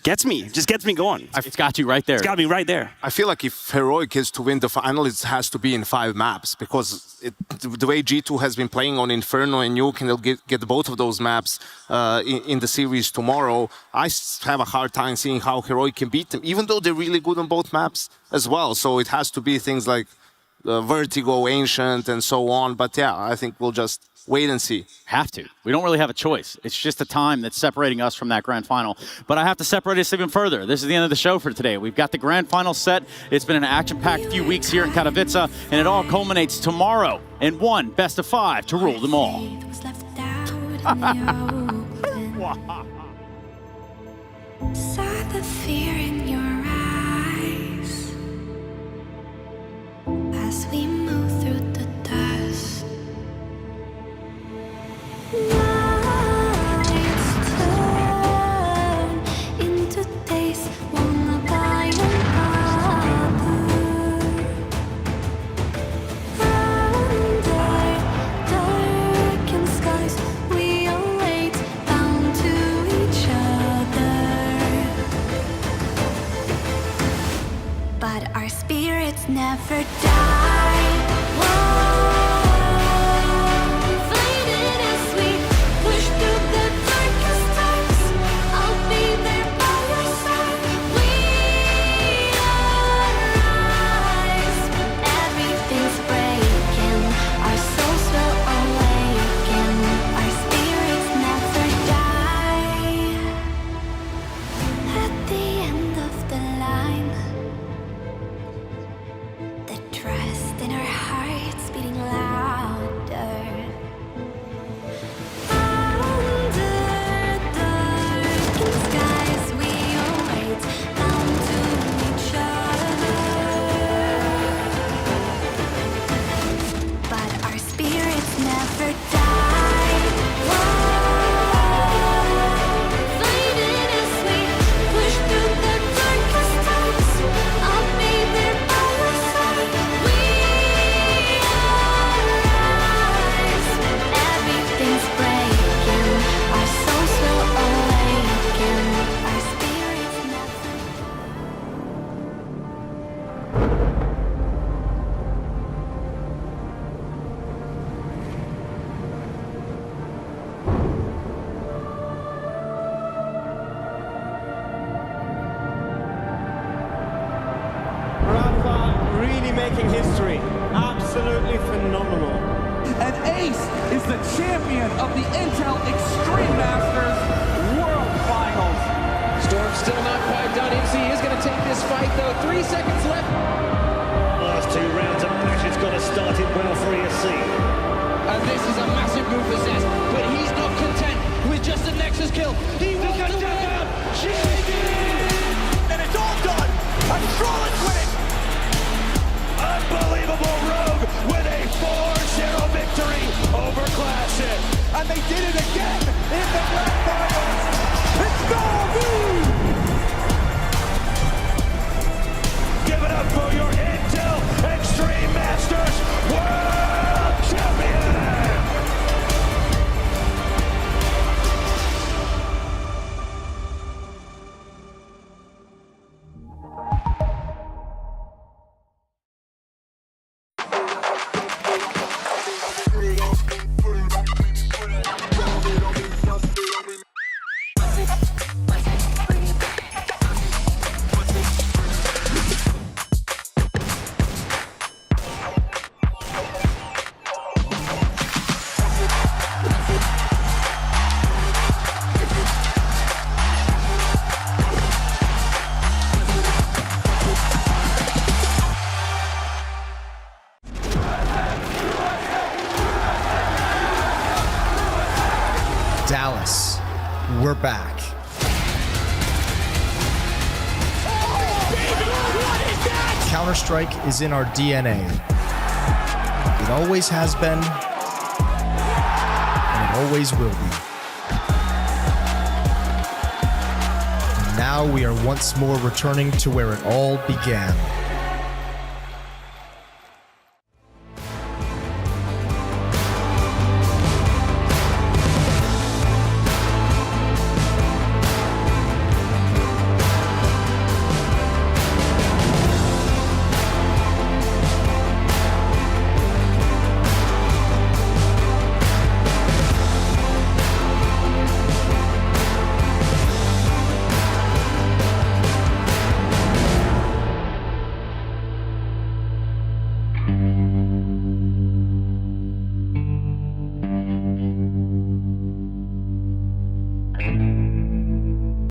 gets me going. It's got you right there. It's got me right there. I feel like if Heroic is to win the final, it has to be in 5 maps, because the way G2 has been playing on Inferno and Nuke, and they'll get both of those maps in the series tomorrow, I have a hard time seeing how Heroic can beat them, even though they're really good on both maps as well. So it has to be things like Vertigo, Ancient, and so on. But yeah, I think we'll just wait and see. Have to. We don't really have a choice. It's just the time that's separating us from that grand final. But I have to separate us even further. This is the end of the show for today. We've got the grand final set. It's been an action-packed few weeks here in Katowice, and it all culminates tomorrow in one best of 5 to rule them all. Saw the fear in your eyes as we move through the dust. Nights turn into days, wanna buy another. Under darkened skies, we await, bound to each other. But our spirits never die. Fighting as we push through the darkest times. I'll be there by your side. We arise when everything's breaking. Our souls will awaken. Our spirits never die. At the end of the line, the track making history. Absolutely phenomenal. And Ace is the champion of the Intel Extreme Masters World Finals. Storm still not quite done. MC is going to take this fight, though. 3 seconds left. Last 2 rounds of matches got to start it well for ESC. And this is a massive move for Zest, but he's not content with just a Nexus kill. He wants to win out. And it's all done. And Charlotte's winning. Unbelievable Rogue with a 4-0 victory over Classic. And they did it again in the grand finals. It's Natus! Give it up for your Intel Extreme Masters World Champion! Dallas, we're back. Counter-Strike is in our DNA. It always has been, and it always will be. And now we are once more returning to where it all began.